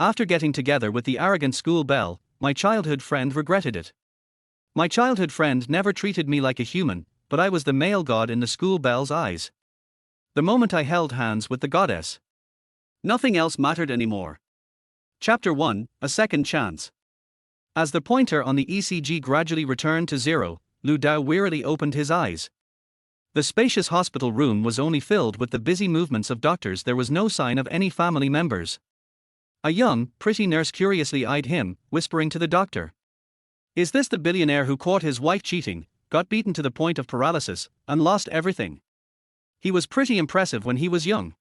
After getting together with the arrogant school Belle, my childhood friend regretted it. My childhood friend never treated me like a human, but I was the male god in the school Belle's eyes. The moment I held hands with the goddess, nothing else mattered anymore. Chapter 1: A Second Chance. As the pointer on the ECG gradually returned to zero, Lu Dao wearily opened his eyes. The spacious hospital room was only filled with the busy movements of doctors. There was no sign of any family members. A young, pretty nurse curiously eyed him, whispering to the doctor, "Is this the billionaire who caught his wife cheating, got beaten to the point of paralysis, and lost everything? He was pretty impressive when he was young.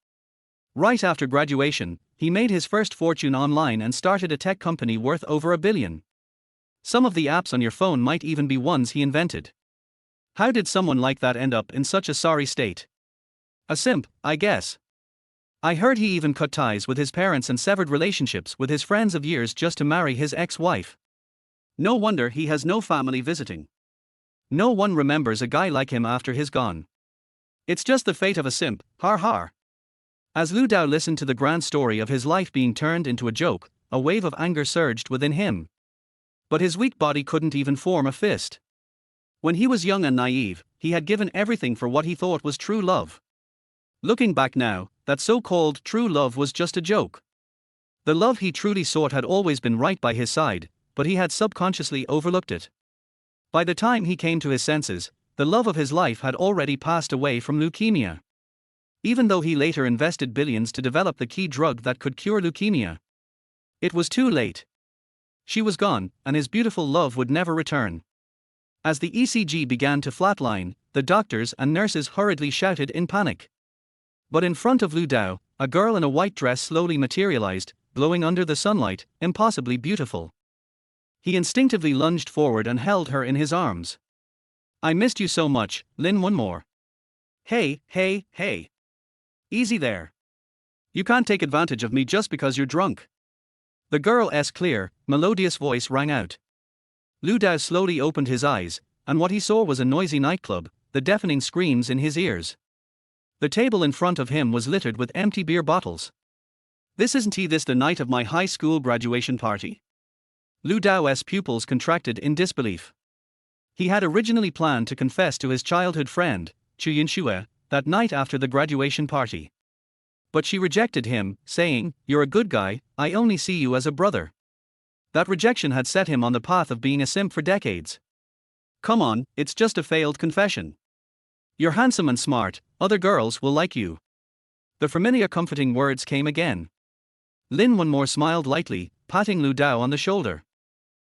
Right after graduation, he made his first fortune online and started a tech company worth over $1 billion. Some of the apps on your phone might even be ones he invented. How did someone like that end up in such a sorry state? A simp, I guess. I heard he even cut ties with his parents and severed relationships with his friends of years just to marry his ex-wife. No wonder he has no family visiting. No one remembers a guy like him after he's gone. It's just the fate of a simp, har har." As Lu Dao listened to the grand story of his life being turned into a joke, a wave of anger surged within him. But his weak body couldn't even form a fist. When he was young and naive, he had given everything for what he thought was true love. Looking back now, that so-called true love was just a joke. The love he truly sought had always been right by his side, but he had subconsciously overlooked it. By the time he came to his senses, the love of his life had already passed away from leukemia. Even though he later invested billions to develop the key drug that could cure leukemia, it was too late. She was gone, and his beautiful love would never return. As the ECG began to flatline, the doctors and nurses hurriedly shouted in panic. But in front of Lu Dao, a girl in a white dress slowly materialized, glowing under the sunlight, impossibly beautiful. He instinctively lunged forward and held her in his arms. "I missed you so much, Lin one more." Hey. Easy there. You can't take advantage of me just because you're drunk." The girl's clear, melodious voice rang out. Lu Dao slowly opened his eyes, and what he saw was a noisy nightclub, the deafening screams in his ears. The table in front of him was littered with empty beer bottles. Isn't this the night of my high school graduation party?" Lu Dao's pupils contracted in disbelief. He had originally planned to confess to his childhood friend, Chu Yinxue, that night after the graduation party. But she rejected him, saying, "You're a good guy, I only see you as a brother." That rejection had set him on the path of being a simp for decades. "Come on, it's just a failed confession. You're handsome and smart, other girls will like you." The familiar comforting words came again. Lin one more smiled lightly, patting Lu Dao on the shoulder.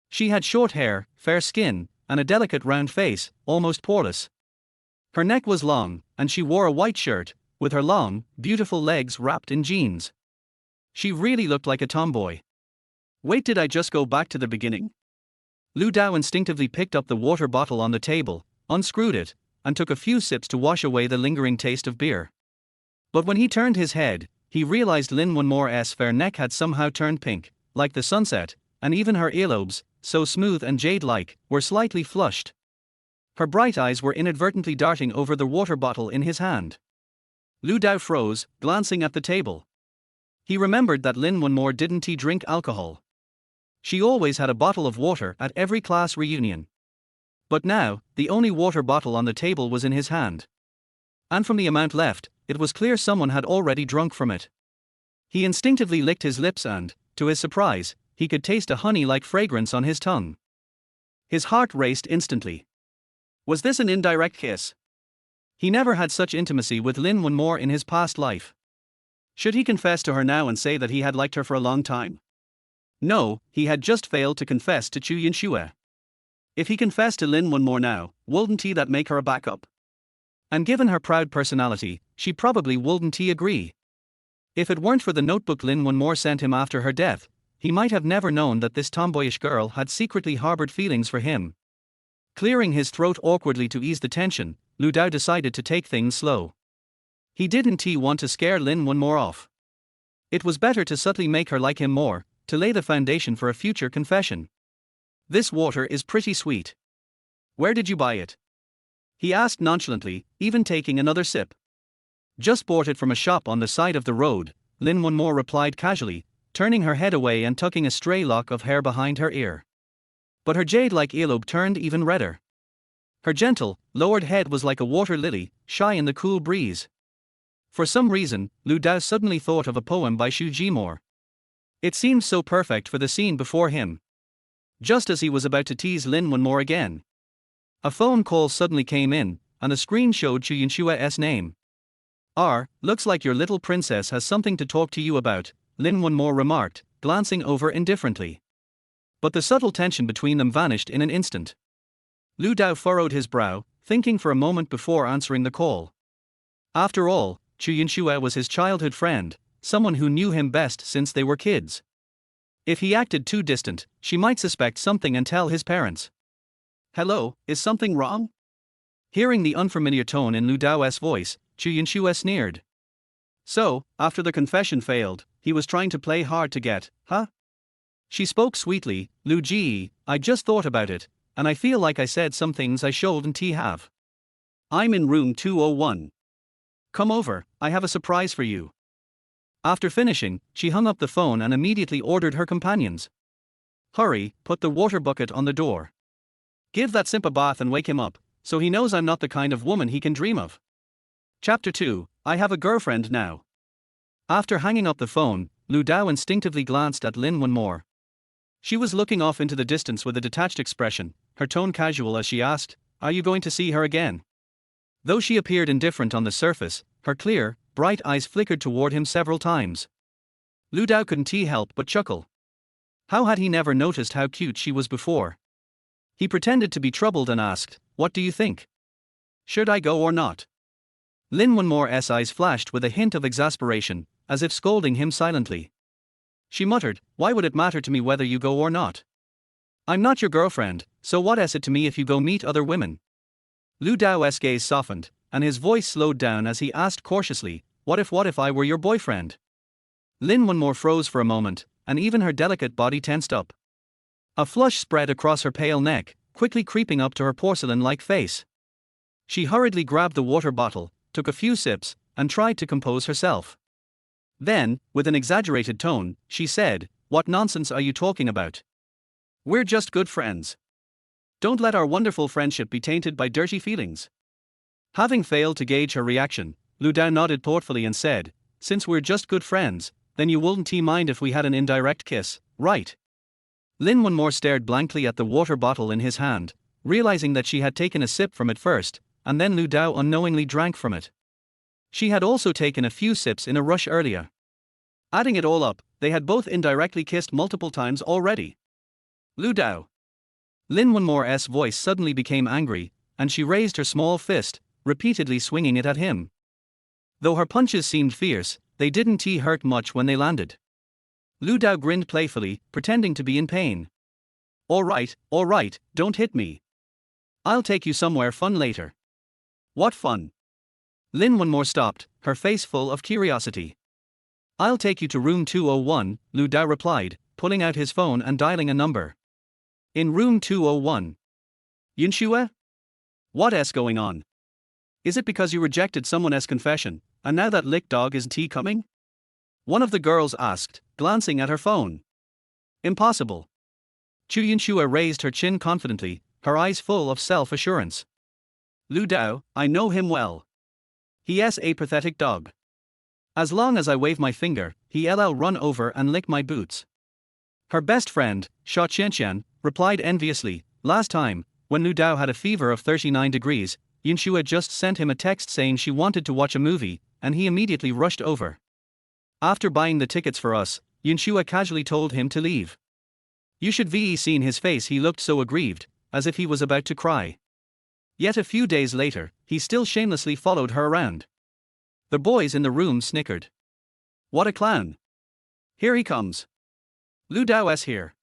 She had short hair, fair skin, and a delicate round face, almost poreless. Her neck was long, and she wore a white shirt, with her long, beautiful legs wrapped in jeans. She really looked like a tomboy. Wait, did I just go back to the beginning? Lu Dao instinctively picked up the water bottle on the table, unscrewed it, and took a few sips to wash away the lingering taste of beer. But when he turned his head, he realized Lin one more's fair neck had somehow turned pink, like the sunset, and even her earlobes, so smooth and jade-like, were slightly flushed. Her bright eyes were inadvertently darting over the water bottle in his hand. Lu Dao froze, glancing at the table. He remembered that Lin one more didn't drink alcohol. She always had a bottle of water at every class reunion. But now, the only water bottle on the table was in his hand. And from the amount left, it was clear someone had already drunk from it. He instinctively licked his lips and, to his surprise, he could taste a honey-like fragrance on his tongue. His heart raced instantly. Was this an indirect kiss? He never had such intimacy with Lin one more in his past life. Should he confess to her now and say that he had liked her for a long time? No, he had just failed to confess to Chu Yinxue. If he confessed to Lin one more now, wouldn't that make her a backup? And given her proud personality, she probably wouldn't agree. If it weren't for the notebook Lin one more sent him after her death, he might have never known that this tomboyish girl had secretly harbored feelings for him. Clearing his throat awkwardly to ease the tension, Lu Dao decided to take things slow. He didn't want to scare Lin one more off. It was better to subtly make her like him more, to lay the foundation for a future confession. "This water is pretty sweet. Where did you buy it?" he asked nonchalantly, even taking another sip. "Just bought it from a shop on the side of the road," Lin one more replied casually, turning her head away and tucking a stray lock of hair behind her ear. But her jade-like earlobe turned even redder. Her gentle, lowered head was like a water lily, shy in the cool breeze. For some reason, Lu Dao suddenly thought of a poem by Xu Jimor. It seemed so perfect for the scene before him. Just as he was about to tease Lin Wenmore again, a phone call suddenly came in, and the screen showed Chu Yunshua's name. Looks like your little princess has something to talk to you about, Lin Wenmore remarked, glancing over indifferently. But the subtle tension between them vanished in an instant. Lu Dao furrowed his brow, thinking for a moment before answering the call. After all, Chu Yunxue was his childhood friend, someone who knew him best since they were kids. If he acted too distant, she might suspect something and tell his parents. Hello, is something wrong? Hearing the unfamiliar tone in Lu Dao's voice, Chu Yunxue sneered. So, after the confession failed, he was trying to play hard to get, huh? She spoke sweetly, Lu Ji, I just thought about it, and I feel like I said some things I shouldn't have. I'm in room 201. Come over, I have a surprise for you. After finishing, she hung up the phone and immediately ordered her companions. Hurry, put the water bucket on the door. Give that simp a bath and wake him up, so he knows I'm not the kind of woman he can dream of. Chapter 2, I have a girlfriend now. After hanging up the phone, Lu Dao instinctively glanced at Lin Wenmore. She was looking off into the distance with a detached expression, her tone casual as she asked, Are you going to see her again? Though she appeared indifferent on the surface, her clear, bright eyes flickered toward him several times. Lu Dao couldn't help but chuckle. How had he never noticed how cute she was before? He pretended to be troubled and asked, What do you think? Should I go or not? Lin Wenmore's eyes flashed with a hint of exasperation, as if scolding him silently. She muttered, Why would it matter to me whether you go or not? I'm not your girlfriend, so what is it to me if you go meet other women? Lu Dao's gaze softened, and his voice slowed down as he asked cautiously, What if I were your boyfriend? Lin Wenmore froze for a moment, and even her delicate body tensed up. A flush spread across her pale neck, quickly creeping up to her porcelain-like face. She hurriedly grabbed the water bottle, took a few sips, and tried to compose herself. Then, with an exaggerated tone, she said, What nonsense are you talking about? We're just good friends. Don't let our wonderful friendship be tainted by dirty feelings. Having failed to gauge her reaction, Lu Dao nodded thoughtfully and said, Since we're just good friends, then you wouldn't mind if we had an indirect kiss, right? Lin Wenmore stared blankly at the water bottle in his hand, realizing that she had taken a sip from it first, and then Lu Dao unknowingly drank from it. She had also taken a few sips in a rush earlier. Adding it all up, they had both indirectly kissed multiple times already. Lu Dao. Lin Wenmore's voice suddenly became angry, and she raised her small fist, repeatedly swinging it at him. Though her punches seemed fierce, they didn't hurt much when they landed. Lu Dao grinned playfully, pretending to be in pain. All right, don't hit me. I'll take you somewhere fun later. What fun? Lin Wenmore stopped, her face full of curiosity. I'll take you to room 201, Lu Dao replied, pulling out his phone and dialing a number. In room 201. Yunxue? What's going on? Is it because you rejected someone's confession, and now that lick dog isn't he coming? One of the girls asked, glancing at her phone. Impossible. Chu Yunxue raised her chin confidently, her eyes full of self-assurance. Lu Dao, I know him well. He's a pathetic dog. As long as I wave my finger, he'll run over and lick my boots. Her best friend, Sha Qianqian, replied enviously, Last time, when Lu Dao had a fever of 39 degrees, Yunxue just sent him a text saying she wanted to watch a movie, and he immediately rushed over. After buying the tickets for us, Yunxue casually told him to leave. You should have seen his face, he looked so aggrieved, as if he was about to cry. Yet a few days later, he still shamelessly followed her around. The boys in the room snickered. What a clown. Here he comes. Lu Dao's here.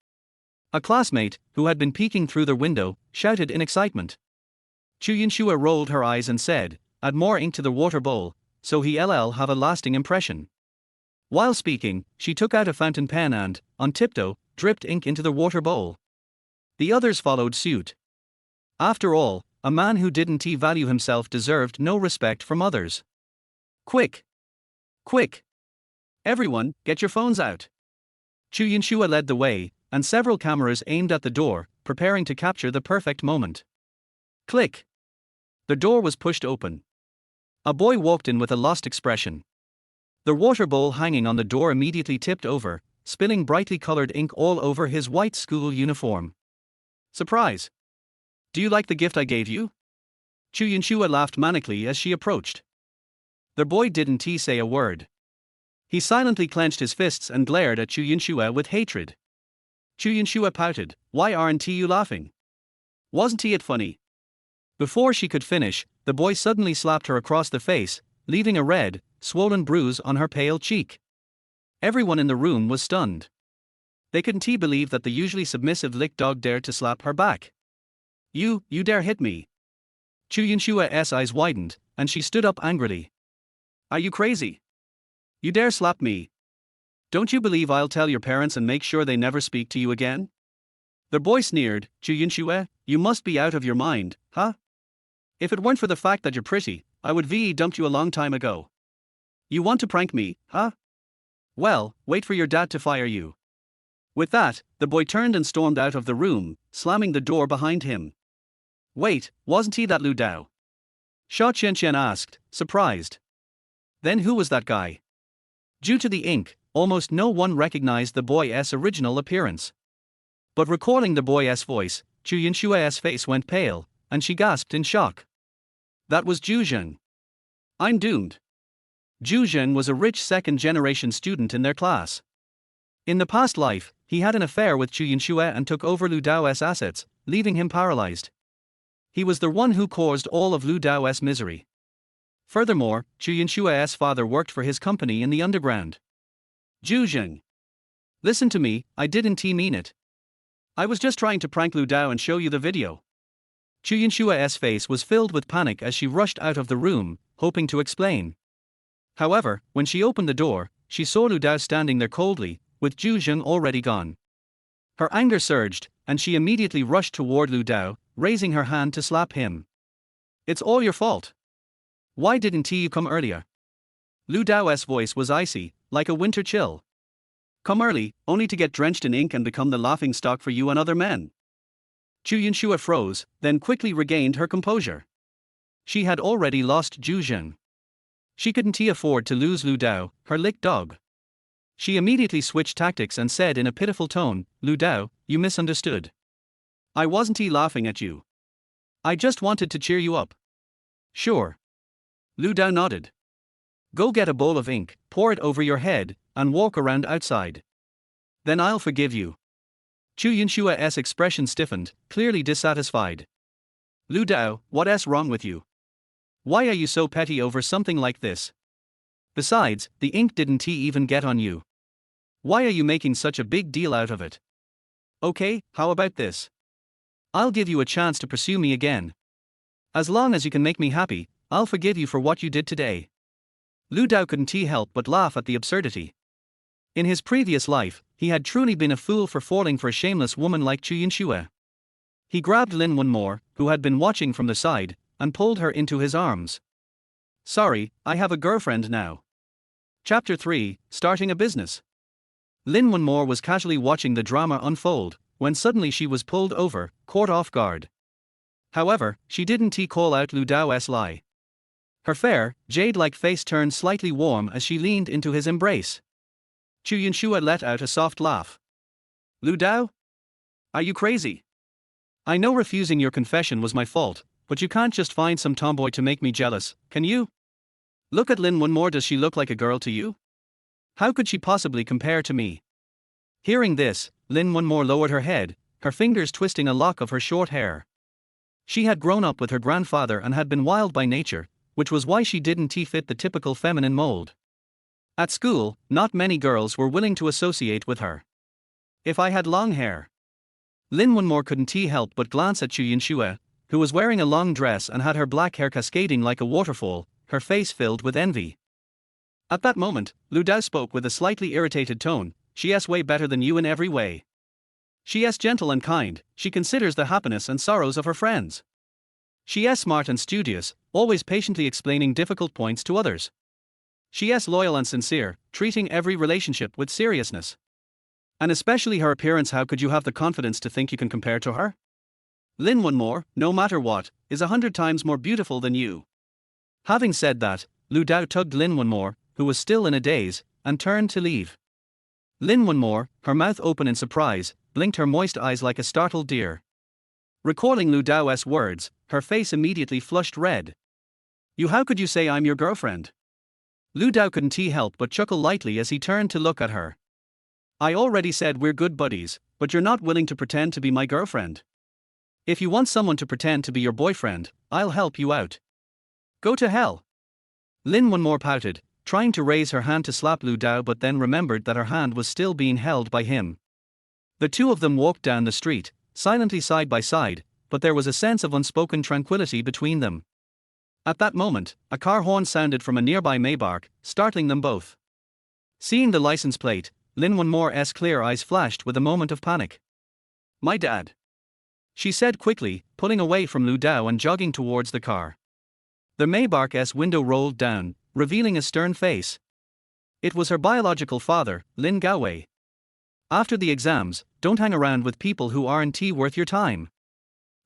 A classmate, who had been peeking through the window, shouted in excitement. Chu Yunxue rolled her eyes and said, Add more ink to the water bowl, so he'll have a lasting impression. While speaking, she took out a fountain pen and, on tiptoe, dripped ink into the water bowl. The others followed suit. After all, a man who didn't value himself deserved no respect from others. Quick! Quick! Everyone, get your phones out. Chu Yinshua led the way, and several cameras aimed at the door, preparing to capture the perfect moment. Click! The door was pushed open. A boy walked in with a lost expression. The water bowl hanging on the door immediately tipped over, spilling brightly colored ink all over his white school uniform. Surprise! Do you like the gift I gave you? Chu Yinshua laughed manically as she approached. The boy didn't say a word. He silently clenched his fists and glared at Chu Yinshua with hatred. Chu Yinshua pouted, "Why aren't you laughing? Wasn't it funny?" Before she could finish, the boy suddenly slapped her across the face, leaving a red, swollen bruise on her pale cheek. Everyone in the room was stunned. They couldn't believe that the usually submissive lick dog dared to slap her back. You dare hit me?" Chu Yinshua's eyes widened, and she stood up angrily. "Are you crazy? You dare slap me? Don't you believe I'll tell your parents and make sure they never speak to you again?" The boy sneered, "Chu Yinshua, you must be out of your mind, huh? If it weren't for the fact that you're pretty, I would have dumped you a long time ago. You want to prank me, huh? Well, wait for your dad to fire you." With that, the boy turned and stormed out of the room, slamming the door behind him. "Wait, wasn't he that Lu Dao?" Sha Qianqian asked, surprised. "Then who was that guy?" Due to the ink, almost no one recognized the boy's original appearance. But recalling the boy's voice, Chu Yinshua's face went pale, and she gasped in shock. That was Zhu Zheng. I'm doomed. Zhu Zheng was a rich second-generation student in their class. In the past life, he had an affair with Chu Yinshua and took over Lu Dao's assets, leaving him paralyzed. He was the one who caused all of Lu Dao's misery. Furthermore, Chu Yinshua's father worked for his company in the underground. Zhu Zheng. Listen to me, I didn't mean it. I was just trying to prank Lu Dao and show you the video. Chu Yinshua's face was filled with panic as she rushed out of the room, hoping to explain. However, when she opened the door, she saw Lu Dao standing there coldly, with Zhu Zheng already gone. Her anger surged, and she immediately rushed toward Lu Dao, raising her hand to slap him. It's all your fault. Why didn't you come earlier? Lu Dao's voice was icy, like a winter chill. Come early, only to get drenched in ink and become the laughingstock for you and other men. Chu Yinshua froze, then quickly regained her composure. She had already lost Zhu Zheng. She couldn't afford to lose Lu Dao, her lick dog. She immediately switched tactics and said in a pitiful tone, "Lu Dao, you misunderstood. I wasn't laughing at you. I just wanted to cheer you up." "Sure." Lu Dao nodded. "Go get a bowl of ink, pour it over your head, and walk around outside. Then I'll forgive you." Chu Yinshua's expression stiffened, clearly dissatisfied. "Lu Dao, what's wrong with you? Why are you so petty over something like this? Besides, the ink didn't even get on you. Why are you making such a big deal out of it? Okay, how about this? I'll give you a chance to pursue me again. As long as you can make me happy, I'll forgive you for what you did today." Lu Dao couldn't help but laugh at the absurdity. In his previous life, he had truly been a fool for falling for a shameless woman like Chu Yinshua. He grabbed Lin Wenmore, who had been watching from the side, and pulled her into his arms. "Sorry, I have a girlfriend now." Chapter 3, Starting a Business. Lin Wenmore was casually watching the drama unfold, when suddenly she was pulled over, caught off guard. However, she didn't call out Lu Dao's lie. Her fair, jade-like face turned slightly warm as she leaned into his embrace. Chu Yinshua let out a soft laugh. "Lu Dao? Are you crazy? I know refusing your confession was my fault, but you can't just find some tomboy to make me jealous, can you? Look at Lin Wenmore, does she look like a girl to you? How could she possibly compare to me?" Hearing this, Lin Wenmore lowered her head, her fingers twisting a lock of her short hair. She had grown up with her grandfather and had been wild by nature, which was why she didn't fit the typical feminine mold. At school, not many girls were willing to associate with her. "If I had long hair." Lin Wenmore couldn't help but glance at Chu Yinshua, who was wearing a long dress and had her black hair cascading like a waterfall, her face filled with envy. At that moment, Lu Dao spoke with a slightly irritated tone, "She's way better than you in every way. She's gentle and kind, she considers the happiness and sorrows of her friends. She's smart and studious, always patiently explaining difficult points to others. She's loyal and sincere, treating every relationship with seriousness. And especially her appearance, how could you have the confidence to think you can compare to her? Lin Wunmore, no matter what, is 100 times more beautiful than you. Having said that, Lu Dao tugged Lin Wunmore, who was still in a daze, and turned to leave. Lin Wunmore, her mouth open in surprise, blinked her moist eyes like a startled deer. Recalling Lu Dao's words, her face immediately flushed red. How could you say I'm your girlfriend? Lu Dao couldn't help but chuckle lightly as he turned to look at her. I already said we're good buddies, but you're not willing to pretend to be my girlfriend. If you want someone to pretend to be your boyfriend, I'll help you out. Go to hell. Lin Wunmore pouted, trying to raise her hand to slap Lu Dao, but then remembered that her hand was still being held by him. The two of them walked down the street, silently side by side, but there was a sense of unspoken tranquility between them. At that moment, a car horn sounded from a nearby Maybach, startling them both. Seeing the license plate, Lin Wunmore's clear eyes flashed with a moment of panic. My dad, she said quickly, pulling away from Lu Dao and jogging towards the car. The Maybach's window rolled down, revealing a stern face. It was her biological father, Lin Gaowei. After the exams, don't hang around with people who aren't worth your time.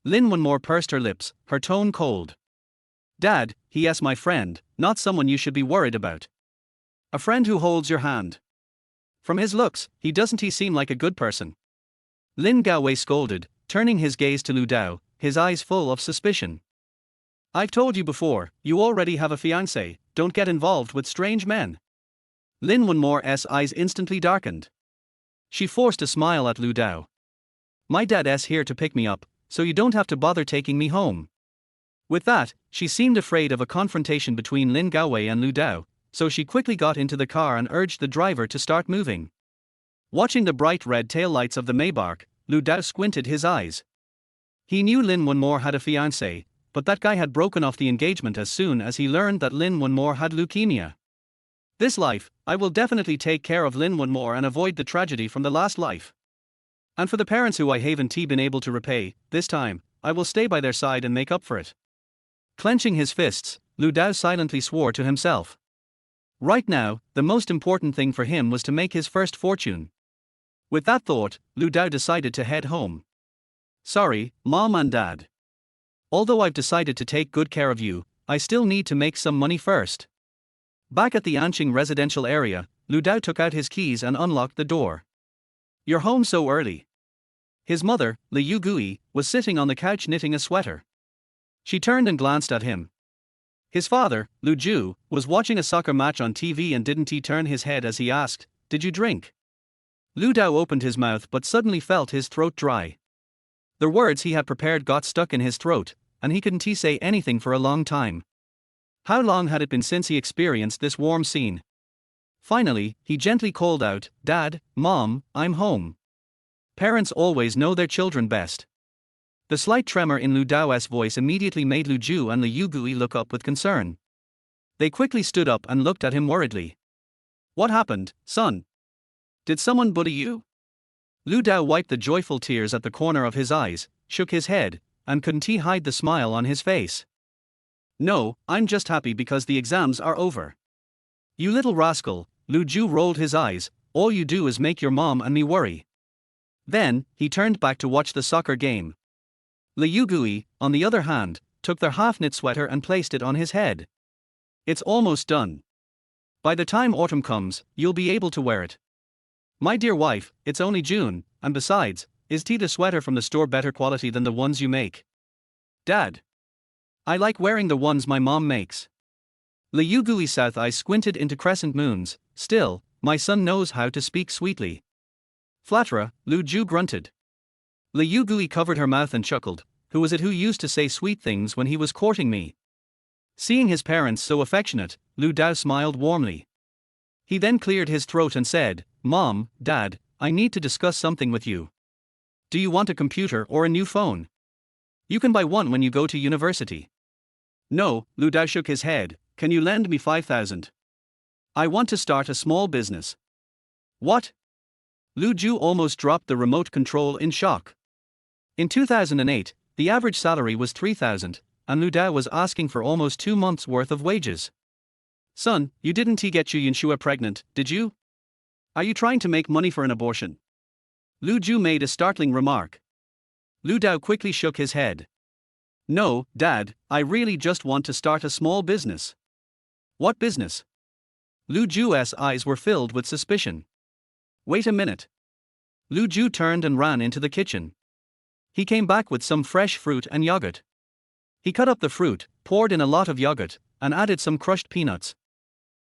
Lin Wunmore pursed her lips, her tone cold. Dad, he's my friend, not someone you should be worried about. A friend who holds your hand. From his looks, doesn't he seem like a good person? Lin Gaowei scolded, turning his gaze to Lu Dao, his eyes full of suspicion. I've told you before, you already have a fiancé, don't get involved with strange men. Lin Wunmore's eyes instantly darkened. She forced a smile at Lu Dao. My dad's here to pick me up, so you don't have to bother taking me home. With that, she seemed afraid of a confrontation between Lin Gaowei and Lu Dao, so she quickly got into the car and urged the driver to start moving. Watching the bright red taillights of the Maybach, Lu Dao squinted his eyes. He knew Lin Wunmore had a fiancé, but that guy had broken off the engagement as soon as he learned that Lin Wunmore had leukemia. This life, I will definitely take care of Lin Wunmore and avoid the tragedy from the last life. And for the parents who I haven't been able to repay, this time, I will stay by their side and make up for it. Clenching his fists, Lu Dao silently swore to himself. Right now, the most important thing for him was to make his first fortune. With that thought, Lu Dao decided to head home. Sorry, Mom and Dad. Although I've decided to take good care of you, I still need to make some money first. Back at the Anqing residential area, Lu Dao took out his keys and unlocked the door. You're home so early. His mother, Liu Gui, was sitting on the couch knitting a sweater. She turned and glanced at him. His father, Lu Ju, was watching a soccer match on TV and didn't he turn his head as he asked, Did you drink? Lu Dao opened his mouth but suddenly felt his throat dry. The words he had prepared got stuck in his throat, and he couldn't say anything for a long time. How long had it been since he experienced this warm scene? Finally, he gently called out, Dad, Mom, I'm home. Parents always know their children best. The slight tremor in Lu Dao's voice immediately made Lu Ju and Liu Gui look up with concern. They quickly stood up and looked at him worriedly. What happened, son? Did someone bully you? Lu Dao wiped the joyful tears at the corner of his eyes, shook his head, and couldn't hide the smile on his face. No, I'm just happy because the exams are over. You little rascal, Lu Ju rolled his eyes, all you do is make your mom and me worry. Then, he turned back to watch the soccer game. Liu Gui, on the other hand, took their half-knit sweater and placed it on his head. It's almost done. By the time autumn comes, you'll be able to wear it. My dear wife, it's only June, and besides, is the sweater from the store better quality than the ones you make? Dad, I like wearing the ones my mom makes. Liu Gui's south eyes squinted into crescent moons. Still, my son knows how to speak sweetly. Flatterer, Lu Ju grunted. Liu Gui covered her mouth and chuckled. Who was it who used to say sweet things when he was courting me? Seeing his parents so affectionate, Lu Dao smiled warmly. He then cleared his throat and said, Mom, Dad, I need to discuss something with you. Do you want a computer or a new phone? You can buy one when you go to university. No, Lu Dao shook his head. Can you lend me 5,000? I want to start a small business. What? Lu Ju almost dropped the remote control in shock. In 2008, the average salary was 3,000, and Lu Dao was asking for almost 2 months' worth of wages. Son, you didn't get Yu Yanxue pregnant, did you? Are you trying to make money for an abortion? Lu Ju made a startling remark. Lu Dao quickly shook his head. No, Dad, I really just want to start a small business. What business? Lu Ju's eyes were filled with suspicion. Wait a minute. Lu Ju turned and ran into the kitchen. He came back with some fresh fruit and yogurt. He cut up the fruit, poured in a lot of yogurt, and added some crushed peanuts.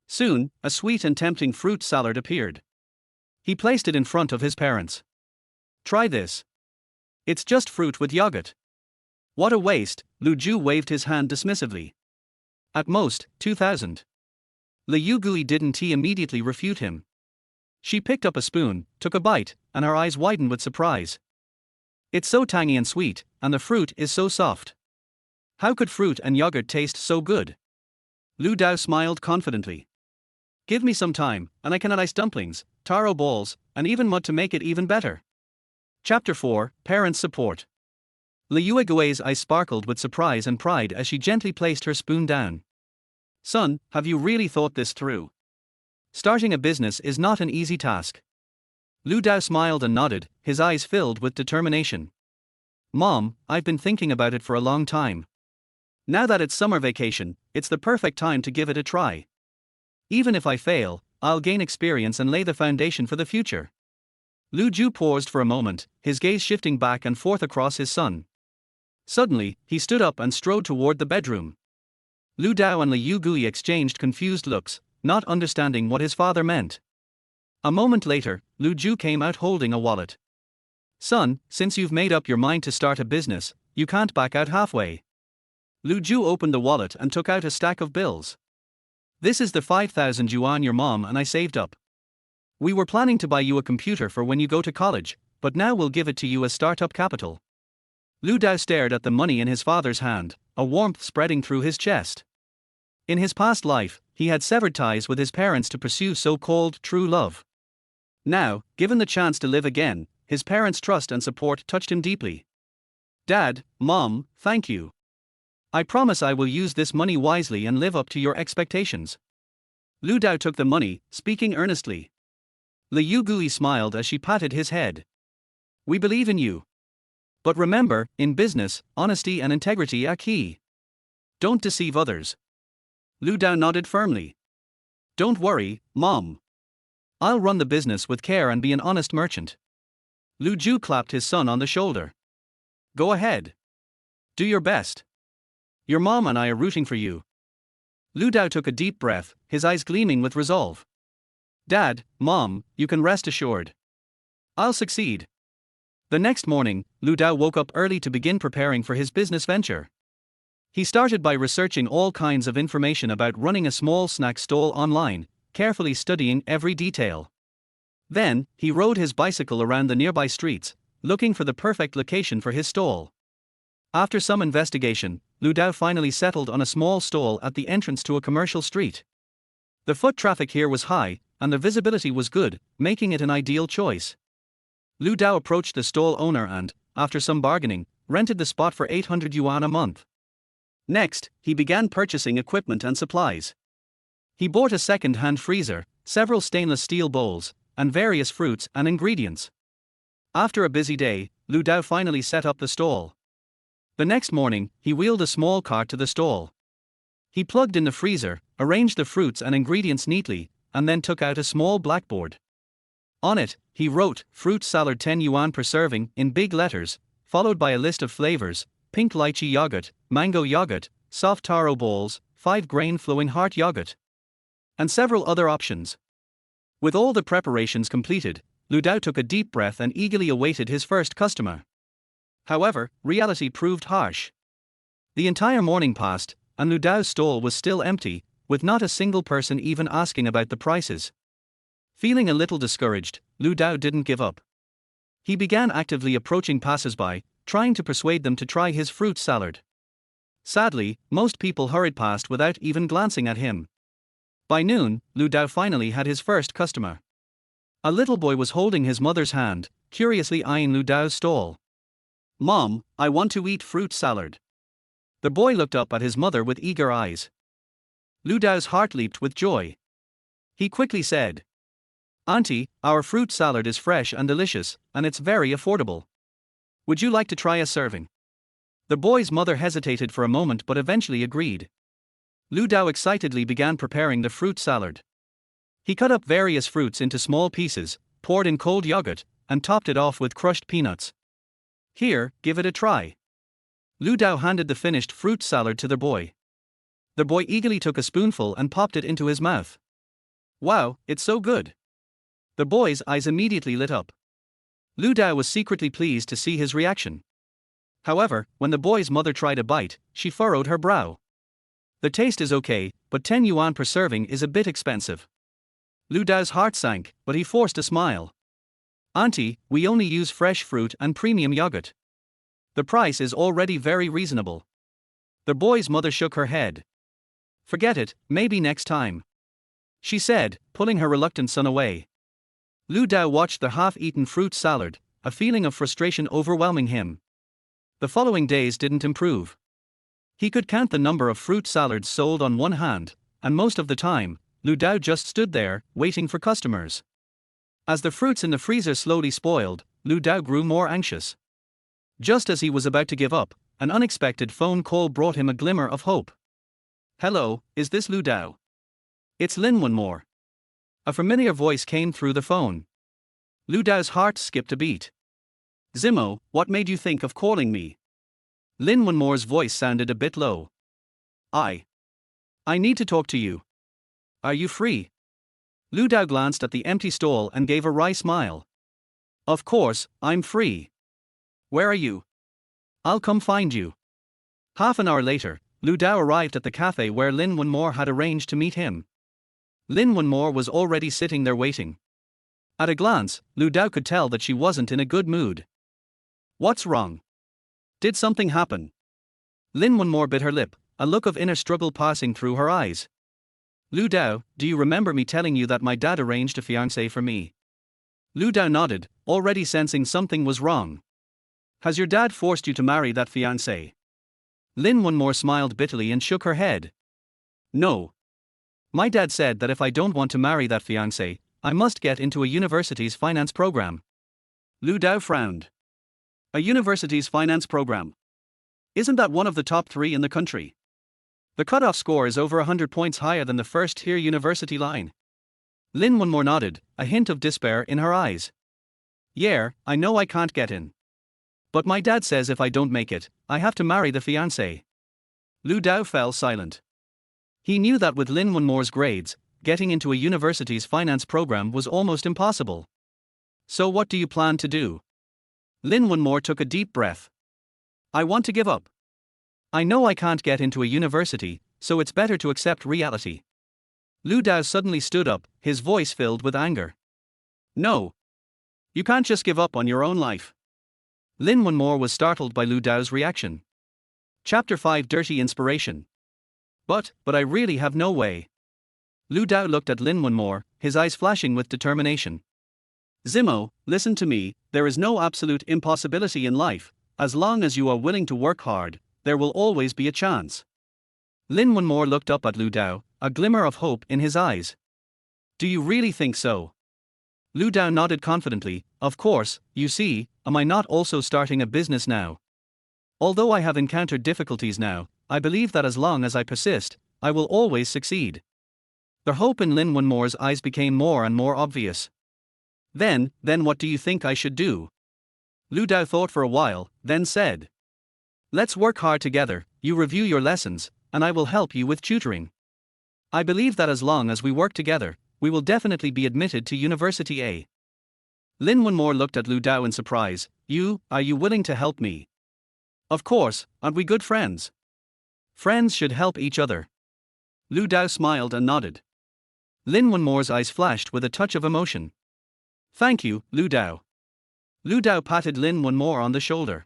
Soon, a sweet and tempting fruit salad appeared. He placed it in front of his parents. Try this. It's just fruit with yogurt. What a waste, Lu Ju waved his hand dismissively. At most, 2,000. Liu Gui didn't immediately refute him. She picked up a spoon, took a bite, and her eyes widened with surprise. It's so tangy and sweet, and the fruit is so soft. How could fruit and yogurt taste so good? Lu Dao smiled confidently. Give me some time, and I can add ice dumplings, taro balls, and even mud to make it even better. Chapter 4, Parents' Support. Liu Gui's eyes sparkled with surprise and pride as she gently placed her spoon down. Son, have you really thought this through? Starting a business is not an easy task. Lu Dao smiled and nodded, his eyes filled with determination. Mom, I've been thinking about it for a long time. Now that it's summer vacation, it's the perfect time to give it a try. Even if I fail, I'll gain experience and lay the foundation for the future. Lu Ju paused for a moment, his gaze shifting back and forth across his son. Suddenly, he stood up and strode toward the bedroom. Lu Dao and Liu Gui exchanged confused looks, not understanding what his father meant. A moment later, Lu Ju came out holding a wallet. Son, since you've made up your mind to start a business, you can't back out halfway. Lu Ju opened the wallet and took out a stack of bills. This is the 5,000 yuan your mom and I saved up. We were planning to buy you a computer for when you go to college, but now we'll give it to you as startup capital. Lu Dao stared at the money in his father's hand, a warmth spreading through his chest. In his past life, he had severed ties with his parents to pursue so-called true love. Now, given the chance to live again, his parents' trust and support touched him deeply. Dad, Mom, thank you. I promise I will use this money wisely and live up to your expectations. Lu Dao took the money, speaking earnestly. Liu Gui smiled as she patted his head. We believe in you. But remember, in business, honesty and integrity are key. Don't deceive others. Lu Dao nodded firmly. Don't worry, Mom. I'll run the business with care and be an honest merchant. Lu Ju clapped his son on the shoulder. Go ahead. Do your best. Your mom and I are rooting for you. Lu Dao took a deep breath, his eyes gleaming with resolve. Dad, Mom, you can rest assured. I'll succeed. The next morning, Lu Dao woke up early to begin preparing for his business venture. He started by researching all kinds of information about running a small snack stall online, carefully studying every detail. Then, he rode his bicycle around the nearby streets, looking for the perfect location for his stall. After some investigation, Lu Dao finally settled on a small stall at the entrance to a commercial street. The foot traffic here was high, and the visibility was good, making it an ideal choice. Lu Dao approached the stall owner and, after some bargaining, rented the spot for 800 yuan a month. Next, he began purchasing equipment and supplies. He bought a second-hand freezer, several stainless steel bowls, and various fruits and ingredients. After a busy day, Lu Dao finally set up the stall. The next morning, he wheeled a small cart to the stall. He plugged in the freezer, arranged the fruits and ingredients neatly, and then took out a small blackboard. On it, he wrote, fruit salad 10 yuan per serving, in big letters, followed by a list of flavors, pink lychee yogurt, mango yogurt, soft taro balls, 5-grain flowing heart yogurt, and several other options. With all the preparations completed, Lu Dao took a deep breath and eagerly awaited his first customer. However, reality proved harsh. The entire morning passed, and Lu Dao's stall was still empty, with not a single person even asking about the prices. Feeling a little discouraged, Lu Dao didn't give up. He began actively approaching passers-by, trying to persuade them to try his fruit salad. Sadly, most people hurried past without even glancing at him. By noon, Lu Dao finally had his first customer. A little boy was holding his mother's hand, curiously eyeing Lu Dao's stall. Mom, I want to eat fruit salad. The boy looked up at his mother with eager eyes. Lu Dao's heart leaped with joy. He quickly said, Auntie, our fruit salad is fresh and delicious, and it's very affordable. Would you like to try a serving? The boy's mother hesitated for a moment but eventually agreed. Lu Dao excitedly began preparing the fruit salad. He cut up various fruits into small pieces, poured in cold yogurt, and topped it off with crushed peanuts. Here, give it a try. Lu Dao handed the finished fruit salad to the boy. The boy eagerly took a spoonful and popped it into his mouth. Wow, it's so good. The boy's eyes immediately lit up. Lu Dao was secretly pleased to see his reaction. However, when the boy's mother tried a bite, she furrowed her brow. The taste is okay, but 10 yuan per serving is a bit expensive. Lu Dao's heart sank, but he forced a smile. Auntie, we only use fresh fruit and premium yogurt. The price is already very reasonable. The boy's mother shook her head. Forget it, maybe next time, she said, pulling her reluctant son away. Lu Dao watched the half-eaten fruit salad, a feeling of frustration overwhelming him. The following days didn't improve. He could count the number of fruit salads sold on one hand, and most of the time, Lu Dao just stood there, waiting for customers. As the fruits in the freezer slowly spoiled, Lu Dao grew more anxious. Just as he was about to give up, an unexpected phone call brought him a glimmer of hope. Hello, is this Lu Dao? It's Lin Wenmore. A familiar voice came through the phone. Lu Dao's heart skipped a beat. Zimo, what made you think of calling me? Lin Wenmore's voice sounded a bit low. I need to talk to you. Are you free? Lu Dao glanced at the empty stall and gave a wry smile. Of course, I'm free. Where are you? I'll come find you. Half an hour later, Lu Dao arrived at the cafe where Lin Wenmore had arranged to meet him. Lin Wenmore was already sitting there waiting. At a glance, Lu Dao could tell that she wasn't in a good mood. What's wrong? Did something happen? Lin Wenmore bit her lip, a look of inner struggle passing through her eyes. Lu Dao, do you remember me telling you that my dad arranged a fiancé for me? Lu Dao nodded, already sensing something was wrong. Has your dad forced you to marry that fiancé? Lin Wenmore smiled bitterly and shook her head. No. My dad said that if I don't want to marry that fiancé, I must get into a university's finance program. Lu Dao frowned. A university's finance program? Isn't that one of the top 3 in the country? The cutoff score is over 100 points higher than the first-tier university line. Lin Wenmore nodded, a hint of despair in her eyes. Yeah, I know I can't get in. But my dad says if I don't make it, I have to marry the fiancé. Lu Dao fell silent. He knew that with Lin Wenmore's grades, getting into a university's finance program was almost impossible. So what do you plan to do? Lin Wenmore took a deep breath. I want to give up. I know I can't get into a university, so it's better to accept reality. Lu Dao suddenly stood up, his voice filled with anger. No. You can't just give up on your own life. Lin Wenmore was startled by Lu Dao's reaction. Chapter 5 Dirty Inspiration. But I really have no way. Lu Dao looked at Lin Wenmore, his eyes flashing with determination. Zimo, listen to me, there is no absolute impossibility in life. As long as you are willing to work hard, there will always be a chance. Lin Wenmore looked up at Lu Dao, a glimmer of hope in his eyes. Do you really think so? Lu Dao nodded confidently. Of course, you see, am I not also starting a business now? Although I have encountered difficulties now, I believe that as long as I persist, I will always succeed. The hope in Lin Wenmore's eyes became more and more obvious. Then what do you think I should do? Lu Dao thought for a while, then said. Let's work hard together, you review your lessons, and I will help you with tutoring. I believe that as long as we work together, we will definitely be admitted to University A. Lin Wenmore looked at Lu Dao in surprise. Are you willing to help me? Of course, aren't we good friends? Friends should help each other. Lu Dao smiled and nodded. Lin Wenmore's eyes flashed with a touch of emotion. Thank you, Lu Dao. Lu Dao patted Lin Wenmore on the shoulder.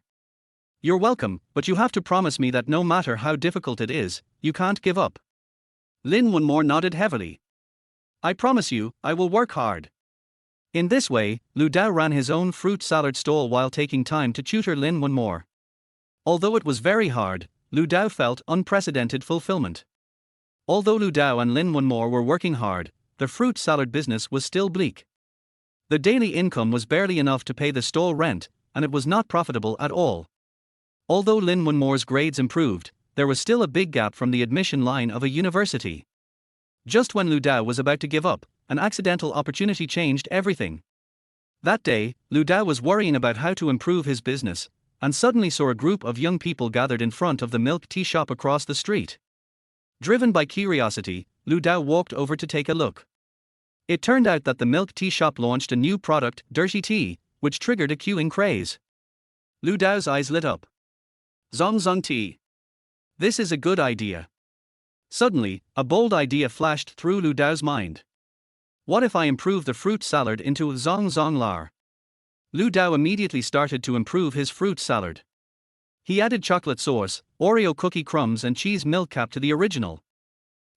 You're welcome, but you have to promise me that no matter how difficult it is, you can't give up. Lin Wenmore nodded heavily. I promise you, I will work hard. In this way, Lu Dao ran his own fruit salad stall while taking time to tutor Lin Wenmore. Although it was very hard, Lu Dao felt unprecedented fulfillment. Although Lu Dao and Lin Wenmore were working hard, the fruit salad business was still bleak. The daily income was barely enough to pay the stall rent, and it was not profitable at all. Although Lin Wenmore's grades improved, there was still a big gap from the admission line of a university. Just when Lu Dao was about to give up, an accidental opportunity changed everything. That day, Lu Dao was worrying about how to improve his business, and suddenly saw a group of young people gathered in front of the milk tea shop across the street. Driven by curiosity, Lu Dao walked over to take a look. It turned out that the milk tea shop launched a new product, dirty tea, which triggered a queuing craze. Lu Dao's eyes lit up. Zongzong tea. This is a good idea. Suddenly, a bold idea flashed through Lu Dao's mind. What if I improve the fruit salad into zongzong lar? Lu Dao immediately started to improve his fruit salad. He added chocolate sauce, Oreo cookie crumbs and cheese milk cap to the original.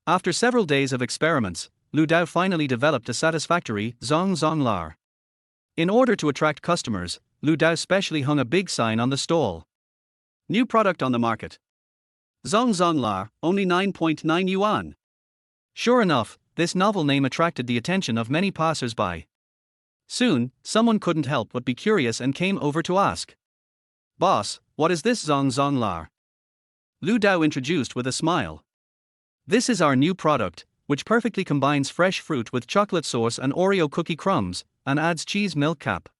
After several days of experiments, Lu Dao finally developed a satisfactory zongzong lar. In order to attract customers, Lu Dao specially hung a big sign on the stall. New product on the market. Zongzong lar, only 9.9 yuan. Sure enough, this novel name attracted the attention of many passers-by. Soon, someone couldn't help but be curious and came over to ask. Boss, what is this zongzong lar? Lu Dao introduced with a smile. This is our new product, which perfectly combines fresh fruit with chocolate sauce and Oreo cookie crumbs, and adds cheese milk cap.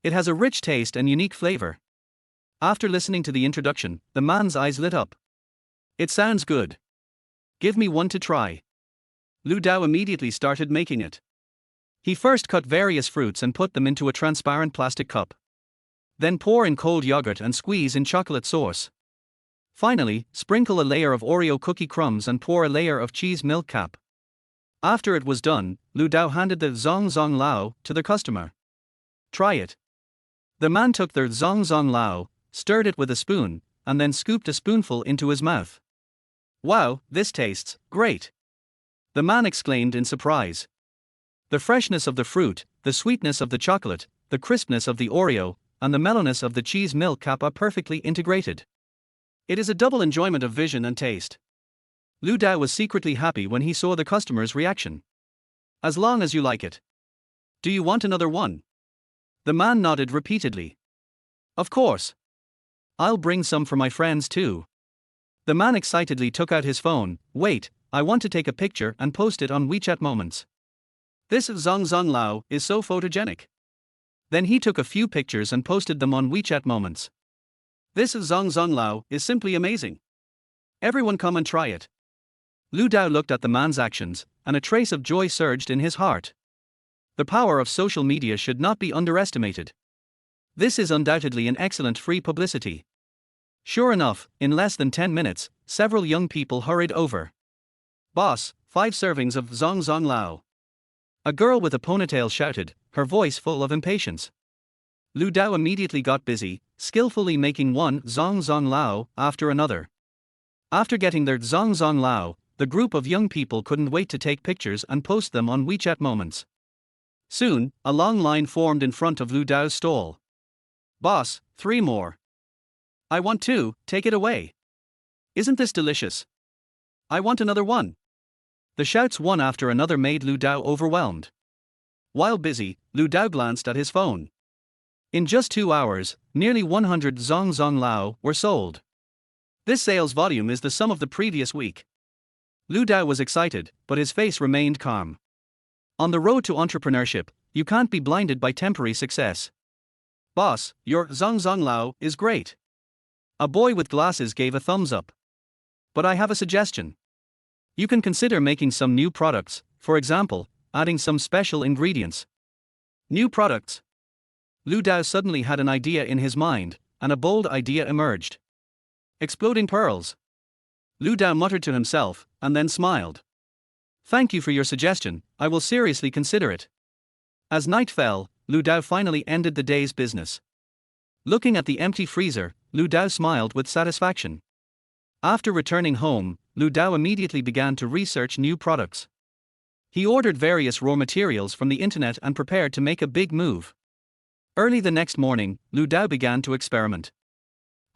It has a rich taste and unique flavor. After listening to the introduction, the man's eyes lit up. It sounds good. Give me one to try. Lu Dao immediately started making it. He first cut various fruits and put them into a transparent plastic cup. Then pour in cold yogurt and squeeze in chocolate sauce. Finally, sprinkle a layer of Oreo cookie crumbs and pour a layer of cheese milk cap. After it was done, Lu Dao handed the zongzong lao to the customer. Try it. The man took the zongzong lao, stirred it with a spoon, and then scooped a spoonful into his mouth. Wow, this tastes great! The man exclaimed in surprise. The freshness of the fruit, the sweetness of the chocolate, the crispness of the Oreo, and the mellowness of the cheese milk cap are perfectly integrated. It is a double enjoyment of vision and taste. Lu Dao was secretly happy when he saw the customer's reaction. As long as you like it. Do you want another one? The man nodded repeatedly. Of course. I'll bring some for my friends too. The man excitedly took out his phone. Wait, I want to take a picture and post it on WeChat Moments. This zongzong lao is so photogenic. Then he took a few pictures and posted them on WeChat Moments. This zongzong lao is simply amazing. Everyone come and try it. Lu Dao looked at the man's actions, and a trace of joy surged in his heart. The power of social media should not be underestimated. This is undoubtedly an excellent free publicity. Sure enough, in less than 10 minutes, several young people hurried over. Boss, 5 servings of zongzong lao. A girl with a ponytail shouted, her voice full of impatience. Lu Dao immediately got busy, skillfully making one zongzong lao after another. After getting their zongzong lao, the group of young people couldn't wait to take pictures and post them on WeChat Moments. Soon, a long line formed in front of Lu Dao's stall. Boss, 3 more. I want 2, take it away. Isn't this delicious? I want another one. The shouts one after another made Lu Dao overwhelmed. While busy, Lu Dao glanced at his phone. In just 2 hours, nearly 100 zongzong lao were sold. This sales volume is the sum of the previous week. Lu Dao was excited, but his face remained calm. On the road to entrepreneurship, you can't be blinded by temporary success. Boss, your zongzong lao is great. A boy with glasses gave a thumbs up. But I have a suggestion. You can consider making some new products, for example, adding some special ingredients. New products. Lu Dao suddenly had an idea in his mind, and a bold idea emerged. Exploding pearls. Lu Dao muttered to himself, and then smiled. Thank you for your suggestion, I will seriously consider it. As night fell, Lu Dao finally ended the day's business. Looking at the empty freezer, Lu Dao smiled with satisfaction. After returning home, Lu Dao immediately began to research new products. He ordered various raw materials from the internet and prepared to make a big move. Early the next morning, Lu Dao began to experiment.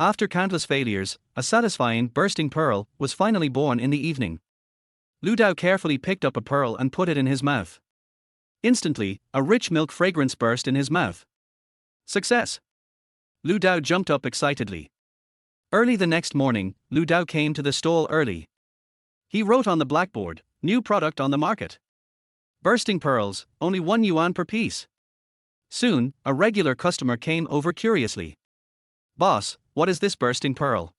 After countless failures, a satisfying bursting pearl was finally born in the evening. Lu Dao carefully picked up a pearl and put it in his mouth. Instantly, a rich milk fragrance burst in his mouth. Success! Lu Dao jumped up excitedly. Early the next morning, Lu Dao came to the stall early. He wrote on the blackboard, "New product on the market. Bursting pearls, only 1 yuan per piece." Soon, a regular customer came over curiously. "Boss, what is this bursting pearl?"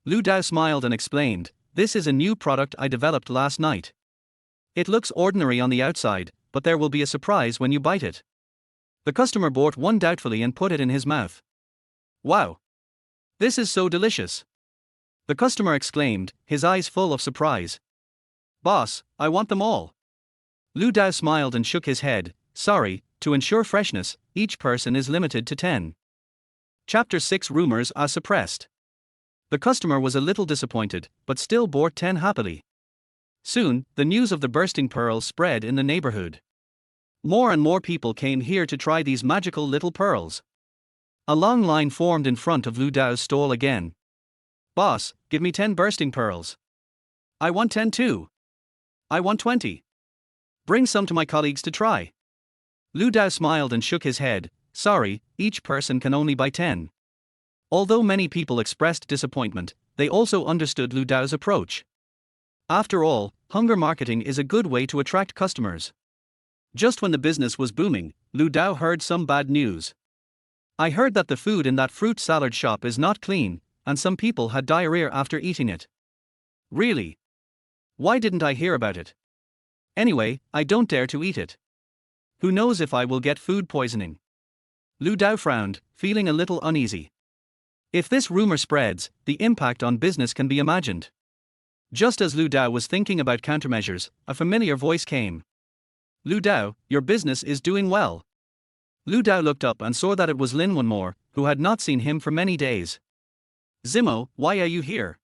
Lu Dao smiled and explained, "This is a new product I developed last night. It looks ordinary on the outside, but there will be a surprise when you bite it." The customer bought one doubtfully and put it in his mouth. "Wow! This is so delicious!" the customer exclaimed, his eyes full of surprise. "Boss, I want them all." Lu Dao smiled and shook his head. "Sorry, to ensure freshness, each person is limited to 10. Chapter 6 Rumors are suppressed. The customer was a little disappointed, but still bought 10 happily. Soon, the news of the bursting pearls spread in the neighborhood. More and more people came here to try these magical little pearls. A long line formed in front of Lu Dao's stall again. "Boss, give me 10 bursting pearls." "I want 10 too." "I want 20. Bring some to my colleagues to try." Lu Dao smiled and shook his head. "Sorry, each person can only buy 10. Although many people expressed disappointment, they also understood Lu Dao's approach. After all, hunger marketing is a good way to attract customers. Just when the business was booming, Lu Dao heard some bad news. "I heard that the food in that fruit salad shop is not clean, and some people had diarrhea after eating it." "Really? Why didn't I hear about it? Anyway, I don't dare to eat it. Who knows if I will get food poisoning?" Lu Dao frowned, feeling a little uneasy. If this rumor spreads, the impact on business can be imagined. Just as Lu Dao was thinking about countermeasures, a familiar voice came. "Lu Dao, your business is doing well." Lu Dao looked up and saw that it was Lin Wenmore, who had not seen him for many days. "Zimo, why are you here?"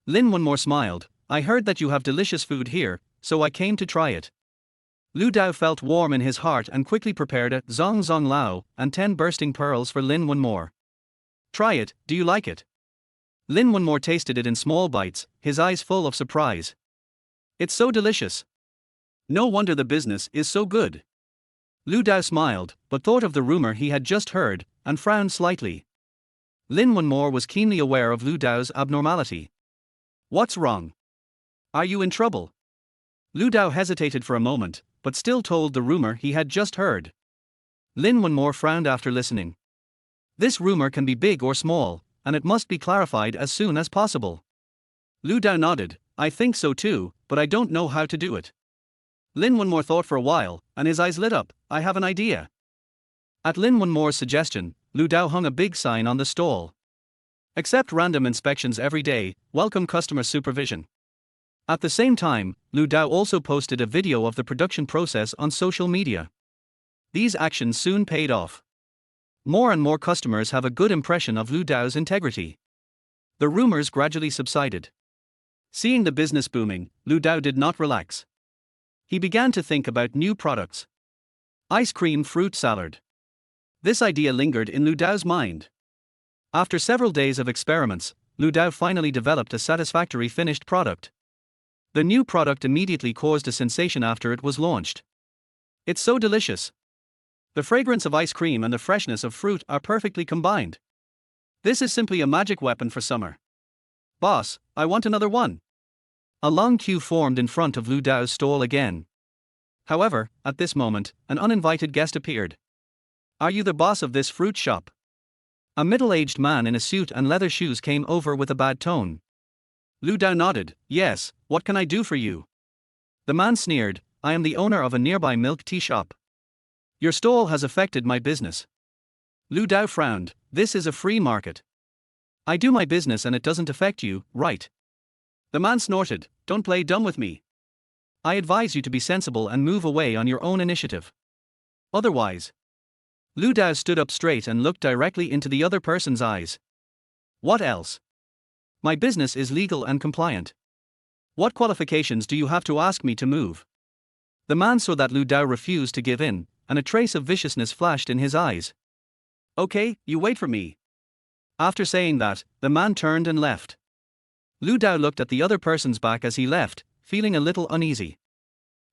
Lin Wenmore smiled. "I heard that you have delicious food here, so I came to try it." Lu Dao felt warm in his heart and quickly prepared a zong zong lao and 10 bursting pearls for Lin Wenmore. "Try it, do you like it?" Lin Wenmore tasted it in small bites, his eyes full of surprise. "It's so delicious. No wonder the business is so good." Lu Dao smiled, but thought of the rumor he had just heard, and frowned slightly. Lin Wenmore was keenly aware of Lu Dao's abnormality. "What's wrong? Are you in trouble?" Lu Dao hesitated for a moment, but still told the rumor he had just heard. Lin Wenmore frowned after listening. This rumor can be big or small, and it must be clarified as soon as possible. Lu Dao nodded. "I think so too, but I don't know how to do it." Lin Wenmore thought for a while, and his eyes lit up. "I have an idea." At Lin Wenmore's suggestion, Lu Dao hung a big sign on the stall. "Accept random inspections every day, welcome customer supervision." At the same time, Lu Dao also posted a video of the production process on social media. These actions soon paid off. More and more customers have a good impression of Lu Dao's integrity. The rumors gradually subsided. Seeing the business booming, Lu Dao did not relax. He began to think about new products. Ice cream fruit salad. This idea lingered in Lu Dao's mind. After several days of experiments, Lu Dao finally developed a satisfactory finished product. The new product immediately caused a sensation after it was launched. "It's so delicious. The fragrance of ice cream and the freshness of fruit are perfectly combined. This is simply a magic weapon for summer. Boss, I want another one." A long queue formed in front of Lu Dao's stall again. However, at this moment, an uninvited guest appeared. "Are you the boss of this fruit shop?" A middle-aged man in a suit and leather shoes came over with a bad tone. Lu Dao nodded. "Yes, what can I do for you?" The man sneered. "I am the owner of a nearby milk tea shop. Your stall has affected my business." Lu Dao frowned. "This is a free market. I do my business and it doesn't affect you, right?" The man snorted. "Don't play dumb with me. I advise you to be sensible and move away on your own initiative. Otherwise." Lu Dao stood up straight and looked directly into the other person's eyes. "What else? My business is legal and compliant. What qualifications do you have to ask me to move?" The man saw that Lu Dao refused to give in, and a trace of viciousness flashed in his eyes. "Okay, you wait for me." After saying that, the man turned and left. Lu Dao looked at the other person's back as he left, feeling a little uneasy.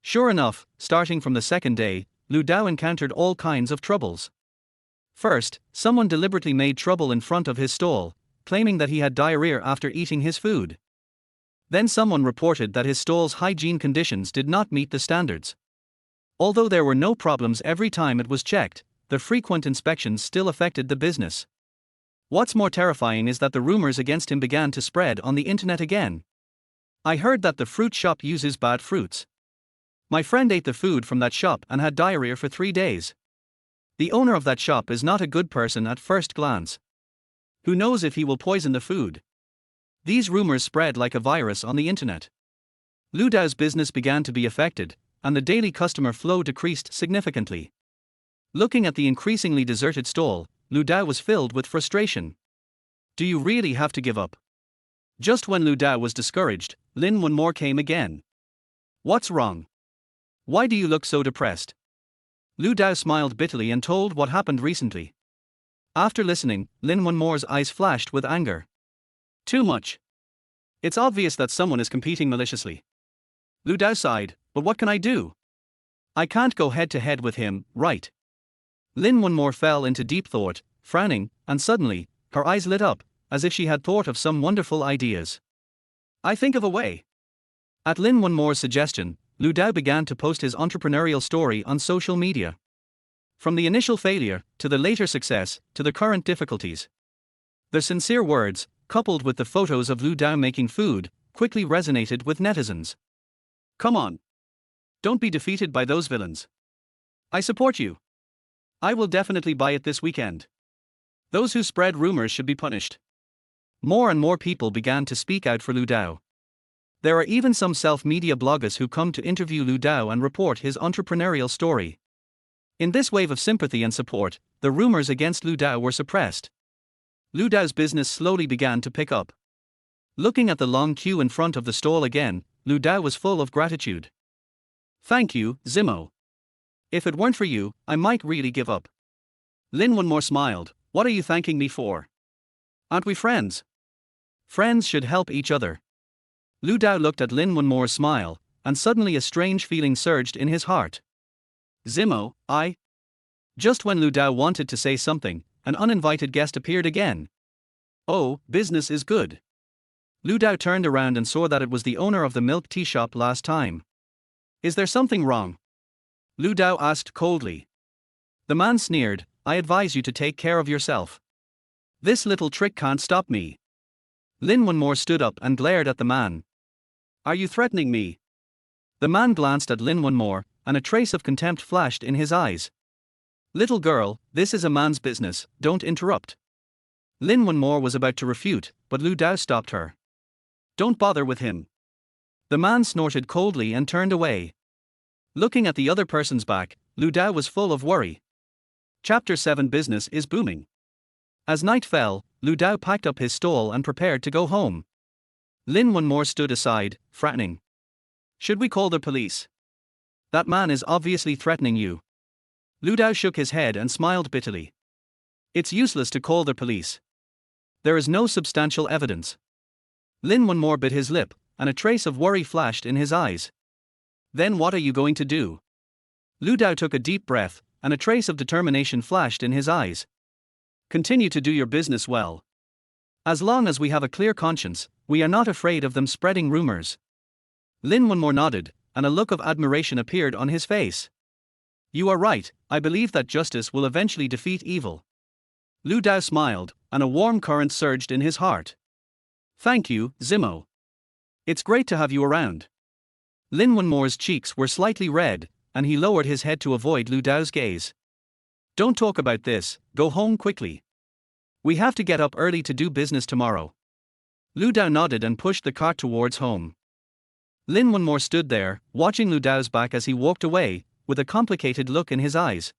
Sure enough, starting from the second day, Lu Dao encountered all kinds of troubles. First, someone deliberately made trouble in front of his stall, claiming that he had diarrhea after eating his food. Then someone reported that his stall's hygiene conditions did not meet the standards. Although there were no problems every time it was checked, the frequent inspections still affected the business. What's more terrifying is that the rumors against him began to spread on the internet again. I heard that the fruit shop uses bad fruits. My friend ate the food from that shop and had diarrhea for 3 days. The owner of that shop is not a good person at first glance. Who knows if he will poison the food? These rumors spread like a virus on the internet. Lu Dao's business began to be affected, and the daily customer flow decreased significantly. Looking at the increasingly deserted stall, Lu Dao was filled with frustration. Do you really have to give up? Just when Lu Dao was discouraged, Lin Wenmore came again. What's wrong? Why do you look so depressed? Lu Dao smiled bitterly and told what happened recently. After listening, Lin Wenmore's eyes flashed with anger. Too much. It's obvious that someone is competing maliciously. Lu Dao sighed, but what can I do? I can't go head to head with him, right? Lin Wenmore fell into deep thought, frowning, and suddenly, her eyes lit up, as if she had thought of some wonderful ideas. I think of a way. At Lin Wenmore's suggestion, Lu Dao began to post his entrepreneurial story on social media. From the initial failure, to the later success, to the current difficulties. The sincere words, coupled with the photos of Lu Dao making food, quickly resonated with netizens. Come on. Don't be defeated by those villains. I support you. I will definitely buy it this weekend. Those who spread rumors should be punished. More and more people began to speak out for Lu Dao. There are even some self-media bloggers who come to interview Lu Dao and report his entrepreneurial story. In this wave of sympathy and support, the rumors against Lu Dao were suppressed. Lu Dao's business slowly began to pick up. Looking at the long queue in front of the stall again, Lu Dao was full of gratitude. Thank you, Zimo. If it weren't for you, I might really give up. Lin Wenmore smiled. What are you thanking me for? Aren't we friends? Friends should help each other. Lu Dao looked at Lin Wenmore's smile, and suddenly a strange feeling surged in his heart. Zimo, I. Just when Lu Dao wanted to say something, an uninvited guest appeared again. Oh, business is good. Lu Dao turned around and saw that it was the owner of the milk tea shop last time. Is there something wrong? Lu Dao asked coldly. The man sneered, I advise you to take care of yourself. This little trick can't stop me. Lin Wenmore stood up and glared at the man. Are you threatening me? The man glanced at Lin Wenmore, and a trace of contempt flashed in his eyes. Little girl, this is a man's business, don't interrupt. Lin Wenmore was about to refute, but Lu Dao stopped her. Don't bother with him. The man snorted coldly and turned away. Looking at the other person's back, Lu Dao was full of worry. Chapter 7 Business is booming. As night fell, Lu Dao packed up his stall and prepared to go home. Lin Wenmore stood aside, frowning. Should we call the police? That man is obviously threatening you. Lu Dao shook his head and smiled bitterly. It's useless to call the police. There is no substantial evidence. Lin Wenmore bit his lip, and a trace of worry flashed in his eyes. Then what are you going to do? Lu Dao took a deep breath, and a trace of determination flashed in his eyes. Continue to do your business well. As long as we have a clear conscience, we are not afraid of them spreading rumors. Lin Wenmore nodded, and a look of admiration appeared on his face. You are right, I believe that justice will eventually defeat evil. Lu Dao smiled, and a warm current surged in his heart. Thank you, Zimo. It's great to have you around. Lin Wenmore's cheeks were slightly red, and he lowered his head to avoid Lu Dao's gaze. Don't talk about this, go home quickly. We have to get up early to do business tomorrow. Lu Dao nodded and pushed the cart towards home. Lin Wenmore stood there, watching Lu Dao's back as he walked away, with a complicated look in his eyes.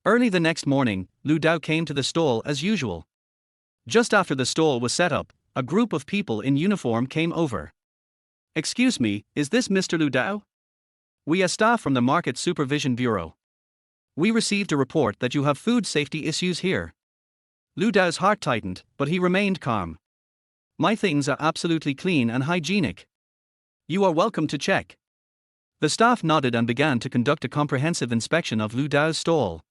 Early the next morning, Lu Dao came to the stall as usual. Just after the stall was set up, a group of people in uniform came over. Excuse me, is this Mr. Lu Dao? We are staff from the Market Supervision Bureau. We received a report that you have food safety issues here. Lu Dao's heart tightened, but he remained calm. My things are absolutely clean and hygienic. You are welcome to check. The staff nodded and began to conduct a comprehensive inspection of Lu Dao's stall.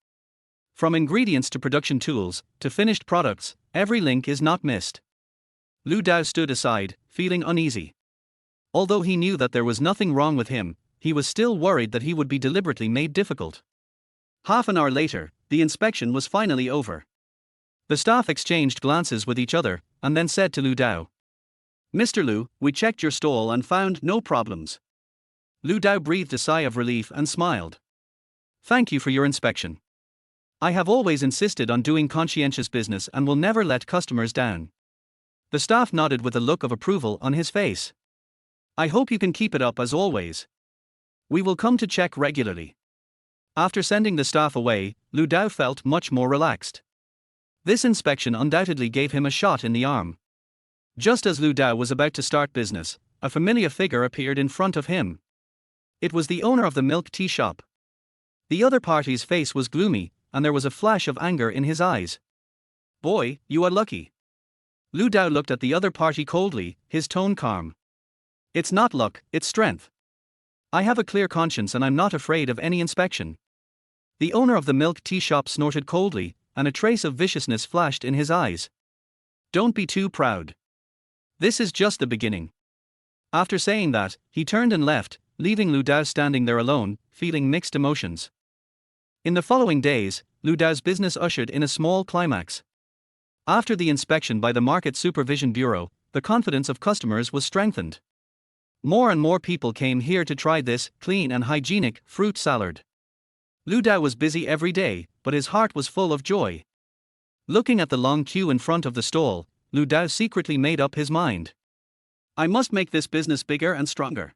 From ingredients to production tools, to finished products, every link is not missed. Lu Dao stood aside, feeling uneasy. Although he knew that there was nothing wrong with him, he was still worried that he would be deliberately made difficult. Half an hour later, the inspection was finally over. The staff exchanged glances with each other, and then said to Lu Dao, "Mr. Lu, we checked your stall and found no problems." Lu Dao breathed a sigh of relief and smiled. "Thank you for your inspection. I have always insisted on doing conscientious business and will never let customers down." The staff nodded with a look of approval on his face. "I hope you can keep it up as always. We will come to check regularly." After sending the staff away, Lu Dao felt much more relaxed. This inspection undoubtedly gave him a shot in the arm. Just as Lu Dao was about to start business, a familiar figure appeared in front of him. It was the owner of the milk tea shop. The other party's face was gloomy, and there was a flash of anger in his eyes. "Boy, you are lucky." Lu Dao looked at the other party coldly, his tone calm. "It's not luck, it's strength. I have a clear conscience and I'm not afraid of any inspection." The owner of the milk tea shop snorted coldly, and a trace of viciousness flashed in his eyes. "Don't be too proud. This is just the beginning." After saying that, he turned and left, leaving Lu Dao standing there alone, feeling mixed emotions. In the following days, Lu Dao's business ushered in a small climax. After the inspection by the Market Supervision Bureau, the confidence of customers was strengthened. More and more people came here to try this clean and hygienic fruit salad. Lu Dao was busy every day, but his heart was full of joy. Looking at the long queue in front of the stall, Lu Dao secretly made up his mind. "I must make this business bigger and stronger."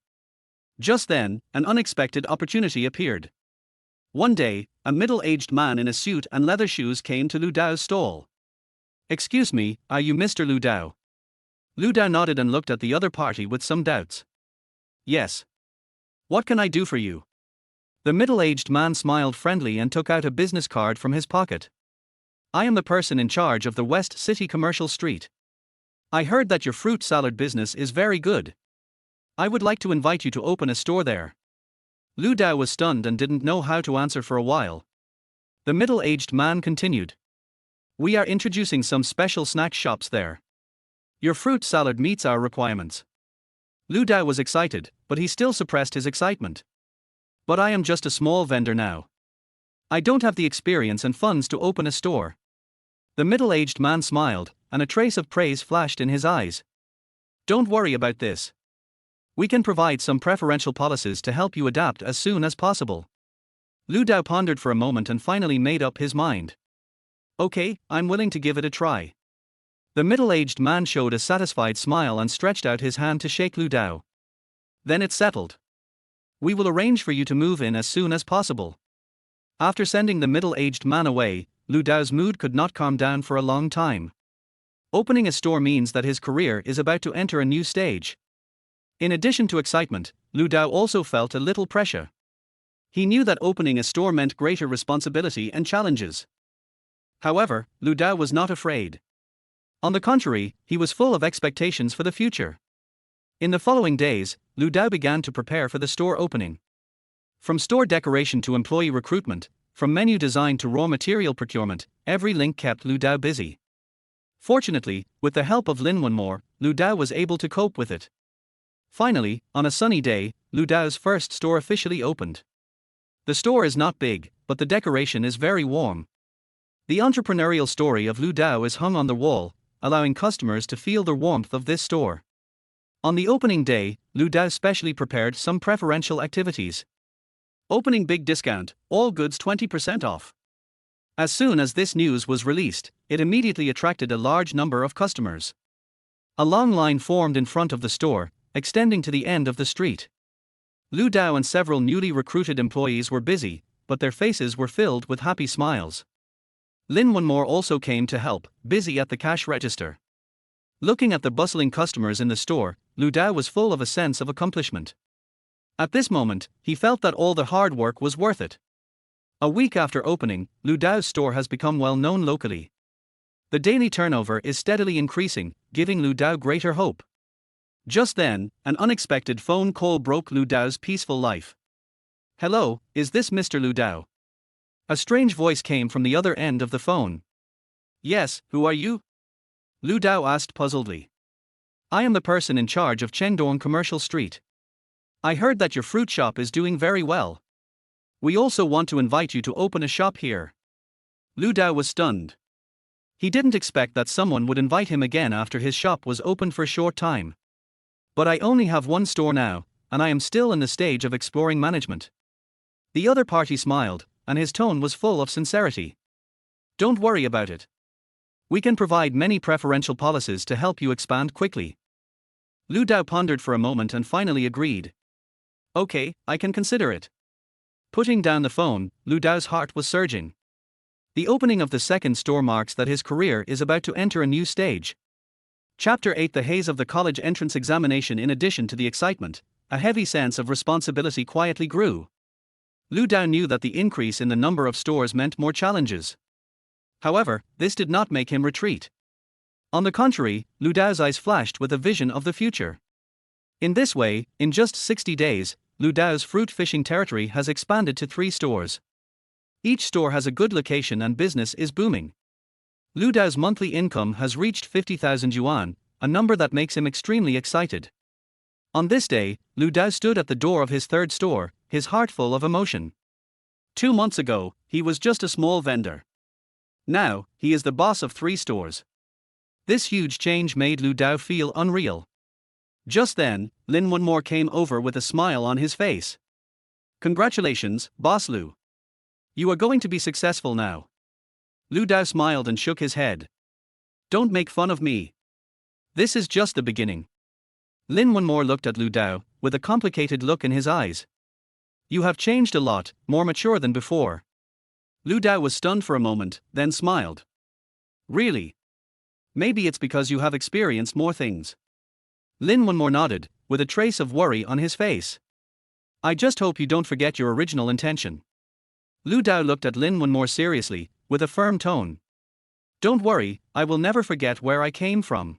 Just then, an unexpected opportunity appeared. One day, a middle-aged man in a suit and leather shoes came to Lu Dao's stall. "Excuse me, are you Mr. Lu Dao?" Lu Dao nodded and looked at the other party with some doubts. "Yes. What can I do for you?" The middle-aged man smiled friendly and took out a business card from his pocket. "I am the person in charge of the West City Commercial Street. I heard that your fruit salad business is very good. I would like to invite you to open a store there." Lu Dao was stunned and didn't know how to answer for a while. The middle-aged man continued. "We are introducing some special snack shops there. Your fruit salad meets our requirements." Lu Dao was excited, but he still suppressed his excitement. "But I am just a small vendor now. I don't have the experience and funds to open a store." The middle-aged man smiled, and a trace of praise flashed in his eyes. "Don't worry about this. We can provide some preferential policies to help you adapt as soon as possible." Lu Dao pondered for a moment and finally made up his mind. "Okay, I'm willing to give it a try." The middle-aged man showed a satisfied smile and stretched out his hand to shake Lu Dao. "Then it's settled. We will arrange for you to move in as soon as possible." After sending the middle-aged man away, Lu Dao's mood could not calm down for a long time. Opening a store means that his career is about to enter a new stage. In addition to excitement, Lu Dao also felt a little pressure. He knew that opening a store meant greater responsibility and challenges. However, Lu Dao was not afraid. On the contrary, he was full of expectations for the future. In the following days, Lu Dao began to prepare for the store opening. From store decoration to employee recruitment, from menu design to raw material procurement, every link kept Lu Dao busy. Fortunately, with the help of Lin Wenmore, Lu Dao was able to cope with it. Finally, on a sunny day, Lu Dao's first store officially opened. The store is not big, but the decoration is very warm. The entrepreneurial story of Lu Dao is hung on the wall, allowing customers to feel the warmth of this store. On the opening day, Lu Dao specially prepared some preferential activities. Opening big discount, all goods 20% off. As soon as this news was released, it immediately attracted a large number of customers. A long line formed in front of the store, extending to the end of the street. Lu Dao and several newly recruited employees were busy, but their faces were filled with happy smiles. Lin Wenmore also came to help, busy at the cash register. Looking at the bustling customers in the store, Lu Dao was full of a sense of accomplishment. At this moment, he felt that all the hard work was worth it. A week after opening, Lu Dao's store has become well known locally. The daily turnover is steadily increasing, giving Lu Dao greater hope. Just then, an unexpected phone call broke Lu Dao's peaceful life. Hello, is this Mr. Lu Dao? A strange voice came from the other end of the phone. Yes, who are you? Lu Dao asked puzzledly. I am the person in charge of Chengdong Commercial Street. I heard that your fruit shop is doing very well. We also want to invite you to open a shop here. Lu Dao was stunned. He didn't expect that someone would invite him again after his shop was open for a short time. But I only have one store now, and I am still in the stage of exploring management. The other party smiled, and his tone was full of sincerity. Don't worry about it. We can provide many preferential policies to help you expand quickly. Lu Dao pondered for a moment and finally agreed. Okay, I can consider it. Putting down the phone, Lu Dao's heart was surging. The opening of the second store marks that his career is about to enter a new stage. Chapter 8: The haze of the college entrance examination. In addition to the excitement, a heavy sense of responsibility quietly grew. Lu Dao knew that the increase in the number of stores meant more challenges. However, this did not make him retreat. On the contrary, Lu Dao's eyes flashed with a vision of the future. In this way, in just 60 days, Lu Dao's fruit fishing territory has expanded to 3 stores. Each store has a good location and business is booming. Lu Dao's monthly income has reached 50,000 yuan, a number that makes him extremely excited. On this day, Lu Dao stood at the door of his third store, his heart full of emotion. 2 months ago, he was just a small vendor. Now, he is the boss of 3 stores. This huge change made Lu Dao feel unreal. Just then, Lin Wunmore came over with a smile on his face. Congratulations, Boss Lu. You are going to be successful now. Lu Dao smiled and shook his head. Don't make fun of me. This is just the beginning. Lin Wunmore looked at Lu Dao, with a complicated look in his eyes. You have changed a lot, more mature than before. Lu Dao was stunned for a moment, then smiled. Really? Maybe it's because you have experienced more things. Lin Wunmore nodded, with a trace of worry on his face. I just hope you don't forget your original intention. Lu Dao looked at Lin Wunmore seriously, with a firm tone. Don't worry, I will never forget where I came from.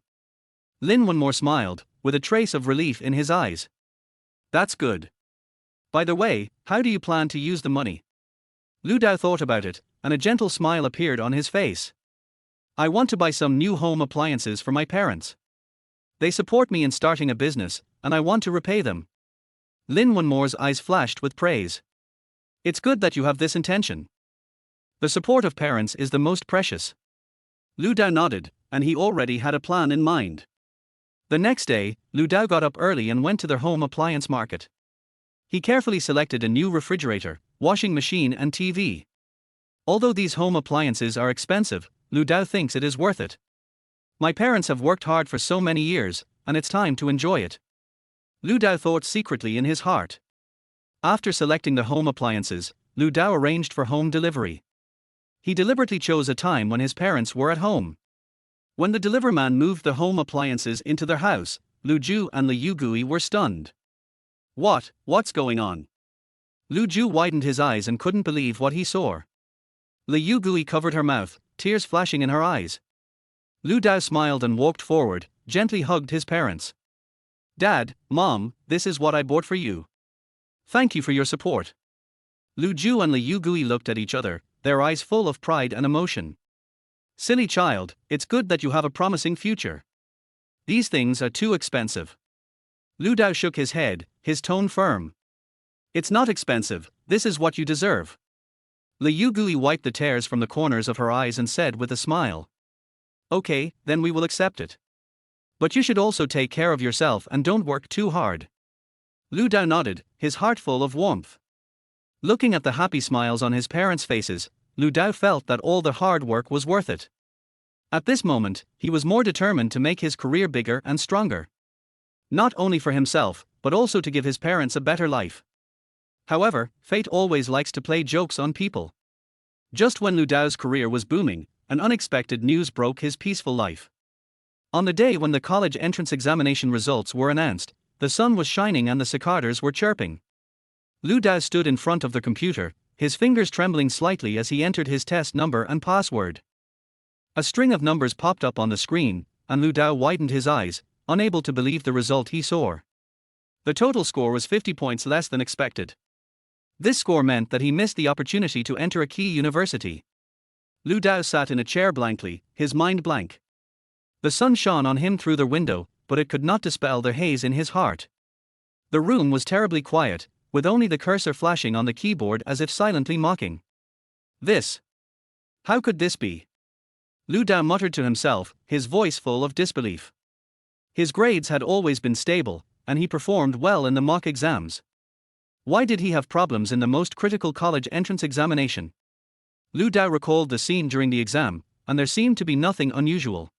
Lin Wunmore smiled, with a trace of relief in his eyes. That's good. By the way, how do you plan to use the money? Lu Dao thought about it, and a gentle smile appeared on his face. I want to buy some new home appliances for my parents. They support me in starting a business, and I want to repay them. Lin Wunmore's eyes flashed with praise. It's good that you have this intention. The support of parents is the most precious. Lu Dao nodded, and he already had a plan in mind. The next day, Lu Dao got up early and went to their home appliance market. He carefully selected a new refrigerator, washing machine and TV. Although these home appliances are expensive, Lu Dao thinks it is worth it. My parents have worked hard for so many years, and it's time to enjoy it. Lu Dao thought secretly in his heart. After selecting the home appliances, Lu Dao arranged for home delivery. He deliberately chose a time when his parents were at home. When the deliverman moved the home appliances into their house, Lu Ju and Li Yugui were stunned. What's going on? Lu Ju widened his eyes and couldn't believe what he saw. Li Yugui covered her mouth, tears flashing in her eyes. Lu Dao smiled and walked forward, gently hugged his parents. Dad, Mom, this is what I bought for you. Thank you for your support. Lu Ju and Li Yugui looked at each other, their eyes full of pride and emotion. Silly child, it's good that you have a promising future. These things are too expensive. Lu Dao shook his head, his tone firm. It's not expensive, this is what you deserve. Li Yugui wiped the tears from the corners of her eyes and said with a smile. Okay, then we will accept it. But you should also take care of yourself and don't work too hard. Lu Dao nodded, his heart full of warmth. Looking at the happy smiles on his parents' faces, Lu Dao felt that all the hard work was worth it. At this moment, he was more determined to make his career bigger and stronger. Not only for himself, but also to give his parents a better life. However, fate always likes to play jokes on people. Just when Lu Dao's career was booming, an unexpected news broke his peaceful life. On the day when the college entrance examination results were announced, the sun was shining and the cicadas were chirping. Lu Dao stood in front of the computer, his fingers trembling slightly as he entered his test number and password. A string of numbers popped up on the screen, and Lu Dao widened his eyes, unable to believe the result he saw. The total score was 50 points less than expected. This score meant that he missed the opportunity to enter a key university. Lu Dao sat in a chair blankly, his mind blank. The sun shone on him through the window, but it could not dispel the haze in his heart. The room was terribly quiet, with only the cursor flashing on the keyboard as if silently mocking. This. How could this be? Lu Dao muttered to himself, his voice full of disbelief. His grades had always been stable, and he performed well in the mock exams. Why did he have problems in the most critical college entrance examination? Lu Dao recalled the scene during the exam, and there seemed to be nothing unusual.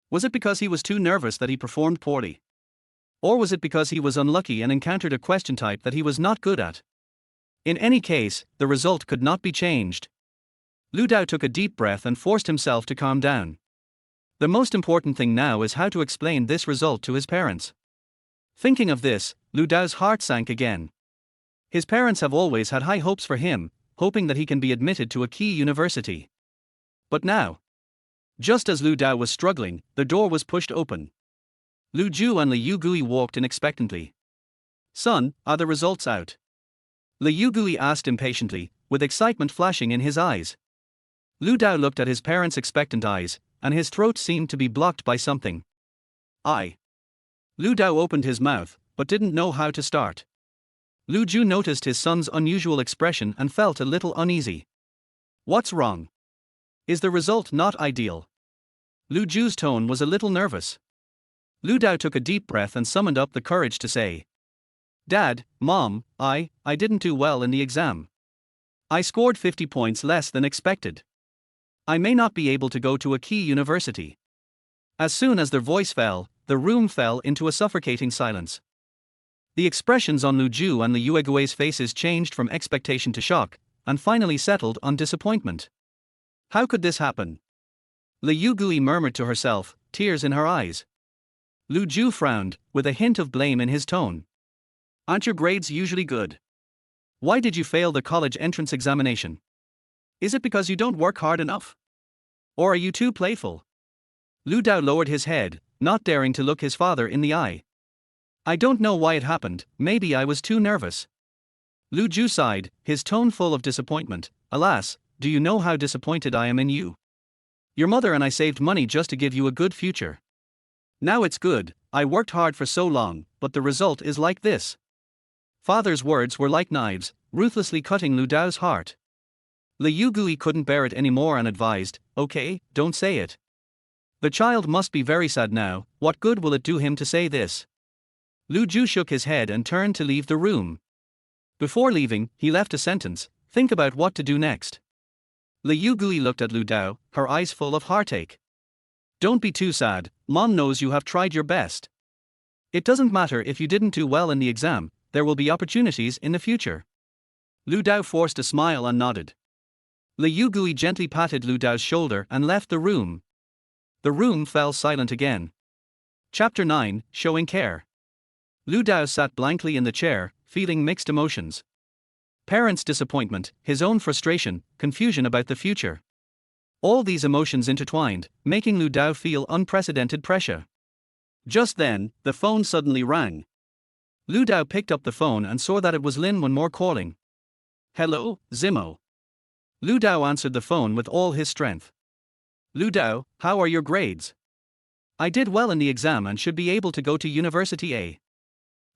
Was it because he was too nervous that he performed poorly? Or was it because he was unlucky and encountered a question type that he was not good at? In any case, the result could not be changed. Lu Dao took a deep breath and forced himself to calm down. The most important thing now is how to explain this result to his parents. Thinking of this, Lu Dao's heart sank again. His parents have always had high hopes for him, hoping that he can be admitted to a key university. But now, just as Lu Dao was struggling, the door was pushed open. Lu Ju and Liu Gui walked in expectantly. "Son, are the results out?" Liu Gui asked impatiently, with excitement flashing in his eyes. Lu Dao looked at his parents' expectant eyes, and his throat seemed to be blocked by something. Lu Dao opened his mouth, but didn't know how to start. Lu Ju noticed his son's unusual expression and felt a little uneasy. "What's wrong? Is the result not ideal?" Lu Ju's tone was a little nervous. Lu Dao took a deep breath and summoned up the courage to say, "Dad, Mom, I didn't do well in the exam. I scored 50 points less than expected. I may not be able to go to a key university." As soon as their voice fell, the room fell into a suffocating silence. The expressions on Lu Ju and Liu Gui's faces changed from expectation to shock, and finally settled on disappointment. How could this happen? Liu Gui murmured to herself, tears in her eyes. Lu Ju frowned, with a hint of blame in his tone. "Aren't your grades usually good? Why did you fail the college entrance examination? Is it because you don't work hard enough? Or are you too playful?" Lu Dao lowered his head, not daring to look his father in the eye. "I don't know why it happened, maybe I was too nervous." Lu Ju sighed, his tone full of disappointment. "Alas, do you know how disappointed I am in you? Your mother and I saved money just to give you a good future. Now it's good, I worked hard for so long, but the result is like this." Father's words were like knives, ruthlessly cutting Lu Dao's heart. Liu Gui couldn't bear it anymore and advised, "Okay, don't say it. The child must be very sad now, what good will it do him to say this?" Lu Ju shook his head and turned to leave the room. Before leaving, he left a sentence, "Think about what to do next." Liu Gui looked at Lu Dao, her eyes full of heartache. "Don't be too sad, Mom knows you have tried your best. It doesn't matter if you didn't do well in the exam, there will be opportunities in the future." Lu Dao forced a smile and nodded. Liu Gui gently patted Lu Dao's shoulder and left the room. The room fell silent again. Chapter 9, Showing Care. Lu Dao sat blankly in the chair, feeling mixed emotions. Parents' disappointment, his own frustration, confusion about the future. All these emotions intertwined, making Lu Dao feel unprecedented pressure. Just then, the phone suddenly rang. Lu Dao picked up the phone and saw that it was Lin Wenmore calling. "Hello, Zimo." Lu Dao answered the phone with all his strength. "Lu Dao, how are your grades?" "I did well in the exam and should be able to go to University A."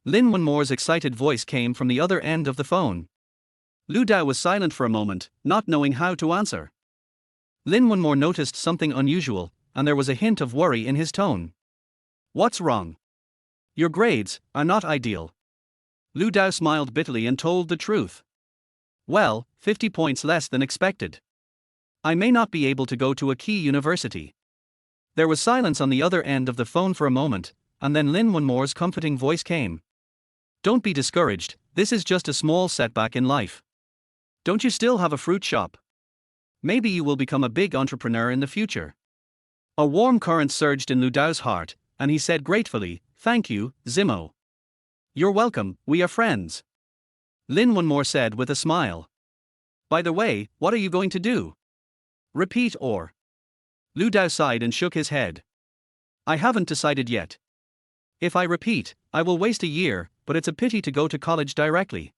Lin Wenmore's excited voice came from the other end of the phone. Lu Dao was silent for a moment, not knowing how to answer. Lin Wenmore noticed something unusual, and there was a hint of worry in his tone. "What's wrong? Your grades are not ideal." Lu Dao smiled bitterly and told the truth. "Well, 50 points less than expected. I may not be able to go to a key university." There was silence on the other end of the phone for a moment, and then Lin Wenmore's comforting voice came. "Don't be discouraged, this is just a small setback in life. Don't you still have a fruit shop? Maybe you will become a big entrepreneur in the future." A warm current surged in Lu Dao's heart, and he said gratefully, "Thank you, Zimo." "You're welcome, we are friends," Lin Wenmore said with a smile. "By the way, what are you going to do? Repeat or?" Lu Dao sighed and shook his head. "I haven't decided yet. If I repeat, I will waste a year, but it's a pity to go to college directly."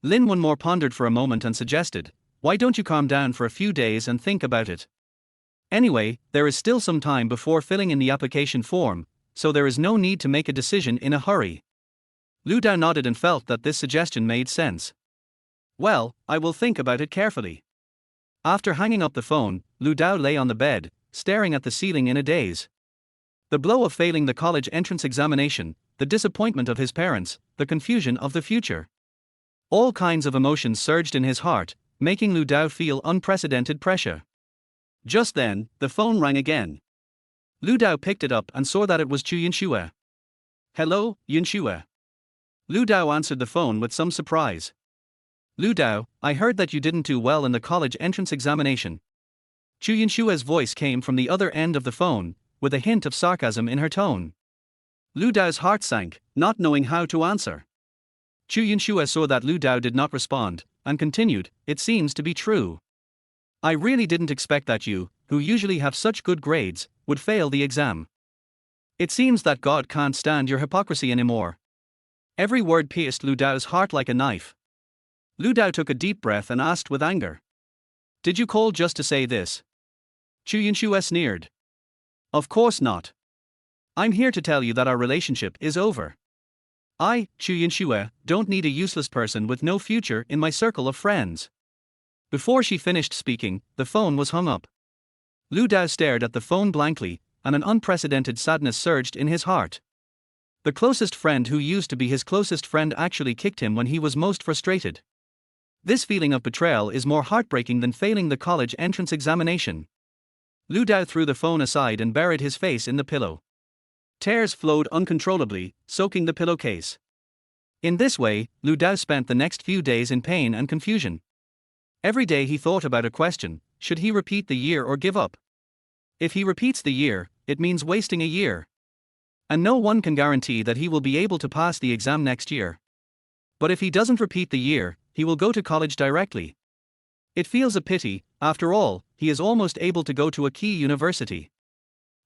Lin Wonmore pondered for a moment and suggested, "Why don't you calm down for a few days and think about it? Anyway, there is still some time before filling in the application form, so there is no need to make a decision in a hurry." Lu Dao nodded and felt that this suggestion made sense. "Well, I will think about it carefully." After hanging up the phone, Lu Dao lay on the bed, staring at the ceiling in a daze. The blow of failing the college entrance examination, the disappointment of his parents, the confusion of the future. All kinds of emotions surged in his heart, making Lu Dao feel unprecedented pressure. Just then, the phone rang again. Lu Dao picked it up and saw that it was Chu Yinxue. "Hello, Yinxue." Lu Dao answered the phone with some surprise. "Lu Dao, I heard that you didn't do well in the college entrance examination." Chu Yinxue's voice came from the other end of the phone, with a hint of sarcasm in her tone. Lu Dao's heart sank, not knowing how to answer. Chu Yinxue saw that Lu Dao did not respond, and continued, "It seems to be true. I really didn't expect that you, who usually have such good grades, would fail the exam. It seems that God can't stand your hypocrisy anymore." Every word pierced Lu Dao's heart like a knife. Lu Dao took a deep breath and asked with anger, "Did you call just to say this?" Chu Yinxue sneered. "Of course not. I'm here to tell you that our relationship is over. I, Chu Yinxue, don't need a useless person with no future in my circle of friends." Before she finished speaking, the phone was hung up. Lu Dao stared at the phone blankly, and an unprecedented sadness surged in his heart. The closest friend who used to be his closest friend actually kicked him when he was most frustrated. This feeling of betrayal is more heartbreaking than failing the college entrance examination. Lu Dao threw the phone aside and buried his face in the pillow. Tears flowed uncontrollably, soaking the pillowcase. In this way, Lu Dao spent the next few days in pain and confusion. Every day he thought about a question: should he repeat the year or give up? If he repeats the year, it means wasting a year. And no one can guarantee that he will be able to pass the exam next year. But if he doesn't repeat the year, he will go to college directly. It feels a pity, after all, he is almost able to go to a key university.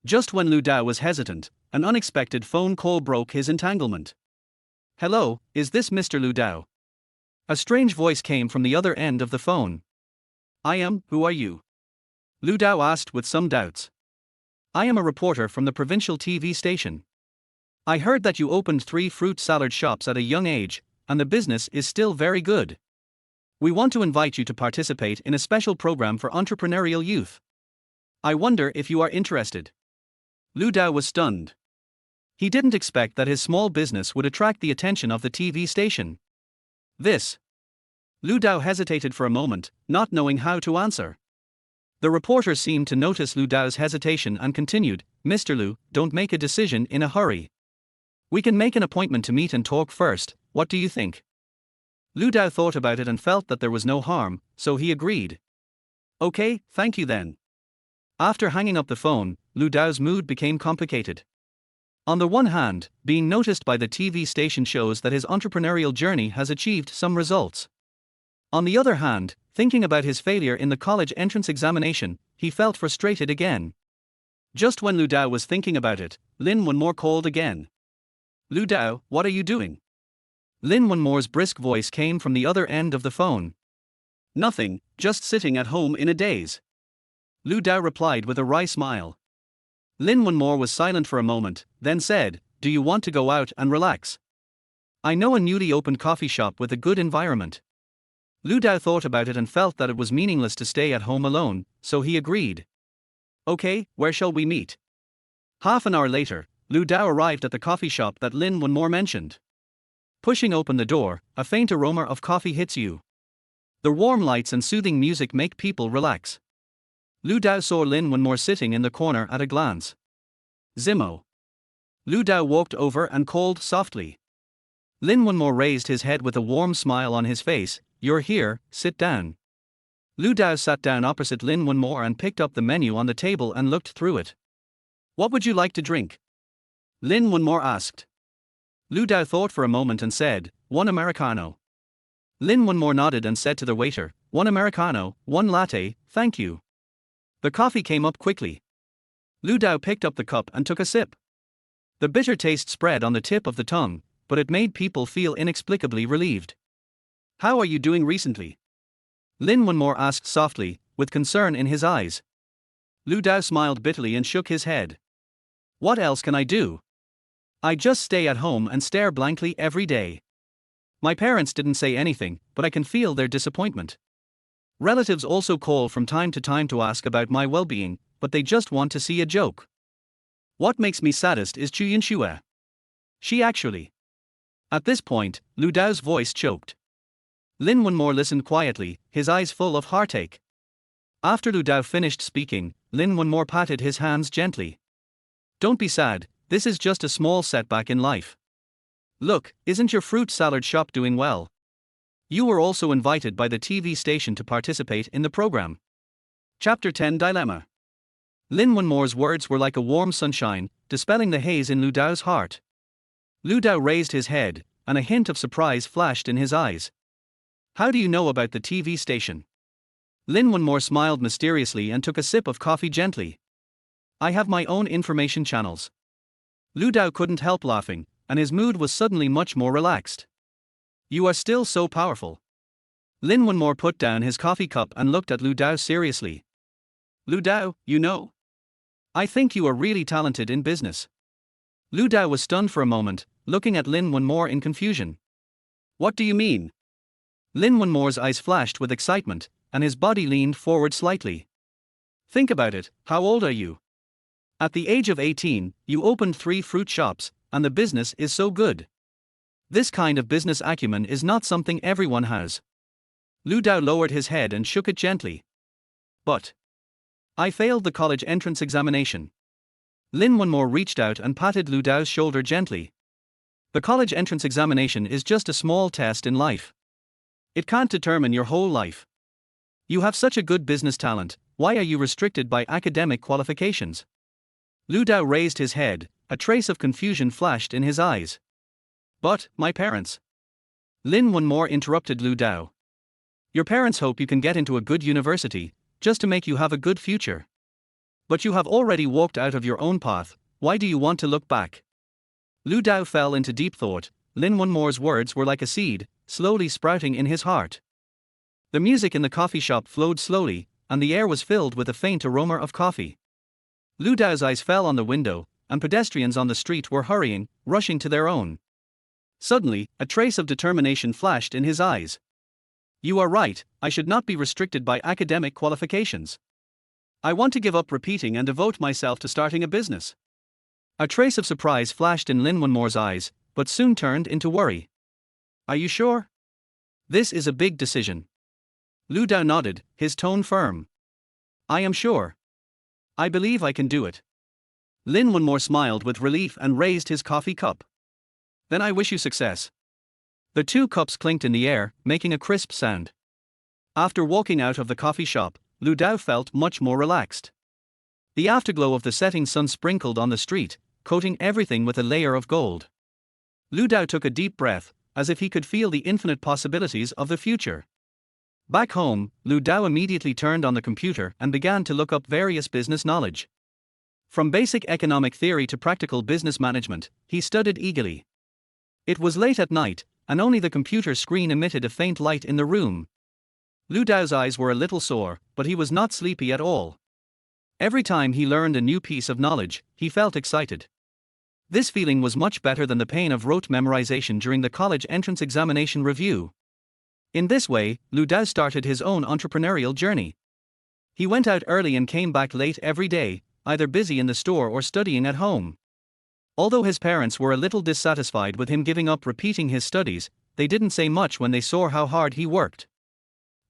Just when Lu Dao was hesitant, an unexpected phone call broke his entanglement. "Hello, is this Mr. Lu Dao?" A strange voice came from the other end of the phone. "I am, who are you?" Lu Dao asked with some doubts. "I am a reporter from the provincial TV station. I heard that you opened 3 fruit salad shops at a young age, and the business is still very good. We want to invite you to participate in a special program for entrepreneurial youth. I wonder if you are interested." Lu Dao was stunned. He didn't expect that his small business would attract the attention of the TV station. This. Lu Dao hesitated for a moment, not knowing how to answer. The reporter seemed to notice Lu Dao's hesitation and continued, "Mr. Lu, don't make a decision in a hurry. We can make an appointment to meet and talk first, what do you think?" Lu Dao thought about it and felt that there was no harm, so he agreed. "Okay, thank you then." After hanging up the phone, Lu Dao's mood became complicated. On the one hand, being noticed by the TV station shows that his entrepreneurial journey has achieved some results. On the other hand, thinking about his failure in the college entrance examination, he felt frustrated again. Just when Lu Dao was thinking about it, Lin Wonmore called again. "Lu Dao, what are you doing?" Lin Wonmore's brisk voice came from the other end of the phone. "Nothing, just sitting at home in a daze." Lu Dao replied with a wry smile. Lin Wonmore was silent for a moment, then said, "Do you want to go out and relax? I know a newly opened coffee shop with a good environment." Lu Dao thought about it and felt that it was meaningless to stay at home alone, so he agreed. "Okay, where shall we meet?" Half an hour later, Lu Dao arrived at the coffee shop that Lin Wonmore mentioned. Pushing open the door, a faint aroma of coffee hits you. The warm lights and soothing music make people relax. Lu Dao saw Lin Wonmore sitting in the corner at a glance. "Zimo." Lu Dao walked over and called softly. Lin Wonmore raised his head with a warm smile on his face. "You're here, sit down." Lu Dao sat down opposite Lin Wonmore and picked up the menu on the table and looked through it. "What would you like to drink?" Lin Wonmore asked. Lu Dao thought for a moment and said, "One Americano." Lin Wonmore nodded and said to the waiter, "One Americano, 1 latte, thank you." The coffee came up quickly. Lu Dao picked up the cup and took a sip. The bitter taste spread on the tip of the tongue, but it made people feel inexplicably relieved. How are you doing recently? Lin Wonmore asked softly, with concern in his eyes. Lu Dao smiled bitterly and shook his head. What else can I do? I just stay at home and stare blankly every day. My parents didn't say anything, but I can feel their disappointment. Relatives also call from time to time to ask about my well-being, but they just want to see a joke. What makes me saddest is Chu Yinxue. She actually. At this point, Lu Dao's voice choked. Lin Wonmore listened quietly, his eyes full of heartache. After Lu Dao finished speaking, Lin Wonmore patted his hands gently. Don't be sad, this is just a small setback in life. Look, isn't your fruit salad shop doing well? You were also invited by the TV station to participate in the program. Chapter 10 Dilemma. Lin Wonmore's words were like a warm sunshine, dispelling the haze in Lu Dao's heart. Lu Dao raised his head, and a hint of surprise flashed in his eyes. How do you know about the TV station? Lin Wonmore smiled mysteriously and took a sip of coffee gently. I have my own information channels. Lu Dao couldn't help laughing, and his mood was suddenly much more relaxed. You are still so powerful. Lin Wonmore put down his coffee cup and looked at Lu Dao seriously. Lu Dao, you know, I think you are really talented in business. Lu Dao was stunned for a moment, looking at Lin Wonmore in confusion. What do you mean? Lin Wonmore's eyes flashed with excitement, and his body leaned forward slightly. Think about it, how old are you? At the age of 18, you opened 3 fruit shops, and the business is so good. This kind of business acumen is not something everyone has. Lu Dao lowered his head and shook it gently. But I failed the college entrance examination. Lin Wonmore reached out and patted Lu Dao's shoulder gently. The college entrance examination is just a small test in life. It can't determine your whole life. You have such a good business talent, why are you restricted by academic qualifications? Lu Dao raised his head, a trace of confusion flashed in his eyes. But, my parents. Lin Wonmore interrupted Lu Dao. Your parents hope you can get into a good university, just to make you have a good future. But you have already walked out of your own path, why do you want to look back? Lu Dao fell into deep thought. Lin Wonmore's words were like a seed, slowly sprouting in his heart. The music in the coffee shop flowed slowly, and the air was filled with a faint aroma of coffee. Lu Dao's eyes fell on the window, and pedestrians on the street were hurrying, rushing to their own. Suddenly, a trace of determination flashed in his eyes. You are right, I should not be restricted by academic qualifications. I want to give up repeating and devote myself to starting a business. A trace of surprise flashed in Lin Wonmore's eyes, but soon turned into worry. Are you sure? This is a big decision. Lu Dao nodded, his tone firm. I am sure. I believe I can do it. Lin Wonmore smiled with relief and raised his coffee cup. Then I wish you success. The 2 cups clinked in the air, making a crisp sound. After walking out of the coffee shop, Lu Dao felt much more relaxed. The afterglow of the setting sun sprinkled on the street, coating everything with a layer of gold. Lu Dao took a deep breath, as if he could feel the infinite possibilities of the future. Back home, Lu Dao immediately turned on the computer and began to look up various business knowledge. From basic economic theory to practical business management, he studied eagerly. It was late at night, and only the computer screen emitted a faint light in the room. Lu Dao's eyes were a little sore, but he was not sleepy at all. Every time he learned a new piece of knowledge, he felt excited. This feeling was much better than the pain of rote memorization during the college entrance examination review. In this way, Lu Dao started his own entrepreneurial journey. He went out early and came back late every day, either busy in the store or studying at home. Although his parents were a little dissatisfied with him giving up repeating his studies, they didn't say much when they saw how hard he worked.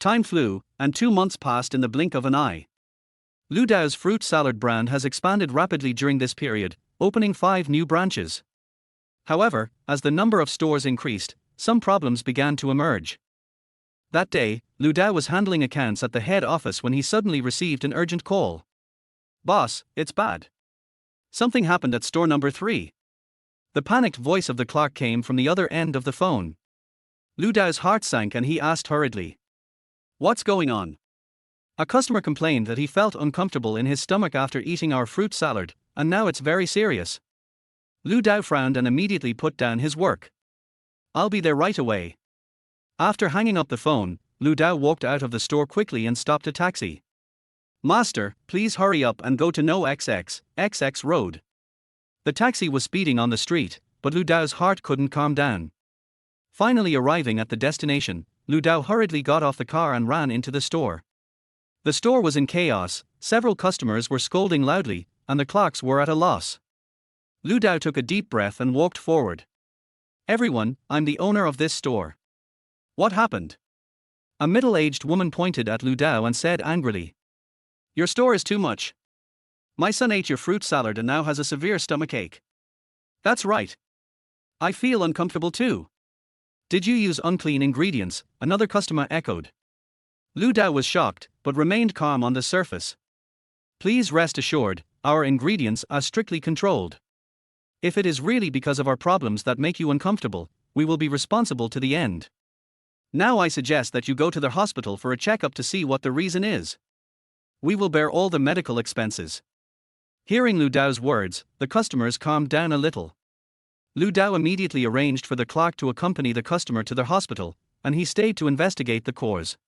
Time flew, and 2 months passed in the blink of an eye. Lu Dao's fruit salad brand has expanded rapidly during this period, opening 5 new branches. However, as the number of stores increased, some problems began to emerge. That day, Lu Dao was handling accounts at the head office when he suddenly received an urgent call. Boss, it's bad. Something happened at store number 3. The panicked voice of the clerk came from the other end of the phone. Lu Dao's heart sank and he asked hurriedly. What's going on? A customer complained that he felt uncomfortable in his stomach after eating our fruit salad, and now it's very serious. Lu Dao frowned and immediately put down his work. I'll be there right away. After hanging up the phone, Lu Dao walked out of the store quickly and stopped a taxi. Master, please hurry up and go to No XX Road. The taxi was speeding on the street, but Lu Dao's heart couldn't calm down. Finally arriving at the destination, Lu Dao hurriedly got off the car and ran into the store. The store was in chaos, several customers were scolding loudly, and the clerks were at a loss. Lu Dao took a deep breath and walked forward. Everyone, I'm the owner of this store. What happened? A middle-aged woman pointed at Lu Dao and said angrily. Your store is too much. My son ate your fruit salad and now has a severe stomachache. That's right. I feel uncomfortable too. Did you use unclean ingredients? Another customer echoed. Lu Dao was shocked, but remained calm on the surface. Please rest assured, our ingredients are strictly controlled. If it is really because of our problems that make you uncomfortable, we will be responsible to the end. Now I suggest that you go to the hospital for a checkup to see what the reason is. We will bear all the medical expenses. Hearing Lu Dao's words, the customers calmed down a little. Lu Dao immediately arranged for the clerk to accompany the customer to the hospital, and he stayed to investigate the cause.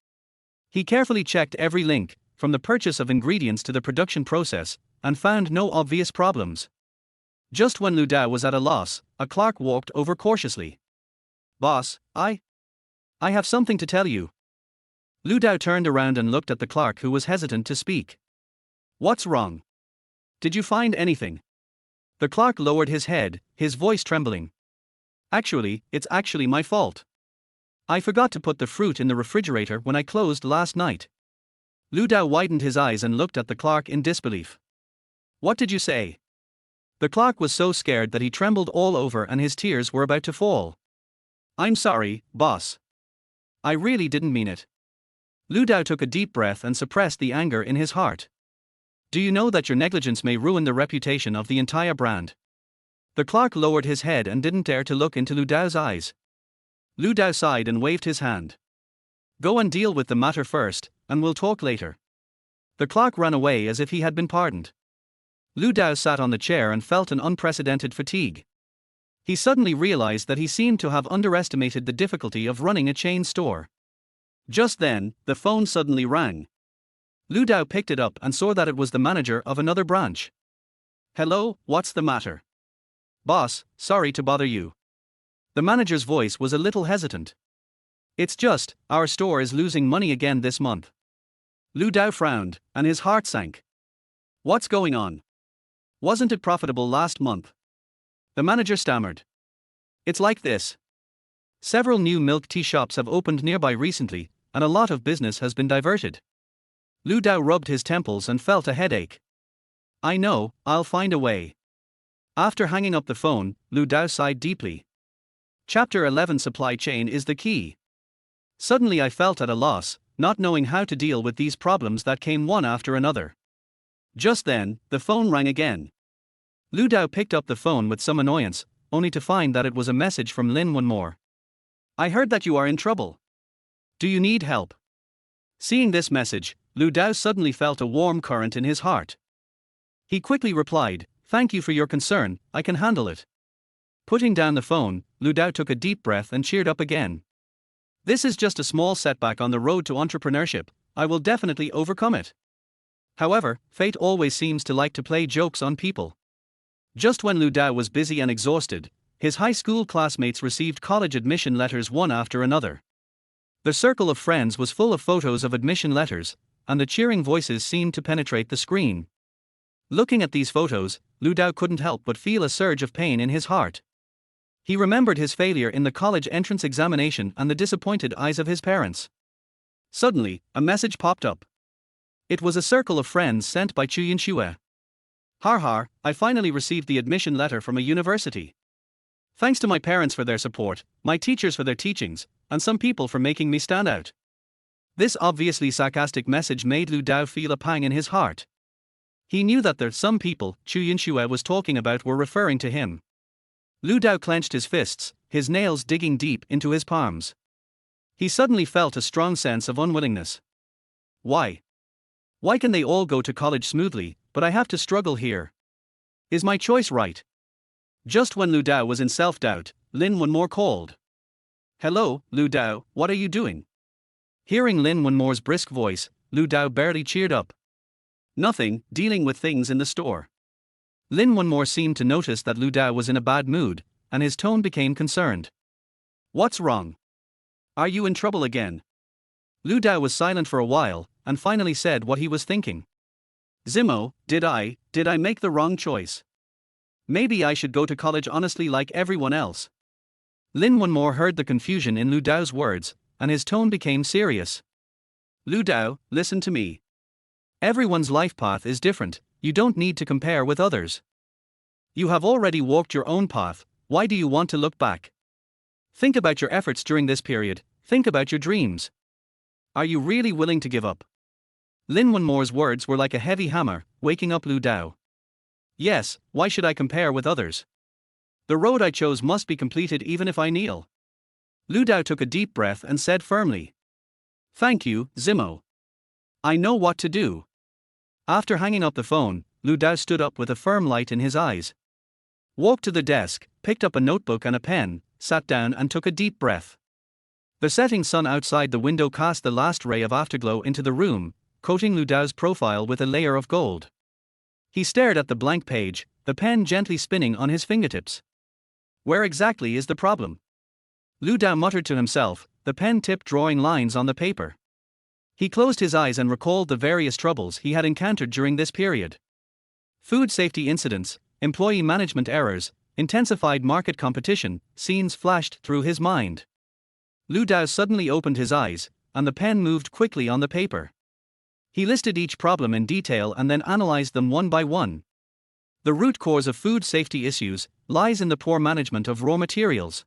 He carefully checked every link, from the purchase of ingredients to the production process, and found no obvious problems. Just when Lu Dao was at a loss, a clerk walked over cautiously. Boss, I have something to tell you. Lu Dao turned around and looked at the clerk who was hesitant to speak. What's wrong? Did you find anything? The clerk lowered his head, his voice trembling. It's actually my fault. I forgot to put the fruit in the refrigerator when I closed last night. Lu Dao widened his eyes and looked at the clerk in disbelief. What did you say? The clerk was so scared that he trembled all over and his tears were about to fall. I'm sorry, boss. I really didn't mean it. Lu Dao took a deep breath and suppressed the anger in his heart. Do you know that your negligence may ruin the reputation of the entire brand? The clerk lowered his head and didn't dare to look into Lu Dao's eyes. Lu Dao sighed and waved his hand. Go and deal with the matter first, and we'll talk later. The clerk ran away as if he had been pardoned. Lu Dao sat on the chair and felt an unprecedented fatigue. He suddenly realized that he seemed to have underestimated the difficulty of running a chain store. Just then, the phone suddenly rang. Lu Dao picked it up and saw that it was the manager of another branch. Hello, what's the matter? Boss, sorry to bother you. The manager's voice was a little hesitant. It's just, our store is losing money again this month. Lu Dao frowned, and his heart sank. What's going on? Wasn't it profitable last month? The manager stammered. It's like this. Several new milk tea shops have opened nearby recently, and a lot of business has been diverted. Lu Dao rubbed his temples and felt a headache. I know, I'll find a way. After hanging up the phone, Lu Dao sighed deeply. Chapter 11 Supply chain is the key. Suddenly I felt at a loss, not knowing how to deal with these problems that came one after another. Just then, the phone rang again. Lu Dao picked up the phone with some annoyance, only to find that it was a message from Lin Wenmore. I heard that you are in trouble. Do you need help? Seeing this message, Lu Dao suddenly felt a warm current in his heart. He quickly replied, Thank you for your concern, I can handle it. Putting down the phone, Lu Dao took a deep breath and cheered up again. This is just a small setback on the road to entrepreneurship, I will definitely overcome it. However, fate always seems to like to play jokes on people. Just when Lu Dao was busy and exhausted, his high school classmates received college admission letters one after another. The circle of friends was full of photos of admission letters, and the cheering voices seemed to penetrate the screen. Looking at these photos, Lu Dao couldn't help but feel a surge of pain in his heart. He remembered his failure in the college entrance examination and the disappointed eyes of his parents. Suddenly, a message popped up. It was a circle of friends sent by Chu Yinxue. Har har, I finally received the admission letter from a university. Thanks to my parents for their support, my teachers for their teachings, and some people for making me stand out. This obviously sarcastic message made Lu Dao feel a pang in his heart. He knew that the some people Chu Yinxue was talking about were referring to him. Lu Dao clenched his fists, his nails digging deep into his palms. He suddenly felt a strong sense of unwillingness. Why? Why can they all go to college smoothly, but I have to struggle here? Is my choice right? Just when Lu Dao was in self-doubt, Lin Wenmore called. Hello, Lu Dao, what are you doing? Hearing Lin Wenmore's brisk voice, Lu Dao barely cheered up. Nothing, dealing with things in the store. Lin Wenmore seemed to notice that Lu Dao was in a bad mood, and his tone became concerned. What's wrong? Are you in trouble again? Lu Dao was silent for a while, and finally said what he was thinking. Zimo, did I make the wrong choice? Maybe I should go to college honestly like everyone else. Lin Wenmore heard the confusion in Lu Dao's words, and his tone became serious. Lu Dao, listen to me. Everyone's life path is different, you don't need to compare with others. You have already walked your own path, why do you want to look back? Think about your efforts during this period, think about your dreams. Are you really willing to give up? Lin Wenmore's words were like a heavy hammer, waking up Lu Dao. Yes, why should I compare with others? The road I chose must be completed even if I kneel. Lu Dao took a deep breath and said firmly. Thank you, Zimo. I know what to do. After hanging up the phone, Lu Dao stood up with a firm light in his eyes. Walked to the desk, picked up a notebook and a pen, sat down and took a deep breath. The setting sun outside the window cast the last ray of afterglow into the room, coating Lu Dao's profile with a layer of gold. He stared at the blank page, the pen gently spinning on his fingertips. Where exactly is the problem? Lu Dao muttered to himself, the pen tip drawing lines on the paper. He closed his eyes and recalled the various troubles he had encountered during this period. Food safety incidents, employee management errors, intensified market competition, scenes flashed through his mind. Lu Dao suddenly opened his eyes, and the pen moved quickly on the paper. He listed each problem in detail and then analyzed them one by one. The root cause of food safety issues lies in the poor management of raw materials.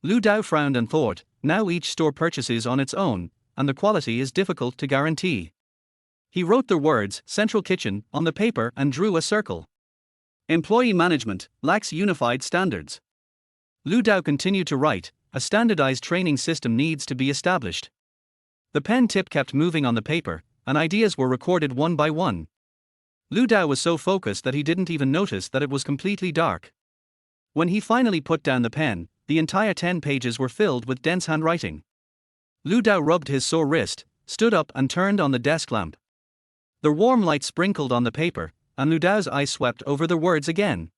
Lu Dao frowned and thought, now each store purchases on its own, and the quality is difficult to guarantee. He wrote the words Central Kitchen on the paper and drew a circle. Employee management lacks unified standards. Lu Dao continued to write, a standardized training system needs to be established. The pen tip kept moving on the paper, and ideas were recorded one by one. Lu Dao was so focused that he didn't even notice that it was completely dark. When he finally put down the pen, the entire 10 pages were filled with dense handwriting. Lu Dao rubbed his sore wrist, stood up and turned on the desk lamp. The warm light sprinkled on the paper, and Lu Dao's eyes swept over the words again.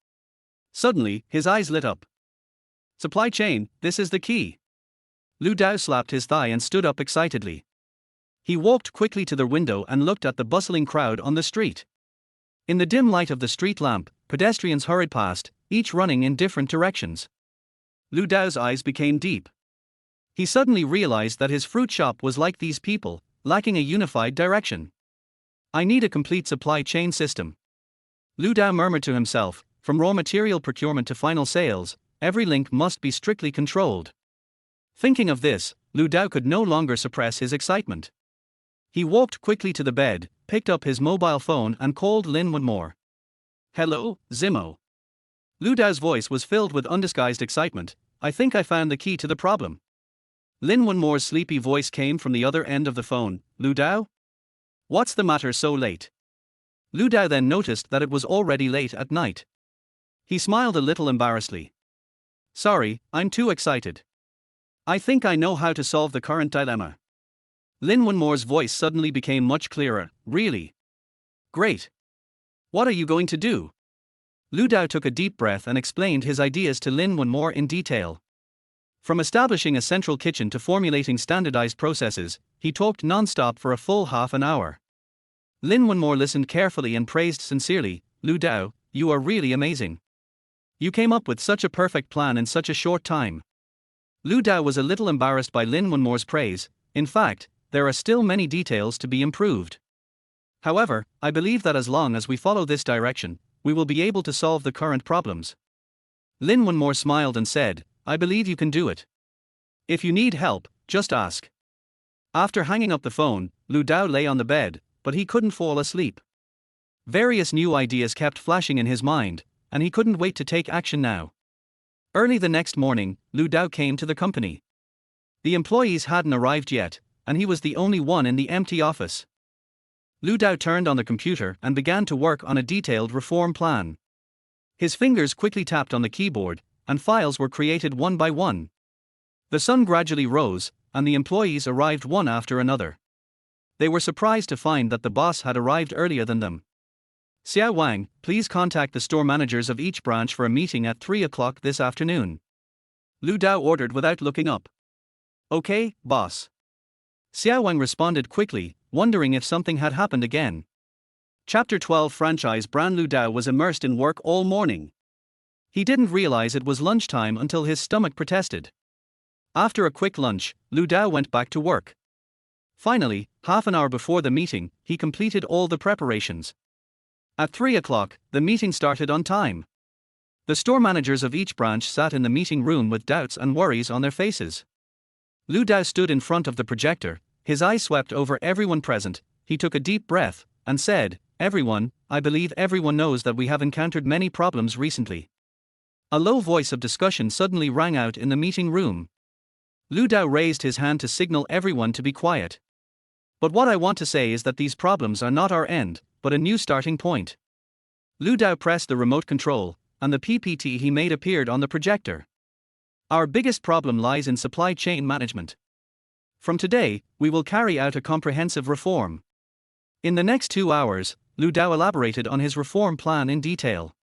Suddenly, his eyes lit up. Supply chain, this is the key. Lu Dao slapped his thigh and stood up excitedly. He walked quickly to the window and looked at the bustling crowd on the street. In the dim light of the street lamp, pedestrians hurried past, each running in different directions. Lu Dao's eyes became deep. He suddenly realized that his fruit shop was like these people, lacking a unified direction. I need a complete supply chain system. Lu Dao murmured to himself, from raw material procurement to final sales, every link must be strictly controlled. Thinking of this, Lu Dao could no longer suppress his excitement. He walked quickly to the bed, picked up his mobile phone and called Lin Wenmore. Hello, Zimo. Lu Dao's voice was filled with undisguised excitement. I think I found the key to the problem. Lin Wenmore's sleepy voice came from the other end of the phone. Lu Dao? What's the matter so late? Lu Dao then noticed that it was already late at night. He smiled a little embarrassedly. Sorry, I'm too excited. I think I know how to solve the current dilemma. Lin Wenmore's voice suddenly became much clearer. Really? Great. What are you going to do? Lu Dao took a deep breath and explained his ideas to Lin Wenmore in detail. From establishing a central kitchen to formulating standardized processes, he talked non-stop for a full half an hour. Lin Wenmore listened carefully and praised sincerely, Lu Dao, you are really amazing. You came up with such a perfect plan in such a short time. Lu Dao was a little embarrassed by Lin Wenmore's praise. In fact, there are still many details to be improved. However, I believe that as long as we follow this direction, we will be able to solve the current problems. Lin Wenmore smiled and said, I believe you can do it. If you need help, just ask. After hanging up the phone, Lu Dao lay on the bed, but he couldn't fall asleep. Various new ideas kept flashing in his mind, and he couldn't wait to take action now. Early the next morning, Lu Dao came to the company. The employees hadn't arrived yet, and he was the only one in the empty office. Lu Dao turned on the computer and began to work on a detailed reform plan. His fingers quickly tapped on the keyboard, and files were created one by one. The sun gradually rose, and the employees arrived one after another. They were surprised to find that the boss had arrived earlier than them. Xiao Wang, please contact the store managers of each branch for a meeting at 3 o'clock this afternoon. Lu Dao ordered without looking up. Okay, boss. Xiao Wang responded quickly, wondering if something had happened again. Chapter 12 Franchise brand. Lu Dao was immersed in work all morning. He didn't realize it was lunchtime until his stomach protested. After a quick lunch, Lu Dao went back to work. Finally, half an hour before the meeting, he completed all the preparations. At 3 o'clock, the meeting started on time. The store managers of each branch sat in the meeting room with doubts and worries on their faces. Lu Dao stood in front of the projector, his eyes swept over everyone present. He took a deep breath and said, "Everyone, I believe everyone knows that we have encountered many problems recently." A low voice of discussion suddenly rang out in the meeting room. Lu Dao raised his hand to signal everyone to be quiet. "But what I want to say is that these problems are not our end, but a new starting point." Lu Dao pressed the remote control, and the PPT he made appeared on the projector. "Our biggest problem lies in supply chain management. From today, we will carry out a comprehensive reform." In the next 2 hours, Lu Dao elaborated on his reform plan in detail.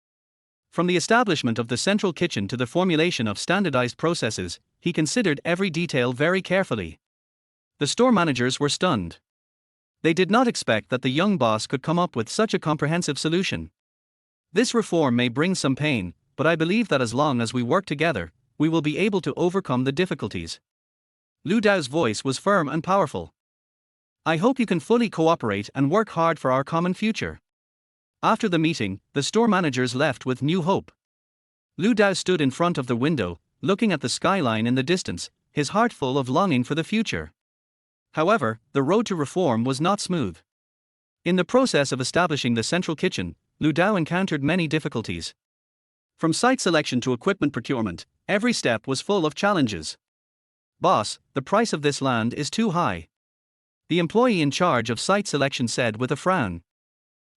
From the establishment of the central kitchen to the formulation of standardized processes, he considered every detail very carefully. The store managers were stunned. They did not expect that the young boss could come up with such a comprehensive solution. "This reform may bring some pain, but I believe that as long as we work together, we will be able to overcome the difficulties." Lu Dao's voice was firm and powerful. "I hope you can fully cooperate and work hard for our common future." After the meeting, the store managers left with new hope. Lu Dao stood in front of the window, looking at the skyline in the distance, his heart full of longing for the future. However, the road to reform was not smooth. In the process of establishing the central kitchen, Lu Dao encountered many difficulties. From site selection to equipment procurement, every step was full of challenges. "Boss, the price of this land is too high," the employee in charge of site selection said with a frown.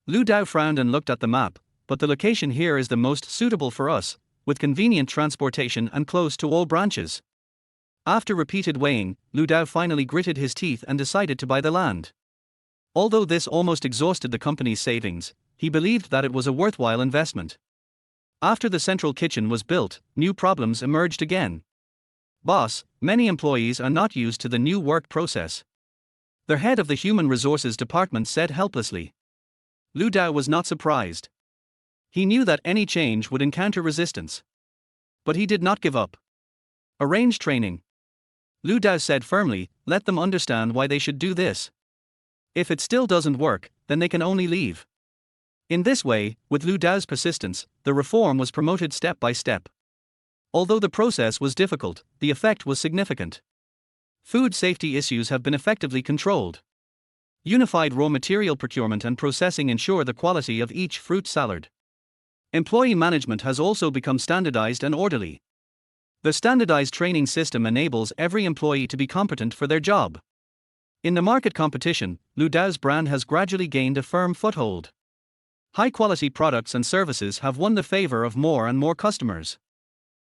Lu Dao frowned and looked at the map, "But the location here is the most suitable for us, with convenient transportation and close to all branches." After repeated weighing, Lu Dao finally gritted his teeth and decided to buy the land. Although this almost exhausted the company's savings, he believed that it was a worthwhile investment. After the central kitchen was built, new problems emerged again. "Boss, many employees are not used to the new work process," the head of the human resources department said helplessly. Lu Dao was not surprised. He knew that any change would encounter resistance. But he did not give up. "Arrange training," Lu Dao said firmly, "let them understand why they should do this. If it still doesn't work, then they can only leave." In this way, with Lu Dao's persistence, the reform was promoted step by step. Although the process was difficult, the effect was significant. Food safety issues have been effectively controlled. Unified raw material procurement and processing ensure the quality of each fruit salad. Employee management has also become standardized and orderly. The standardized training system enables every employee to be competent for their job. In the market competition, Lu Dao's brand has gradually gained a firm foothold. High-quality products and services have won the favor of more and more customers.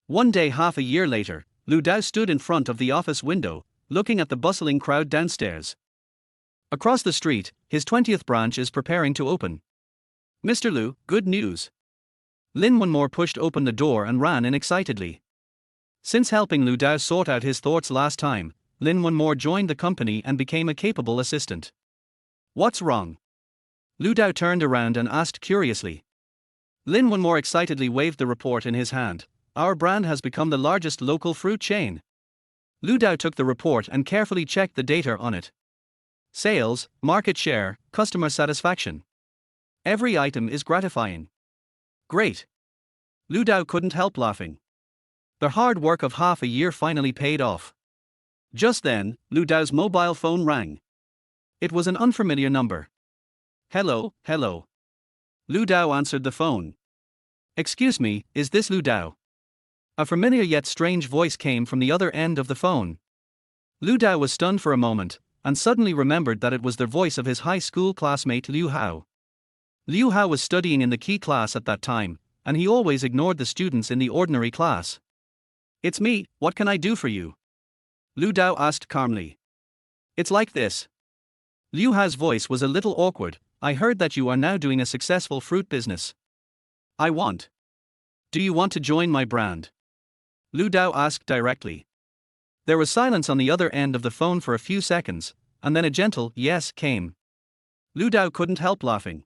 One day half a year later, Lu Dao stood in front of the office window, looking at the bustling crowd downstairs. Across the street, his 20th branch is preparing to open. "Mr. Lu, good news." Lin Wenmore pushed open the door and ran in excitedly. Since helping Lu Dao sort out his thoughts last time, Lin Wenmore joined the company and became a capable assistant. "What's wrong?" Lu Dao turned around and asked curiously. Lin Wenmore excitedly waved the report in his hand. "Our brand has become the largest local fruit chain." Lu Dao took the report and carefully checked the data on it. Sales, market share, customer satisfaction. Every item is gratifying. Great. Lu Dao couldn't help laughing. The hard work of half a year finally paid off. Just then, Lu Dao's mobile phone rang. It was an unfamiliar number. "Hello, hello." Lu Dao answered the phone. "Excuse me, is this Lu Dao?" A familiar yet strange voice came from the other end of the phone. Lu Dao was stunned for a moment, and suddenly remembered that it was the voice of his high school classmate Liu Hao. Liu Hao was studying in the key class at that time, and he always ignored the students in the ordinary class. "It's me, what can I do for you?" Lu Dao asked calmly. It's like this. Liu Hao's voice was a little awkward. I heard that you are now doing a successful fruit business. I want. Do you want to join my brand? Lu Dao asked directly. There was silence on the other end of the phone for a few seconds, and then a gentle yes came. Lu Dao couldn't help laughing.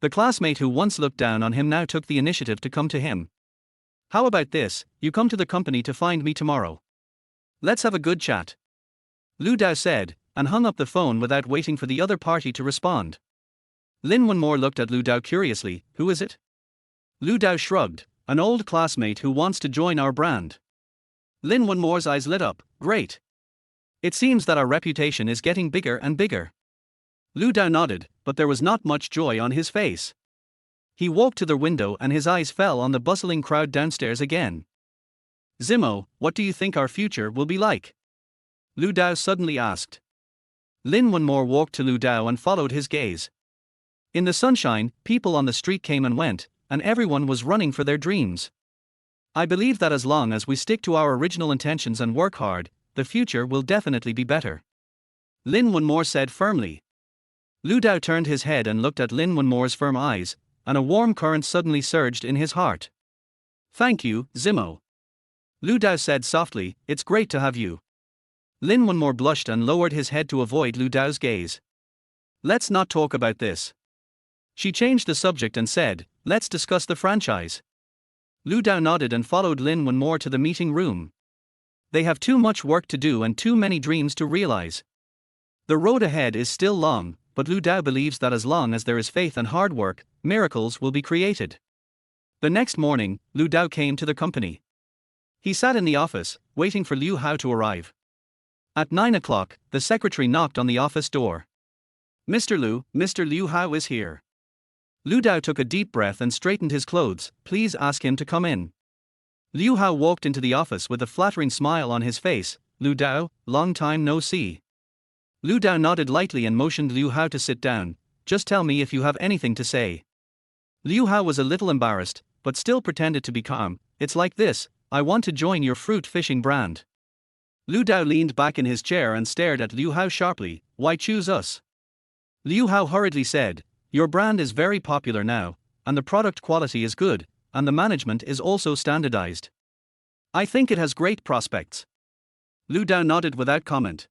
The classmate who once looked down on him now took the initiative to come to him. How about this, you come to the company to find me tomorrow. Let's have a good chat. Lu Dao said, and hung up the phone without waiting for the other party to respond. Lin Wenmore looked at Lu Dao curiously. Who is it? Lu Dao shrugged. An old classmate who wants to join our brand. Lin Wenmore's eyes lit up. Great. It seems that our reputation is getting bigger and bigger. Lu Dao nodded, but there was not much joy on his face. He walked to the window and his eyes fell on the bustling crowd downstairs again. Zimo, what do you think our future will be like? Lu Dao suddenly asked. Lin Wenmore walked to Lu Dao and followed his gaze. In the sunshine, people on the street came and went, and everyone was running for their dreams. I believe that as long as we stick to our original intentions and work hard, the future will definitely be better. Lin Wenmore said firmly. Lu Dao turned his head and looked at Lin Wenmore's firm eyes, and a warm current suddenly surged in his heart. Thank you, Zimo. Lu Dao said softly, it's great to have you. Lin Wenmore blushed and lowered his head to avoid Lu Dao's gaze. Let's not talk about this. She changed the subject and said, let's discuss the franchise. Lu Dao nodded and followed Lin Wenmore to the meeting room. They have too much work to do and too many dreams to realize. The road ahead is still long, but Lu Dao believes that as long as there is faith and hard work, miracles will be created. The next morning, Lu Dao came to the company. He sat in the office, waiting for Liu Hao to arrive. At 9 o'clock, the secretary knocked on the office door. Mr. Liu Hao is here. Lu Dao took a deep breath and straightened his clothes. Please ask him to come in. Liu Hao walked into the office with a flattering smile on his face. Lu Dao, long time no see. Lu Dao nodded lightly and motioned Liu Hao to sit down. Just tell me if you have anything to say. Liu Hao was a little embarrassed, but still pretended to be calm. It's like this, I want to join your fruit fishing brand. Lu Dao leaned back in his chair and stared at Liu Hao sharply. Why choose us? Liu Hao hurriedly said, your brand is very popular now, and the product quality is good, and the management is also standardized. I think it has great prospects. Lu Dao nodded without comment.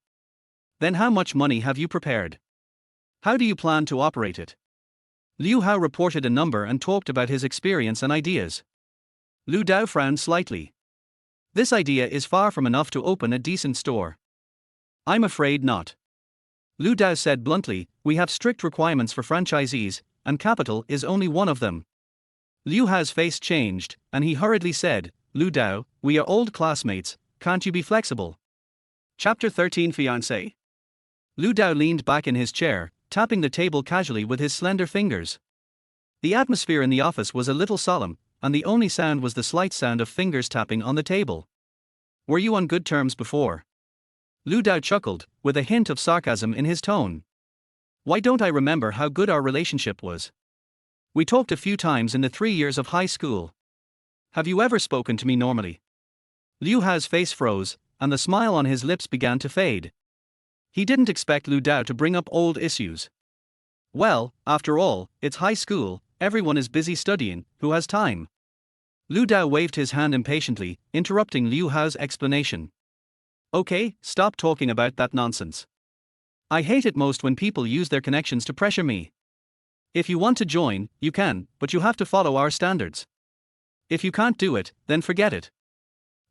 Then how much money have you prepared? How do you plan to operate it? Liu Hao reported a number and talked about his experience and ideas. Lu Dao frowned slightly. This idea is far from enough to open a decent store. I'm afraid not. Lu Dao said bluntly, we have strict requirements for franchisees, and capital is only one of them. Liu Hao's face changed, and he hurriedly said, Lu Dao, we are old classmates, can't you be flexible? Chapter 13 Fiancé. Lu Dao leaned back in his chair, tapping the table casually with his slender fingers. The atmosphere in the office was a little solemn, and the only sound was the slight sound of fingers tapping on the table. Were you on good terms before? Lu Dao chuckled, with a hint of sarcasm in his tone. Why don't I remember how good our relationship was? We talked a few times in the 3 years of high school. Have you ever spoken to me normally? Liu Hao's face froze, and the smile on his lips began to fade. He didn't expect Lu Dao to bring up old issues. Well, after all, it's high school, everyone is busy studying, who has time? Lu Dao waved his hand impatiently, interrupting Liu Hao's explanation. Okay, stop talking about that nonsense. I hate it most when people use their connections to pressure me. If you want to join, you can, but you have to follow our standards. If you can't do it, then forget it.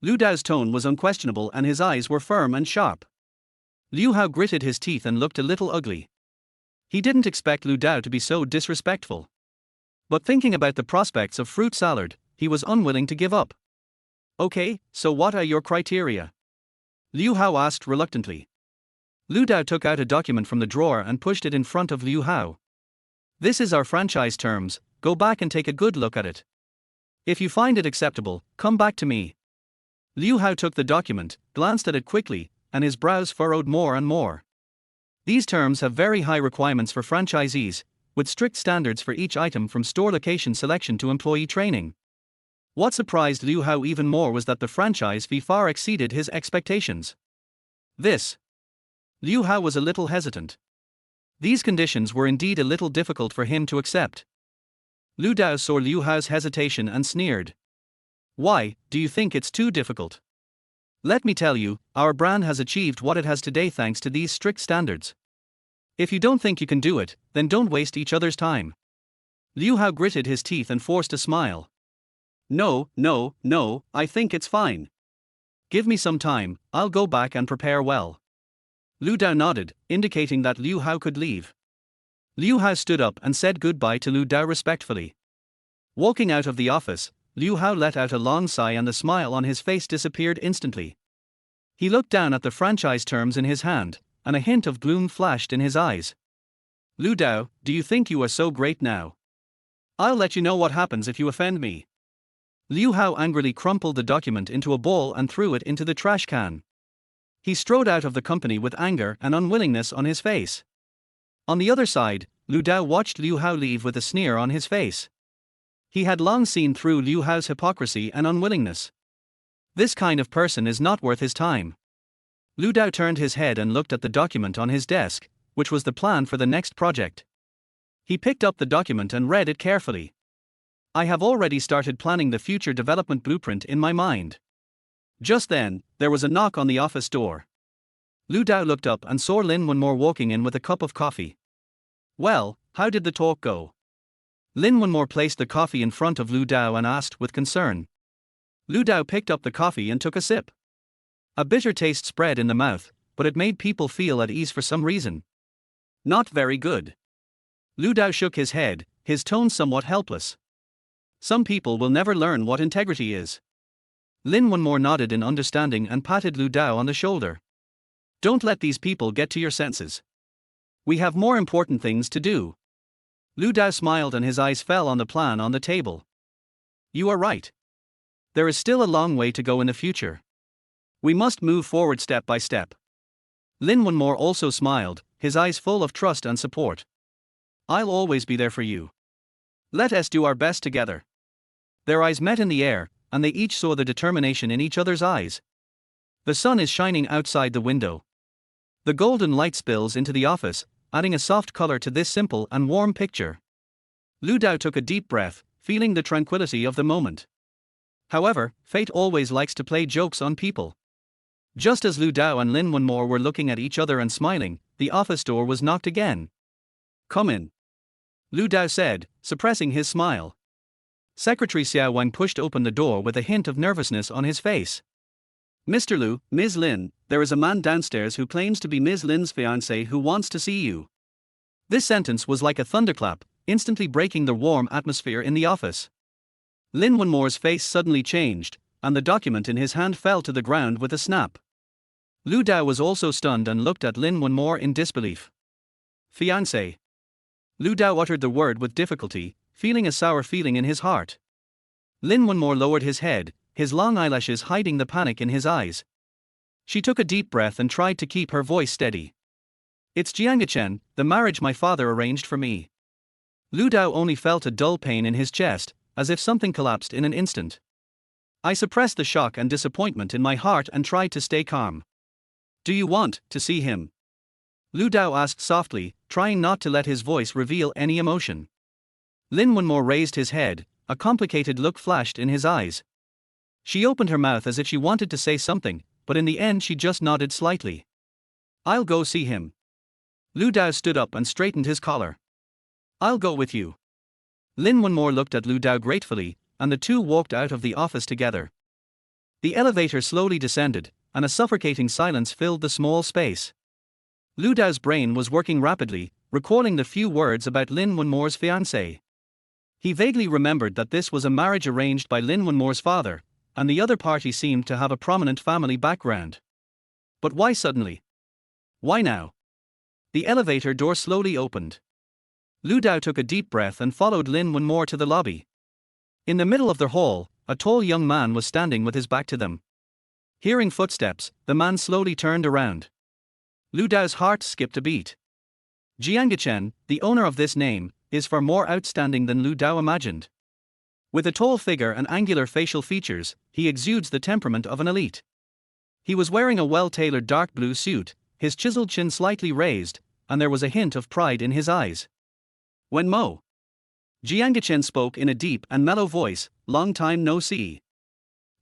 Lu Dao's tone was unquestionable and his eyes were firm and sharp. Liu Hao gritted his teeth and looked a little ugly. He didn't expect Lu Dao to be so disrespectful. But thinking about the prospects of fruit salad, he was unwilling to give up. Okay, so what are your criteria? Liu Hao asked reluctantly. Lu Dao took out a document from the drawer and pushed it in front of Liu Hao. This is our franchise terms, go back and take a good look at it. If you find it acceptable, come back to me. Liu Hao took the document, glanced at it quickly, and his brows furrowed more and more. These terms have very high requirements for franchisees, with strict standards for each item from store location selection to employee training. What surprised Liu Hao even more was that the franchise fee far exceeded his expectations. This. Liu Hao was a little hesitant. These conditions were indeed a little difficult for him to accept. Lu Dao saw Liu Hao's hesitation and sneered. Why, do you think it's too difficult? Let me tell you, our brand has achieved what it has today thanks to these strict standards. If you don't think you can do it, then don't waste each other's time. Liu Hao gritted his teeth and forced a smile. No, I think it's fine. Give me some time, I'll go back and prepare well. Lu Dao nodded, indicating that Liu Hao could leave. Liu Hao stood up and said goodbye to Lu Dao respectfully. Walking out of the office, Liu Hao let out a long sigh and the smile on his face disappeared instantly. He looked down at the franchise terms in his hand, and a hint of gloom flashed in his eyes. Lu Dao, do you think you are so great now? I'll let you know what happens if you offend me. Liu Hao angrily crumpled the document into a ball and threw it into the trash can. He strode out of the company with anger and unwillingness on his face. On the other side, Lu Dao watched Liu Hao leave with a sneer on his face. He had long seen through Liu Hao's hypocrisy and unwillingness. This kind of person is not worth his time. Lu Dao turned his head and looked at the document on his desk, which was the plan for the next project. He picked up the document and read it carefully. I have already started planning the future development blueprint in my mind. Just then, there was a knock on the office door. Lu Dao looked up and saw Lin Wenmore walking in with a cup of coffee. Well, how did the talk go? Lin Wenmore placed the coffee in front of Lu Dao and asked with concern. Lu Dao picked up the coffee and took a sip. A bitter taste spread in the mouth, but it made people feel at ease for some reason. Not very good. Lu Dao shook his head, his tone somewhat helpless. Some people will never learn what integrity is. Lin Wenmore nodded in understanding and patted Lu Dao on the shoulder. Don't let these people get to your senses. We have more important things to do. Lu Dao smiled and his eyes fell on the plan on the table. You are right. There is still a long way to go in the future. We must move forward step by step. Lin Wenmore also smiled, his eyes full of trust and support. I'll always be there for you. Let us do our best together. Their eyes met in the air, and they each saw the determination in each other's eyes. The sun is shining outside the window. The golden light spills into the office, adding a soft color to this simple and warm picture. Lu Dao took a deep breath, feeling the tranquility of the moment. However, fate always likes to play jokes on people. Just as Lu Dao and Lin Wenmore were looking at each other and smiling, the office door was knocked again. Come in. Lu Dao said, suppressing his smile. Secretary Xiao Wang pushed open the door with a hint of nervousness on his face. Mr. Lu, Ms. Lin, there is a man downstairs who claims to be Ms. Lin's fiancé who wants to see you. This sentence was like a thunderclap, instantly breaking the warm atmosphere in the office. Lin Wenmore's face suddenly changed, and the document in his hand fell to the ground with a snap. Lu Dao was also stunned and looked at Lin Wenmore in disbelief. Fiancé. Lu Dao uttered the word with difficulty, feeling a sour feeling in his heart. Lin Wenmore lowered his head, his long eyelashes hiding the panic in his eyes. She took a deep breath and tried to keep her voice steady. It's Jiangchen, the marriage my father arranged for me. Lu Dao only felt a dull pain in his chest, as if something collapsed in an instant. I suppressed the shock and disappointment in my heart and tried to stay calm. Do you want to see him? Lu Dao asked softly, trying not to let his voice reveal any emotion. Lin Wenmore raised his head, a complicated look flashed in his eyes. She opened her mouth as if she wanted to say something, but in the end she just nodded slightly. I'll go see him. Lu Dao stood up and straightened his collar. I'll go with you. Lin Wenmore looked at Lu Dao gratefully, and the two walked out of the office together. The elevator slowly descended, and a suffocating silence filled the small space. Lu Dao's brain was working rapidly, recalling the few words about Lin Wenmore's fiancé. He vaguely remembered that this was a marriage arranged by Lin Wenmore's father, and the other party seemed to have a prominent family background. But why suddenly? Why now? The elevator door slowly opened. Lu Dao took a deep breath and followed Lin Wenmore to the lobby. In the middle of the hall, a tall young man was standing with his back to them. Hearing footsteps, the man slowly turned around. Lu Dao's heart skipped a beat. Jiangchen, the owner of this name, is far more outstanding than Lu Dao imagined. With a tall figure and angular facial features, he exudes the temperament of an elite. He was wearing a well-tailored dark blue suit, his chiseled chin slightly raised, and there was a hint of pride in his eyes. Wenmo. Jiangchen spoke in a deep and mellow voice, long time no see.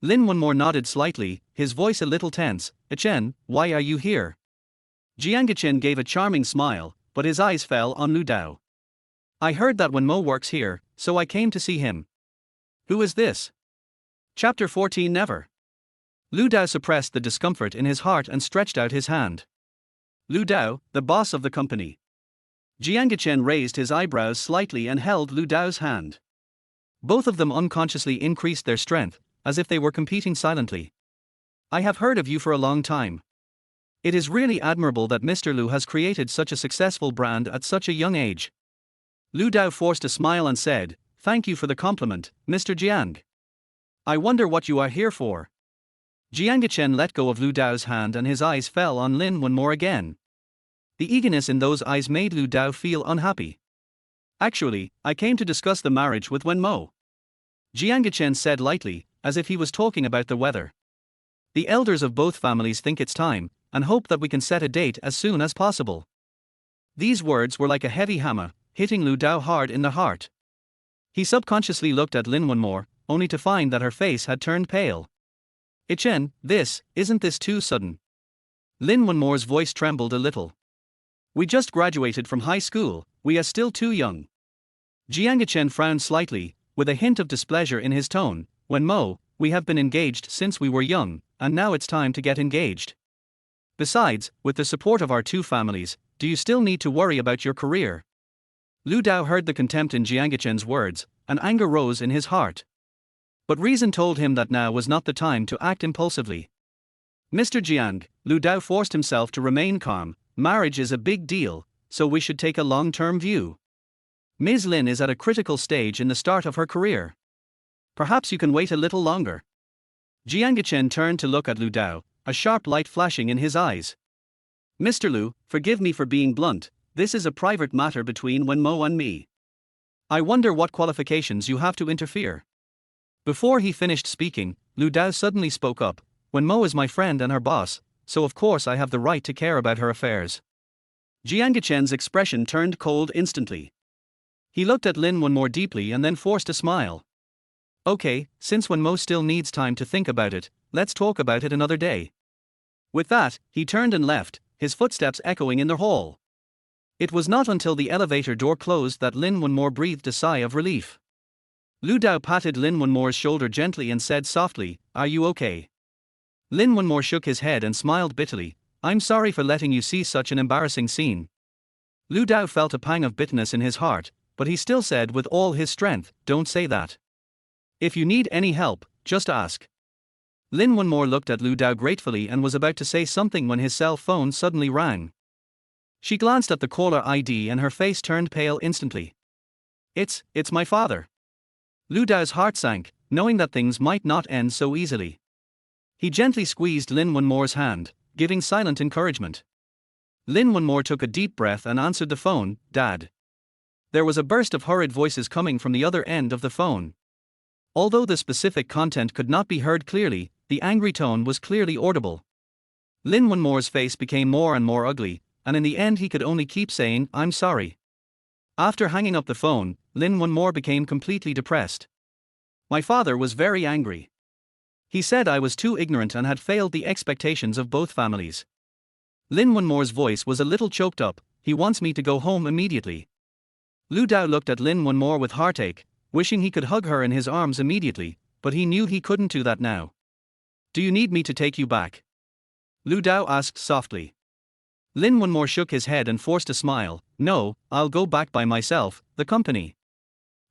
Lin Wenmo nodded slightly, his voice a little tense. Chen, why are you here? Jiangchen gave a charming smile, but his eyes fell on Lu Dao. I heard that Wenmo works here, so I came to see him. Who is this? Chapter 14. Never. Lu Dao suppressed the discomfort in his heart and stretched out his hand. Lu Dao, the boss of the company. Jiangchen raised his eyebrows slightly and held Lu Dao's hand. Both of them unconsciously increased their strength, as if they were competing silently. I have heard of you for a long time. It is really admirable that Mr. Lu has created such a successful brand at such a young age. Lu Dao forced a smile and said, Thank you for the compliment, Mr. Jiang. I wonder what you are here for. Jiangchen let go of Lu Dao's hand and his eyes fell on Lin Wenmo again. The eagerness in those eyes made Lu Dao feel unhappy. Actually, I came to discuss the marriage with Wenmo. Jiangchen said lightly, as if he was talking about the weather. The elders of both families think it's time, and hope that we can set a date as soon as possible. These words were like a heavy hammer, hitting Lu Dao hard in the heart. He subconsciously looked at Lin Wenmo, only to find that her face had turned pale. Chen, isn't this too sudden? Lin Wenmo's voice trembled a little. We just graduated from high school, we are still too young. Jiangchen frowned slightly, with a hint of displeasure in his tone. Wenmo, we have been engaged since we were young, and now it's time to get engaged. Besides, with the support of our two families, do you still need to worry about your career? Lu Dao heard the contempt in Jiangchen's words, and anger rose in his heart. But reason told him that now was not the time to act impulsively. Mr. Jiang, Lu Dao forced himself to remain calm. Marriage is a big deal, so we should take a long-term view. Ms. Lin is at a critical stage in the start of her career. Perhaps you can wait a little longer. Jiangchen turned to look at Lu Dao, a sharp light flashing in his eyes. Mr. Lu, forgive me for being blunt, this is a private matter between Wenmo and me. I wonder what qualifications you have to interfere. Before he finished speaking, Lu Dao suddenly spoke up. Wenmo is my friend and her boss, so of course I have the right to care about her affairs. Jiangchen's expression turned cold instantly. He looked at Lin Wenmo deeply and then forced a smile. Okay, since Wenmo still needs time to think about it, let's talk about it another day. With that, he turned and left, his footsteps echoing in the hall. It was not until the elevator door closed that Lin Wenmo breathed a sigh of relief. Lu Dao patted Lin Wenmo's shoulder gently and said softly, Are you okay? Lin Wenmo shook his head and smiled bitterly. I'm sorry for letting you see such an embarrassing scene. Lu Dao felt a pang of bitterness in his heart, but he still said with all his strength, Don't say that. If you need any help, just ask. Lin Wenmo looked at Lu Dao gratefully and was about to say something when his cell phone suddenly rang. She glanced at the caller ID and her face turned pale instantly. It's my father. Lu Dao's heart sank, knowing that things might not end so easily. He gently squeezed Lin Wenmo's hand, giving silent encouragement. Lin Wenmo took a deep breath and answered the phone. Dad. There was a burst of hurried voices coming from the other end of the phone. Although the specific content could not be heard clearly, the angry tone was clearly audible. Lin Wenmo's face became more and more ugly, and in the end he could only keep saying, I'm sorry. After hanging up the phone, Lin Wenmo became completely depressed. My father was very angry. He said I was too ignorant and had failed the expectations of both families. Lin Wenmo's voice was a little choked up. He wants me to go home immediately. Lu Dao looked at Lin Wenmo with heartache, wishing he could hug her in his arms immediately, but he knew he couldn't do that now. Do you need me to take you back? Lu Dao asked softly. Lin Wenmo shook his head and forced a smile. No, I'll go back by myself. The company.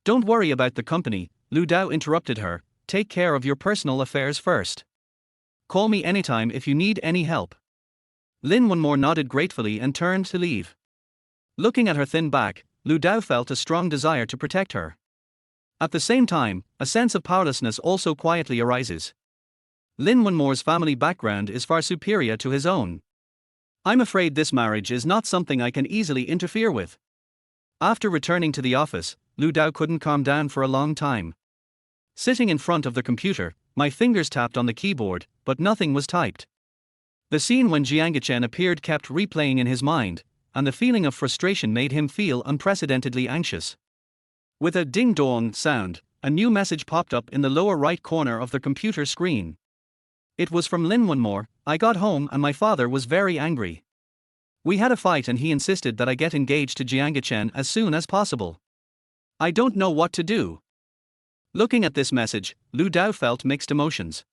Don't worry about the company, Lu Dao interrupted her. Take care of your personal affairs first. Call me anytime if you need any help. Lin Wenmo nodded gratefully and turned to leave. Looking at her thin back, Lu Dao felt a strong desire to protect her. At the same time, a sense of powerlessness also quietly arises. Lin Wenmo's family background is far superior to his own. I'm afraid this marriage is not something I can easily interfere with. After returning to the office, Lu Dao couldn't calm down for a long time. Sitting in front of the computer, my fingers tapped on the keyboard, but nothing was typed. The scene when Jiangachen appeared kept replaying in his mind, and the feeling of frustration made him feel unprecedentedly anxious. With a ding-dong sound, a new message popped up in the lower right corner of the computer screen. It was from Lin Wunmore. I got home and my father was very angry. We had a fight and he insisted that I get engaged to Jiangachen as soon as possible. I don't know what to do. Looking at this message, Lu Dao felt mixed emotions.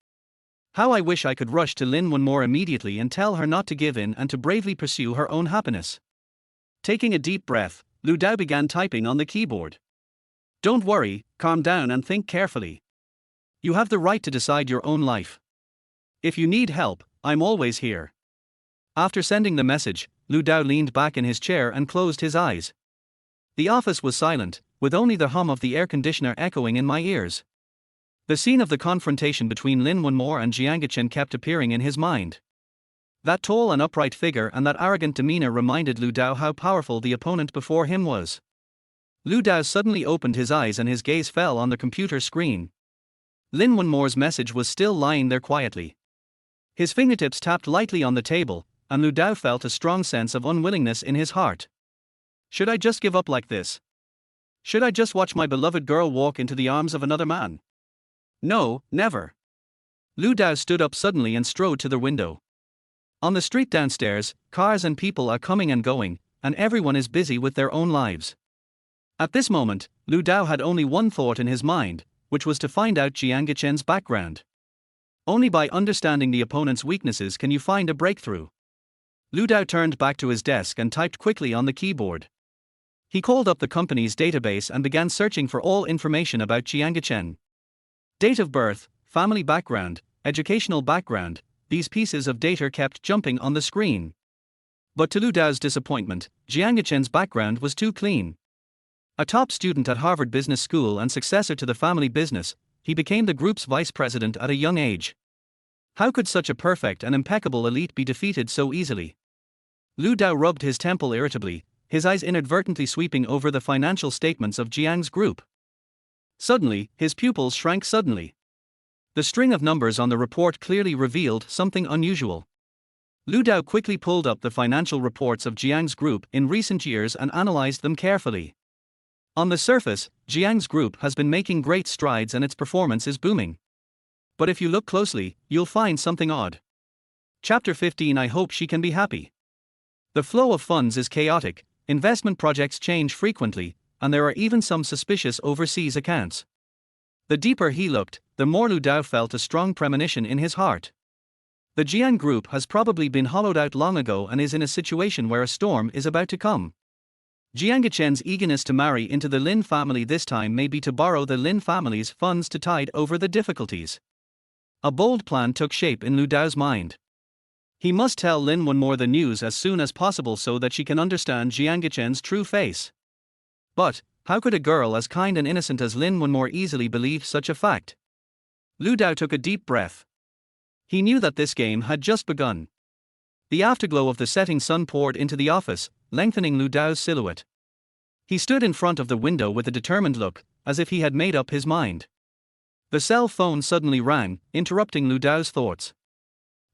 How I wish I could rush to Lin Wunmore immediately and tell her not to give in and to bravely pursue her own happiness. Taking a deep breath, Lu Dao began typing on the keyboard. Don't worry, calm down and think carefully. You have the right to decide your own life. If you need help, I'm always here. After sending the message, Lu Dao leaned back in his chair and closed his eyes. The office was silent, with only the hum of the air conditioner echoing in my ears. The scene of the confrontation between Lin Wunmore and Jiangachen kept appearing in his mind. That tall and upright figure and that arrogant demeanor reminded Lu Dao how powerful the opponent before him was. Lu Dao suddenly opened his eyes and his gaze fell on the computer screen. Lin Wunmore's message was still lying there quietly. His fingertips tapped lightly on the table, and Lu Dao felt a strong sense of unwillingness in his heart. Should I just give up like this? Should I just watch my beloved girl walk into the arms of another man? No, never. Lu Dao stood up suddenly and strode to the window. On the street downstairs, cars and people are coming and going, and everyone is busy with their own lives. At this moment, Lu Dao had only one thought in his mind, which was to find out Jiangachen's background. Only by understanding the opponent's weaknesses can you find a breakthrough. Lu Dao turned back to his desk and typed quickly on the keyboard. He called up the company's database and began searching for all information about Jiangachen. Date of birth, family background, educational background, these pieces of data kept jumping on the screen. But to Lu Dao's disappointment, Jiangachen's background was too clean. A top student at Harvard Business School and successor to the family business, he became the group's vice president at a young age. How could such a perfect and impeccable elite be defeated so easily? Lu Dao rubbed his temple irritably, his eyes inadvertently sweeping over the financial statements of Jiang's group. Suddenly, his pupils shrank suddenly. The string of numbers on the report clearly revealed something unusual. Lu Dao quickly pulled up the financial reports of Jiang's group in recent years and analyzed them carefully. On the surface, Jiang's group has been making great strides and its performance is booming. But if you look closely, you'll find something odd. Chapter 15. I hope she can be happy. The flow of funds is chaotic, investment projects change frequently, and there are even some suspicious overseas accounts. The deeper he looked, the more Lu Dao felt a strong premonition in his heart. The Jiang group has probably been hollowed out long ago and is in a situation where a storm is about to come. Jiangachen's eagerness to marry into the Lin family this time may be to borrow the Lin family's funds to tide over the difficulties. A bold plan took shape in Lu Dao's mind. He must tell Lin Wunmore the news as soon as possible so that she can understand Jiangachen's true face. But, how could a girl as kind and innocent as Lin Wunmore easily believe such a fact? Lu Dao took a deep breath. He knew that this game had just begun. The afterglow of the setting sun poured into the office, lengthening Lu Dao's silhouette. He stood in front of the window with a determined look, as if he had made up his mind. The cell phone suddenly rang, interrupting Lu Dao's thoughts.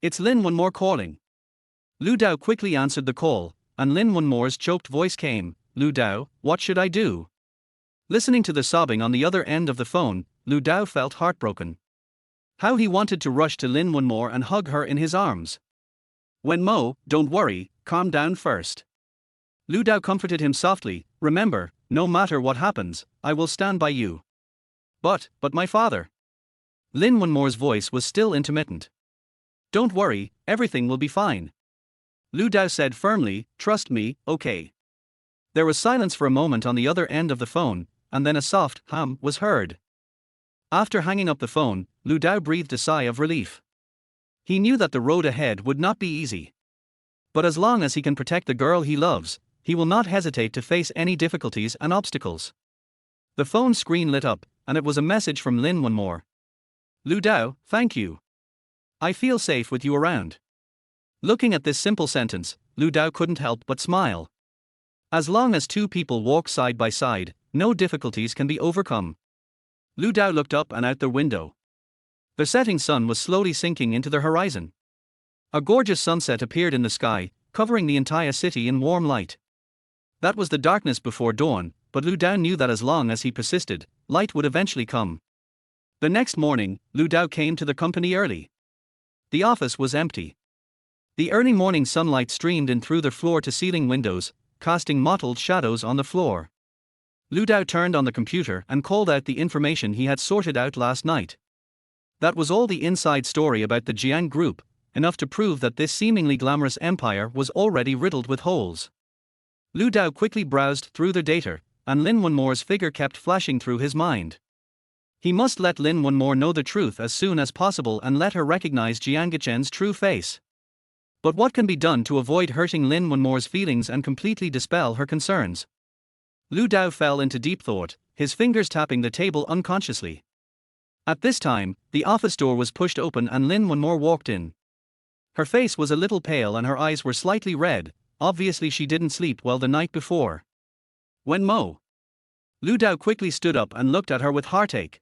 It's Lin Wunmore calling. Lu Dao quickly answered the call, and Lin Wunmore's choked voice came, Lu Dao, what should I do? Listening to the sobbing on the other end of the phone, Lu Dao felt heartbroken. How he wanted to rush to Lin Wunmore and hug her in his arms. Don't worry, calm down first. Lu Dao comforted him softly, remember, no matter what happens, I will stand by you. But my father. Lin Wunmore's voice was still intermittent. Don't worry, everything will be fine. Lu Dao said firmly, trust me, okay. There was silence for a moment on the other end of the phone, and then a soft hum was heard. After hanging up the phone, Lu Dao breathed a sigh of relief. He knew that the road ahead would not be easy. But as long as he can protect the girl he loves, he will not hesitate to face any difficulties and obstacles. The phone screen lit up, and it was a message from Lin Wunmore. Lu Dao, thank you. I feel safe with you around. Looking at this simple sentence, Lu Dao couldn't help but smile. As long as two people walk side by side, no difficulties can be overcome. Lu Dao looked up and out the window. The setting sun was slowly sinking into the horizon. A gorgeous sunset appeared in the sky, covering the entire city in warm light. That was the darkness before dawn, but Lu Dao knew that as long as he persisted, light would eventually come. The next morning, Lu Dao came to the company early. The office was empty. The early morning sunlight streamed in through the floor-to-ceiling windows, casting mottled shadows on the floor. Lu Dao turned on the computer and called out the information he had sorted out last night. That was all the inside story about the Jiang group, enough to prove that this seemingly glamorous empire was already riddled with holes. Lu Dao quickly browsed through the data, and Lin Wenmore's figure kept flashing through his mind. He must let Lin Wenmore know the truth as soon as possible and let her recognize Jiang Gechen's true face. But what can be done to avoid hurting Lin Wenmore's feelings and completely dispel her concerns? Lu Dao fell into deep thought, his fingers tapping the table unconsciously. At this time, the office door was pushed open and Lin Wenmore walked in. Her face was a little pale and her eyes were slightly red, obviously she didn't sleep well the night before. Wenmo. Lu Dao quickly stood up and looked at her with heartache.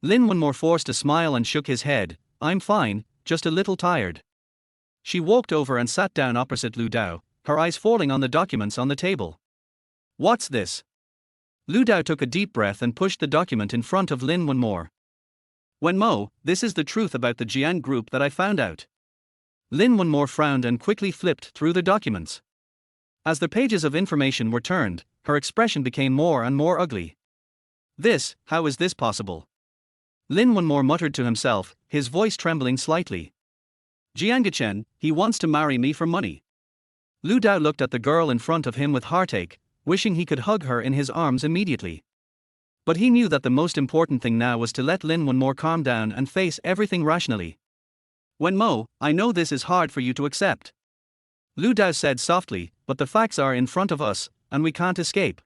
Lin Wenmore forced a smile and shook his head. I'm fine, just a little tired. She walked over and sat down opposite Lu Dao, her eyes falling on the documents on the table. What's this? Lu Dao took a deep breath and pushed the document in front of Lin Wenmore. Wenmo, this is the truth about the Jiang group that I found out. Lin Wenmore frowned and quickly flipped through the documents. As the pages of information were turned, her expression became more and more ugly. How is this possible? Lin Wenmore muttered to himself, his voice trembling slightly. Jiang Gechen, he wants to marry me for money. Lu Dao looked at the girl in front of him with heartache, wishing he could hug her in his arms immediately. But he knew that the most important thing now was to let Lin Wenmore calm down and face everything rationally. Wenmo, I know this is hard for you to accept. Lu Dao said softly, but the facts are in front of us, and we can't escape.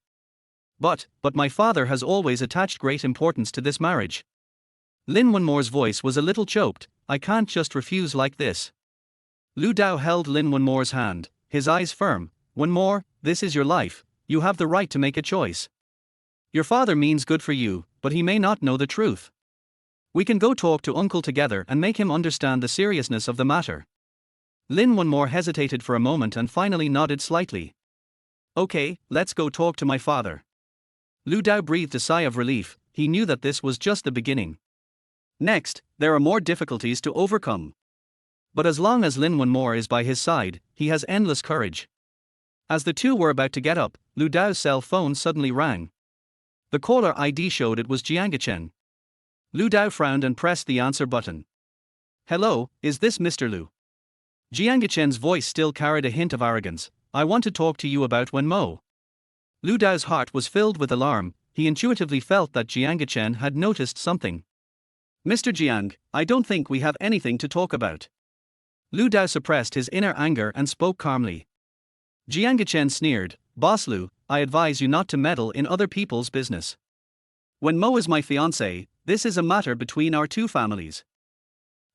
But my father has always attached great importance to this marriage. Lin Wenmore's voice was a little choked. I can't just refuse like this. Lu Dao held Lin Wenmore's hand, his eyes firm. Wenmore, this is your life, you have the right to make a choice. Your father means good for you, but he may not know the truth. We can go talk to uncle together and make him understand the seriousness of the matter. Lin Wenmore hesitated for a moment and finally nodded slightly. Okay, let's go talk to my father. Lu Dao breathed a sigh of relief, he knew that this was just the beginning. Next, there are more difficulties to overcome. But as long as Lin Wenmore is by his side, he has endless courage. As the two were about to get up, Lu Dao's cell phone suddenly rang. The caller ID showed it was Jiang Gechen. Lu Dao frowned and pressed the answer button. Hello, is this Mr. Lu? Jiang Gechen's voice still carried a hint of arrogance. I want to talk to you about Wenmo. Lu Dao's heart was filled with alarm, he intuitively felt that Jiang Gechen had noticed something. Mr. Jiang, I don't think we have anything to talk about. Lu Dao suppressed his inner anger and spoke calmly. Jiang Gechen sneered, Boss Lu, I advise you not to meddle in other people's business. Wenmo is my fiancé, this is a matter between our two families.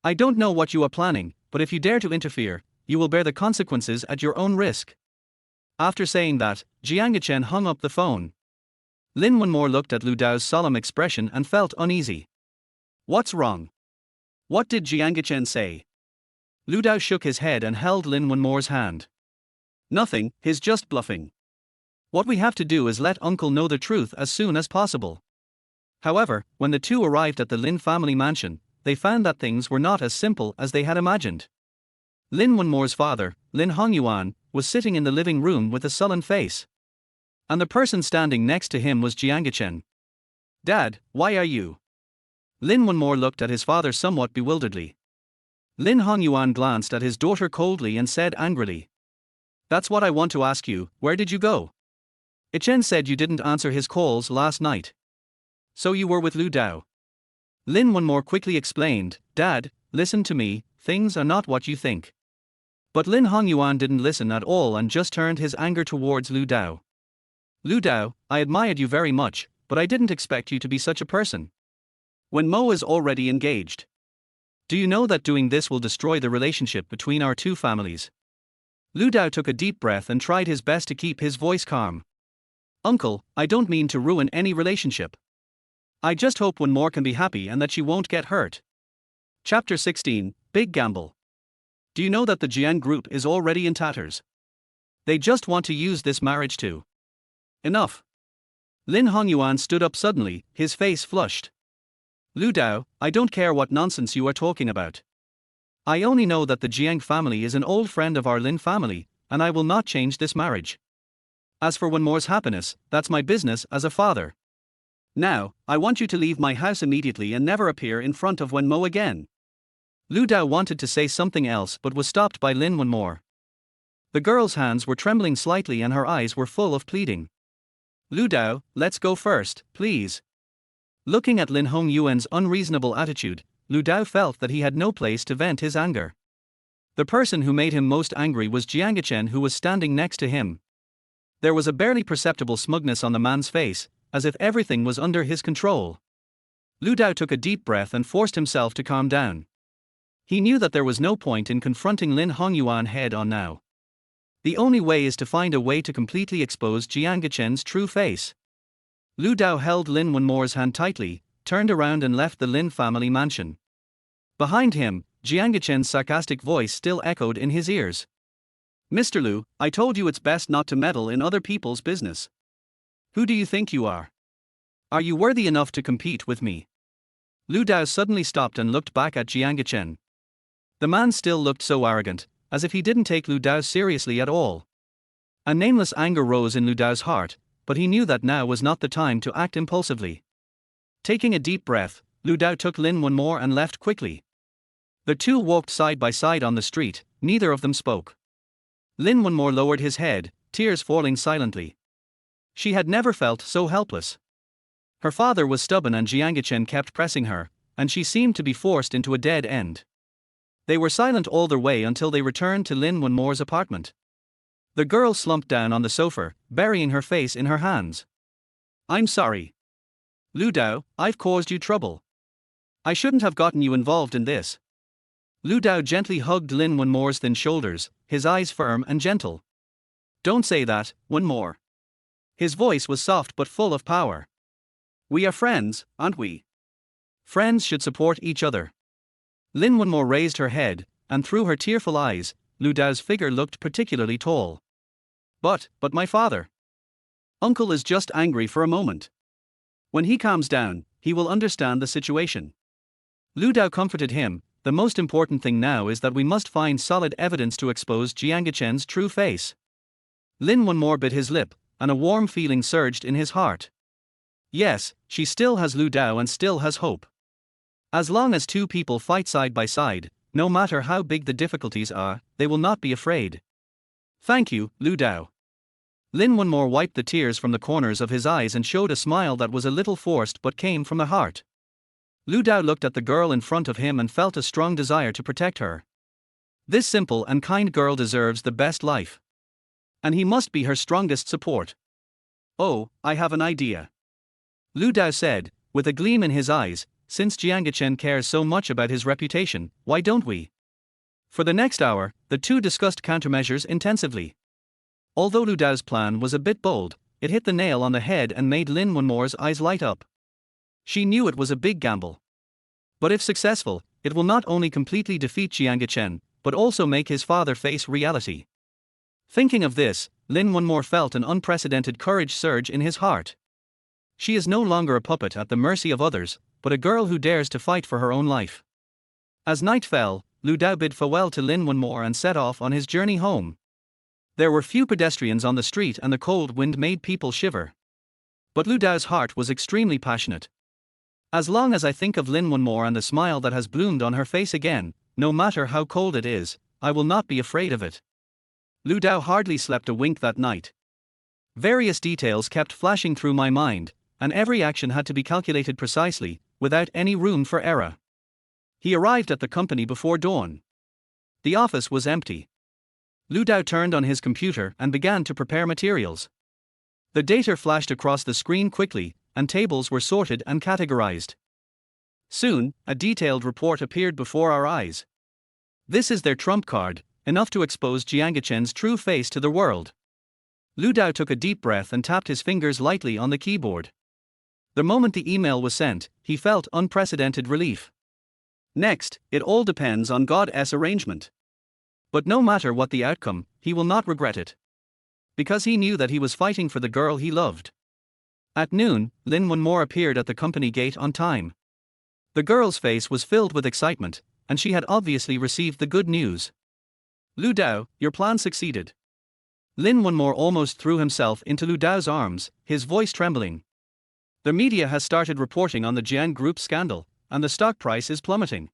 I don't know what you are planning, but if you dare to interfere, you will bear the consequences at your own risk. After saying that, Jiang Gechen hung up the phone. Lin Wenmore looked at Lu Dao's solemn expression and felt uneasy. What's wrong? What did Jiang Gechen say? Lu Dao shook his head and held Lin Wenmore's hand. Nothing, he's just bluffing. What we have to do is let uncle know the truth as soon as possible. However, when the two arrived at the Lin family mansion, they found that things were not as simple as they had imagined. Lin Wenmore's father, Lin Hongyuan, was sitting in the living room with a sullen face. And the person standing next to him was Jiang Gechen. Dad, why are you? Lin Wenmore looked at his father somewhat bewilderedly. Lin Hongyuan glanced at his daughter coldly and said angrily. That's what I want to ask you, where did you go? Gechen said you didn't answer his calls last night. So you were with Lu Dao. Lin Wenmore quickly explained, Dad, listen to me, things are not what you think. But Lin Hongyuan didn't listen at all and just turned his anger towards Lu Dao. Lu Dao, I admired you very much, but I didn't expect you to be such a person. Wenmo is already engaged. Do you know that doing this will destroy the relationship between our two families? Lu Dao took a deep breath and tried his best to keep his voice calm. Uncle, I don't mean to ruin any relationship. I just hope Wenmore can be happy and that she won't get hurt. Chapter 16, Big Gamble. Do you know that the Jiang group is already in tatters? They just want to use this marriage to. Enough. Lin Hongyuan stood up suddenly, his face flushed. Lu Dao, I don't care what nonsense you are talking about. I only know that the Jiang family is an old friend of our Lin family, and I will not change this marriage. As for Wenmore's happiness, that's my business as a father. Now, I want you to leave my house immediately and never appear in front of Wenmo again. Lu Dao wanted to say something else but was stopped by Lin Wenmore. The girl's hands were trembling slightly and her eyes were full of pleading. Lu Dao, let's go first, please. Looking at Lin Hongyuan's unreasonable attitude, Lu Dao felt that he had no place to vent his anger. The person who made him most angry was Jiang Chen, who was standing next to him. There was a barely perceptible smugness on the man's face, as if everything was under his control. Lu Dao took a deep breath and forced himself to calm down. He knew that there was no point in confronting Lin Hongyuan head-on now. The only way is to find a way to completely expose Jiang Chen's true face. Lu Dao held Lin Wenmore's hand tightly, turned around and left the Lin family mansion. Behind him, Jiang Chen's sarcastic voice still echoed in his ears. Mr. Lu, I told you it's best not to meddle in other people's business. Who do you think you are? Are you worthy enough to compete with me? Lu Dao suddenly stopped and looked back at Jiang Chen. The man still looked so arrogant, as if he didn't take Lu Dao seriously at all. A nameless anger rose in Lu Dao's heart, but he knew that now was not the time to act impulsively. Taking a deep breath, Lu Dao took Lin Wenmore and left quickly. The two walked side by side on the street, neither of them spoke. Lin Wenmore lowered his head, tears falling silently. She had never felt so helpless. Her father was stubborn and Jiang Chen kept pressing her, and she seemed to be forced into a dead end. They were silent all the way until they returned to Lin Wenmore's apartment. The girl slumped down on the sofa, burying her face in her hands. I'm sorry. Lu Dao, I've caused you trouble. I shouldn't have gotten you involved in this. Lu Dao gently hugged Lin Wenmore's thin shoulders, his eyes firm and gentle. Don't say that, Wenmore. His voice was soft but full of power. We are friends, aren't we? Friends should support each other. Lin Wenmore raised her head, and through her tearful eyes, Lu Dao's figure looked particularly tall. But my father. Uncle is just angry for a moment. When he calms down, he will understand the situation. Lu Dao comforted him. The most important thing now is that we must find solid evidence to expose Jiang Chen's true face. Lin Wenmore bit his lip, and a warm feeling surged in his heart. Yes, she still has Lu Dao and still has hope. As long as two people fight side by side, no matter how big the difficulties are, they will not be afraid. Thank you, Lu Dao. Lin Wenmore wiped the tears from the corners of his eyes and showed a smile that was a little forced but came from the heart. Lu Dao looked at the girl in front of him and felt a strong desire to protect her. This simple and kind girl deserves the best life. And he must be her strongest support. Oh, I have an idea. Lu Dao said, with a gleam in his eyes, since Jiang Chen cares so much about his reputation, why don't we? For the next hour, the two discussed countermeasures intensively. Although Lu Dao's plan was a bit bold, it hit the nail on the head and made Lin Wenmore's eyes light up. She knew it was a big gamble. But if successful, it will not only completely defeat Jiang Chen, but also make his father face reality. Thinking of this, Lin Wenmore felt an unprecedented courage surge in his heart. She is no longer a puppet at the mercy of others, but a girl who dares to fight for her own life. As night fell, Lu Dao bid farewell to Lin Wenmore and set off on his journey home. There were few pedestrians on the street and the cold wind made people shiver. But Lu Dao's heart was extremely passionate. As long as I think of Lin Wenmore and the smile that has bloomed on her face again, no matter how cold it is, I will not be afraid of it. Lu Dao hardly slept a wink that night. Various details kept flashing through my mind, and every action had to be calculated precisely, without any room for error. He arrived at the company before dawn. The office was empty. Lu Dao turned on his computer and began to prepare materials. The data flashed across the screen quickly, and tables were sorted and categorized. Soon, a detailed report appeared before our eyes. This is their trump card, enough to expose Jiang Chen's true face to the world. Lu Dao took a deep breath and tapped his fingers lightly on the keyboard. The moment the email was sent, he felt unprecedented relief. Next, it all depends on God's arrangement. But no matter what the outcome, he will not regret it. Because he knew that he was fighting for the girl he loved. At noon, Lin Wonmore appeared at the company gate on time. The girl's face was filled with excitement, and she had obviously received the good news. Lu Dao, your plan succeeded. Lin Wonmore almost threw himself into Lu Dao's arms, his voice trembling. The media has started reporting on the Jiang Group scandal, and the stock price is plummeting.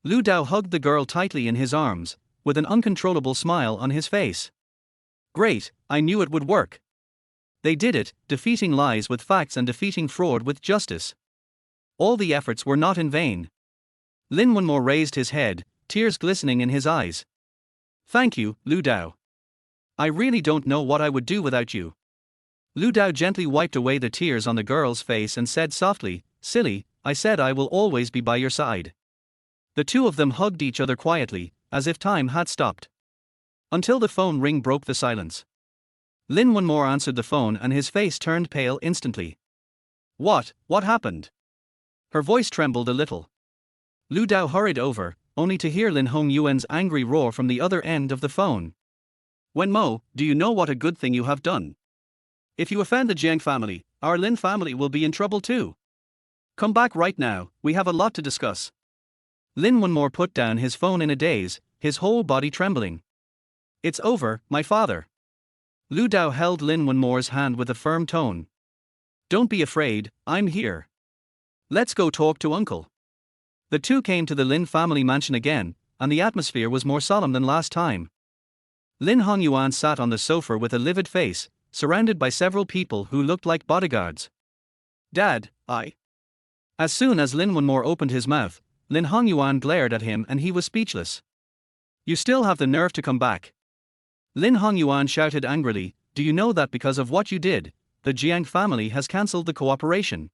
Lu Dao hugged the girl tightly in his arms, with an uncontrollable smile on his face. Great, I knew it would work. They did it, defeating lies with facts and defeating fraud with justice. All the efforts were not in vain. Lin Wonmore raised his head, tears glistening in his eyes. Thank you, Lu Dao. I really don't know what I would do without you. Lu Dao gently wiped away the tears on the girl's face and said softly, Silly, I said I will always be by your side. The two of them hugged each other quietly, as if time had stopped. Until the phone ring broke the silence. Lin Wonmore answered the phone and his face turned pale instantly. What happened? Her voice trembled a little. Lu Dao hurried over, only to hear Lin Hongyuan's angry roar from the other end of the phone. Wenmo, do you know what a good thing you have done? If you offend the Jiang family, our Lin family will be in trouble too. Come back right now, we have a lot to discuss. Lin Wonmore put down his phone in a daze, his whole body trembling. It's over, my father. Lu Dao held Lin Wonmore's hand with a firm tone. Don't be afraid, I'm here. Let's go talk to uncle. The two came to the Lin family mansion again, and the atmosphere was more solemn than last time. Lin Hongyuan sat on the sofa with a livid face, surrounded by several people who looked like bodyguards. Dad, I. As soon as Lin Wonmore opened his mouth, Lin Hongyuan glared at him and he was speechless. You still have the nerve to come back. Lin Hongyuan shouted angrily, do you know that because of what you did, the Jiang family has cancelled the cooperation?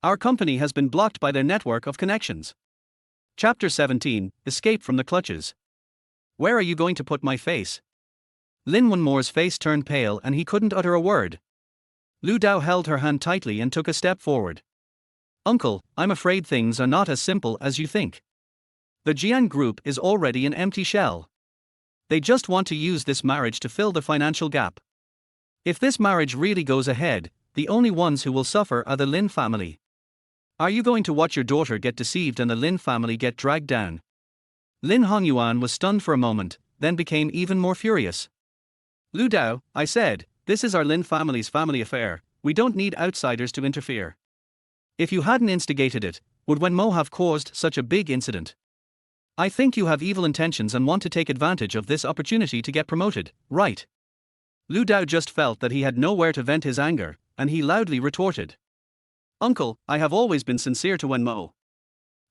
Our company has been blocked by their network of connections. Chapter 17, Escape from the Clutches. Where are you going to put my face? Lin Wonmore's face turned pale and he couldn't utter a word. Lu Dao held her hand tightly and took a step forward. Uncle, I'm afraid things are not as simple as you think. The Jiang Group is already an empty shell. They just want to use this marriage to fill the financial gap. If this marriage really goes ahead, the only ones who will suffer are the Lin family. Are you going to watch your daughter get deceived and the Lin family get dragged down? Lin Hongyuan was stunned for a moment, then became even more furious. Lu Dao, I said, this is our Lin family's family affair, we don't need outsiders to interfere. If you hadn't instigated it, would Wenmo have caused such a big incident? I think you have evil intentions and want to take advantage of this opportunity to get promoted, right? Lu Dao just felt that he had nowhere to vent his anger, and he loudly retorted. Uncle, I have always been sincere to Wenmo.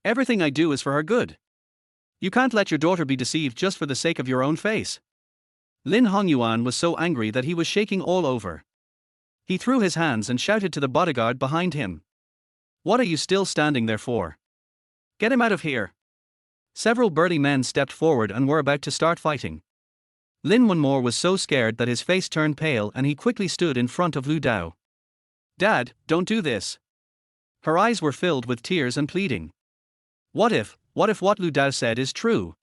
Everything I do is for her good. You can't let your daughter be deceived just for the sake of your own face. Lin Hongyuan was so angry that he was shaking all over. He threw his hands and shouted to the bodyguard behind him. What are you still standing there for? Get him out of here. Several burly men stepped forward and were about to start fighting. Lin Wonmore was so scared that his face turned pale and he quickly stood in front of Lu Dao. Dad, don't do this. Her eyes were filled with tears and pleading. What if what Lu Dao said is true?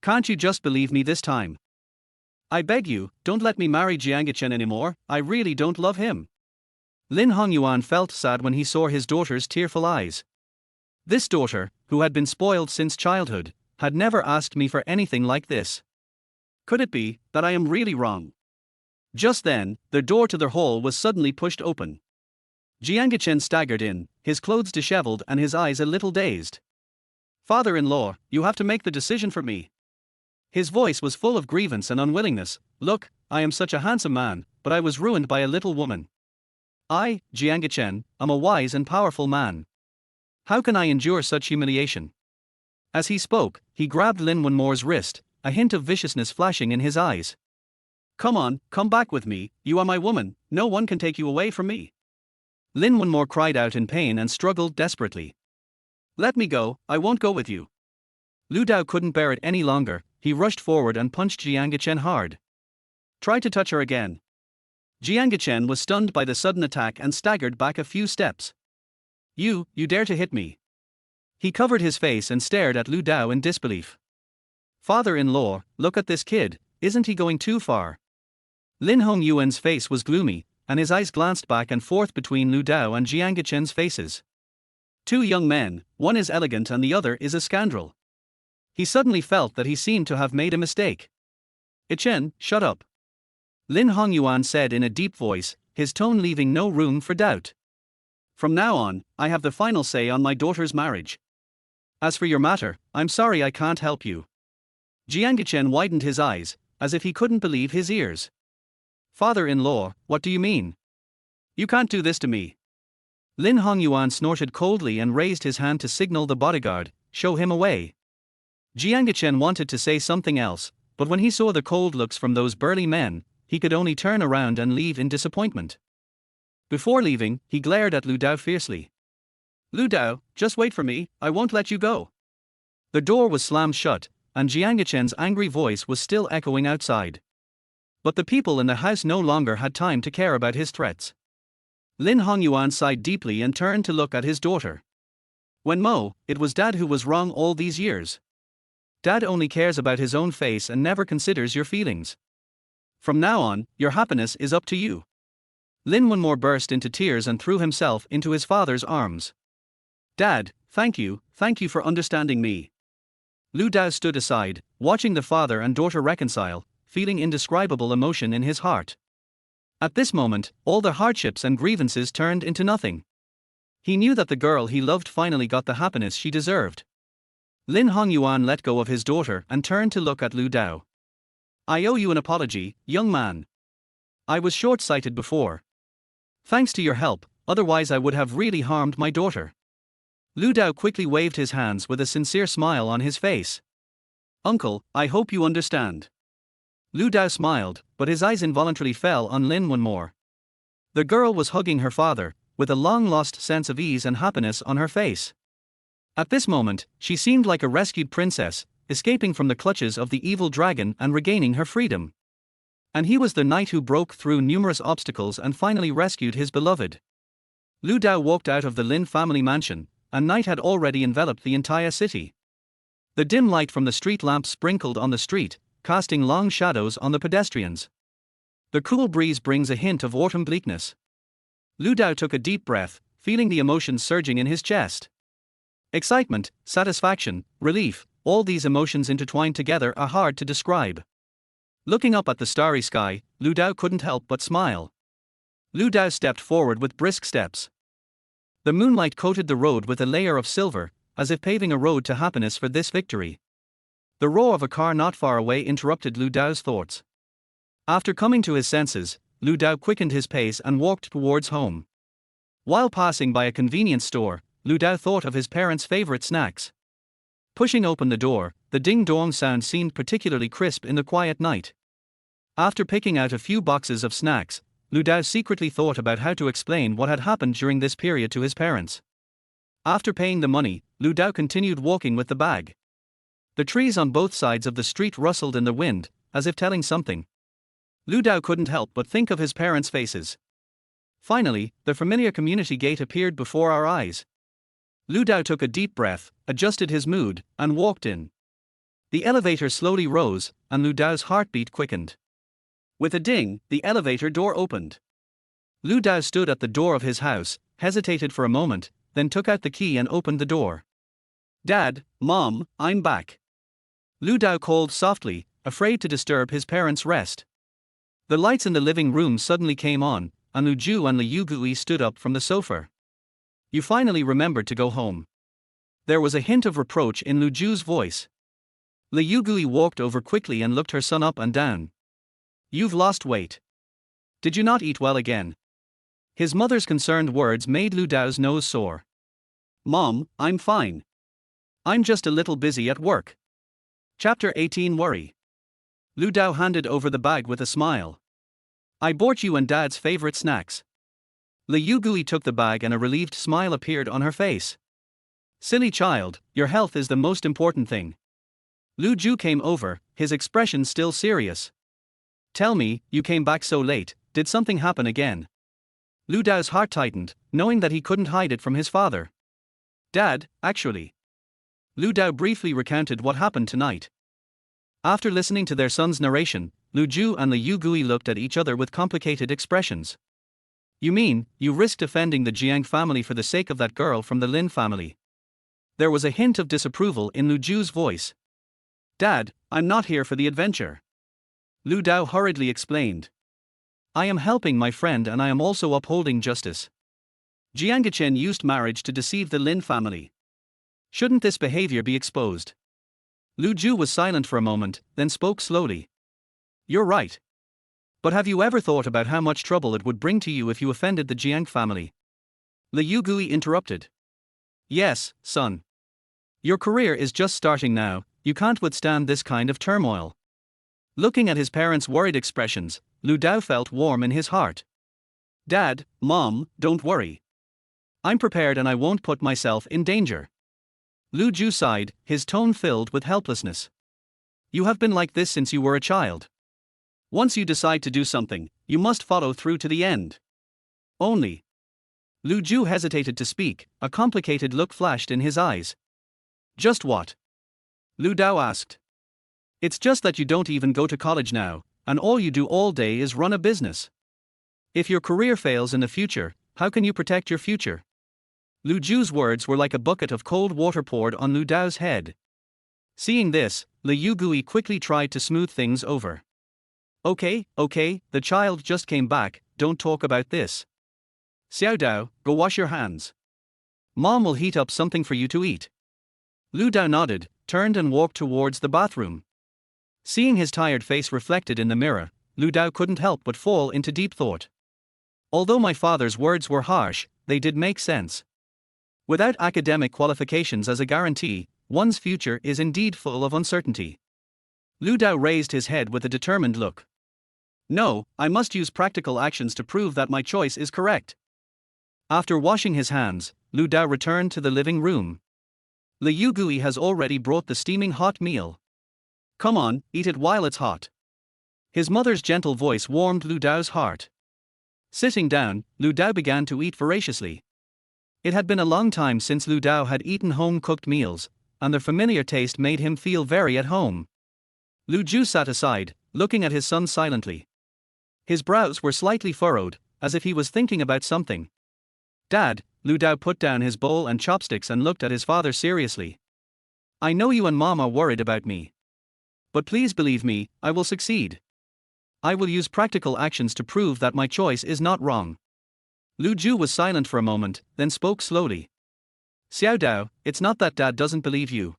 Can't you just believe me this time? I beg you, don't let me marry Jiang anymore, I really don't love him. Lin Hongyuan felt sad when he saw his daughter's tearful eyes. This daughter, who had been spoiled since childhood, had never asked me for anything like this. Could it be that I am really wrong? Just then, the door to their hall was suddenly pushed open. Jiang staggered in, his clothes disheveled and his eyes a little dazed. Father-in-law, you have to make the decision for me. His voice was full of grievance and unwillingness. Look, I am such a handsome man, but I was ruined by a little woman. I, Jiang, am a wise and powerful man. How can I endure such humiliation? As he spoke, he grabbed Lin Wonmore's wrist, a hint of viciousness flashing in his eyes. Come on, come back with me, you are my woman, no one can take you away from me. Lin Wonmore cried out in pain and struggled desperately. Let me go, I won't go with you. Lu Dao couldn't bear it any longer, he rushed forward and punched Jiang hard. Try to touch her again. Jiang was stunned by the sudden attack and staggered back a few steps. You dare to hit me? He covered his face and stared at Lu Dao in disbelief. Father-in-law, look at this kid, isn't he going too far? Lin Hongyuan's face was gloomy, and his eyes glanced back and forth between Lu Dao and Jiang Gichen's faces. Two young men, one is elegant and the other is a scoundrel. He suddenly felt that he seemed to have made a mistake. Ichen, shut up. Lin Hongyuan said in a deep voice, his tone leaving no room for doubt. From now on, I have the final say on my daughter's marriage. As for your matter, I'm sorry I can't help you. Jiang Gichen widened his eyes, as if he couldn't believe his ears. Father-in-law, what do you mean? You can't do this to me. Lin Hongyuan snorted coldly and raised his hand to signal the bodyguard, show him away. Jiang Gichen wanted to say something else, but when he saw the cold looks from those burly men, he could only turn around and leave in disappointment. Before leaving, he glared at Lu Dao fiercely. Lu Dao, just wait for me, I won't let you go. The door was slammed shut, and Jiang Gichen's angry voice was still echoing outside. But the people in the house no longer had time to care about his threats. Lin Hongyuan sighed deeply and turned to look at his daughter. When Mo, it was Dad who was wrong all these years. Dad only cares about his own face and never considers your feelings. From now on, your happiness is up to you. Lin Wenmore burst into tears and threw himself into his father's arms. Dad, thank you for understanding me. Lu Dao stood aside, watching the father and daughter reconcile, feeling indescribable emotion in his heart. At this moment, all the hardships and grievances turned into nothing. He knew that the girl he loved finally got the happiness she deserved. Lin Hongyuan let go of his daughter and turned to look at Lu Dao. I owe you an apology, young man. I was short-sighted before. Thanks to your help, otherwise I would have really harmed my daughter. Lu Dao quickly waved his hands with a sincere smile on his face. Uncle, I hope you understand. Lu Dao smiled, but his eyes involuntarily fell on Lin Wenmore. The girl was hugging her father, with a long-lost sense of ease and happiness on her face. At this moment, she seemed like a rescued princess, escaping from the clutches of the evil dragon and regaining her freedom. And he was the knight who broke through numerous obstacles and finally rescued his beloved. Lu Dao walked out of the Lin family mansion, and night had already enveloped the entire city. The dim light from the street lamps sprinkled on the street, casting long shadows on the pedestrians. The cool breeze brings a hint of autumn bleakness. Lu Dao took a deep breath, feeling the emotions surging in his chest. Excitement, satisfaction, relief, all these emotions intertwined together are hard to describe. Looking up at the starry sky, Lu Dao couldn't help but smile. Lu Dao stepped forward with brisk steps. The moonlight coated the road with a layer of silver, as if paving a road to happiness for this victory. The roar of a car not far away interrupted Lu Dao's thoughts. After coming to his senses, Lu Dao quickened his pace and walked towards home. While passing by a convenience store, Lu Dao thought of his parents' favorite snacks. Pushing open the door, the ding-dong sound seemed particularly crisp in the quiet night. After picking out a few boxes of snacks, Lu Dao secretly thought about how to explain what had happened during this period to his parents. After paying the money, Lu Dao continued walking with the bag. The trees on both sides of the street rustled in the wind, as if telling something. Lu Dao couldn't help but think of his parents' faces. Finally, the familiar community gate appeared before our eyes. Lu Dao took a deep breath, adjusted his mood, and walked in. The elevator slowly rose, and Lu Dao's heartbeat quickened. With a ding, the elevator door opened. Lu Dao stood at the door of his house, hesitated for a moment, then took out the key and opened the door. Dad, Mom, I'm back. Lu Dao called softly, afraid to disturb his parents' rest. The lights in the living room suddenly came on, and Lu Ju and Liu Gui stood up from the sofa. You finally remembered to go home. There was a hint of reproach in Lu Ju's voice. Liu Gui walked over quickly and looked her son up and down. You've lost weight. Did you not eat well again? His mother's concerned words made Lu Dao's nose sore. Mom, I'm fine. I'm just a little busy at work. Chapter 18 Worry. Lu Dao handed over the bag with a smile. I bought you and Dad's favorite snacks. Liu Gui took the bag and a relieved smile appeared on her face. Silly child, your health is the most important thing. Lu Ju came over, his expression still serious. Tell me, you came back so late, did something happen again? Lu Dao's heart tightened, knowing that he couldn't hide it from his father. Dad, actually. Lu Dao briefly recounted what happened tonight. After listening to their son's narration, Lu Ju and Li Yugui looked at each other with complicated expressions. You mean, you risked offending the Jiang family for the sake of that girl from the Lin family? There was a hint of disapproval in Lu Ju's voice. Dad, I'm not here for the adventure. Lu Dao hurriedly explained. I am helping my friend and I am also upholding justice. Jiang Chen used marriage to deceive the Lin family. Shouldn't this behavior be exposed? Lu Ju was silent for a moment, then spoke slowly. You're right. But have you ever thought about how much trouble it would bring to you if you offended the Jiang family? Li Yugui interrupted. Yes, son. Your career is just starting now, you can't withstand this kind of turmoil. Looking at his parents' worried expressions, Lu Dao felt warm in his heart. Dad, Mom, don't worry. I'm prepared and I won't put myself in danger. Lu Ju sighed, his tone filled with helplessness. You have been like this since you were a child. Once you decide to do something, you must follow through to the end. Only. Lu Ju hesitated to speak, a complicated look flashed in his eyes. Just what? Lu Dao asked. It's just that you don't even go to college now, and all you do all day is run a business. If your career fails in the future, how can you protect your future? Lu Ju's words were like a bucket of cold water poured on Lu Dao's head. Seeing this, Li Yugui quickly tried to smooth things over. Okay, the child just came back, don't talk about this. Xiao Dao, go wash your hands. Mom will heat up something for you to eat. Lu Dao nodded, turned and walked towards the bathroom. Seeing his tired face reflected in the mirror, Lu Dao couldn't help but fall into deep thought. Although my father's words were harsh, they did make sense. Without academic qualifications as a guarantee, one's future is indeed full of uncertainty. Lu Dao raised his head with a determined look. No, I must use practical actions to prove that my choice is correct. After washing his hands, Lu Dao returned to the living room. Li Yugui has already brought the steaming hot meal. Come on, eat it while it's hot. His mother's gentle voice warmed Lu Dao's heart. Sitting down, Lu Dao began to eat voraciously. It had been a long time since Lu Dao had eaten home-cooked meals, and their familiar taste made him feel very at home. Lu Ju sat aside, looking at his son silently. His brows were slightly furrowed, as if he was thinking about something. Dad, Lu Dao put down his bowl and chopsticks and looked at his father seriously. I know you and Mom are worried about me. But please believe me, I will succeed. I will use practical actions to prove that my choice is not wrong. Lu Ju was silent for a moment, then spoke slowly. Xiao Dao, it's not that Dad doesn't believe you.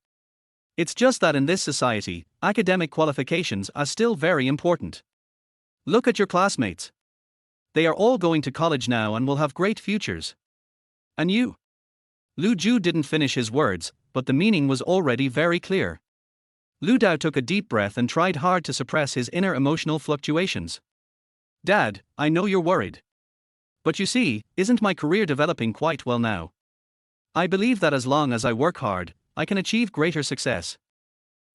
It's just that in this society, academic qualifications are still very important. Look at your classmates. They are all going to college now and will have great futures. And you? Lu Ju didn't finish his words, but the meaning was already very clear. Lu Dao took a deep breath and tried hard to suppress his inner emotional fluctuations. Dad, I know you're worried. But you see, isn't my career developing quite well now? I believe that as long as I work hard, I can achieve greater success.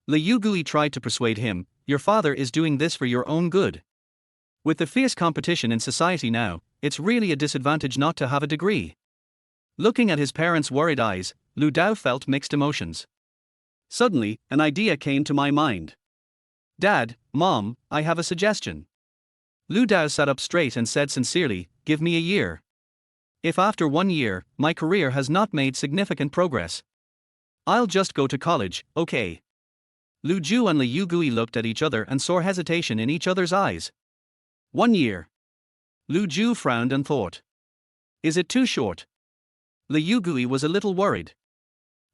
Li Yugui tried to persuade him, your father is doing this for your own good. With the fierce competition in society now, it's really a disadvantage not to have a degree. Looking at his parents' worried eyes, Lu Dao felt mixed emotions. Suddenly, an idea came to my mind. Dad, Mom, I have a suggestion. Lu Dao sat up straight and said sincerely, give me a year. If after 1 year, my career has not made significant progress, I'll just go to college, okay? Lu Ju and Li Yugui looked at each other and saw hesitation in each other's eyes. 1 year. Lu Ju frowned and thought. Is it too short? Li Yugui was a little worried.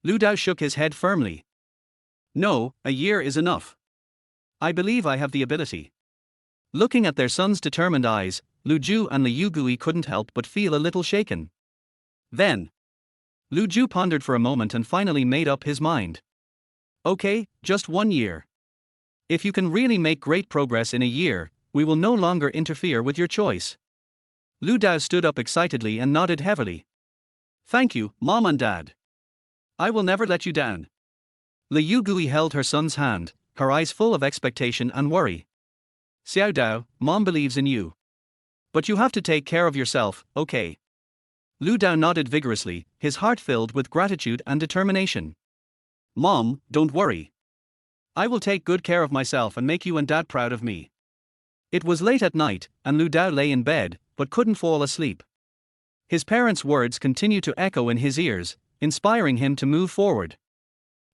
Lu Dao shook his head firmly. No, a year is enough. I believe I have the ability. Looking at their son's determined eyes, Lu Ju and Li Yugui couldn't help but feel a little shaken. Then, Lu Ju pondered for a moment and finally made up his mind. Okay, just 1 year. If you can really make great progress in a year, we will no longer interfere with your choice. Lu Dao stood up excitedly and nodded heavily. Thank you, Mom and Dad. I will never let you down. Li Yugui held her son's hand, her eyes full of expectation and worry. Xiao Dao, Mom believes in you. But you have to take care of yourself, okay? Lu Dao nodded vigorously, his heart filled with gratitude and determination. Mom, don't worry. I will take good care of myself and make you and Dad proud of me. It was late at night, and Lu Dao lay in bed, but couldn't fall asleep. His parents' words continued to echo in his ears, inspiring him to move forward.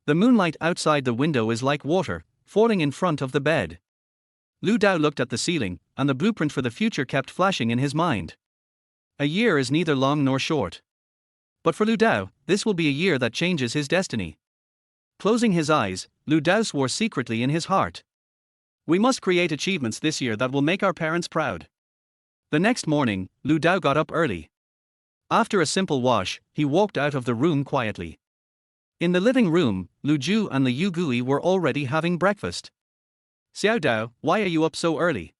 The moonlight outside the window is like water, falling in front of the bed. Lu Dao looked at the ceiling, and the blueprint for the future kept flashing in his mind. A year is neither long nor short. But for Lu Dao, this will be a year that changes his destiny. Closing his eyes, Lu Dao swore secretly in his heart. We must create achievements this year that will make our parents proud. The next morning, Lu Dao got up early. After a simple wash, he walked out of the room quietly. In the living room, Lu Ju and Liu Gui were already having breakfast. Xiao Dao, why are you up so early?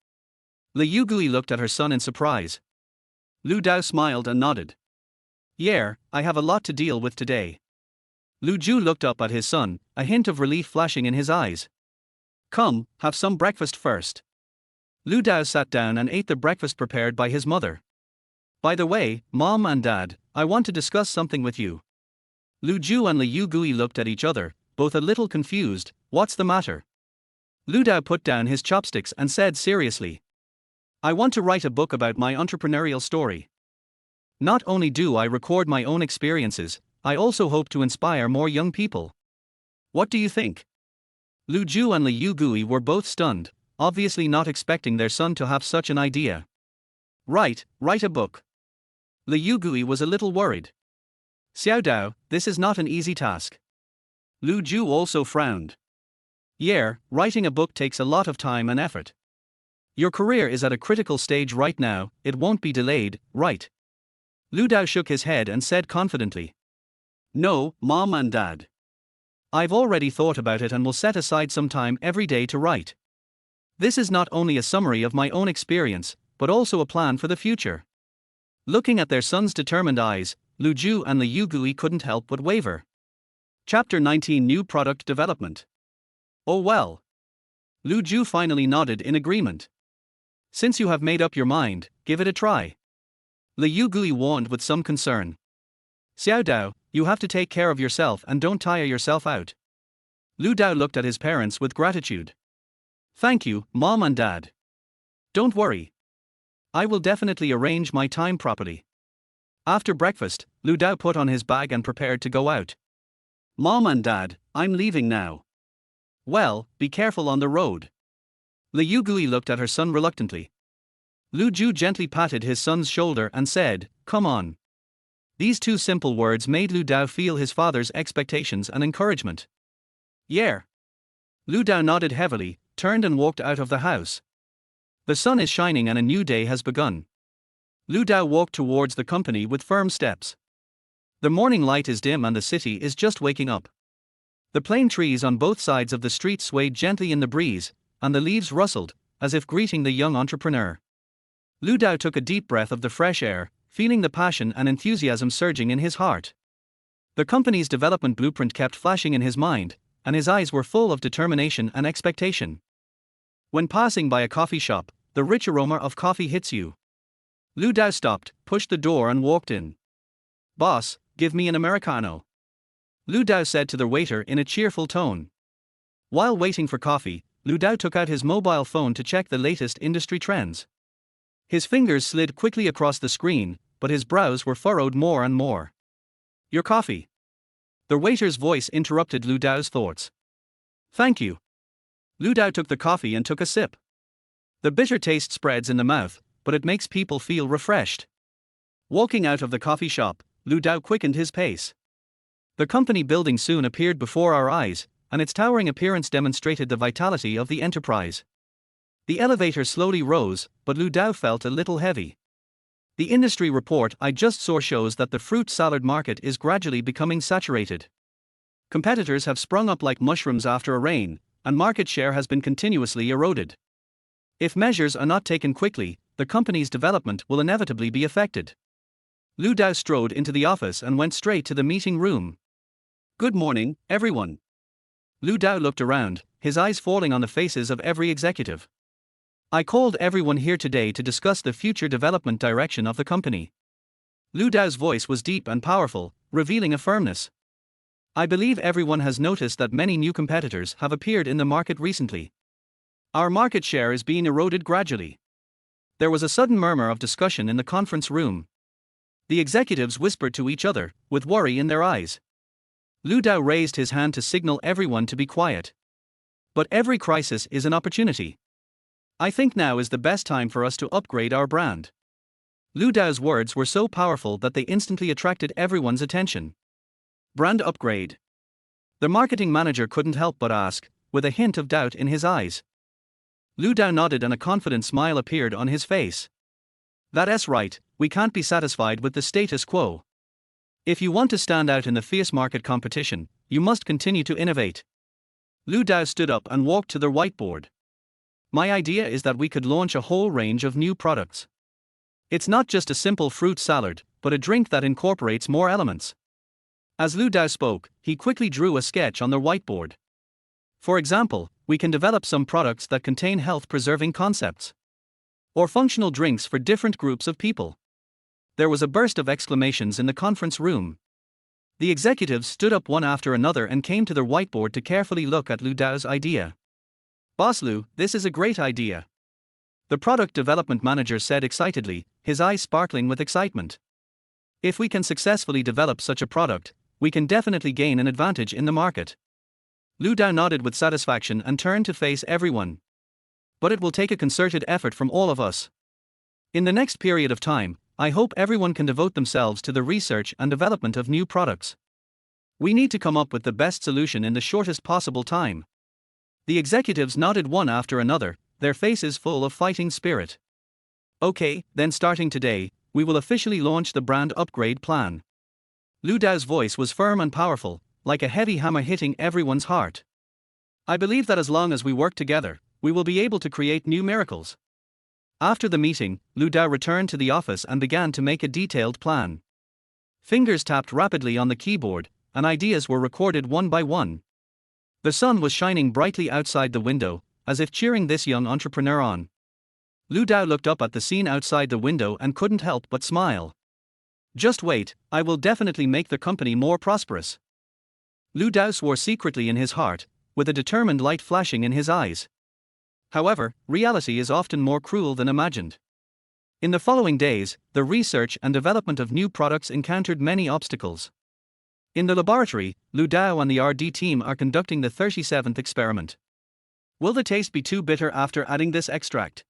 Liu Gui looked at her son in surprise. Lu Dao smiled and nodded. Yeah, I have a lot to deal with today. Lu Ju looked up at his son, a hint of relief flashing in his eyes. Come, have some breakfast first. Lu Dao sat down and ate the breakfast prepared by his mother. By the way, Mom and Dad, I want to discuss something with you. Lu Ju and Liu Gui looked at each other, both a little confused. What's the matter? Lu Dao put down his chopsticks and said seriously. I want to write a book about my entrepreneurial story. Not only do I record my own experiences, I also hope to inspire more young people. What do you think? Lu Ju and Liu Gui were both stunned, obviously not expecting their son to have such an idea. Write a book. Liu Gui was a little worried. Xiao Dao, this is not an easy task. Lu Ju also frowned. Yeah, writing a book takes a lot of time and effort. Your career is at a critical stage right now, it won't be delayed, right? Lu Dao shook his head and said confidently. No, Mom and Dad. I've already thought about it and will set aside some time every day to write. This is not only a summary of my own experience, but also a plan for the future. Looking at their son's determined eyes, Lu Ju and Liu Gui couldn't help but waver. Chapter 19 New Product Development. Oh well. Lu Ju finally nodded in agreement. Since you have made up your mind, give it a try. Liu Gui warned with some concern. Xiao Dao, you have to take care of yourself and don't tire yourself out. Lu Dao looked at his parents with gratitude. Thank you, Mom and Dad. Don't worry. I will definitely arrange my time properly. After breakfast, Lu Dao put on his bag and prepared to go out. Mom and Dad, I'm leaving now. Well, be careful on the road. Liu Gui looked at her son reluctantly. Lu Ju gently patted his son's shoulder and said, Come on. These two simple words made Lu Dao feel his father's expectations and encouragement. Yeah. Lu Dao nodded heavily, turned and walked out of the house. The sun is shining and a new day has begun. Lu Dao walked towards the company with firm steps. The morning light is dim and the city is just waking up. The plane trees on both sides of the street swayed gently in the breeze, and the leaves rustled, as if greeting the young entrepreneur. Lu Dao took a deep breath of the fresh air, feeling the passion and enthusiasm surging in his heart. The company's development blueprint kept flashing in his mind, and his eyes were full of determination and expectation. When passing by a coffee shop, the rich aroma of coffee hits you. Lu Dao stopped, pushed the door and walked in. Boss, give me an Americano. Lu Dao said to the waiter in a cheerful tone. While waiting for coffee, Lu Dao took out his mobile phone to check the latest industry trends. His fingers slid quickly across the screen, but his brows were furrowed more and more. Your coffee. The waiter's voice interrupted Lu Dao's thoughts. Thank you. Lu Dao took the coffee and took a sip. The bitter taste spreads in the mouth, but it makes people feel refreshed. Walking out of the coffee shop, Lu Dao quickened his pace. The company building soon appeared before our eyes, and its towering appearance demonstrated the vitality of the enterprise. The elevator slowly rose, but Lu Dao felt a little heavy. The industry report I just saw shows that the fruit salad market is gradually becoming saturated. Competitors have sprung up like mushrooms after a rain, and market share has been continuously eroded. If measures are not taken quickly, the company's development will inevitably be affected. Lu Dao strode into the office and went straight to the meeting room. Good morning, everyone. Lu Dao looked around, his eyes falling on the faces of every executive. I called everyone here today to discuss the future development direction of the company. Lu Dao's voice was deep and powerful, revealing a firmness. I believe everyone has noticed that many new competitors have appeared in the market recently. Our market share is being eroded gradually. There was a sudden murmur of discussion in the conference room. The executives whispered to each other, with worry in their eyes. Lu Dao raised his hand to signal everyone to be quiet. But every crisis is an opportunity. I think now is the best time for us to upgrade our brand. Lu Dao's words were so powerful that they instantly attracted everyone's attention. Brand upgrade. The marketing manager couldn't help but ask, with a hint of doubt in his eyes. Lu Dao nodded and a confident smile appeared on his face. That's right, we can't be satisfied with the status quo. If you want to stand out in the fierce market competition, you must continue to innovate. Lu Dao stood up and walked to the whiteboard. My idea is that we could launch a whole range of new products. It's not just a simple fruit salad, but a drink that incorporates more elements. As Lu Dao spoke, he quickly drew a sketch on the whiteboard. For example, we can develop some products that contain health-preserving concepts. Or functional drinks for different groups of people. There was a burst of exclamations in the conference room. The executives stood up one after another and came to the whiteboard to carefully look at Lu Dao's idea. Boss Lu, this is a great idea. The product development manager said excitedly, his eyes sparkling with excitement. If we can successfully develop such a product, we can definitely gain an advantage in the market. Lu Dao nodded with satisfaction and turned to face everyone. But it will take a concerted effort from all of us. In the next period of time, I hope everyone can devote themselves to the research and development of new products. We need to come up with the best solution in the shortest possible time. The executives nodded one after another, their faces full of fighting spirit. Okay, then starting today, we will officially launch the brand upgrade plan. Lu Dao's voice was firm and powerful, like a heavy hammer hitting everyone's heart. I believe that as long as we work together, we will be able to create new miracles. After the meeting, Lu Dao returned to the office and began to make a detailed plan. Fingers tapped rapidly on the keyboard, and ideas were recorded one by one. The sun was shining brightly outside the window, as if cheering this young entrepreneur on. Lu Dao looked up at the scene outside the window and couldn't help but smile. Just wait, I will definitely make the company more prosperous. Lu Dao swore secretly in his heart, with a determined light flashing in his eyes. However, reality is often more cruel than imagined. In the following days, the research and development of new products encountered many obstacles. In the laboratory, Lu Dao and the R&D team are conducting the 37th experiment. Will the taste be too bitter after adding this extract?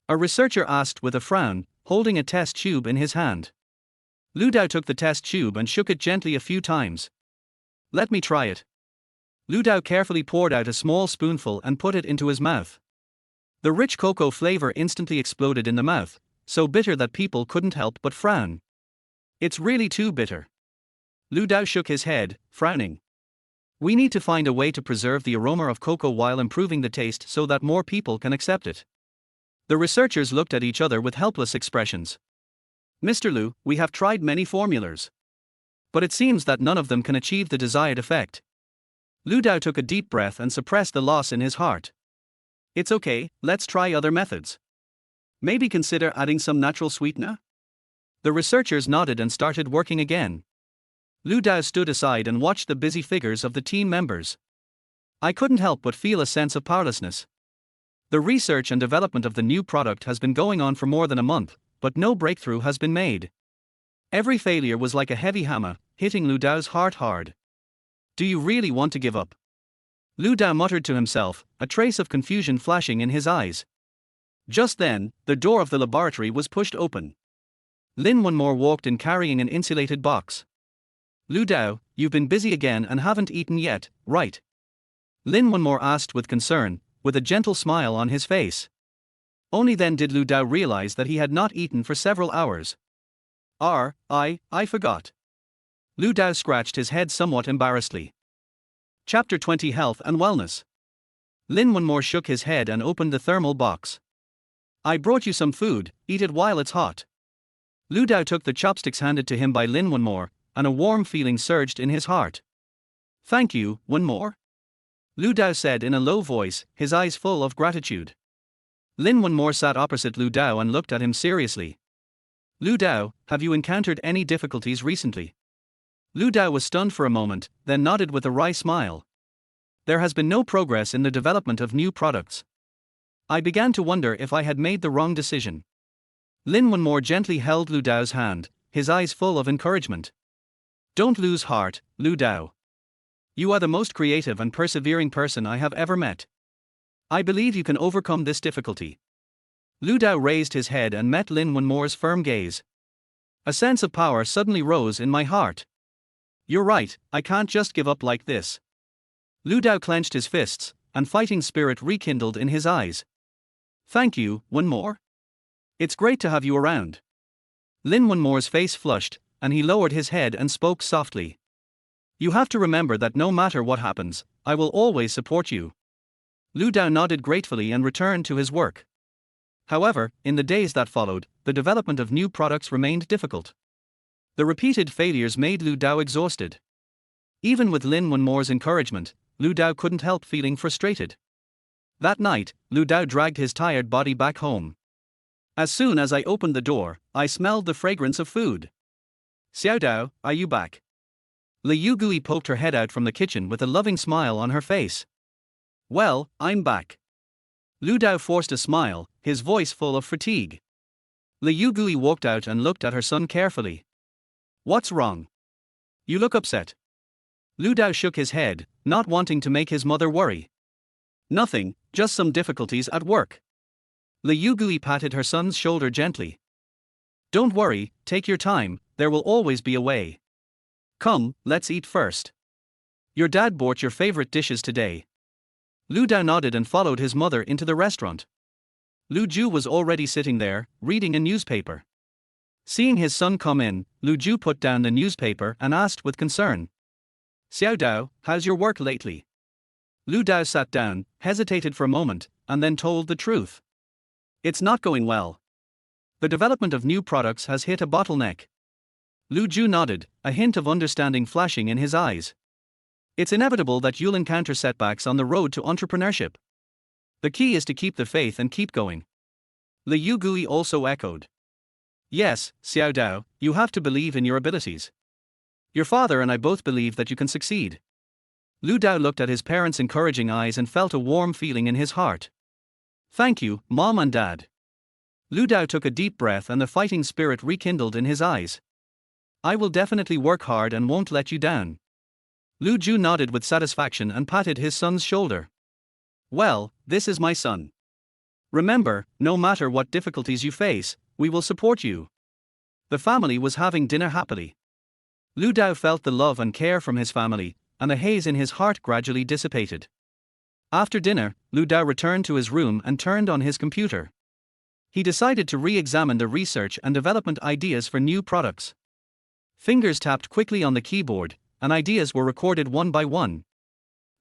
A researcher asked with a frown, holding a test tube in his hand. Lu Dao took the test tube and shook it gently a few times. Let me try it. Lu Dao carefully poured out a small spoonful and put it into his mouth. The rich cocoa flavor instantly exploded in the mouth, so bitter that people couldn't help but frown. It's really too bitter. Lu Dao shook his head, frowning. We need to find a way to preserve the aroma of cocoa while improving the taste so that more people can accept it. The researchers looked at each other with helpless expressions. Mr. Lu, we have tried many formulas. But it seems that none of them can achieve the desired effect. Lu Dao took a deep breath and suppressed the loss in his heart. It's okay, let's try other methods. Maybe consider adding some natural sweetener? The researchers nodded and started working again. Lu Dao stood aside and watched the busy figures of the team members. I couldn't help but feel a sense of powerlessness. The research and development of the new product has been going on for more than a month, but no breakthrough has been made. Every failure was like a heavy hammer, hitting Lu Dao's heart hard. Do you really want to give up? Lu Dao muttered to himself, a trace of confusion flashing in his eyes. Just then, the door of the laboratory was pushed open. Lin Wonmore walked in carrying an insulated box. Lu Dao, you've been busy again and haven't eaten yet, right? Lin Wonmore asked with concern, with a gentle smile on his face. Only then did Lu Dao realize that he had not eaten for several hours. I forgot. Lu Dao scratched his head somewhat embarrassedly. Chapter 20 Health and Wellness. Lin Wonmore shook his head and opened the thermal box. I brought you some food, eat it while it's hot. Lu Dao took the chopsticks handed to him by Lin Wonmore, and a warm feeling surged in his heart. Thank you, Wonmore. Lu Dao said in a low voice, his eyes full of gratitude. Lin Wonmore sat opposite Lu Dao and looked at him seriously. Lu Dao, have you encountered any difficulties recently? Lu Dao was stunned for a moment, then nodded with a wry smile. There has been no progress in the development of new products. I began to wonder if I had made the wrong decision. Lin Wenmore gently held Lu Dao's hand, his eyes full of encouragement. Don't lose heart, Lu Dao. You are the most creative and persevering person I have ever met. I believe you can overcome this difficulty. Lu Dao raised his head and met Lin Wenmore's firm gaze. A sense of power suddenly rose in my heart. You're right, I can't just give up like this. Lu Dao clenched his fists, and fighting spirit rekindled in his eyes. Thank you, Wenmore. It's great to have you around. Lin Wenmore's face flushed, and he lowered his head and spoke softly. You have to remember that no matter what happens, I will always support you. Lu Dao nodded gratefully and returned to his work. However, in the days that followed, the development of new products remained difficult. The repeated failures made Lu Dao exhausted. Even with Lin Wenmore's encouragement, Lu Dao couldn't help feeling frustrated. That night, Lu Dao dragged his tired body back home. As soon as I opened the door, I smelled the fragrance of food. Xiao Dao, are you back? Li Yugui poked her head out from the kitchen with a loving smile on her face. Well, I'm back. Lu Dao forced a smile, his voice full of fatigue. Li Yugui walked out and looked at her son carefully. What's wrong? You look upset. Lu Dao shook his head, not wanting to make his mother worry. Nothing, just some difficulties at work. Li Yugui patted her son's shoulder gently. Don't worry, take your time, there will always be a way. Come, let's eat first. Your dad bought your favorite dishes today. Lu Dao nodded and followed his mother into the restaurant. Lu Ju was already sitting there, reading a newspaper. Seeing his son come in, Lu Ju put down the newspaper and asked with concern. Xiao Dao, how's your work lately? Lu Dao sat down, hesitated for a moment, and then told the truth. It's not going well. The development of new products has hit a bottleneck. Lu Ju nodded, a hint of understanding flashing in his eyes. It's inevitable that you'll encounter setbacks on the road to entrepreneurship. The key is to keep the faith and keep going. Li Yugui also echoed. Yes, Xiao Dao, you have to believe in your abilities. Your father and I both believe that you can succeed. Lu Dao looked at his parents' encouraging eyes and felt a warm feeling in his heart. Thank you, Mom and Dad. Lu Dao took a deep breath and the fighting spirit rekindled in his eyes. I will definitely work hard and won't let you down. Lu Ju nodded with satisfaction and patted his son's shoulder. Well, this is my son. Remember, no matter what difficulties you face, we will support you. The family was having dinner happily. Lu Dao felt the love and care from his family, and the haze in his heart gradually dissipated. After dinner, Lu Dao returned to his room and turned on his computer. He decided to re-examine the research and development ideas for new products. Fingers tapped quickly on the keyboard, and ideas were recorded one by one.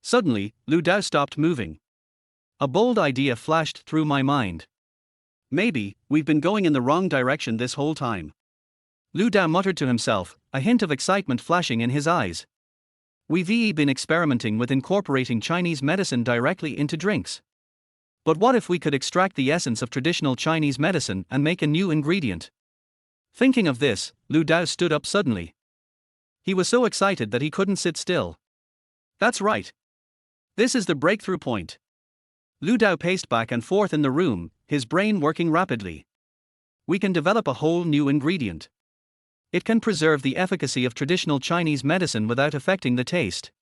Suddenly, Lu Dao stopped moving. A bold idea flashed through my mind. Maybe, we've been going in the wrong direction this whole time. Lu Dao muttered to himself, a hint of excitement flashing in his eyes. We've been experimenting with incorporating Chinese medicine directly into drinks. But what if we could extract the essence of traditional Chinese medicine and make a new ingredient? Thinking of this, Lu Dao stood up suddenly. He was so excited that he couldn't sit still. That's right. This is the breakthrough point. Lu Dao paced back and forth in the room, his brain working rapidly. We can develop a whole new ingredient. It can preserve the efficacy of traditional Chinese medicine without affecting the taste.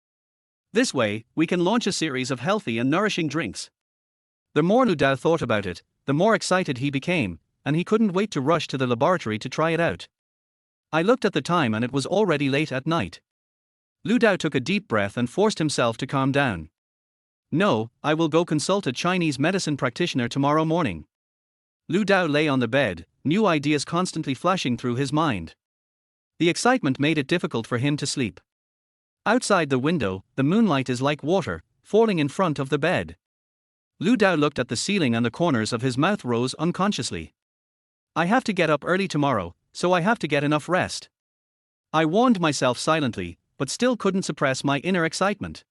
This way, we can launch a series of healthy and nourishing drinks. The more Lu Dao thought about it, the more excited he became, and he couldn't wait to rush to the laboratory to try it out. I looked at the time and it was already late at night. Lu Dao took a deep breath and forced himself to calm down. No, I will go consult a Chinese medicine practitioner tomorrow morning. Lu Dao lay on the bed, new ideas constantly flashing through his mind. The excitement made it difficult for him to sleep. Outside the window, the moonlight is like water, falling in front of the bed. Lu Dao looked at the ceiling and the corners of his mouth rose unconsciously. I have to get up early tomorrow, so I have to get enough rest. I warned myself silently, but still couldn't suppress my inner excitement.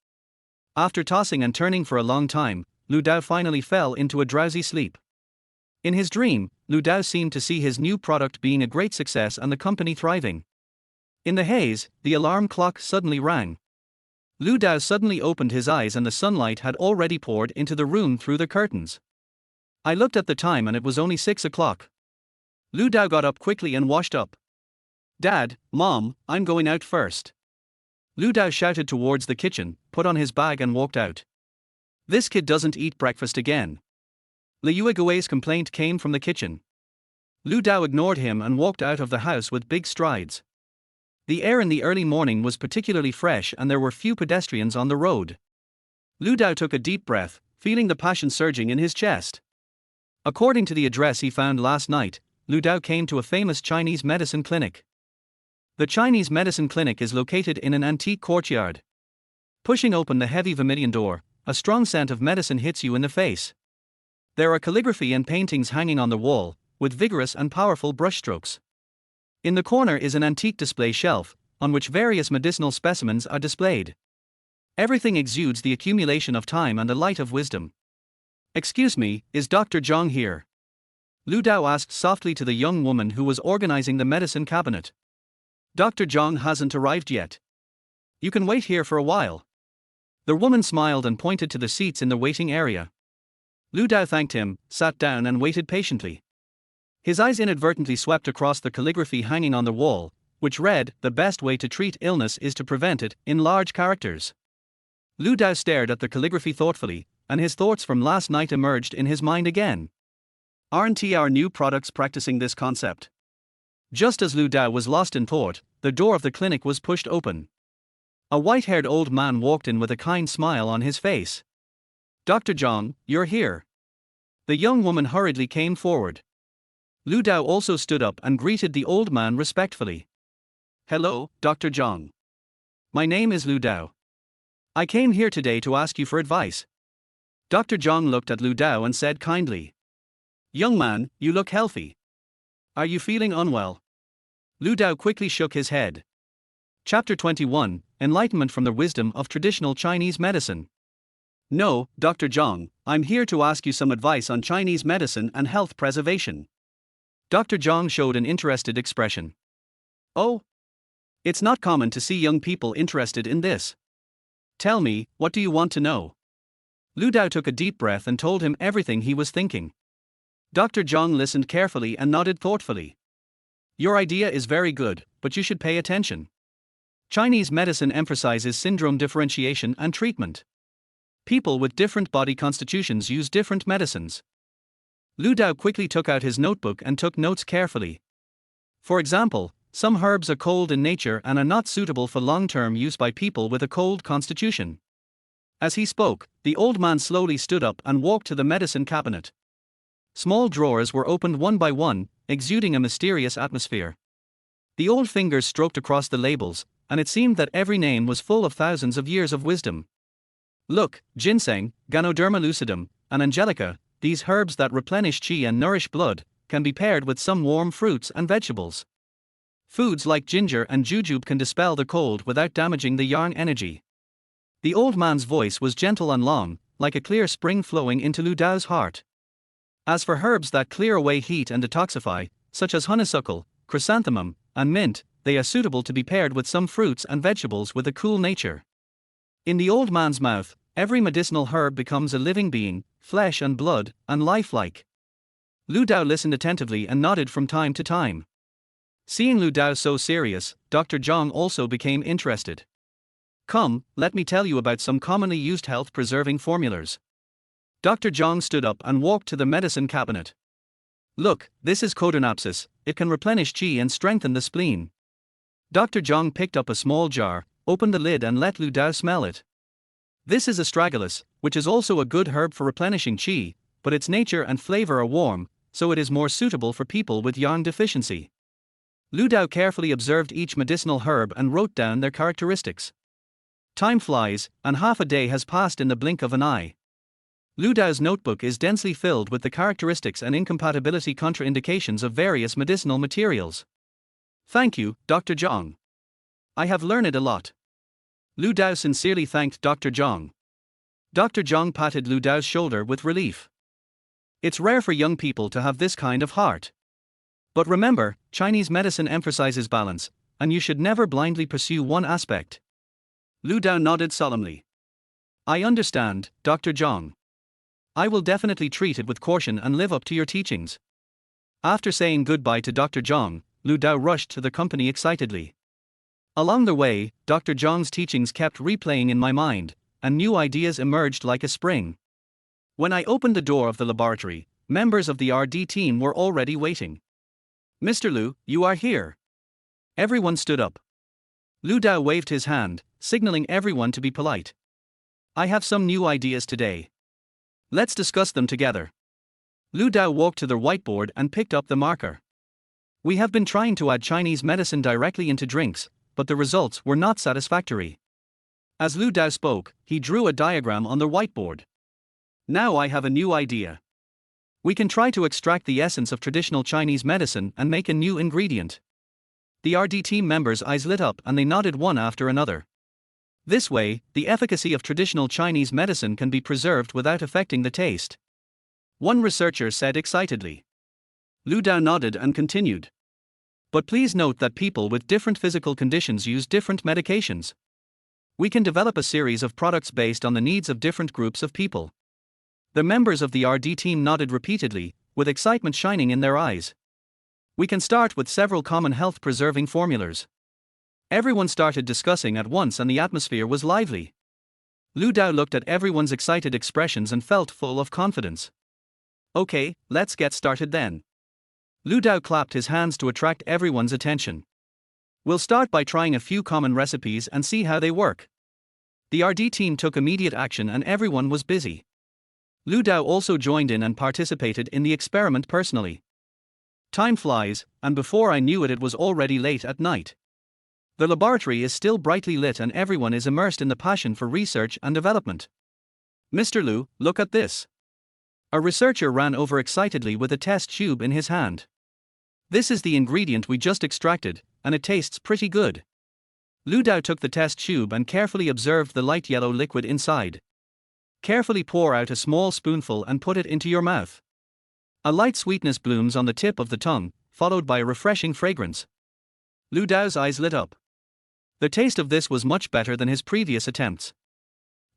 After tossing and turning for a long time, Lu Dao finally fell into a drowsy sleep. In his dream, Lu Dao seemed to see his new product being a great success and the company thriving. In the haze, the alarm clock suddenly rang. Lu Dao suddenly opened his eyes and the sunlight had already poured into the room through the curtains. I looked at the time and it was only 6 o'clock. Lu Dao got up quickly and washed up. Dad, Mom, I'm going out first. Lu Dao shouted towards the kitchen, put on his bag and walked out. This kid doesn't eat breakfast again. Liu Gui's complaint came from the kitchen. Lu Dao ignored him and walked out of the house with big strides. The air in the early morning was particularly fresh and there were few pedestrians on the road. Lu Dao took a deep breath, feeling the passion surging in his chest. According to the address he found last night, Lu Dao came to a famous Chinese medicine clinic. The Chinese medicine clinic is located in an antique courtyard. Pushing open the heavy vermilion door, a strong scent of medicine hits you in the face. There are calligraphy and paintings hanging on the wall, with vigorous and powerful brushstrokes. In the corner is an antique display shelf, on which various medicinal specimens are displayed. Everything exudes the accumulation of time and the light of wisdom. Excuse me, is Dr. Zhang here? Lu Dao asked softly to the young woman who was organizing the medicine cabinet. Dr. Zhang hasn't arrived yet. You can wait here for a while. The woman smiled and pointed to the seats in the waiting area. Lu Dao thanked him, sat down and waited patiently. His eyes inadvertently swept across the calligraphy hanging on the wall, which read, "The best way to treat illness is to prevent it," in large characters. Lu Dao stared at the calligraphy thoughtfully, and his thoughts from last night emerged in his mind again. Aren't our new products practicing this concept? Just as Lu Dao was lost in thought, the door of the clinic was pushed open. A white-haired old man walked in with a kind smile on his face. Dr. Zhang, you're here. The young woman hurriedly came forward. Lu Dao also stood up and greeted the old man respectfully. Hello, Dr. Zhang. My name is Lu Dao. I came here today to ask you for advice. Dr. Zhang looked at Lu Dao and said kindly. Young man, you look healthy. Are you feeling unwell? Lu Dao quickly shook his head. Chapter 21, Enlightenment from the Wisdom of Traditional Chinese Medicine. No, Dr. Zhang, I'm here to ask you some advice on Chinese medicine and health preservation. Dr. Zhang showed an interested expression. Oh? It's not common to see young people interested in this. Tell me, what do you want to know? Lu Dao took a deep breath and told him everything he was thinking. Dr. Zhang listened carefully and nodded thoughtfully. Your idea is very good, but you should pay attention. Chinese medicine emphasizes syndrome differentiation and treatment. People with different body constitutions use different medicines. Lu Dao quickly took out his notebook and took notes carefully. For example, some herbs are cold in nature and are not suitable for long-term use by people with a cold constitution. As he spoke, the old man slowly stood up and walked to the medicine cabinet. Small drawers were opened one by one, exuding a mysterious atmosphere. The old fingers stroked across the labels, and it seemed that every name was full of thousands of years of wisdom. Look, ginseng, Ganoderma lucidum, and angelica, these herbs that replenish qi and nourish blood, can be paired with some warm fruits and vegetables. Foods like ginger and jujube can dispel the cold without damaging the yang energy. The old man's voice was gentle and long, like a clear spring flowing into Lu Dao's heart. As for herbs that clear away heat and detoxify, such as honeysuckle, chrysanthemum, and mint, they are suitable to be paired with some fruits and vegetables with a cool nature. In the old man's mouth, every medicinal herb becomes a living being, flesh and blood, and lifelike. Lu Dao listened attentively and nodded from time to time. Seeing Lu Dao so serious, Dr. Zhang also became interested. Come, let me tell you about some commonly used health-preserving formulas. Dr. Zhang stood up and walked to the medicine cabinet. Look, this is codonapsis, it can replenish qi and strengthen the spleen. Dr. Zhang picked up a small jar, opened the lid and let Lu Dao smell it. This is astragalus, which is also a good herb for replenishing qi, but its nature and flavor are warm, so it is more suitable for people with yang deficiency. Lu Dao carefully observed each medicinal herb and wrote down their characteristics. Time flies, and half a day has passed in the blink of an eye. Lu Dao's notebook is densely filled with the characteristics and incompatibility contraindications of various medicinal materials. Thank you, Dr. Zhang. I have learned a lot. Lu Dao sincerely thanked Dr. Zhang. Dr. Zhang patted Lu Dao's shoulder with relief. It's rare for young people to have this kind of heart. But remember, Chinese medicine emphasizes balance, and you should never blindly pursue one aspect. Lu Dao nodded solemnly. I understand, Dr. Zhang. I will definitely treat it with caution and live up to your teachings. After saying goodbye to Dr. Zhang, Lu Dao rushed to the company excitedly. Along the way, Dr. Zhang's teachings kept replaying in my mind, and new ideas emerged like a spring. When I opened the door of the laboratory, members of the RD team were already waiting. Mr. Lu, you are here. Everyone stood up. Lu Dao waved his hand, signaling everyone to be polite. I have some new ideas today. Let's discuss them together. Lu Dao walked to the whiteboard and picked up the marker. We have been trying to add Chinese medicine directly into drinks, but the results were not satisfactory. As Lu Dao spoke, he drew a diagram on the whiteboard. Now I have a new idea. We can try to extract the essence of traditional Chinese medicine and make a new ingredient. The RD team members' eyes lit up and they nodded one after another. This way, the efficacy of traditional Chinese medicine can be preserved without affecting the taste. One researcher said excitedly. Lu Dao nodded and continued. But please note that people with different physical conditions use different medications. We can develop a series of products based on the needs of different groups of people. The members of the RD team nodded repeatedly, with excitement shining in their eyes. We can start with several common health-preserving formulas. Everyone started discussing at once and the atmosphere was lively. Lu Dao looked at everyone's excited expressions and felt full of confidence. Okay, let's get started then. Lu Dao clapped his hands to attract everyone's attention. We'll start by trying a few common recipes and see how they work. The RD team took immediate action and everyone was busy. Lu Dao also joined in and participated in the experiment personally. Time flies, and before I knew it, it was already late at night. The laboratory is still brightly lit and everyone is immersed in the passion for research and development. Mr. Lu, look at this. A researcher ran over excitedly with a test tube in his hand. This is the ingredient we just extracted, and it tastes pretty good. Lu Dao took the test tube and carefully observed the light yellow liquid inside. Carefully pour out a small spoonful and put it into your mouth. A light sweetness blooms on the tip of the tongue, followed by a refreshing fragrance. Lu Dao's eyes lit up. The taste of this was much better than his previous attempts.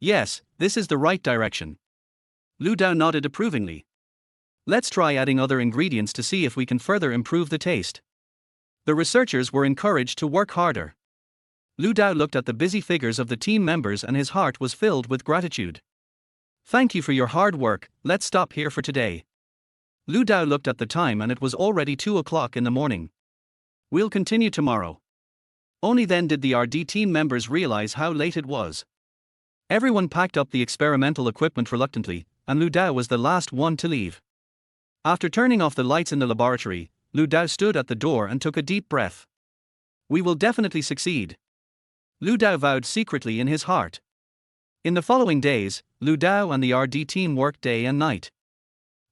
Yes, this is the right direction. Lu Dao nodded approvingly. Let's try adding other ingredients to see if we can further improve the taste. The researchers were encouraged to work harder. Lu Dao looked at the busy figures of the team members and his heart was filled with gratitude. Thank you for your hard work, let's stop here for today. Lu Dao looked at the time and it was already 2 o'clock in the morning. We'll continue tomorrow. Only then did the RD team members realize how late it was. Everyone packed up the experimental equipment reluctantly, and Lu Dao was the last one to leave. After turning off the lights in the laboratory, Lu Dao stood at the door and took a deep breath. We will definitely succeed. Lu Dao vowed secretly in his heart. In the following days, Lu Dao and the RD team worked day and night.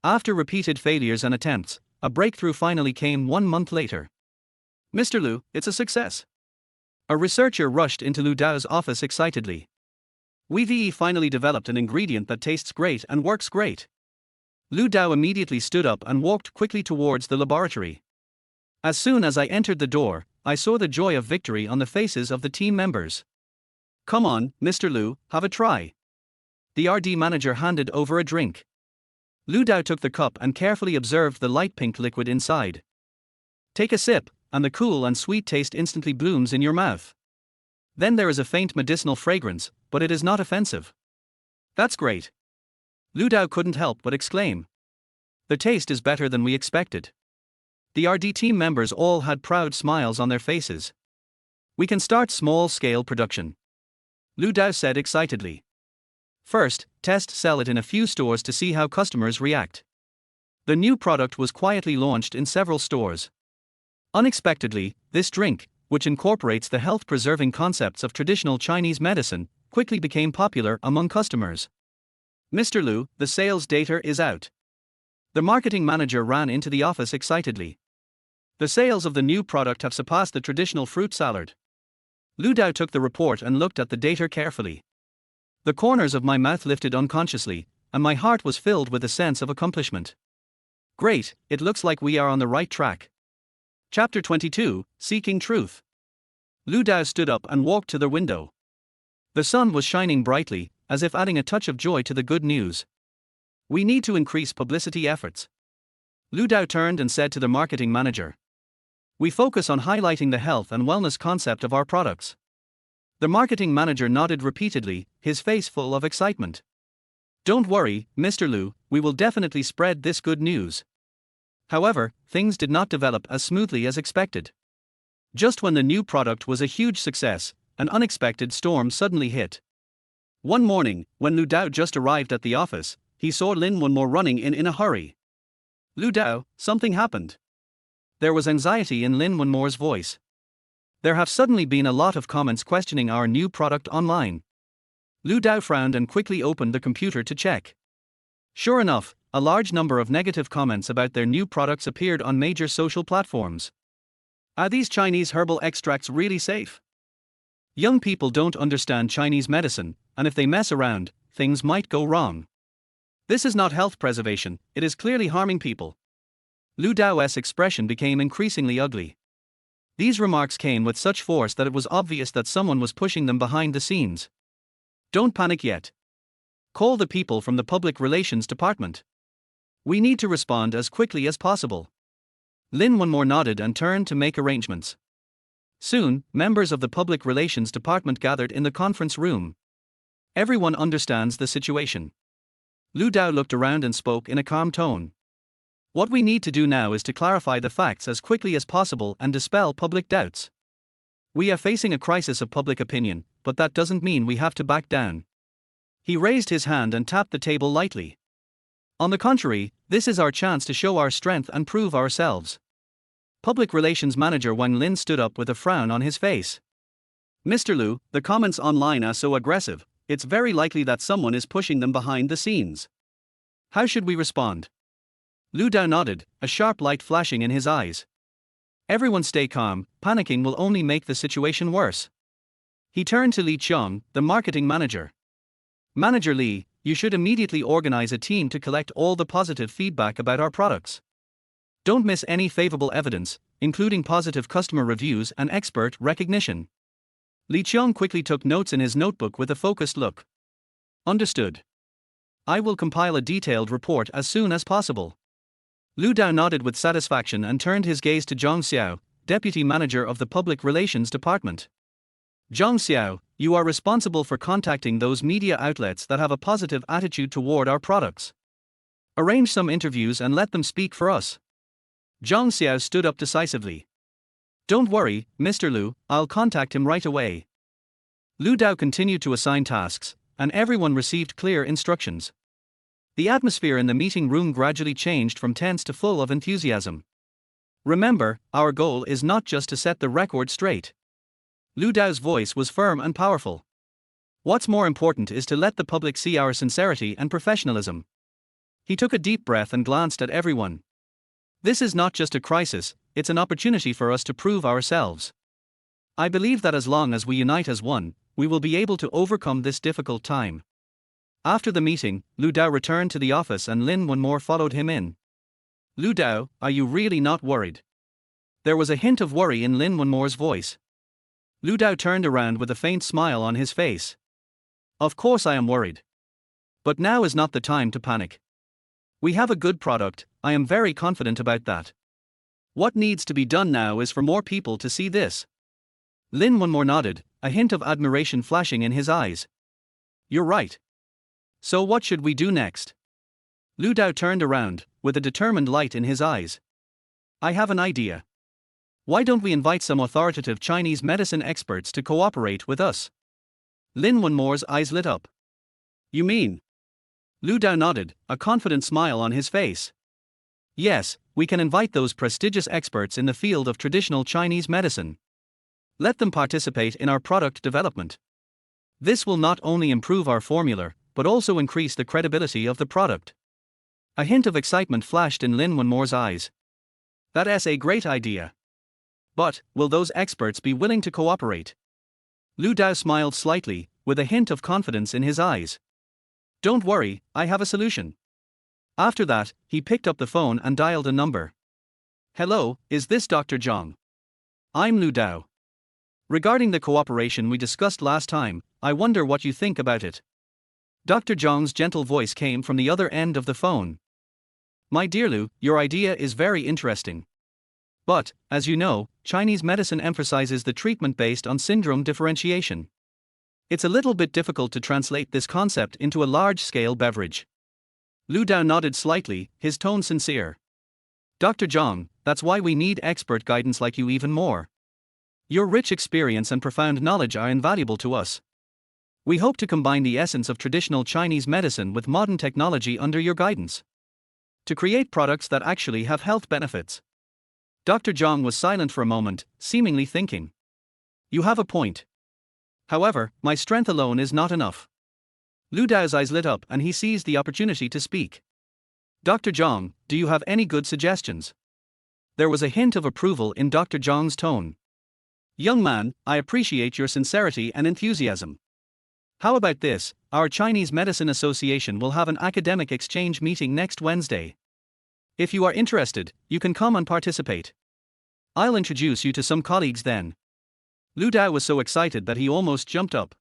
After repeated failures and attempts, a breakthrough finally came 1 month later. Mr. Lu, it's a success. A researcher rushed into Lu Dao's office excitedly. We've finally developed an ingredient that tastes great and works great. Lu Dao immediately stood up and walked quickly towards the laboratory. As soon as I entered the door, I saw the joy of victory on the faces of the team members. Come on, Mr. Lu, have a try. The RD manager handed over a drink. Lu Dao took the cup and carefully observed the light pink liquid inside. Take a sip, and the cool and sweet taste instantly blooms in your mouth. Then there is a faint medicinal fragrance, but it is not offensive. That's great. Lu Dao couldn't help but exclaim. The taste is better than we expected. The RD team members all had proud smiles on their faces. We can start small-scale production. Lu Dao said excitedly. First, sell it in a few stores to see how customers react. The new product was quietly launched in several stores. Unexpectedly, this drink, which incorporates the health-preserving concepts of traditional Chinese medicine, quickly became popular among customers. Mr. Lu, the sales data is out. The marketing manager ran into the office excitedly. The sales of the new product have surpassed the traditional fruit salad. Lu Dao took the report and looked at the data carefully. The corners of my mouth lifted unconsciously, and my heart was filled with a sense of accomplishment. Great, it looks like we are on the right track. Chapter 22, Seeking Truth. Lu Dao stood up and walked to the window. The sun was shining brightly, as if adding a touch of joy to the good news. We need to increase publicity efforts. Lu Dao turned and said to the marketing manager. We focus on highlighting the health and wellness concept of our products. The marketing manager nodded repeatedly, his face full of excitement. Don't worry, Mr. Lu, we will definitely spread this good news. However, things did not develop as smoothly as expected. Just when the new product was a huge success, an unexpected storm suddenly hit. One morning, when Lu Dao just arrived at the office, he saw Lin Wenmo running in a hurry. Lu Dao, something happened. There was anxiety in Lin Wenmo's voice. There have suddenly been a lot of comments questioning our new product online. Lu Dao frowned and quickly opened the computer to check. Sure enough, a large number of negative comments about their new products appeared on major social platforms. Are these Chinese herbal extracts really safe? Young people don't understand Chinese medicine, and if they mess around, things might go wrong. This is not health preservation, it is clearly harming people. Lu Dao's expression became increasingly ugly. These remarks came with such force that it was obvious that someone was pushing them behind the scenes. Don't panic yet. Call the people from the public relations department. We need to respond as quickly as possible. Lin Wenmo nodded and turned to make arrangements. Soon, members of the public relations department gathered in the conference room. Everyone understands the situation. Lu Dao looked around and spoke in a calm tone. What we need to do now is to clarify the facts as quickly as possible and dispel public doubts. We are facing a crisis of public opinion, but that doesn't mean we have to back down. He raised his hand and tapped the table lightly. On the contrary, this is our chance to show our strength and prove ourselves. Public Relations Manager Wang Lin stood up with a frown on his face. Mr. Lu, the comments online are so aggressive, it's very likely that someone is pushing them behind the scenes. How should we respond? Lu Dao nodded, a sharp light flashing in his eyes. Everyone stay calm, panicking will only make the situation worse. He turned to Li Qiang, the marketing manager. Manager Li, you should immediately organize a team to collect all the positive feedback about our products. Don't miss any favorable evidence, including positive customer reviews and expert recognition. Li Qiang quickly took notes in his notebook with a focused look. Understood. I will compile a detailed report as soon as possible. Lu Dao nodded with satisfaction and turned his gaze to Zhang Xiao, deputy manager of the public relations department. Zhang Xiao, you are responsible for contacting those media outlets that have a positive attitude toward our products. Arrange some interviews and let them speak for us. Zhang Xiao stood up decisively. Don't worry, Mr. Lu, I'll contact him right away. Lu Dao continued to assign tasks, and everyone received clear instructions. The atmosphere in the meeting room gradually changed from tense to full of enthusiasm. Remember, our goal is not just to set the record straight. Lu Dao's voice was firm and powerful. What's more important is to let the public see our sincerity and professionalism. He took a deep breath and glanced at everyone. This is not just a crisis, it's an opportunity for us to prove ourselves. I believe that as long as we unite as one, we will be able to overcome this difficult time. After the meeting, Lu Dao returned to the office and Lin Wenmo followed him in. Lu Dao, are you really not worried? There was a hint of worry in Lin Wenmo's voice. Lu Dao turned around with a faint smile on his face. Of course I am worried. But now is not the time to panic. We have a good product, I am very confident about that. What needs to be done now is for more people to see this. Lin Wenmo nodded, a hint of admiration flashing in his eyes. You're right. So what should we do next? Lu Dao turned around, with a determined light in his eyes. I have an idea. Why don't we invite some authoritative Chinese medicine experts to cooperate with us? Lin Wenmo's eyes lit up. You mean? Lu Dao nodded, a confident smile on his face. Yes, we can invite those prestigious experts in the field of traditional Chinese medicine. Let them participate in our product development. This will not only improve our formula, but also increase the credibility of the product. A hint of excitement flashed in Lin Wenmo's eyes. That's a great idea. But, will those experts be willing to cooperate? Lu Dao smiled slightly, with a hint of confidence in his eyes. Don't worry, I have a solution. After that, he picked up the phone and dialed a number. Hello, is this Dr. Zhang? I'm Lu Dao. Regarding the cooperation we discussed last time, I wonder what you think about it. Dr. Zhang's gentle voice came from the other end of the phone. My dear Lu, your idea is very interesting. But, as you know, Chinese medicine emphasizes the treatment based on syndrome differentiation. It's a little bit difficult to translate this concept into a large-scale beverage. Lu Dao nodded slightly, his tone sincere. Dr. Zhang, that's why we need expert guidance like you even more. Your rich experience and profound knowledge are invaluable to us. We hope to combine the essence of traditional Chinese medicine with modern technology under your guidance, to create products that actually have health benefits. Dr. Zhang was silent for a moment, seemingly thinking. You have a point. However, my strength alone is not enough. Lu Dao's eyes lit up and he seized the opportunity to speak. Dr. Zhang, do you have any good suggestions? There was a hint of approval in Dr. Zhang's tone. Young man, I appreciate your sincerity and enthusiasm. How about this? Our Chinese Medicine Association will have an academic exchange meeting next Wednesday. If you are interested, you can come and participate. I'll introduce you to some colleagues then. Lu Dao was so excited that he almost jumped up.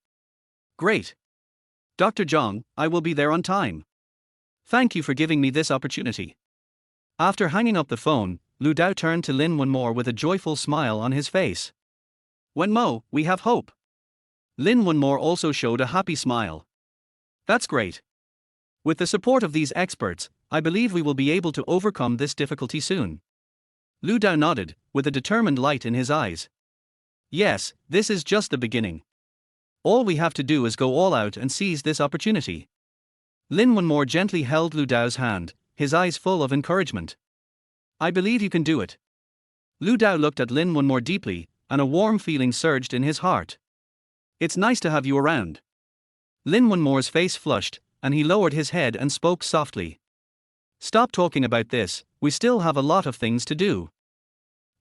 Great. Dr. Zhang, I will be there on time. Thank you for giving me this opportunity. After hanging up the phone, Lu Dao turned to Lin Wenmo with a joyful smile on his face. Wenmo, we have hope. Lin Wenmo also showed a happy smile. That's great. With the support of these experts, I believe we will be able to overcome this difficulty soon. Lu Dao nodded, with a determined light in his eyes. Yes, this is just the beginning. All we have to do is go all out and seize this opportunity. Lin Wenmo gently held Lu Dao's hand, his eyes full of encouragement. I believe you can do it. Lu Dao looked at Lin Wenmo deeply, and a warm feeling surged in his heart. It's nice to have you around. Lin Wenmo's face flushed, and he lowered his head and spoke softly. Stop talking about this, we still have a lot of things to do.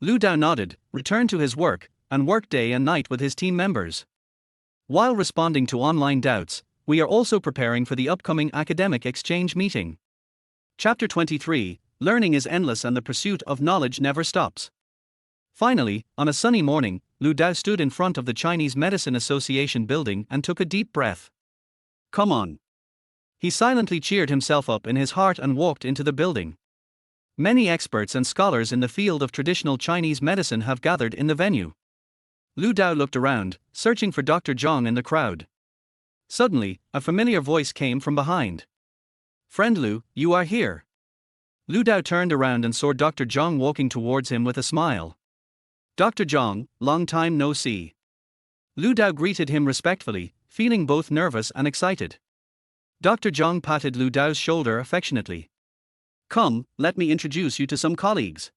Lu Dao nodded, returned to his work, and worked day and night with his team members. While responding to online doubts, we are also preparing for the upcoming academic exchange meeting. Chapter 23, Learning is endless and the pursuit of knowledge never stops. Finally, on a sunny morning, Lu Dao stood in front of the Chinese Medicine Association building and took a deep breath. Come on. He silently cheered himself up in his heart and walked into the building. Many experts and scholars in the field of traditional Chinese medicine have gathered in the venue. Lu Dao looked around, searching for Dr. Zhang in the crowd. Suddenly, a familiar voice came from behind. Friend Lu, you are here. Lu Dao turned around and saw Dr. Zhang walking towards him with a smile. Dr. Zhang, long time no see. Lu Dao greeted him respectfully, feeling both nervous and excited. Dr. Zhang patted Lu Dao's shoulder affectionately. Come, let me introduce you to some colleagues.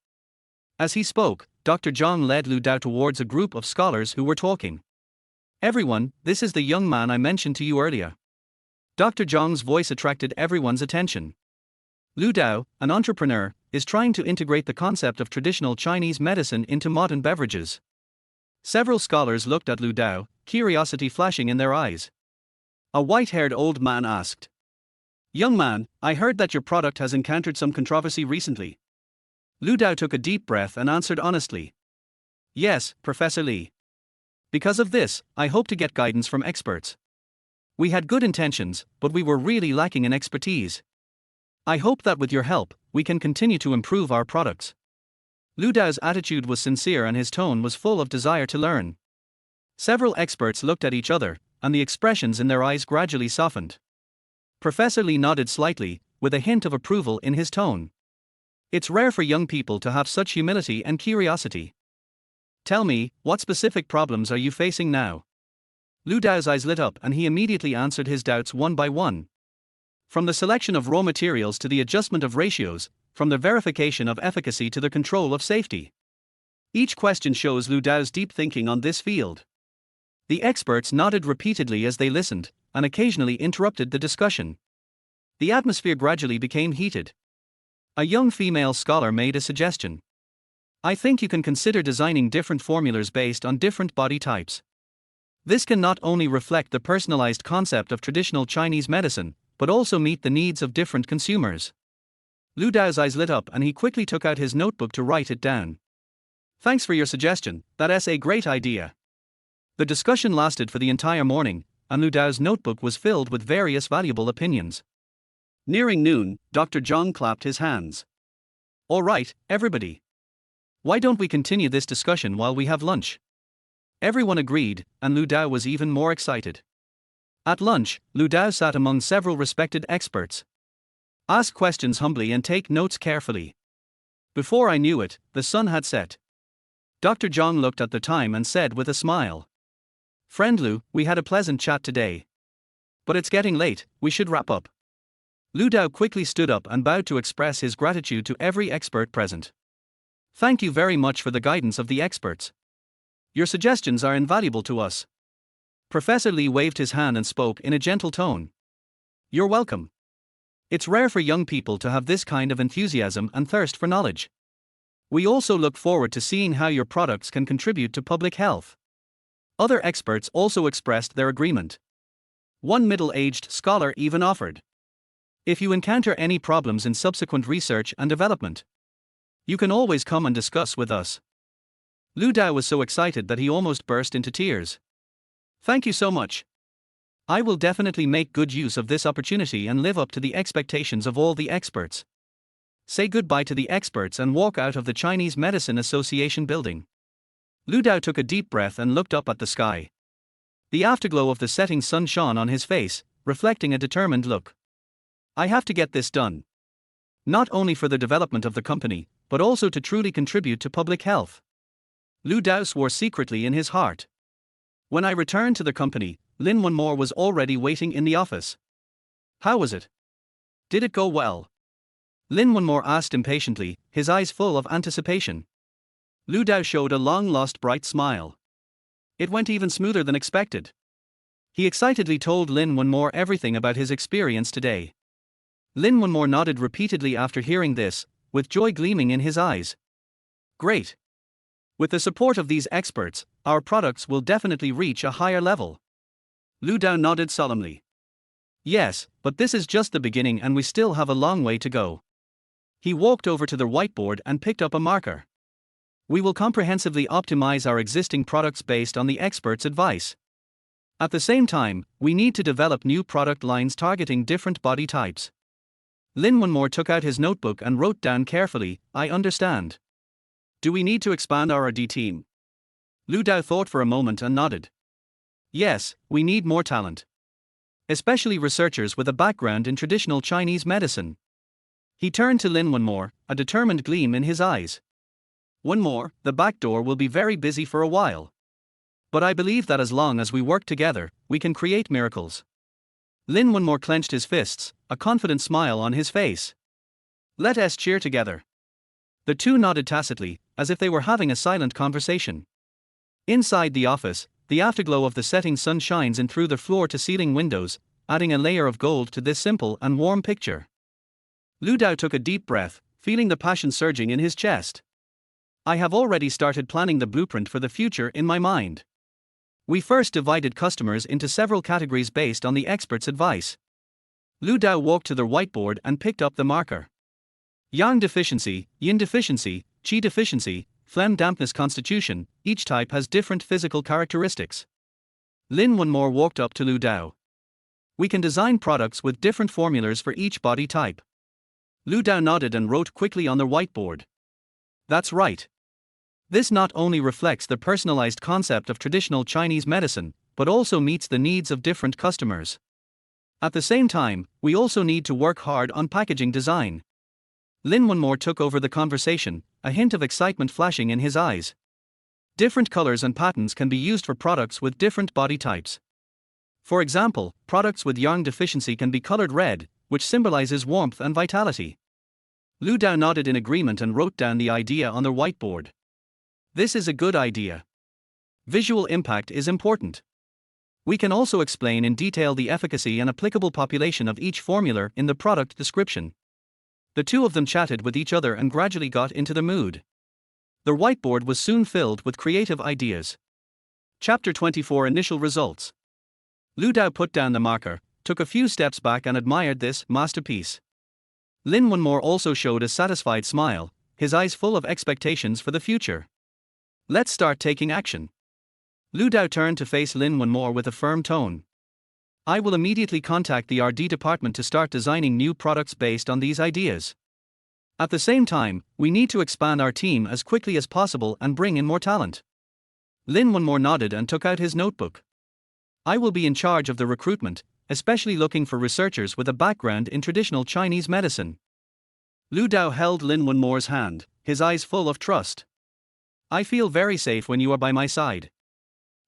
As he spoke, Dr. Zhang led Lu Dao towards a group of scholars who were talking. Everyone, this is the young man I mentioned to you earlier. Dr. Zhang's voice attracted everyone's attention. Lu Dao, an entrepreneur, is trying to integrate the concept of traditional Chinese medicine into modern beverages. Several scholars looked at Lu Dao, curiosity flashing in their eyes. A white-haired old man asked. Young man, I heard that your product has encountered some controversy recently. Lu Dao took a deep breath and answered honestly. Yes, Professor Li. Because of this, I hope to get guidance from experts. We had good intentions, but we were really lacking in expertise. I hope that with your help, we can continue to improve our products. Lu Dao's attitude was sincere and his tone was full of desire to learn. Several experts looked at each other, and the expressions in their eyes gradually softened. Professor Li nodded slightly, with a hint of approval in his tone. It's rare for young people to have such humility and curiosity. Tell me, what specific problems are you facing now? Lu Dao's eyes lit up and he immediately answered his doubts one by one. From the selection of raw materials to the adjustment of ratios, from the verification of efficacy to the control of safety. Each question shows Lu Dao's deep thinking on this field. The experts nodded repeatedly as they listened, and occasionally interrupted the discussion. The atmosphere gradually became heated. A young female scholar made a suggestion. I think you can consider designing different formulas based on different body types. This can not only reflect the personalized concept of traditional Chinese medicine, but also meet the needs of different consumers. Lu Dao's eyes lit up and he quickly took out his notebook to write it down. Thanks for your suggestion, that's a great idea. The discussion lasted for the entire morning, and Lu Dao's notebook was filled with various valuable opinions. Nearing noon, Dr. Zhang clapped his hands. All right, everybody. Why don't we continue this discussion while we have lunch? Everyone agreed, and Lu Dao was even more excited. At lunch, Lu Dao sat among several respected experts. Ask questions humbly and take notes carefully. Before I knew it, the sun had set. Dr. Zhang looked at the time and said with a smile, "Friend Lu, we had a pleasant chat today. But it's getting late, we should wrap up." Lu Dao quickly stood up and bowed to express his gratitude to every expert present. "Thank you very much for the guidance of the experts. Your suggestions are invaluable to us." Professor Li waved his hand and spoke in a gentle tone. "You're welcome. It's rare for young people to have this kind of enthusiasm and thirst for knowledge. We also look forward to seeing how your products can contribute to public health." Other experts also expressed their agreement. One middle-aged scholar even offered, "If you encounter any problems in subsequent research and development, you can always come and discuss with us." Lu Dao was so excited that he almost burst into tears. "Thank you so much. I will definitely make good use of this opportunity and live up to the expectations of all the experts." Say goodbye to the experts and walk out of the Chinese Medicine Association building. Lu Dao took a deep breath and looked up at the sky. The afterglow of the setting sun shone on his face, reflecting a determined look. "I have to get this done. Not only for the development of the company, but also to truly contribute to public health." Lu Dao swore secretly in his heart. When I returned to the company, Lin Wenmore was already waiting in the office. "How was it? Did it go well?" Lin Wenmore asked impatiently, his eyes full of anticipation. Lu Dao showed a long-lost bright smile. "It went even smoother than expected." He excitedly told Lin Wenmore everything about his experience today. Lin Wenmore nodded repeatedly after hearing this, with joy gleaming in his eyes. "Great. With the support of these experts, our products will definitely reach a higher level." Lu Dao nodded solemnly. "Yes, but this is just the beginning and we still have a long way to go." He walked over to the whiteboard and picked up a marker. "We will comprehensively optimize our existing products based on the experts' advice. At the same time, we need to develop new product lines targeting different body types." Lin Wenmore took out his notebook and wrote down carefully, "I understand. Do we need to expand our R&D team?" Lu Dao thought for a moment and nodded. "Yes, we need more talent. Especially researchers with a background in traditional Chinese medicine." He turned to Lin Wenmore, a determined gleam in his eyes. "Wenmore, the back door will be very busy for a while. But I believe that as long as we work together, we can create miracles." Lin Wenmore clenched his fists, a confident smile on his face. "Let us cheer together." The two nodded tacitly, as if they were having a silent conversation. Inside the office, the afterglow of the setting sun shines in through the floor-to-ceiling windows, adding a layer of gold to this simple and warm picture. Lu Dao took a deep breath, feeling the passion surging in his chest. "I have already started planning the blueprint for the future in my mind." We first divided customers into several categories based on the experts' advice. Lu Dao walked to the whiteboard and picked up the marker. Yang deficiency, yin deficiency, qi deficiency, phlegm dampness constitution, each type has different physical characteristics. Lin Wenmore walked up to Lu Dao. "We can design products with different formulas for each body type." Lu Dao nodded and wrote quickly on the whiteboard. "That's right. This not only reflects the personalized concept of traditional Chinese medicine, but also meets the needs of different customers. At the same time, we also need to work hard on packaging design." Lin Wenmore took over the conversation, a hint of excitement flashing in his eyes. Different colors and patterns can be used for products with different body types. For example, products with yang deficiency can be colored red, which symbolizes warmth and vitality. Lu Dao nodded in agreement and wrote down the idea on the whiteboard. "This is a good idea. Visual impact is important. We can also explain in detail the efficacy and applicable population of each formula in the product description." The two of them chatted with each other and gradually got into the mood. The whiteboard was soon filled with creative ideas. Chapter 24 Initial Results. Lu Dao put down the marker, took a few steps back and admired this masterpiece. Lin Wenmore also showed a satisfied smile, his eyes full of expectations for the future. "Let's start taking action." Lu Dao turned to face Lin Wenmore with a firm tone. I will immediately contact the R&D department to start designing new products based on these ideas. At the same time, we need to expand our team as quickly as possible and bring in more talent. Lin Wenmore nodded and took out his notebook. I will be in charge of the recruitment, especially looking for researchers with a background in traditional Chinese medicine. Lu Dao held Lin Wenmore's hand, his eyes full of trust. I feel very safe when you are by my side.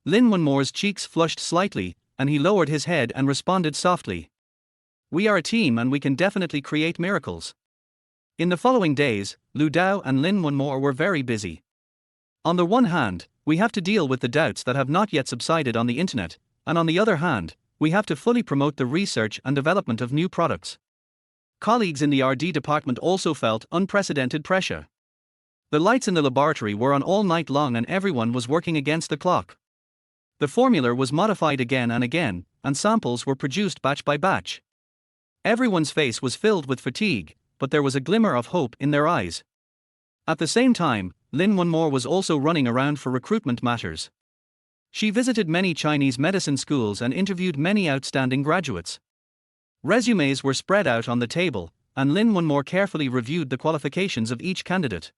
Lin Wenmore's cheeks flushed slightly, and he lowered his head and responded softly. We are a team and we can definitely create miracles. In the following days, Lu Dao and Lin Wenmore were very busy. On the one hand, we have to deal with the doubts that have not yet subsided on the internet, and on the other hand, we have to fully promote the research and development of new products. Colleagues in the R&D department also felt unprecedented pressure. The lights in the laboratory were on all night long and everyone was working against the clock. The formula was modified again and again, and samples were produced batch by batch. Everyone's face was filled with fatigue, but there was a glimmer of hope in their eyes. At the same time, Lin Wenmore was also running around for recruitment matters. She visited many Chinese medicine schools and interviewed many outstanding graduates. Resumes were spread out on the table, and Lin Wenmore carefully reviewed the qualifications of each candidate.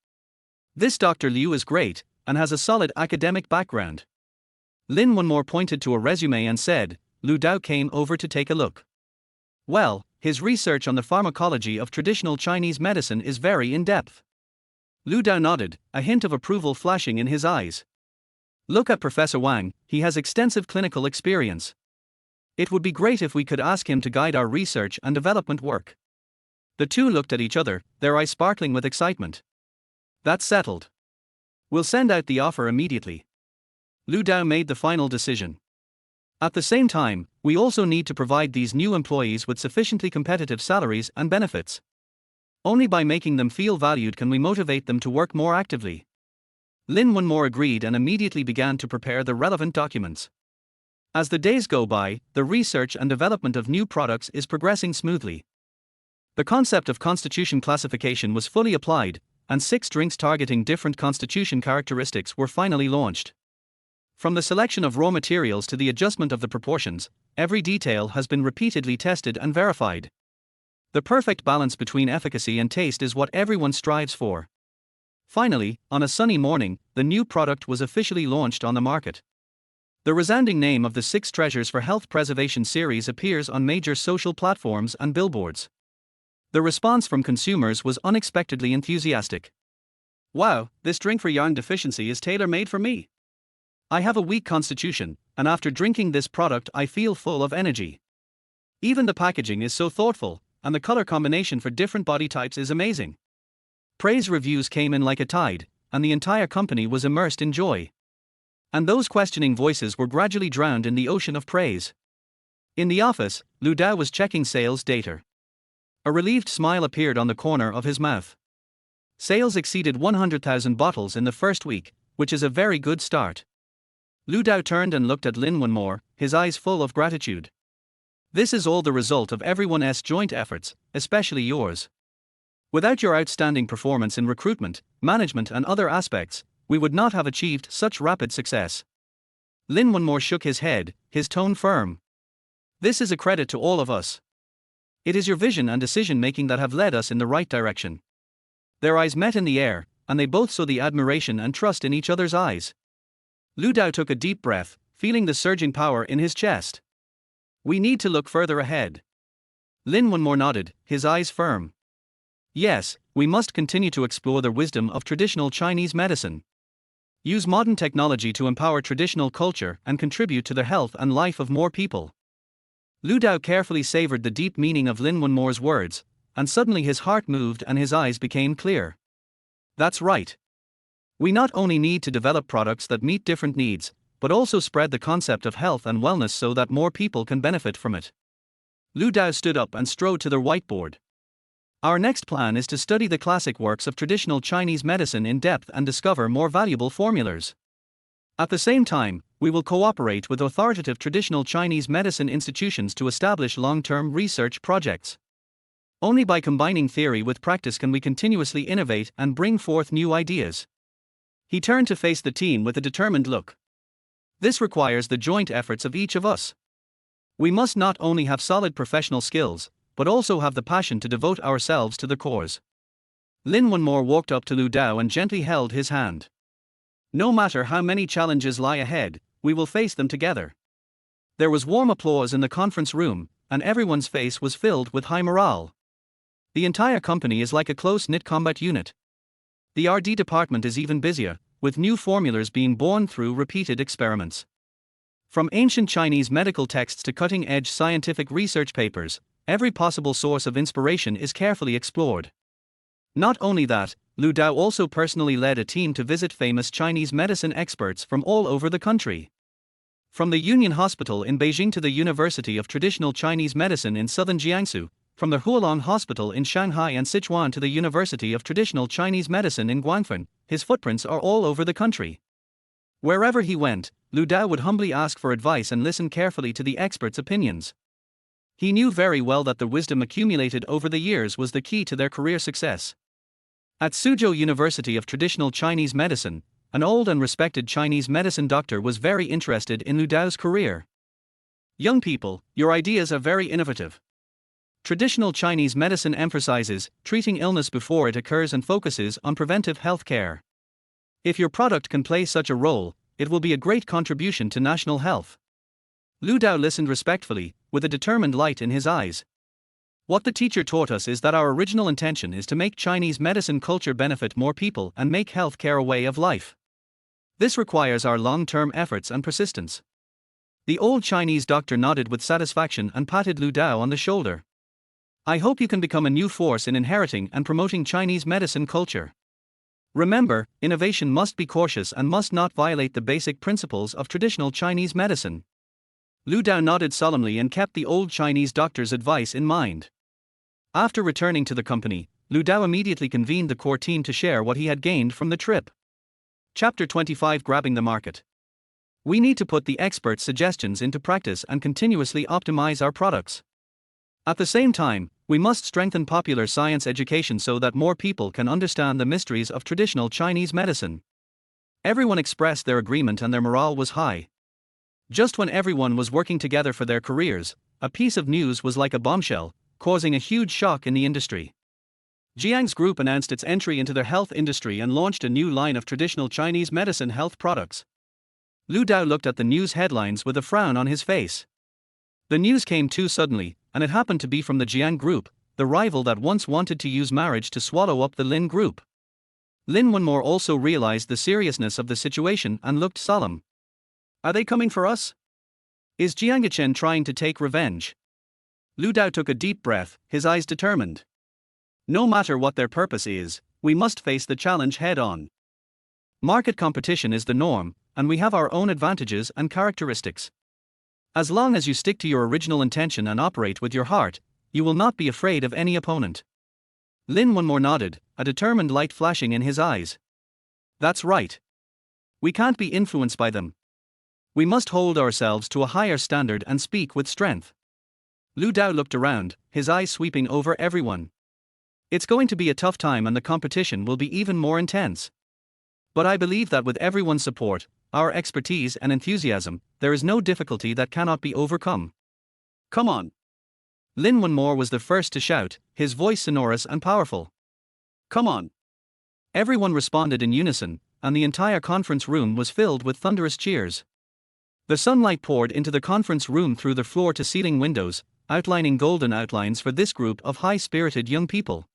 This Dr. Liu is great, and has a solid academic background. Lin Wenmore pointed to a resume and said, Lu Dao came over to take a look. Well, his research on the pharmacology of traditional Chinese medicine is very in-depth. Lu Dao nodded, a hint of approval flashing in his eyes. Look at Professor Wang, he has extensive clinical experience. It would be great if we could ask him to guide our research and development work. The two looked at each other, their eyes sparkling with excitement. That's settled. We'll send out the offer immediately. Lu Dao made the final decision. At the same time, we also need to provide these new employees with sufficiently competitive salaries and benefits. Only by making them feel valued can we motivate them to work more actively. Lin Wenmore agreed and immediately began to prepare the relevant documents. As the days go by, the research and development of new products is progressing smoothly. The concept of constitution classification was fully applied, and 6 drinks targeting different constitution characteristics were finally launched. From the selection of raw materials to the adjustment of the proportions, every detail has been repeatedly tested and verified. The perfect balance between efficacy and taste is what everyone strives for. Finally, on a sunny morning, the new product was officially launched on the market. The resounding name of the 6 Treasures for Health Preservation series appears on major social platforms and billboards. The response from consumers was unexpectedly enthusiastic. Wow, this drink for yarn deficiency is tailor-made for me. I have a weak constitution, and after drinking this product I feel full of energy. Even the packaging is so thoughtful, and the color combination for different body types is amazing. Praise reviews came in like a tide, and the entire company was immersed in joy. And those questioning voices were gradually drowned in the ocean of praise. In the office, Lu Dao was checking sales data. A relieved smile appeared on the corner of his mouth. Sales exceeded 100,000 bottles in the first week, which is a very good start. Lu Dao turned and looked at Lin Wenmore, his eyes full of gratitude. This is all the result of everyone's joint efforts, especially yours. Without your outstanding performance in recruitment, management and other aspects, we would not have achieved such rapid success. Lin Wenmore shook his head, his tone firm. This is a credit to all of us. It is your vision and decision-making that have led us in the right direction. Their eyes met in the air, and they both saw the admiration and trust in each other's eyes. Lu Dao took a deep breath, feeling the surging power in his chest. We need to look further ahead. Lin Wenmore nodded, his eyes firm. Yes, we must continue to explore the wisdom of traditional Chinese medicine. Use modern technology to empower traditional culture and contribute to the health and life of more people. Lu Dao carefully savored the deep meaning of Lin Wenmore's words, and suddenly his heart moved and his eyes became clear. That's right. We not only need to develop products that meet different needs, but also spread the concept of health and wellness so that more people can benefit from it. Lu Dao stood up and strode to the whiteboard. Our next plan is to study the classic works of traditional Chinese medicine in depth and discover more valuable formulas. At the same time, we will cooperate with authoritative traditional Chinese medicine institutions to establish long-term research projects. Only by combining theory with practice can we continuously innovate and bring forth new ideas. He turned to face the team with a determined look. This requires the joint efforts of each of us. We must not only have solid professional skills, but also have the passion to devote ourselves to the cause. Lin Wonmore walked up to Lu Dao and gently held his hand. No matter how many challenges lie ahead, we will face them together. There was warm applause in the conference room, and everyone's face was filled with high morale. The entire company is like a close-knit combat unit. The R&D department is even busier, with new formulas being born through repeated experiments. From ancient Chinese medical texts to cutting-edge scientific research papers, every possible source of inspiration is carefully explored. Not only that, Lu Dao also personally led a team to visit famous Chinese medicine experts from all over the country. From the Union Hospital in Beijing to the University of Traditional Chinese Medicine in southern Jiangsu, from the Hualong Hospital in Shanghai and Sichuan to the University of Traditional Chinese Medicine in Guangdong, his footprints are all over the country. Wherever he went, Lu Dao would humbly ask for advice and listen carefully to the experts' opinions. He knew very well that the wisdom accumulated over the years was the key to their career success. At Suzhou University of Traditional Chinese Medicine, an old and respected Chinese medicine doctor was very interested in Lu Dao's career. "Young people, your ideas are very innovative. Traditional Chinese medicine emphasizes treating illness before it occurs and focuses on preventive health care. If your product can play such a role, it will be a great contribution to national health." Lu Dao listened respectfully, with a determined light in his eyes. What the teacher taught us is that our original intention is to make Chinese medicine culture benefit more people and make health care a way of life. This requires our long-term efforts and persistence. The old Chinese doctor nodded with satisfaction and patted Lu Dao on the shoulder. "I hope you can become a new force in inheriting and promoting Chinese medicine culture. Remember, innovation must be cautious and must not violate the basic principles of traditional Chinese medicine." Lu Dao nodded solemnly and kept the old Chinese doctor's advice in mind. After returning to the company, Lu Dao immediately convened the core team to share what he had gained from the trip. Chapter 25: Grabbing the Market. We need to put the experts' suggestions into practice and continuously optimize our products. At the same time, we must strengthen popular science education so that more people can understand the mysteries of traditional Chinese medicine. Everyone expressed their agreement and their morale was high. Just when everyone was working together for their careers, a piece of news was like a bombshell, causing a huge shock in the industry. Jiang's group announced its entry into the health industry and launched a new line of traditional Chinese medicine health products. Lu Dao looked at the news headlines with a frown on his face. The news came too suddenly, and it happened to be from the Jiang group, the rival that once wanted to use marriage to swallow up the Lin group. Lin Wonmore also realized the seriousness of the situation and looked solemn. "Are they coming for us? Is Jiang trying to take revenge?" Lu Dao took a deep breath, his eyes determined. "No matter what their purpose is, we must face the challenge head-on. Market competition is the norm, and we have our own advantages and characteristics. As long as you stick to your original intention and operate with your heart, you will not be afraid of any opponent." Lin Wonmore nodded, a determined light flashing in his eyes. "That's right. We can't be influenced by them. We must hold ourselves to a higher standard and speak with strength." Lu Dao looked around, his eyes sweeping over everyone. "It's going to be a tough time and the competition will be even more intense. But I believe that with everyone's support, our expertise and enthusiasm, there is no difficulty that cannot be overcome. Come on." Lin Wonmore was the first to shout, his voice sonorous and powerful. "Come on." Everyone responded in unison, and the entire conference room was filled with thunderous cheers. The sunlight poured into the conference room through the floor-to-ceiling windows, outlining golden outlines for this group of high-spirited young people.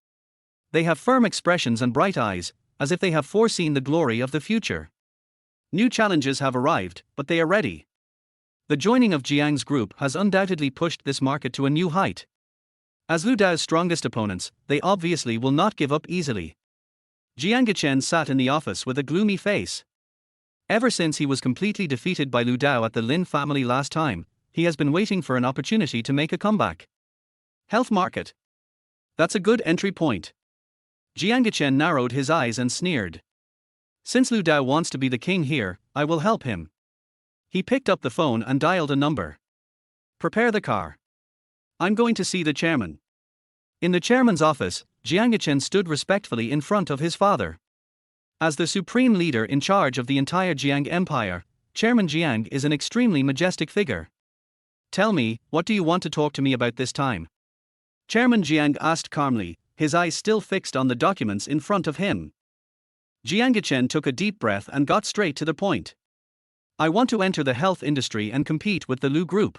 They have firm expressions and bright eyes, as if they have foreseen the glory of the future. New challenges have arrived, but they are ready. The joining of Jiang's group has undoubtedly pushed this market to a new height. As Lu Dao's strongest opponents, they obviously will not give up easily. Jiang sat in the office with a gloomy face. Ever since he was completely defeated by Lu Dao at the Lin family last time, he has been waiting for an opportunity to make a comeback. Health market. That's a good entry point. Jiang narrowed his eyes and sneered. "Since Lu Dao wants to be the king here, I will help him." He picked up the phone and dialed a number. "Prepare the car. I'm going to see the chairman." In the chairman's office, Jiang stood respectfully in front of his father. As the supreme leader in charge of the entire Jiang Empire, Chairman Jiang is an extremely majestic figure. Tell me, what do you want to talk to me about this time? Chairman Jiang asked calmly, his eyes still fixed on the documents in front of him. Jiang took a deep breath and got straight to the point. I want to enter the health industry and compete with the Lu Group.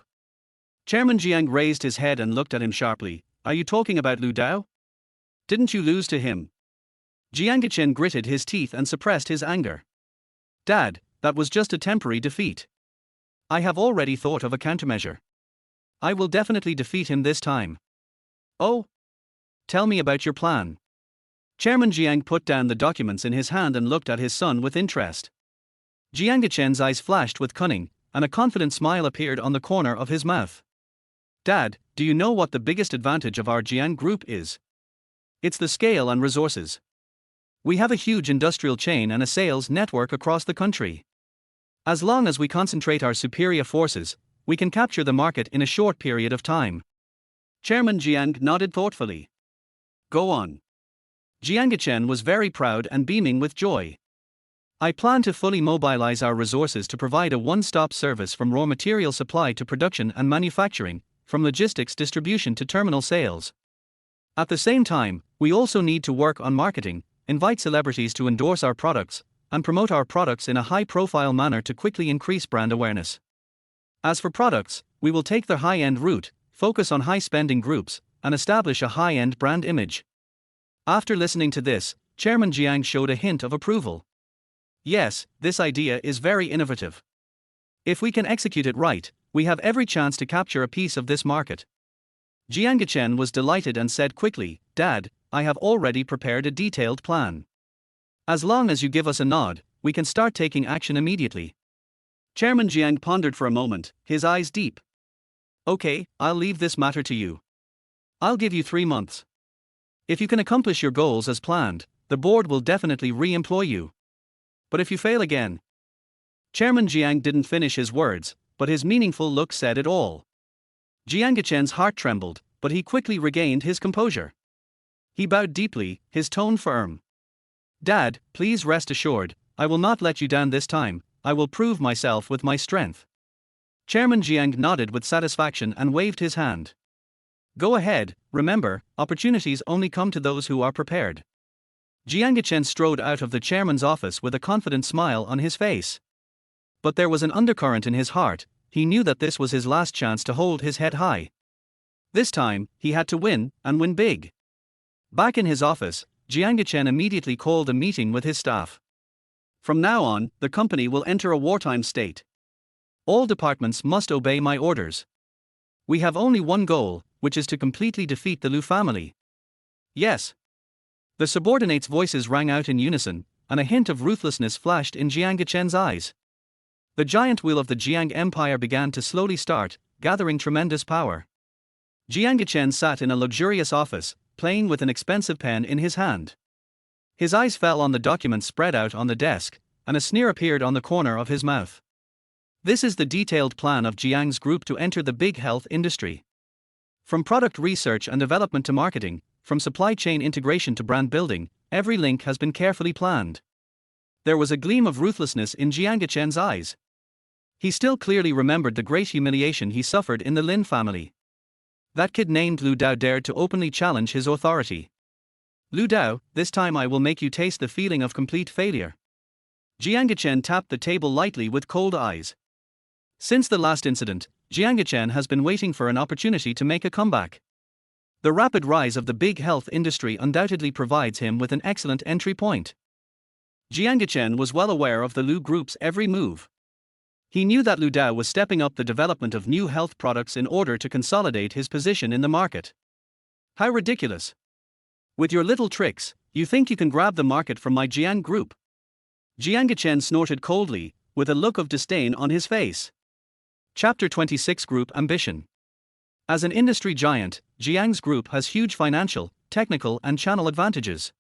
Chairman Jiang raised his head and looked at him sharply. Are you talking about Lu Dao? Didn't you lose to him? Jiang gritted his teeth and suppressed his anger. Dad, that was just a temporary defeat. I have already thought of a countermeasure. I will definitely defeat him this time. Oh? Tell me about your plan. Chairman Jiang put down the documents in his hand and looked at his son with interest. Jiangchen's eyes flashed with cunning, and a confident smile appeared on the corner of his mouth. Dad, do you know what the biggest advantage of our Jiang group is? It's the scale and resources. We have a huge industrial chain and a sales network across the country. As long as we concentrate our superior forces, we can capture the market in a short period of time. Chairman Jiang nodded thoughtfully. Go on. Jiangchen was very proud and beaming with joy. I plan to fully mobilize our resources to provide a one-stop service from raw material supply to production and manufacturing, from logistics distribution to terminal sales. At the same time, we also need to work on marketing, invite celebrities to endorse our products, and promote our products in a high-profile manner to quickly increase brand awareness. As for products, we will take the high-end route, focus on high-spending groups, and establish a high-end brand image. After listening to this, Chairman Jiang showed a hint of approval. Yes, this idea is very innovative. If we can execute it right, we have every chance to capture a piece of this market. Jiangchen was delighted and said quickly, Dad, I have already prepared a detailed plan. As long as you give us a nod, we can start taking action immediately. Chairman Jiang pondered for a moment, his eyes deep. Okay, I'll leave this matter to you. I'll give you 3 months. If you can accomplish your goals as planned, the board will definitely re-employ you. But if you fail again... Chairman Jiang didn't finish his words, but his meaningful look said it all. Jiangchen's heart trembled, but he quickly regained his composure. He bowed deeply, his tone firm. Dad, please rest assured, I will not let you down this time, I will prove myself with my strength. Chairman Jiang nodded with satisfaction and waved his hand. Go ahead, remember, opportunities only come to those who are prepared. Jiangchen strode out of the chairman's office with a confident smile on his face. But there was an undercurrent in his heart, he knew that this was his last chance to hold his head high. This time, he had to win, and win big. Back in his office, Jiangchen immediately called a meeting with his staff. From now on, the company will enter a wartime state. All departments must obey my orders. We have only one goal, which is to completely defeat the Lu family. Yes. The subordinates' voices rang out in unison, and a hint of ruthlessness flashed in Jiangchen's eyes. The giant wheel of the Jiang Empire began to slowly start, gathering tremendous power. Jiangchen sat in a luxurious office, playing with an expensive pen in his hand. His eyes fell on the documents spread out on the desk, and a sneer appeared on the corner of his mouth. This is the detailed plan of Jiang's group to enter the big health industry. From product research and development to marketing, from supply chain integration to brand building, every link has been carefully planned. There was a gleam of ruthlessness in Jiangchen's eyes. He still clearly remembered the great humiliation he suffered in the Lin family. That kid named Lu Dao dared to openly challenge his authority. Lu Dao, this time I will make you taste the feeling of complete failure. Jiangchen tapped the table lightly with cold eyes. Since the last incident, Jiangchen has been waiting for an opportunity to make a comeback. The rapid rise of the big health industry undoubtedly provides him with an excellent entry point. Jiangchen was well aware of the Lu Group's every move. He knew that Lu Dao was stepping up the development of new health products in order to consolidate his position in the market. How ridiculous! With your little tricks, you think you can grab the market from my Jiang Group? Jiangchen snorted coldly, with a look of disdain on his face. Chapter 26 Group Ambition. As an industry giant, Jiang's group has huge financial, technical and channel advantages.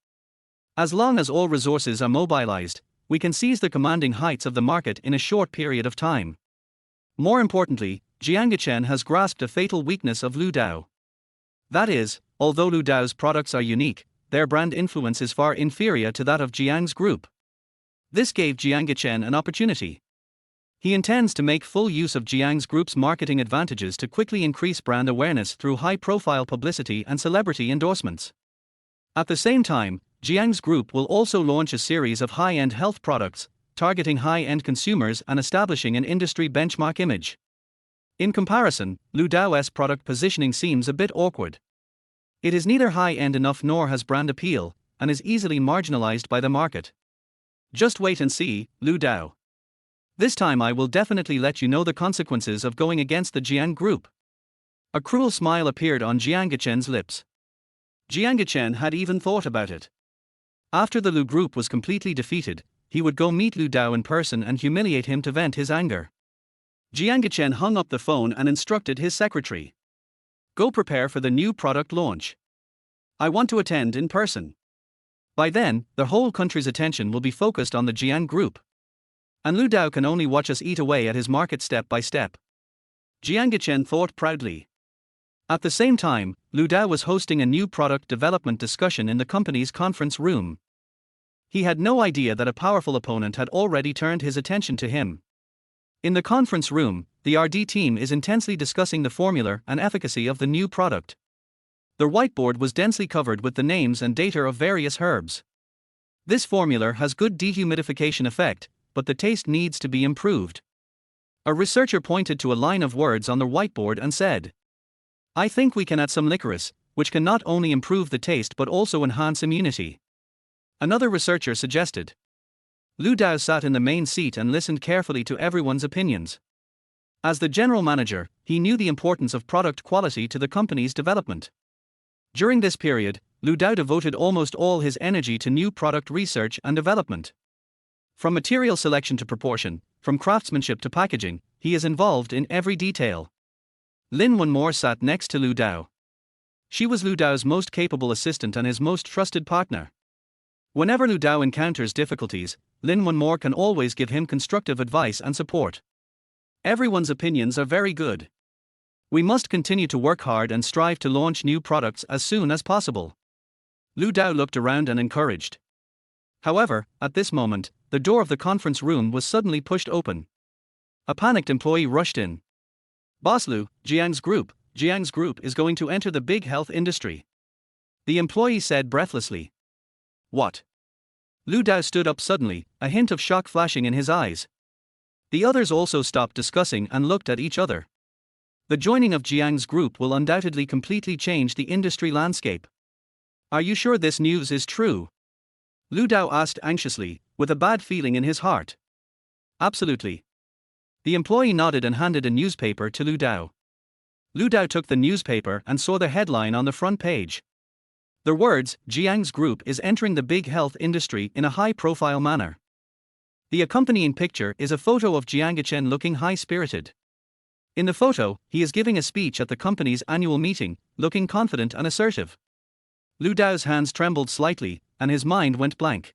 As long as all resources are mobilized, we can seize the commanding heights of the market in a short period of time. More importantly, Jiangchen has grasped a fatal weakness of Lu Dao. That is, although Lu Dao's products are unique, their brand influence is far inferior to that of Jiang's group. This gave Jiangchen an opportunity. He intends to make full use of Jiang's group's marketing advantages to quickly increase brand awareness through high-profile publicity and celebrity endorsements. At the same time, Jiang's group will also launch a series of high-end health products, targeting high-end consumers and establishing an industry benchmark image. In comparison, Lu Dao's product positioning seems a bit awkward. It is neither high-end enough nor has brand appeal, and is easily marginalized by the market. Just wait and see, Lu Dao. This time I will definitely let you know the consequences of going against the Jiang group. A cruel smile appeared on Jiang Gechen's lips. Jiang Gechen had even thought about it. After the Lu group was completely defeated, he would go meet Lu Dao in person and humiliate him to vent his anger. Jiang Gechen hung up the phone and instructed his secretary. Go prepare for the new product launch. I want to attend in person. By then, the whole country's attention will be focused on the Jiang group. And Lu Dao can only watch us eat away at his market step by step. Jiang Gechen thought proudly. At the same time, Lu Dao was hosting a new product development discussion in the company's conference room. He had no idea that a powerful opponent had already turned his attention to him. In the conference room, the RD team is intensely discussing the formula and efficacy of the new product. The whiteboard was densely covered with the names and data of various herbs. This formula has good dehumidification effect, but the taste needs to be improved. A researcher pointed to a line of words on the whiteboard and said, I think we can add some licorice, which can not only improve the taste but also enhance immunity. Another researcher suggested. Lu Dao sat in the main seat and listened carefully to everyone's opinions. As the general manager, he knew the importance of product quality to the company's development. During this period, Lu Dao devoted almost all his energy to new product research and development. From material selection to proportion, from craftsmanship to packaging, he is involved in every detail. Lin Wenmore sat next to Lu Dao. She was Lu Dao's most capable assistant and his most trusted partner. Whenever Lu Dao encounters difficulties, Lin Wenmore can always give him constructive advice and support. Everyone's opinions are very good. We must continue to work hard and strive to launch new products as soon as possible. Lu Dao looked around and encouraged. However, at this moment, the door of the conference room was suddenly pushed open. A panicked employee rushed in. Boss Lu, Jiang's group is going to enter the big health industry. The employee said breathlessly. What? Lu Dao stood up suddenly, a hint of shock flashing in his eyes. The others also stopped discussing and looked at each other. The joining of Jiang's group will undoubtedly completely change the industry landscape. Are you sure this news is true? Lu Dao asked anxiously, with a bad feeling in his heart. Absolutely. The employee nodded and handed a newspaper to Lu Dao. Lu Dao took the newspaper and saw the headline on the front page. The words, Jiang's group is entering the big health industry in a high-profile manner. The accompanying picture is a photo of Jiang Gechen looking high-spirited. In the photo, he is giving a speech at the company's annual meeting, looking confident and assertive. Lu Dao's hands trembled slightly, and his mind went blank.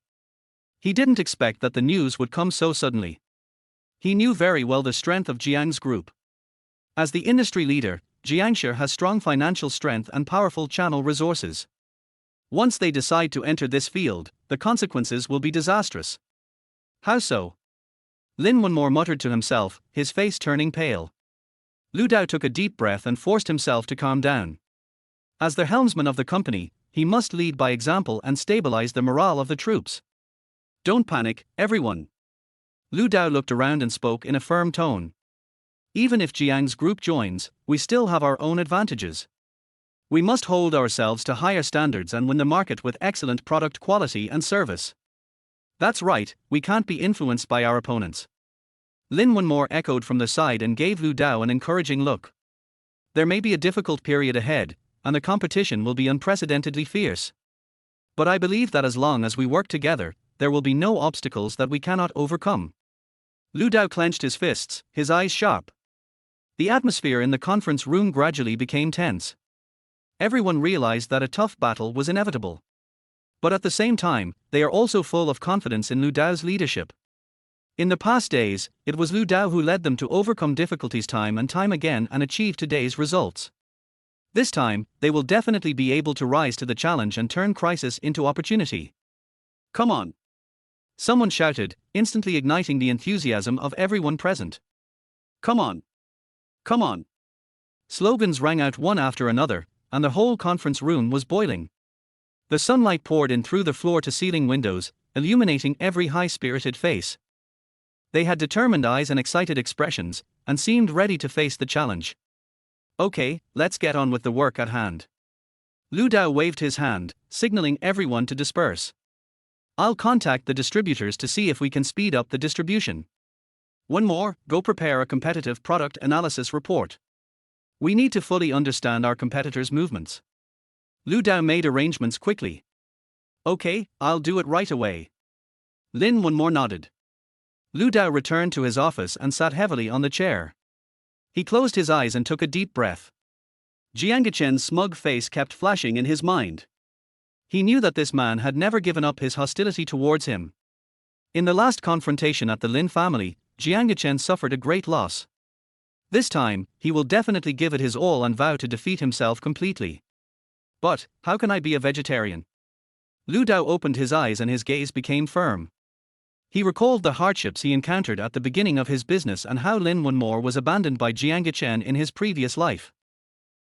He didn't expect that the news would come so suddenly. He knew very well the strength of Jiang's group. As the industry leader, Jiangshi has strong financial strength and powerful channel resources. Once they decide to enter this field, the consequences will be disastrous. How so? Lin Wenmore muttered to himself, his face turning pale. Lu Dao took a deep breath and forced himself to calm down. As the helmsman of the company, he must lead by example and stabilize the morale of the troops. Don't panic, everyone. Lu Dao looked around and spoke in a firm tone. Even if Jiang's group joins, we still have our own advantages. We must hold ourselves to higher standards and win the market with excellent product quality and service. That's right, we can't be influenced by our opponents. Lin Wenmore echoed from the side and gave Lu Dao an encouraging look. There may be a difficult period ahead, and the competition will be unprecedentedly fierce. But I believe that as long as we work together, there will be no obstacles that we cannot overcome. Lu Dao clenched his fists, his eyes sharp. The atmosphere in the conference room gradually became tense. Everyone realized that a tough battle was inevitable. But at the same time, they are also full of confidence in Lu Dao's leadership. In the past days, it was Lu Dao who led them to overcome difficulties time and time again and achieve today's results. This time, they will definitely be able to rise to the challenge and turn crisis into opportunity. Come on. Someone shouted, instantly igniting the enthusiasm of everyone present. Come on! Come on! Slogans rang out one after another, and the whole conference room was boiling. The sunlight poured in through the floor-to-ceiling windows, illuminating every high-spirited face. They had determined eyes and excited expressions, and seemed ready to face the challenge. Okay, let's get on with the work at hand. Lu Dao waved his hand, signaling everyone to disperse. I'll contact the distributors to see if we can speed up the distribution. One more, go prepare a competitive product analysis report. We need to fully understand our competitors' movements. Lu Dao made arrangements quickly. Okay, I'll do it right away. Lin Wonmore nodded. Lu Dao returned to his office and sat heavily on the chair. He closed his eyes and took a deep breath. Jiang Chen's smug face kept flashing in his mind. He knew that this man had never given up his hostility towards him. In the last confrontation at the Lin family, Jiang Chen suffered a great loss. This time, he will definitely give it his all and vow to defeat himself completely. But, how can I be a vegetarian? Lu Dao opened his eyes and his gaze became firm. He recalled the hardships he encountered at the beginning of his business and how Lin Wonmore was abandoned by Jiang Chen in his previous life.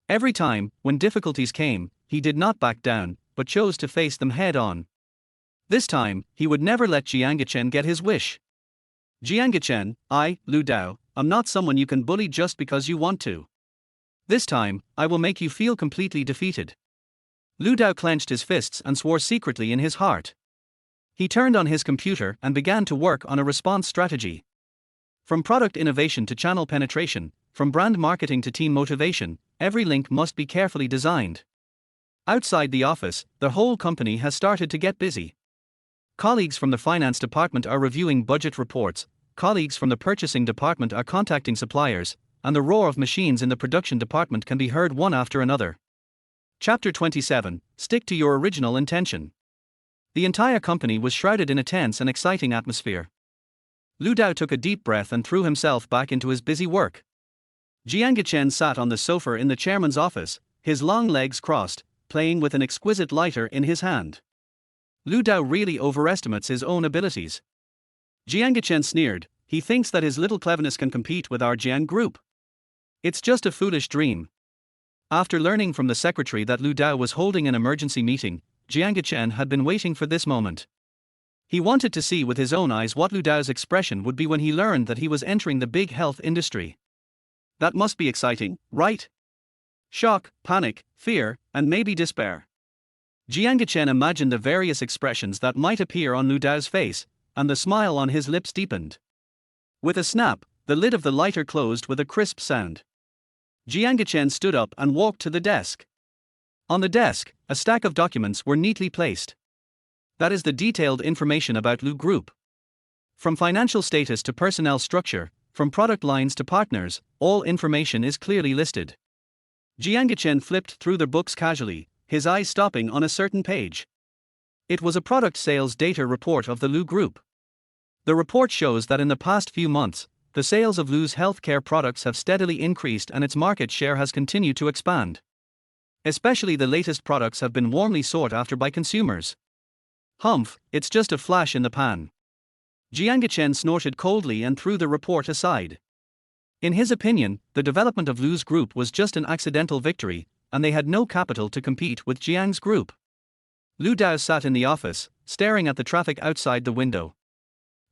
Every time, when difficulties came, he did not back down, but chose to face them head-on. This time, he would never let Jiang Chen get his wish. Jiang Chen, I, Lu Dao, am not someone you can bully just because you want to. This time, I will make you feel completely defeated. Lu Dao clenched his fists and swore secretly in his heart. He turned on his computer and began to work on a response strategy. From product innovation to channel penetration, from brand marketing to team motivation, every link must be carefully designed. Outside the office, the whole company has started to get busy. Colleagues from the finance department are reviewing budget reports, colleagues from the purchasing department are contacting suppliers, and the roar of machines in the production department can be heard one after another. Chapter 27, Stick to your original intention. The entire company was shrouded in a tense and exciting atmosphere. Lu Dao took a deep breath and threw himself back into his busy work. Jiang Chen sat on the sofa in the chairman's office, his long legs crossed, playing with an exquisite lighter in his hand. Lu Dao really overestimates his own abilities. Jiang Chen sneered, he thinks that his little cleverness can compete with our Jiang group. It's just a foolish dream. After learning from the secretary that Lu Dao was holding an emergency meeting, Jiang Chen had been waiting for this moment. He wanted to see with his own eyes what Lu Dao's expression would be when he learned that he was entering the big health industry. That must be exciting, right? Shock, panic, fear, and maybe despair. Jiang Chen imagined the various expressions that might appear on Lu Dao's face, and the smile on his lips deepened. With a snap, the lid of the lighter closed with a crisp sound. Jiang Chen stood up and walked to the desk. On the desk, a stack of documents were neatly placed. That is the detailed information about Lu Group. From financial status to personnel structure, from product lines to partners, all information is clearly listed. Jiang Chen flipped through the books casually, his eyes stopping on a certain page. It was a product sales data report of the Lu Group. The report shows that in the past few months, the sales of Lu's healthcare products have steadily increased and its market share has continued to expand. Especially the latest products have been warmly sought after by consumers. Humph, it's just a flash in the pan. Jiang Chen snorted coldly and threw the report aside. In his opinion, the development of Lu's group was just an accidental victory, and they had no capital to compete with Jiang's group. Lu Dao sat in the office, staring at the traffic outside the window.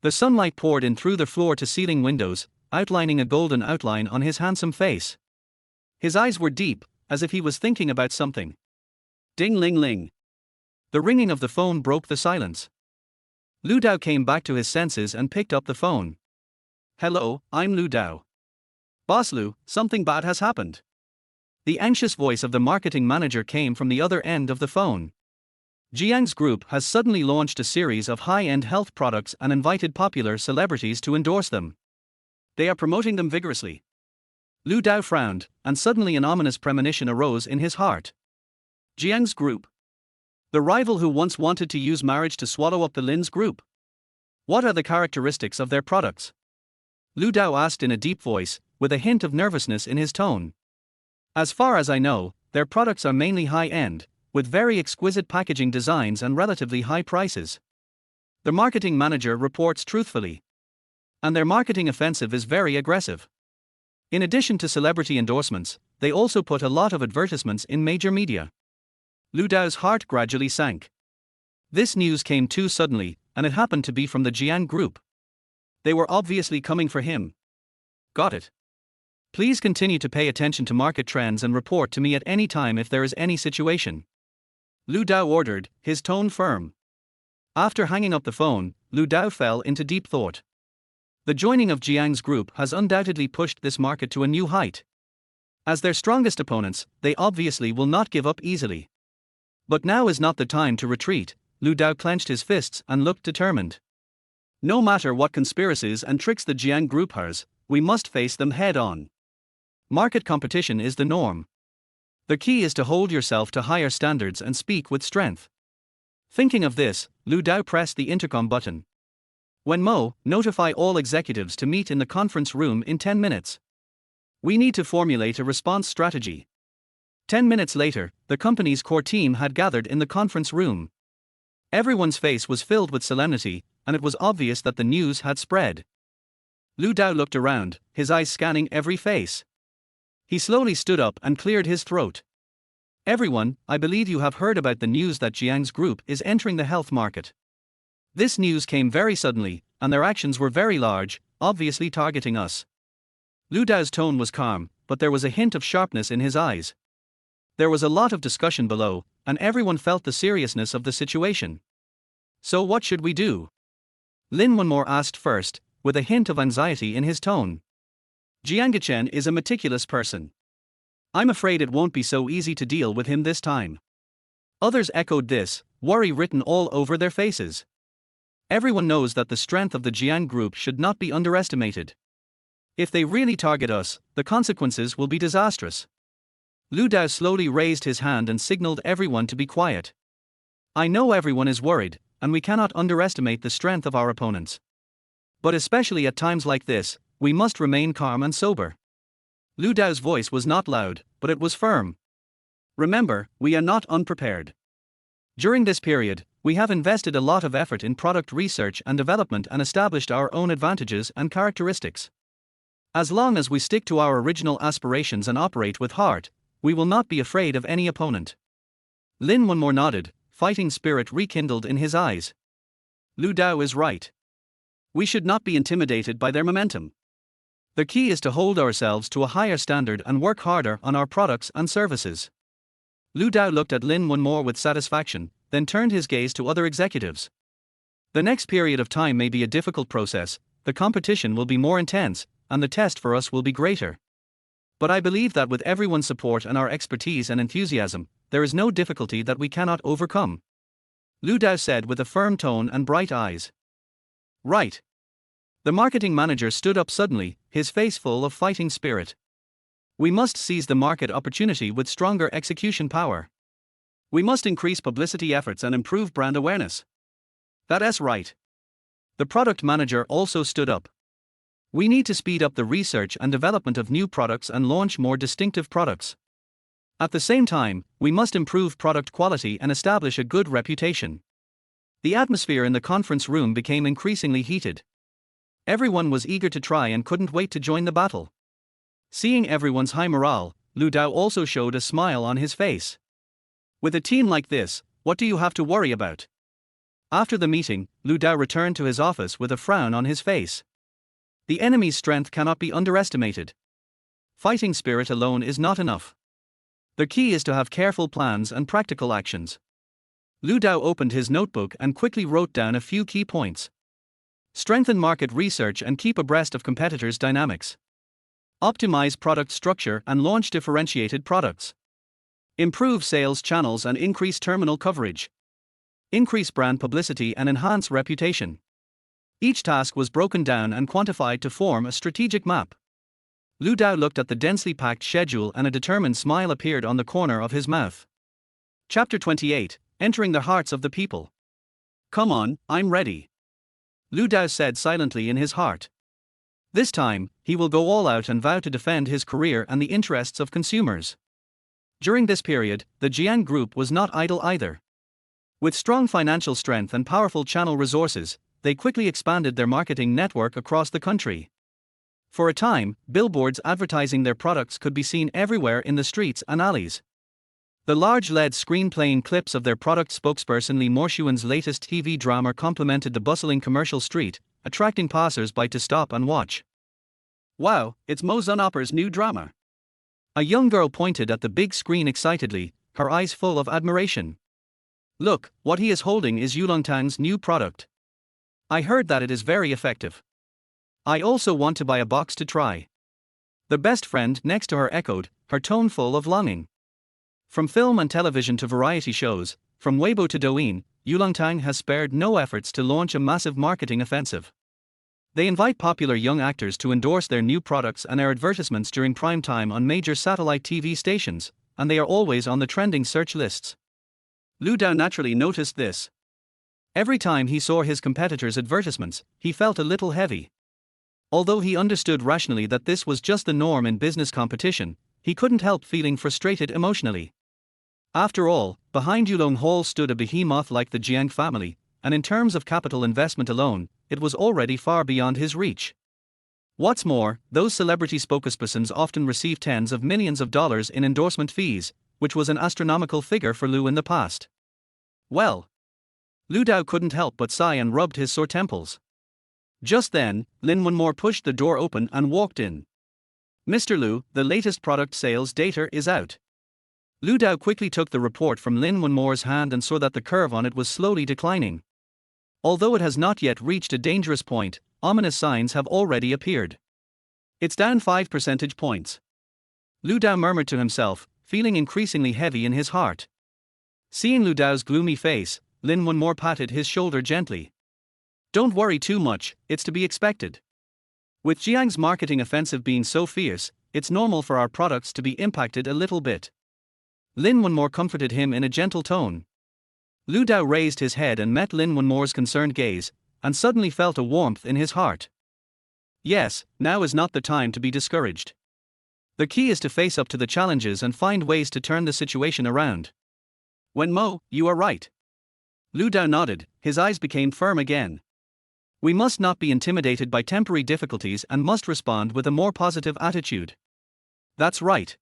The sunlight poured in through the floor-to-ceiling windows, outlining a golden outline on his handsome face. His eyes were deep, as if he was thinking about something. Ding-ling-ling. The ringing of the phone broke the silence. Lu Dao came back to his senses and picked up the phone. Hello, I'm Lu Dao. Boss Lu, something bad has happened. The anxious voice of the marketing manager came from the other end of the phone. Jiang's group has suddenly launched a series of high-end health products and invited popular celebrities to endorse them. They are promoting them vigorously. Lu Dao frowned, and suddenly an ominous premonition arose in his heart. Jiang's group. The rival who once wanted to use marriage to swallow up the Lin's group. What are the characteristics of their products? Lu Dao asked in a deep voice, with a hint of nervousness in his tone. As far as I know, their products are mainly high-end, with very exquisite packaging designs and relatively high prices. The marketing manager reports truthfully. And their marketing offensive is very aggressive. In addition to celebrity endorsements, they also put a lot of advertisements in major media. Lu Dao's heart gradually sank. This news came too suddenly, and it happened to be from the Jiang Group. They were obviously coming for him. Got it. Please continue to pay attention to market trends and report to me at any time if there is any situation. Lu Dao ordered, his tone firm. After hanging up the phone, Lu Dao fell into deep thought. The joining of Jiang's group has undoubtedly pushed this market to a new height. As their strongest opponents, they obviously will not give up easily. But now is not the time to retreat. Lu Dao clenched his fists and looked determined. No matter what conspiracies and tricks the Jiang Group has, we must face them head on. Market competition is the norm. The key is to hold yourself to higher standards and speak with strength. Thinking of this, Lu Dao pressed the intercom button. When Mo, notify all executives to meet in the conference room in 10 minutes. We need to formulate a response strategy. 10 minutes later, the company's core team had gathered in the conference room. Everyone's face was filled with solemnity, and it was obvious that the news had spread. Lu Dao looked around, his eyes scanning every face. He slowly stood up and cleared his throat. Everyone, I believe you have heard about the news that Jiang's group is entering the health market. This news came very suddenly, and their actions were very large, obviously targeting us. Lu Dao's tone was calm, but there was a hint of sharpness in his eyes. There was a lot of discussion below, and everyone felt the seriousness of the situation. So what should we do? Lin Wenmore asked first, with a hint of anxiety in his tone. Jiang is a meticulous person. I'm afraid it won't be so easy to deal with him this time. Others echoed this, worry written all over their faces. Everyone knows that the strength of the Jiang Group should not be underestimated. If they really target us, the consequences will be disastrous. Lu Dao slowly raised his hand and signaled everyone to be quiet. I know everyone is worried, and we cannot underestimate the strength of our opponents. But especially at times like this, we must remain calm and sober. Lu Dao's voice was not loud, but it was firm. Remember, we are not unprepared. During this period, we have invested a lot of effort in product research and development and established our own advantages and characteristics. As long as we stick to our original aspirations and operate with heart, we will not be afraid of any opponent. Lin Wenmore nodded, fighting spirit rekindled in his eyes. Lu Dao is right. We should not be intimidated by their momentum. The key is to hold ourselves to a higher standard and work harder on our products and services. Lu Dao looked at Lin Wenmore with satisfaction, then turned his gaze to other executives. The next period of time may be a difficult process, the competition will be more intense, and the test for us will be greater. But I believe that with everyone's support and our expertise and enthusiasm, there is no difficulty that we cannot overcome. Lu Dao said with a firm tone and bright eyes. Right. The marketing manager stood up suddenly, his face full of fighting spirit. We must seize the market opportunity with stronger execution power. We must increase publicity efforts and improve brand awareness. That's right. The product manager also stood up. We need to speed up the research and development of new products and launch more distinctive products. At the same time, we must improve product quality and establish a good reputation. The atmosphere in the conference room became increasingly heated. Everyone was eager to try and couldn't wait to join the battle. Seeing everyone's high morale, Lu Dao also showed a smile on his face. With a team like this, what do you have to worry about? After the meeting, Lu Dao returned to his office with a frown on his face. The enemy's strength cannot be underestimated. Fighting spirit alone is not enough. The key is to have careful plans and practical actions. Lu Dao opened his notebook and quickly wrote down a few key points. Strengthen market research and keep abreast of competitors' dynamics. Optimize product structure and launch differentiated products. Improve sales channels and increase terminal coverage. Increase brand publicity and enhance reputation. Each task was broken down and quantified to form a strategic map. Lu Dao looked at the densely packed schedule and a determined smile appeared on the corner of his mouth. Chapter 28, Entering the Hearts of the People. Come on, I'm ready. Lu Dao said silently in his heart. This time, he will go all out and vow to defend his career and the interests of consumers. During this period, the Jiang Group was not idle either. With strong financial strength and powerful channel resources, they quickly expanded their marketing network across the country. For a time, billboards advertising their products could be seen everywhere in the streets and alleys. The large LED screen playing clips of their product spokesperson Lee Morshuan's latest TV drama complemented the bustling commercial street, attracting passers-by to stop and watch. "Wow, it's Mo Zunopper's new drama." A young girl pointed at the big screen excitedly, her eyes full of admiration. "Look, what he is holding is Yulongtang's new product. I heard that it is very effective. I also want to buy a box to try." The best friend next to her echoed, her tone full of longing. From film and television to variety shows, from Weibo to Douyin, Yulongtang has spared no efforts to launch a massive marketing offensive. They invite popular young actors to endorse their new products and air advertisements during prime time on major satellite TV stations, and they are always on the trending search lists. Lu Dao naturally noticed this. Every time he saw his competitors' advertisements, he felt a little heavy. Although he understood rationally that this was just the norm in business competition, he couldn't help feeling frustrated emotionally. After all, behind Yulong Hall stood a behemoth like the Jiang family, and in terms of capital investment alone, it was already far beyond his reach. What's more, those celebrity spokespersons often receive tens of millions of dollars in endorsement fees, which was an astronomical figure for Lu in the past. Well, Lu Dao couldn't help but sigh and rubbed his sore temples. Just then, Lin Wenmore pushed the door open and walked in. "Mr. Lu, the latest product sales data is out." Lu Dao quickly took the report from Lin Wenmore's hand and saw that the curve on it was slowly declining. Although it has not yet reached a dangerous point, ominous signs have already appeared. "It's down 5 percentage points." Lu Dao murmured to himself, feeling increasingly heavy in his heart. Seeing Lu Dao's gloomy face, Lin Wenmore patted his shoulder gently. "Don't worry too much, it's to be expected. With Jiang's marketing offensive being so fierce, it's normal for our products to be impacted a little bit." Lin Wenmore comforted him in a gentle tone. Lu Dao raised his head and met Lin Wenmore's concerned gaze, and suddenly felt a warmth in his heart. Yes, now is not the time to be discouraged. The key is to face up to the challenges and find ways to turn the situation around. "Wenmo, you are right." Lu Dao nodded, his eyes became firm again. "We must not be intimidated by temporary difficulties and must respond with a more positive attitude." "That's right."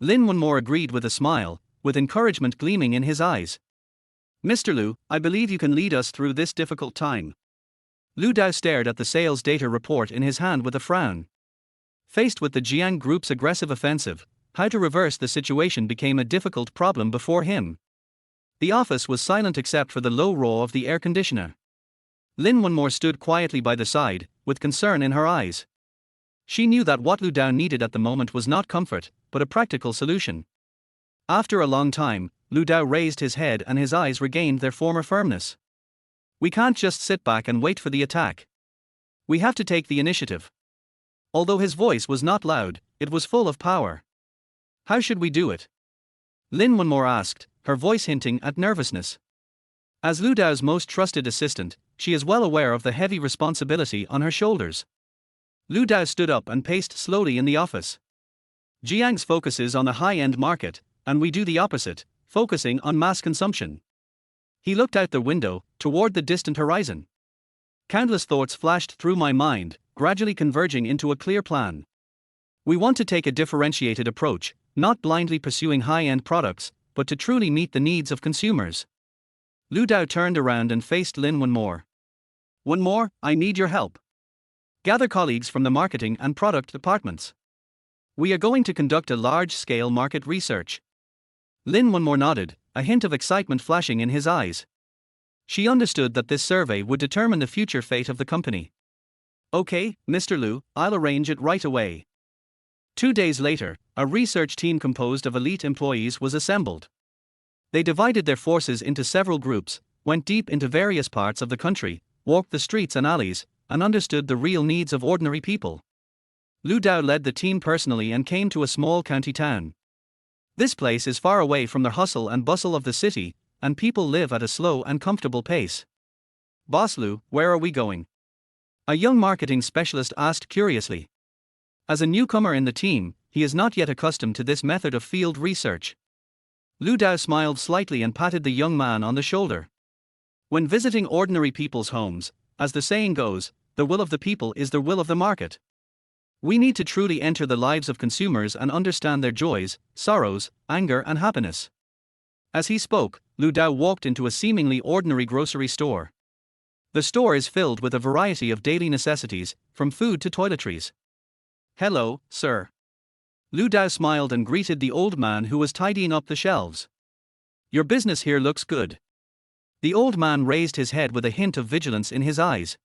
Lin Wenmore agreed with a smile, with encouragement gleaming in his eyes. "Mr. Lu, I believe you can lead us through this difficult time." Lu Dao stared at the sales data report in his hand with a frown. Faced with the Jiang Group's aggressive offensive, how to reverse the situation became a difficult problem before him. The office was silent except for the low roar of the air conditioner. Lin Wenmore stood quietly by the side, with concern in her eyes. She knew that what Lu Dao needed at the moment was not comfort, but a practical solution. After a long time, Lu Dao raised his head and his eyes regained their former firmness. "We can't just sit back and wait for the attack. We have to take the initiative." Although his voice was not loud, it was full of power. "How should we do it?" Lin Wenmore asked, her voice hinting at nervousness. As Lu Dao's most trusted assistant, she is well aware of the heavy responsibility on her shoulders. Lu Dao stood up and paced slowly in the office. "Jiang's focus is on the high-end market, and we do the opposite, focusing on mass consumption." He looked out the window, toward the distant horizon. "Countless thoughts flashed through my mind, gradually converging into a clear plan. We want to take a differentiated approach, not blindly pursuing high-end products, but to truly meet the needs of consumers." Lu Dao turned around and faced Lin Wenmore. "Wenmore, I need your help. Gather colleagues from the marketing and product departments. We are going to conduct a large-scale market research." Lin Wenmore nodded, a hint of excitement flashing in his eyes. She understood that this survey would determine the future fate of the company. "Okay, Mr. Lu, I'll arrange it right away." 2 days later, a research team composed of elite employees was assembled. They divided their forces into several groups, went deep into various parts of the country, walked the streets and alleys, and understood the real needs of ordinary people. Lu Dao led the team personally and came to a small county town. This place is far away from the hustle and bustle of the city, and people live at a slow and comfortable pace. "Boss Lu, where are we going?" a young marketing specialist asked curiously. As a newcomer in the team, he is not yet accustomed to this method of field research. Lu Dao smiled slightly and patted the young man on the shoulder. When visiting ordinary people's homes, as the saying goes, the will of the people is the will of the market. We need to truly enter the lives of consumers and understand their joys, sorrows, anger, and happiness. As he spoke, Lu Dao walked into a seemingly ordinary grocery store. The store is filled with a variety of daily necessities, from food to toiletries. Hello, sir. Lu Dao smiled and greeted the old man who was tidying up the shelves. Your business here looks good. The old man raised his head with a hint of vigilance in his eyes.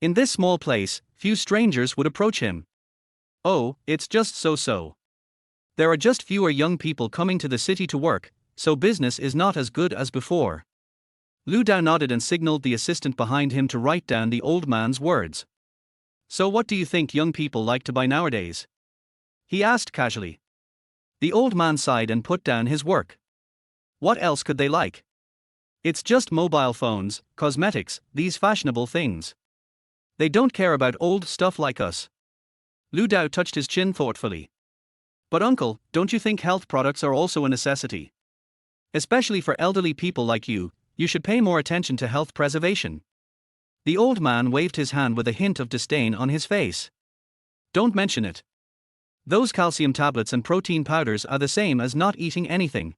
In this small place, few strangers would approach him. Oh, it's just so-so. There are just fewer young people coming to the city to work, so business is not as good as before. Lu Dao nodded and signaled the assistant behind him to write down the old man's words. So what do you think young people like to buy nowadays? He asked casually. The old man sighed and put down his work. What else could they like? It's just mobile phones, cosmetics, these fashionable things. They don't care about old stuff like us. Lu Dao touched his chin thoughtfully. But uncle, don't you think health products are also a necessity? Especially for elderly people like you should pay more attention to health preservation. The old man waved his hand with a hint of disdain on his face. Don't mention it. Those calcium tablets and protein powders are the same as not eating anything.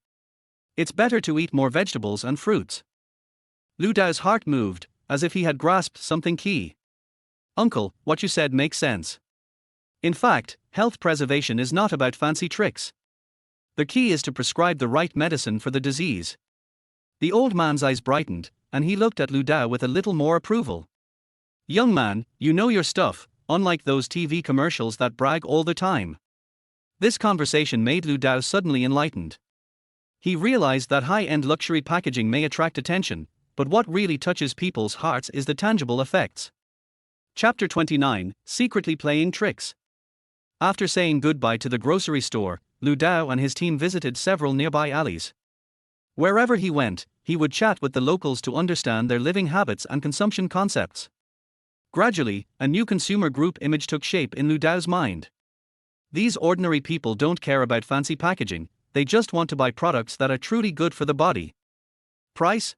It's better to eat more vegetables and fruits. Lu Dao's heart moved, as if he had grasped something key. Uncle, what you said makes sense. In fact, health preservation is not about fancy tricks. The key is to prescribe the right medicine for the disease. The old man's eyes brightened, and he looked at Lu Dao with a little more approval. Young man, you know your stuff, unlike those TV commercials that brag all the time. This conversation made Lu Dao suddenly enlightened. He realized that high-end luxury packaging may attract attention, but what really touches people's hearts is the tangible effects. Chapter 29, Secretly Playing Tricks. After saying goodbye to the grocery store, Lu Dao and his team visited several nearby alleys. Wherever he went, he would chat with the locals to understand their living habits and consumption concepts. Gradually, a new consumer group image took shape in Lu Dao's mind. These ordinary people don't care about fancy packaging, they just want to buy products that are truly good for the body. Price?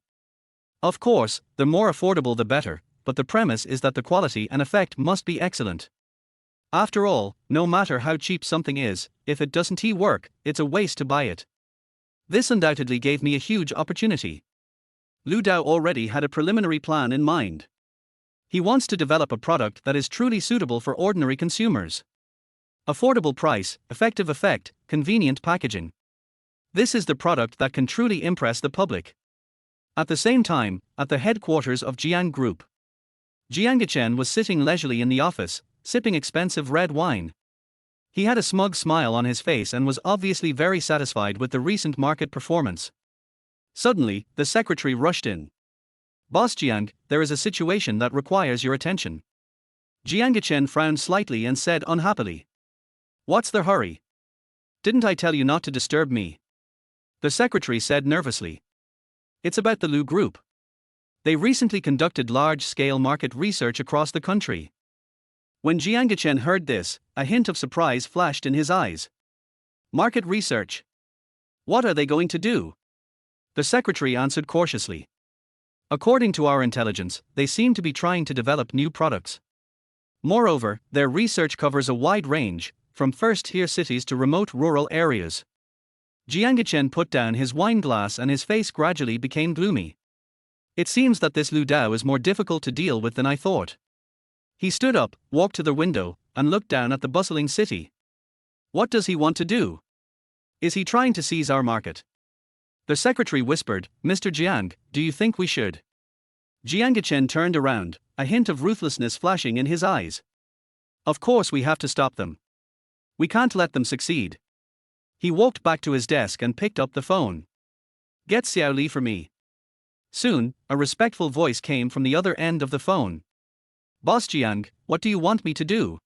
Of course, the more affordable the better, but the premise is that the quality and effect must be excellent. After all, no matter how cheap something is, if it doesn't work, it's a waste to buy it. This undoubtedly gave me a huge opportunity. Lu Dao already had a preliminary plan in mind. He wants to develop a product that is truly suitable for ordinary consumers. Affordable price, effective effect, convenient packaging. This is the product that can truly impress the public. At the same time, at the headquarters of Jiang Group, Jiang was sitting leisurely in the office, sipping expensive red wine. He had a smug smile on his face and was obviously very satisfied with the recent market performance. Suddenly, the secretary rushed in. Boss Jiang, there is a situation that requires your attention. Jiang frowned slightly and said unhappily. What's the hurry? Didn't I tell you not to disturb me? The secretary said nervously. It's about the Lu Group. They recently conducted large-scale market research across the country. When Jiang heard this, a hint of surprise flashed in his eyes. Market research. What are they going to do? The secretary answered cautiously. According to our intelligence, they seem to be trying to develop new products. Moreover, their research covers a wide range, from first-tier cities to remote rural areas. Jiang put down his wine glass and his face gradually became gloomy. It seems that this Lu Dao is more difficult to deal with than I thought. He stood up, walked to the window, and looked down at the bustling city. What does he want to do? Is he trying to seize our market? The secretary whispered, Mr. Jiang, do you think we should? Jiang turned around, a hint of ruthlessness flashing in his eyes. Of course we have to stop them. We can't let them succeed. He walked back to his desk and picked up the phone. Get Xiao Li for me. Soon, a respectful voice came from the other end of the phone. Boss Jiang, what do you want me to do?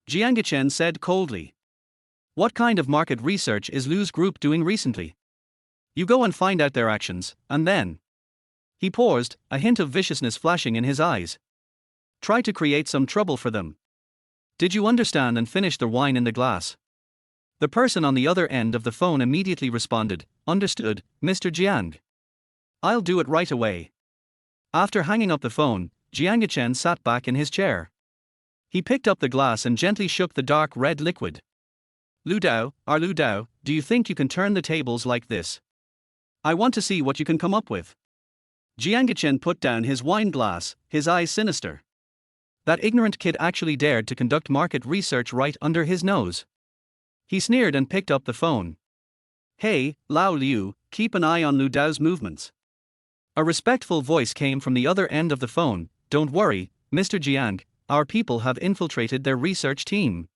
Jiang said coldly. What kind of market research is Lu's group doing recently? You go and find out their actions, and then. He paused, a hint of viciousness flashing in his eyes. Try to create some trouble for them. Did you understand and finish the wine in the glass? The person on the other end of the phone immediately responded, "Understood, Mr. Jiang. I'll do it right away." After hanging up the phone, Jiang Chen sat back in his chair. He picked up the glass and gently shook the dark red liquid. "Lu Dao, Lu Dao, do you think you can turn the tables like this? I want to see what you can come up with." Jiang Chen put down his wine glass, his eyes sinister. That ignorant kid actually dared to conduct market research right under his nose. He sneered and picked up the phone. "Hey, Lao Liu, keep an eye on Lu Dao's movements." A respectful voice came from the other end of the phone. "Don't worry, Mr. Jiang, our people have infiltrated their research team."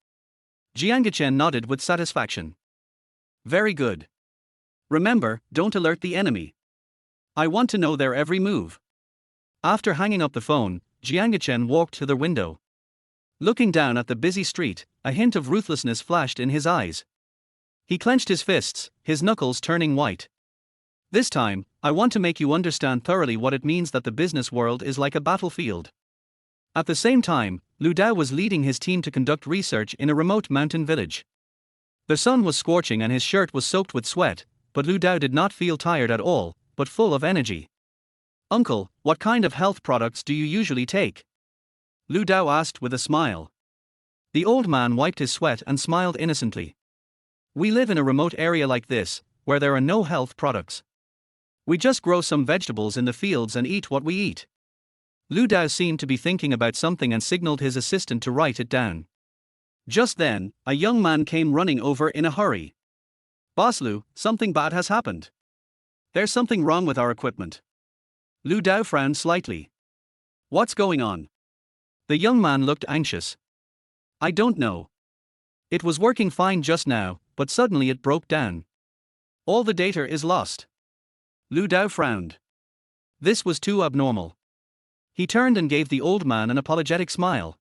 Jiang Chen nodded with satisfaction. "Very good. Remember, don't alert the enemy. I want to know their every move." After hanging up the phone, Jiang Chen walked to the window. Looking down at the busy street, a hint of ruthlessness flashed in his eyes. He clenched his fists, his knuckles turning white. "This time, I want to make you understand thoroughly what it means that the business world is like a battlefield." At the same time, Lu Dao was leading his team to conduct research in a remote mountain village. The sun was scorching and his shirt was soaked with sweat, but Lu Dao did not feel tired at all, but full of energy. "Uncle, what kind of health products do you usually take?" Lu Dao asked with a smile. The old man wiped his sweat and smiled innocently. "We live in a remote area like this, where there are no health products. We just grow some vegetables in the fields and eat what we eat." Lu Dao seemed to be thinking about something and signaled his assistant to write it down. Just then, a young man came running over in a hurry. "Boss Lu, something bad has happened. There's something wrong with our equipment." Lu Dao frowned slightly. "What's going on?" The young man looked anxious. "I don't know. It was working fine just now, but suddenly it broke down. All the data is lost." Lu Dao frowned. This was too abnormal. He turned and gave the old man an apologetic smile.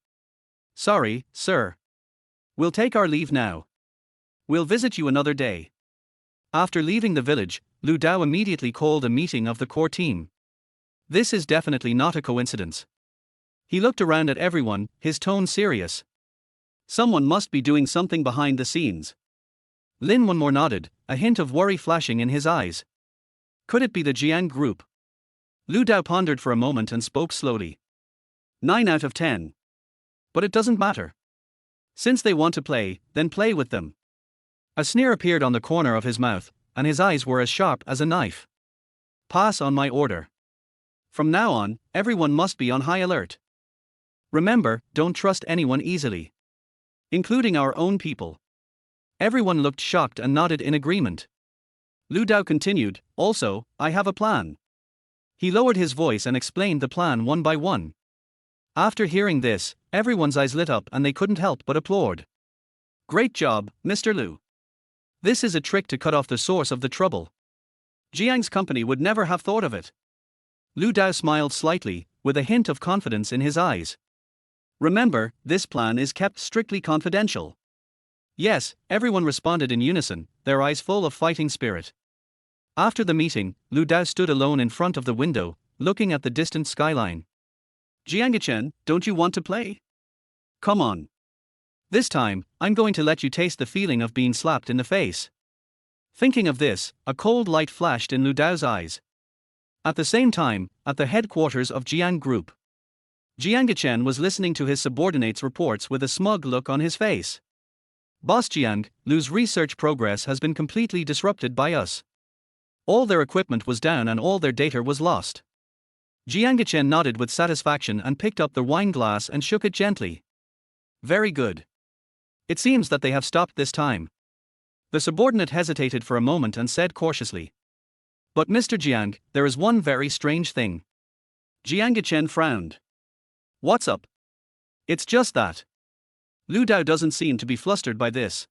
"Sorry, sir. We'll take our leave now. We'll visit you another day." After leaving the village, Lu Dao immediately called a meeting of the core team. This is definitely not a coincidence. He looked around at everyone, his tone serious. Someone must be doing something behind the scenes. Lin Wonmore nodded, a hint of worry flashing in his eyes. Could it be the Jiang group? Lu Dao pondered for a moment and spoke slowly. 9 out of 10. But it doesn't matter. Since they want to play, then play with them. A sneer appeared on the corner of his mouth, and his eyes were as sharp as a knife. "Pass on my order. From now on, everyone must be on high alert. Remember, don't trust anyone easily. Including our own people." Everyone looked shocked and nodded in agreement. Lu Dao continued, "Also, I have a plan." He lowered his voice and explained the plan one by one. After hearing this, everyone's eyes lit up and they couldn't help but applaud. "Great job, Mr. Lu. This is a trick to cut off the source of the trouble. Jiang's company would never have thought of it." Lu Dao smiled slightly, with a hint of confidence in his eyes. "Remember, this plan is kept strictly confidential." "Yes," everyone responded in unison, their eyes full of fighting spirit. After the meeting, Lu Dao stood alone in front of the window, looking at the distant skyline. "Jiang Chen, don't you want to play? Come on. This time, I'm going to let you taste the feeling of being slapped in the face." Thinking of this, a cold light flashed in Lu Dao's eyes. At the same time, at the headquarters of Jiang Group, Jiang Chen was listening to his subordinates' reports with a smug look on his face. "Boss Jiang, Lu's research progress has been completely disrupted by us. All their equipment was down and all their data was lost." Jiang Chen nodded with satisfaction and picked up the wine glass and shook it gently. "Very good. It seems that they have stopped this time." The subordinate hesitated for a moment and said cautiously. "But Mr. Jiang, there is one very strange thing." Jiang Chen frowned. "What's up?" "It's just that Lu Dao doesn't seem to be flustered by this.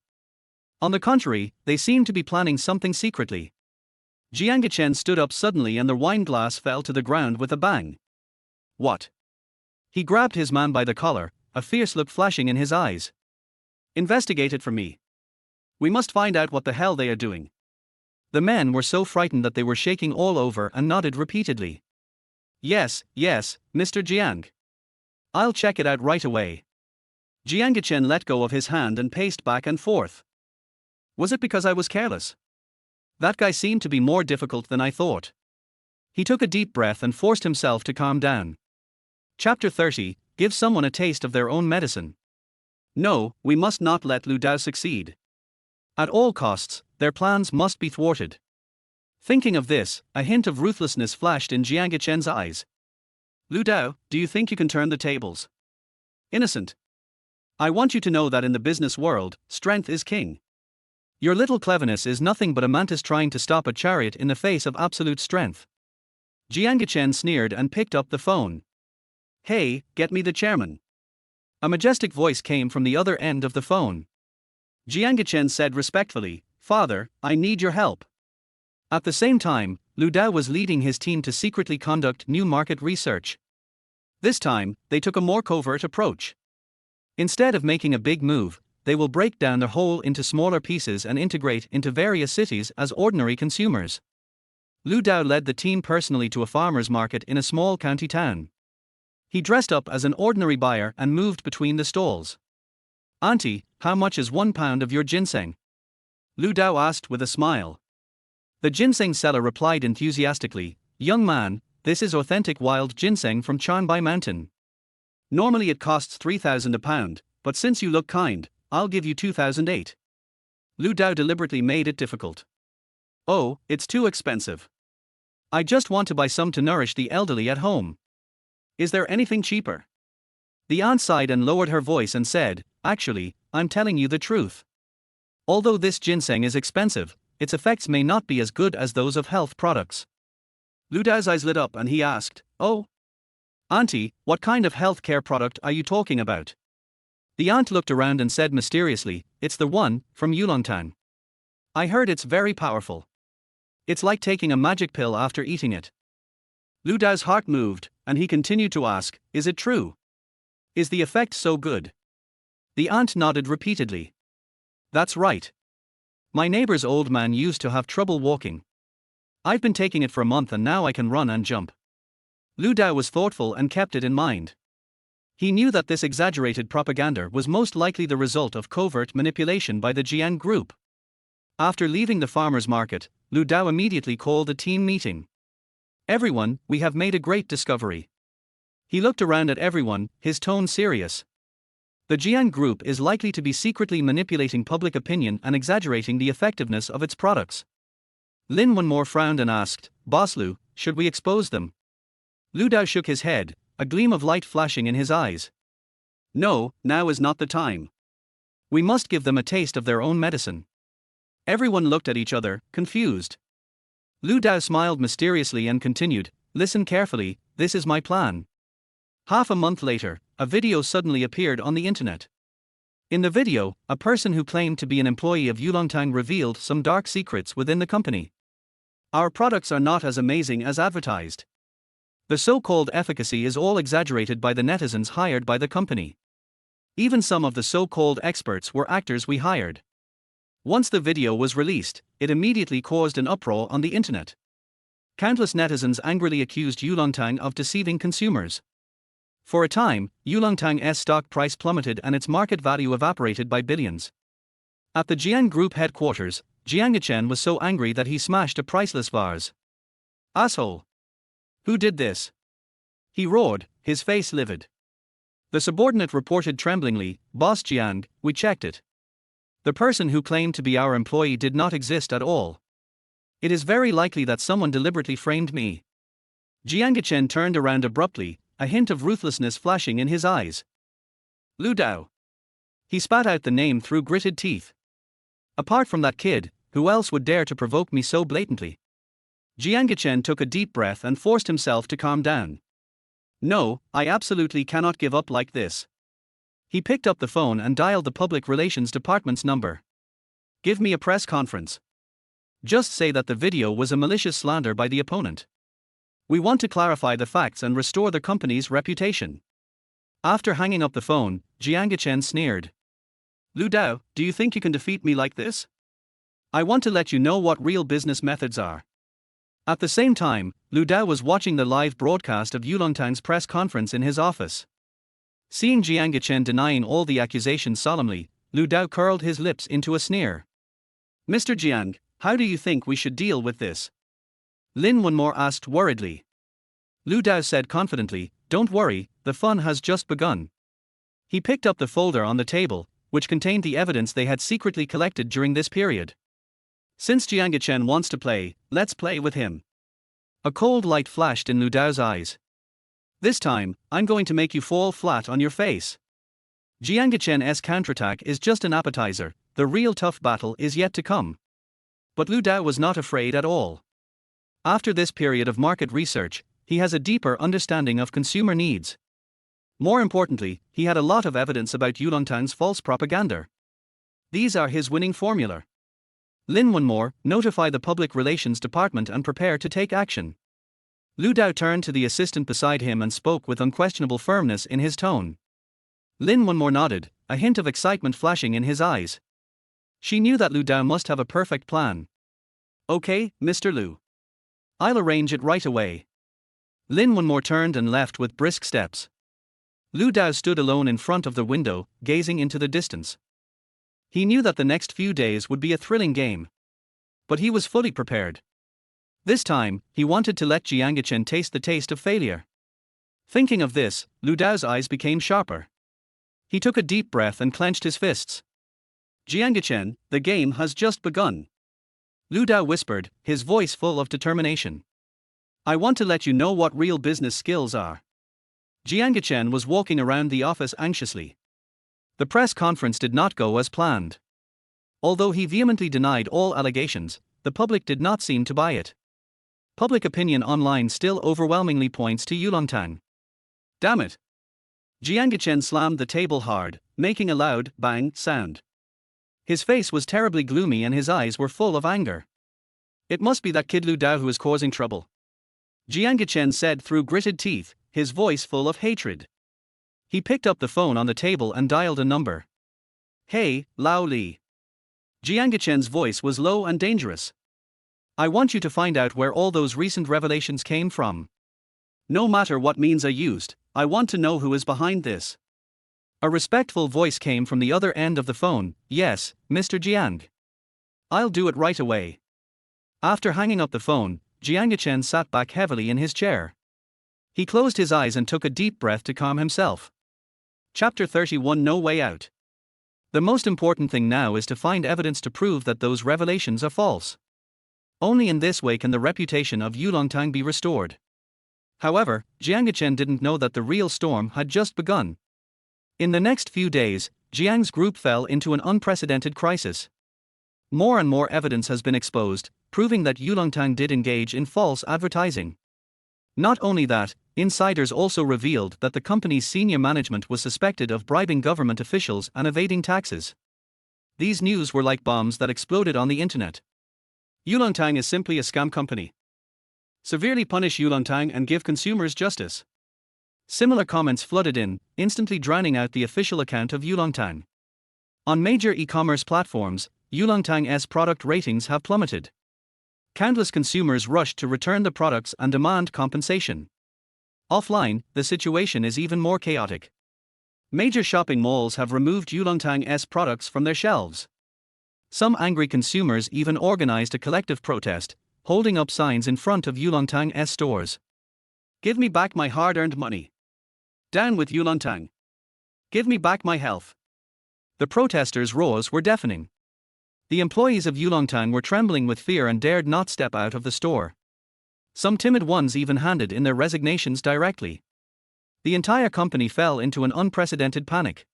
On the contrary, they seem to be planning something secretly." Jiang Chen stood up suddenly and the wine glass fell to the ground with a bang. "What?" He grabbed his man by the collar, a fierce look flashing in his eyes. "Investigate it for me. We must find out what the hell they are doing." The men were so frightened that they were shaking all over and nodded repeatedly. Yes, Mr. Jiang. I'll check it out right away." Jiang Chen let go of his hand and paced back and forth. Was it because I was careless? That guy seemed to be more difficult than I thought. He took a deep breath and forced himself to calm down. Chapter 30. Give someone a taste of their own medicine. No, we must not let Lu Dao succeed. At all costs, their plans must be thwarted. Thinking of this, a hint of ruthlessness flashed in Jiang Yichen's eyes. Lu Dao, do you think you can turn the tables? Innocent. I want you to know that in the business world, strength is king. Your little cleverness is nothing but a mantis trying to stop a chariot in the face of absolute strength. Jiang Yichen sneered and picked up the phone. Hey, get me the chairman. A majestic voice came from the other end of the phone. Jiang Yichen said respectfully, Father, I need your help. At the same time, Lu Dao was leading his team to secretly conduct new market research. This time, they took a more covert approach. Instead of making a big move, they will break down the whole into smaller pieces and integrate into various cities as ordinary consumers. Lu Dao led the team personally to a farmer's market in a small county town. He dressed up as an ordinary buyer and moved between the stalls. Auntie, how much is 1 pound of your ginseng? Lu Dao asked with a smile. The ginseng seller replied enthusiastically, Young man, this is authentic wild ginseng from Chanbai Mountain. Normally it costs 3,000 a pound, but since you look kind, I'll give you 2,008. Lu Dao deliberately made it difficult. Oh, it's too expensive. I just want to buy some to nourish the elderly at home. Is there anything cheaper? The aunt sighed and lowered her voice and said, Actually, I'm telling you the truth. Although this ginseng is expensive, its effects may not be as good as those of health products. Lu Dao's eyes lit up and he asked, Oh? Auntie, what kind of health care product are you talking about? The aunt looked around and said mysteriously, It's the one, from Yulongtang. I heard it's very powerful. It's like taking a magic pill after eating it. Lu Dao's heart moved, and he continued to ask, Is it true? Is the effect so good? The aunt nodded repeatedly. That's right. My neighbor's old man used to have trouble walking. I've been taking it for a month and now I can run and jump. Lu Dao was thoughtful and kept it in mind. He knew that this exaggerated propaganda was most likely the result of covert manipulation by the Jiang group. After leaving the farmer's market, Lu Dao immediately called a team meeting. Everyone, we have made a great discovery. He looked around at everyone, his tone serious. The Jiang group is likely to be secretly manipulating public opinion and exaggerating the effectiveness of its products. Lin Wenmore frowned and asked, Boss Lu, should we expose them? Lu Dao shook his head, a gleam of light flashing in his eyes. No, now is not the time. We must give them a taste of their own medicine. Everyone looked at each other, confused. Lu Dao smiled mysteriously and continued, Listen carefully, this is my plan. Half a month later, a video suddenly appeared on the internet. In the video, a person who claimed to be an employee of Yulongtang revealed some dark secrets within the company. Our products are not as amazing as advertised. The so-called efficacy is all exaggerated by the netizens hired by the company. Even some of the so-called experts were actors we hired. Once the video was released, it immediately caused an uproar on the internet. Countless netizens angrily accused Yulongtang of deceiving consumers. For a time, Yulongtang's stock price plummeted and its market value evaporated by billions. At the Jiang Group headquarters, Jiang Yichen was so angry that he smashed a priceless vase. Asshole! Who did this? He roared, his face livid. The subordinate reported tremblingly, Boss Jiang, we checked it. The person who claimed to be our employee did not exist at all. It is very likely that someone deliberately framed me. Jiang Yichen turned around abruptly, a hint of ruthlessness flashing in his eyes. Lu Dao. He spat out the name through gritted teeth. Apart from that kid, who else would dare to provoke me so blatantly? Jiang Yichen took a deep breath and forced himself to calm down. No, I absolutely cannot give up like this. He picked up the phone and dialed the public relations department's number. Give me a press conference. Just say that the video was a malicious slander by the opponent. We want to clarify the facts and restore the company's reputation. After hanging up the phone, Jiang Yichen sneered. Lu Dao, do you think you can defeat me like this? I want to let you know what real business methods are. At the same time, Lu Dao was watching the live broadcast of Yulongtang's press conference in his office. Seeing Jiang Yichen denying all the accusations solemnly, Lu Dao curled his lips into a sneer. Mr. Jiang, how do you think we should deal with this? Lin Wenmore asked worriedly. Lu Dao said confidently, don't worry, the fun has just begun. He picked up the folder on the table, which contained the evidence they had secretly collected during this period. Since Jiang Chen wants to play, let's play with him. A cold light flashed in Lu Dao's eyes. This time, I'm going to make you fall flat on your face. Jiang Chen's counterattack is just an appetizer, the real tough battle is yet to come. But Lu Dao was not afraid at all. After this period of market research, he has a deeper understanding of consumer needs. More importantly, he had a lot of evidence about Yulongtang's false propaganda. These are his winning formula. Lin Wenmore, notify the public relations department and prepare to take action. Lu Dao turned to the assistant beside him and spoke with unquestionable firmness in his tone. Lin Wenmore nodded, a hint of excitement flashing in his eyes. She knew that Lu Dao must have a perfect plan. Okay, Mr. Lu. I'll arrange it right away. Lin Wenmore turned and left with brisk steps. Lu Dao stood alone in front of the window, gazing into the distance. He knew that the next few days would be a thrilling game. But he was fully prepared. This time, he wanted to let Jiang Chen taste the taste of failure. Thinking of this, Lu Dao's eyes became sharper. He took a deep breath and clenched his fists. Jiang Chen, the game has just begun. Lu Dao whispered, his voice full of determination. I want to let you know what real business skills are. Jiang Chen was walking around the office anxiously. The press conference did not go as planned. Although he vehemently denied all allegations, the public did not seem to buy it. Public opinion online still overwhelmingly points to Yulongtang. Damn it! Jiang Chen slammed the table hard, making a loud bang sound. His face was terribly gloomy and his eyes were full of anger. It must be that kid Lu Dao who is causing trouble. Jiang Chen said through gritted teeth, his voice full of hatred. He picked up the phone on the table and dialed a number. Hey, Lao Li. Jiang Chen's voice was low and dangerous. I want you to find out where all those recent revelations came from. No matter what means are used, I want to know who is behind this. A respectful voice came from the other end of the phone. Yes, Mr. Jiang. I'll do it right away. After hanging up the phone, Jiang Chen sat back heavily in his chair. He closed his eyes and took a deep breath to calm himself. Chapter 31 No Way Out. The most important thing now is to find evidence to prove that those revelations are false. Only in this way can the reputation of Yulongtang be restored. However, Jiang Chen didn't know that the real storm had just begun. In the next few days, Jiang's group fell into an unprecedented crisis. More and more evidence has been exposed, proving that Yulongtang did engage in false advertising. Not only that, insiders also revealed that the company's senior management was suspected of bribing government officials and evading taxes. These news were like bombs that exploded on the internet. Yulongtang is simply a scam company. Severely punish Yulongtang and give consumers justice. Similar comments flooded in, instantly drowning out the official account of Yulongtang. On major e-commerce platforms, Yulongtang's product ratings have plummeted. Countless consumers rushed to return the products and demand compensation. Offline, the situation is even more chaotic. Major shopping malls have removed Yulongtang's products from their shelves. Some angry consumers even organized a collective protest, holding up signs in front of Yulongtang's stores. Give me back my hard-earned money. Down with Yulongtang. Give me back my health. The protesters' roars were deafening. The employees of Yulongtang were trembling with fear and dared not step out of the store. Some timid ones even handed in their resignations directly. The entire company fell into an unprecedented panic.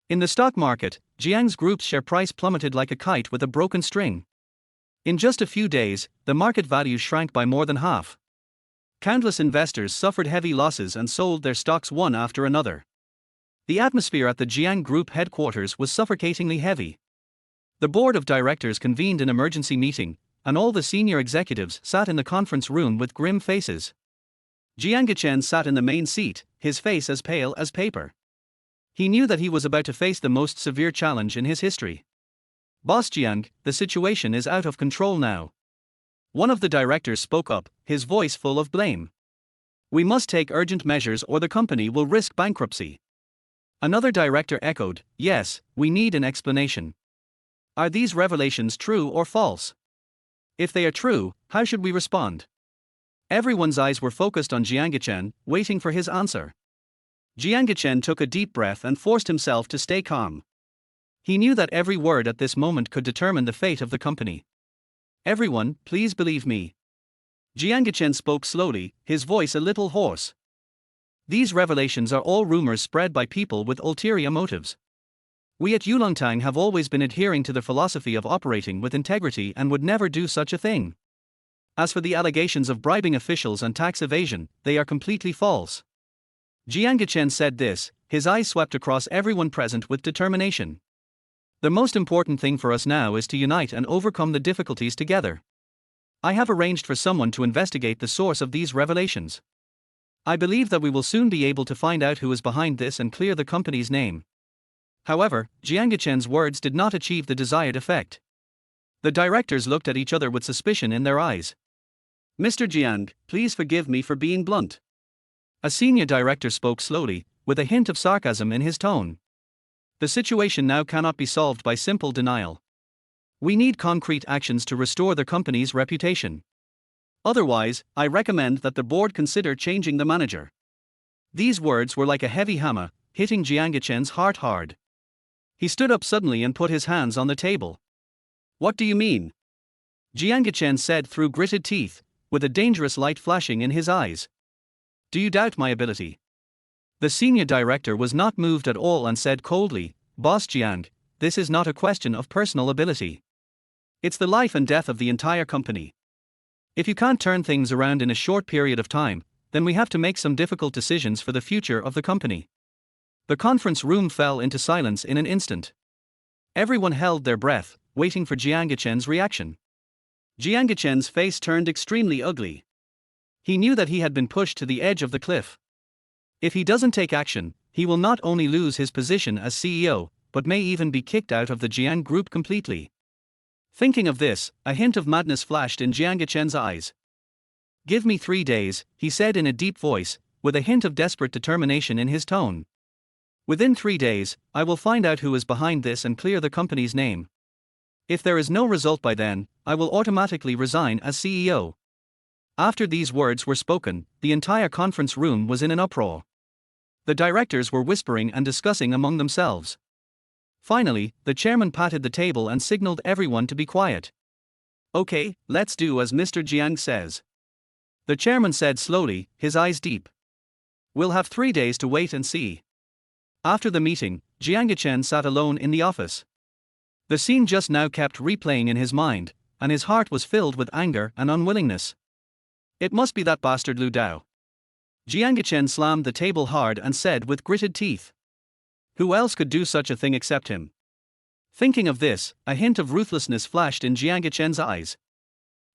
In the stock market, Jiang's group's share price plummeted like a kite with a broken string. In just a few days, the market value shrank by more than half. Countless investors suffered heavy losses and sold their stocks one after another. The atmosphere at the Jiang Group headquarters was suffocatingly heavy. The board of directors convened an emergency meeting, and all the senior executives sat in the conference room with grim faces. Jiang Chen sat in the main seat, his face as pale as paper. He knew that he was about to face the most severe challenge in his history. Boss Jiang, the situation is out of control now. One of the directors spoke up, his voice full of blame. We must take urgent measures or the company will risk bankruptcy. Another director echoed, yes, we need an explanation. Are these revelations true or false? If they are true, how should we respond? Everyone's eyes were focused on Jianguchen, waiting for his answer. Jianguchen took a deep breath and forced himself to stay calm. He knew that every word at this moment could determine the fate of the company. Everyone, please believe me. Jianguchen spoke slowly, his voice a little hoarse. These revelations are all rumors spread by people with ulterior motives. We at Yulongtang have always been adhering to the philosophy of operating with integrity and would never do such a thing. As for the allegations of bribing officials and tax evasion, they are completely false. Jianguchen said this, his eyes swept across everyone present with determination. The most important thing for us now is to unite and overcome the difficulties together. I have arranged for someone to investigate the source of these revelations. I believe that we will soon be able to find out who is behind this and clear the company's name. However, Jianguchen's words did not achieve the desired effect. The directors looked at each other with suspicion in their eyes. Mr. Jiang, please forgive me for being blunt. A senior director spoke slowly, with a hint of sarcasm in his tone. The situation now cannot be solved by simple denial. We need concrete actions to restore the company's reputation. Otherwise, I recommend that the board consider changing the manager. These words were like a heavy hammer, hitting Jianguchen's heart hard. He stood up suddenly and put his hands on the table. What do you mean? Jianguchen said through gritted teeth, with a dangerous light flashing in his eyes. Do you doubt my ability? The senior director was not moved at all and said coldly, Boss Jiang, this is not a question of personal ability. It's the life and death of the entire company. If you can't turn things around in a short period of time, then we have to make some difficult decisions for the future of the company. The conference room fell into silence in an instant. Everyone held their breath, waiting for Jianguchen's reaction. Jianguchen's face turned extremely ugly. He knew that he had been pushed to the edge of the cliff. If he doesn't take action, he will not only lose his position as CEO, but may even be kicked out of the Jiang Group completely. Thinking of this, a hint of madness flashed in Jianguchen's eyes. Give me 3 days, he said in a deep voice, with a hint of desperate determination in his tone. Within 3 days, I will find out who is behind this and clear the company's name. If there is no result by then, I will automatically resign as CEO. After these words were spoken, the entire conference room was in an uproar. The directors were whispering and discussing among themselves. Finally, the chairman patted the table and signaled everyone to be quiet. Okay, let's do as Mr. Jiang says. The chairman said slowly, his eyes deep. We'll have 3 days to wait and see. After the meeting, Jianguchen sat alone in the office. The scene just now kept replaying in his mind, and his heart was filled with anger and unwillingness. It must be that bastard Lu Dao. Jianguchen slammed the table hard and said with gritted teeth. Who else could do such a thing except him? Thinking of this, a hint of ruthlessness flashed in Jianguchen's eyes.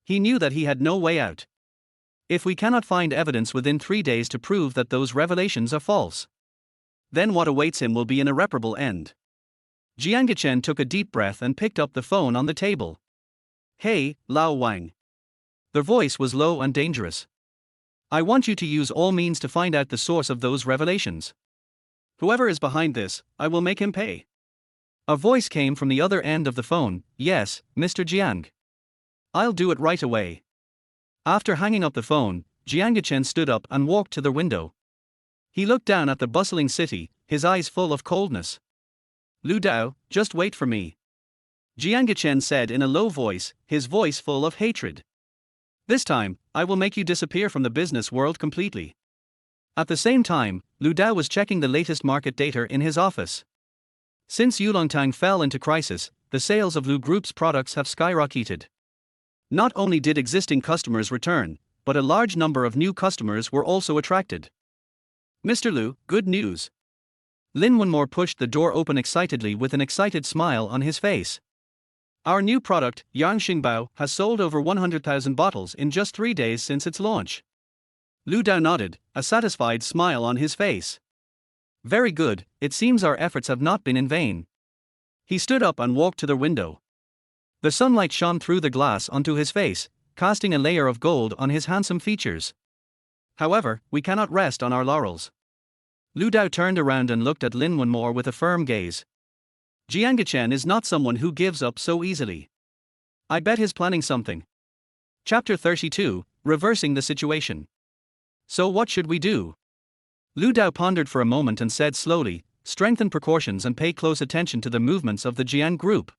He knew that he had no way out. If we cannot find evidence within 3 days to prove that those revelations are false, then what awaits him will be an irreparable end. Jianguchen took a deep breath and picked up the phone on the table. Hey, Lao Wang. The voice was low and dangerous. I want you to use all means to find out the source of those revelations. Whoever is behind this, I will make him pay. A voice came from the other end of the phone. Yes, Mr. Jiang. I'll do it right away. After hanging up the phone, Jianguchen stood up and walked to the window. He looked down at the bustling city, his eyes full of coldness. Lu Dao, just wait for me. Jianguchen said in a low voice, his voice full of hatred. This time, I will make you disappear from the business world completely. At the same time, Lu Dao was checking the latest market data in his office. Since Yulongtang fell into crisis, the sales of Lu Group's products have skyrocketed. Not only did existing customers return, but a large number of new customers were also attracted. Mr. Lu, good news. Lin Wenmore pushed the door open excitedly with an excited smile on his face. Our new product, Yang Xingbao, has sold over 100,000 bottles in just 3 days since its launch. Lu Dao nodded, a satisfied smile on his face. Very good, it seems our efforts have not been in vain. He stood up and walked to the window. The sunlight shone through the glass onto his face, casting a layer of gold on his handsome features. However, we cannot rest on our laurels. Lu Dao turned around and looked at Lin Wenmore with a firm gaze. Jiangachen is not someone who gives up so easily. I bet he's planning something. Chapter 32, Reversing the Situation. So what should we do? Lu Dao pondered for a moment and said slowly, strengthen precautions and pay close attention to the movements of the Jiang group.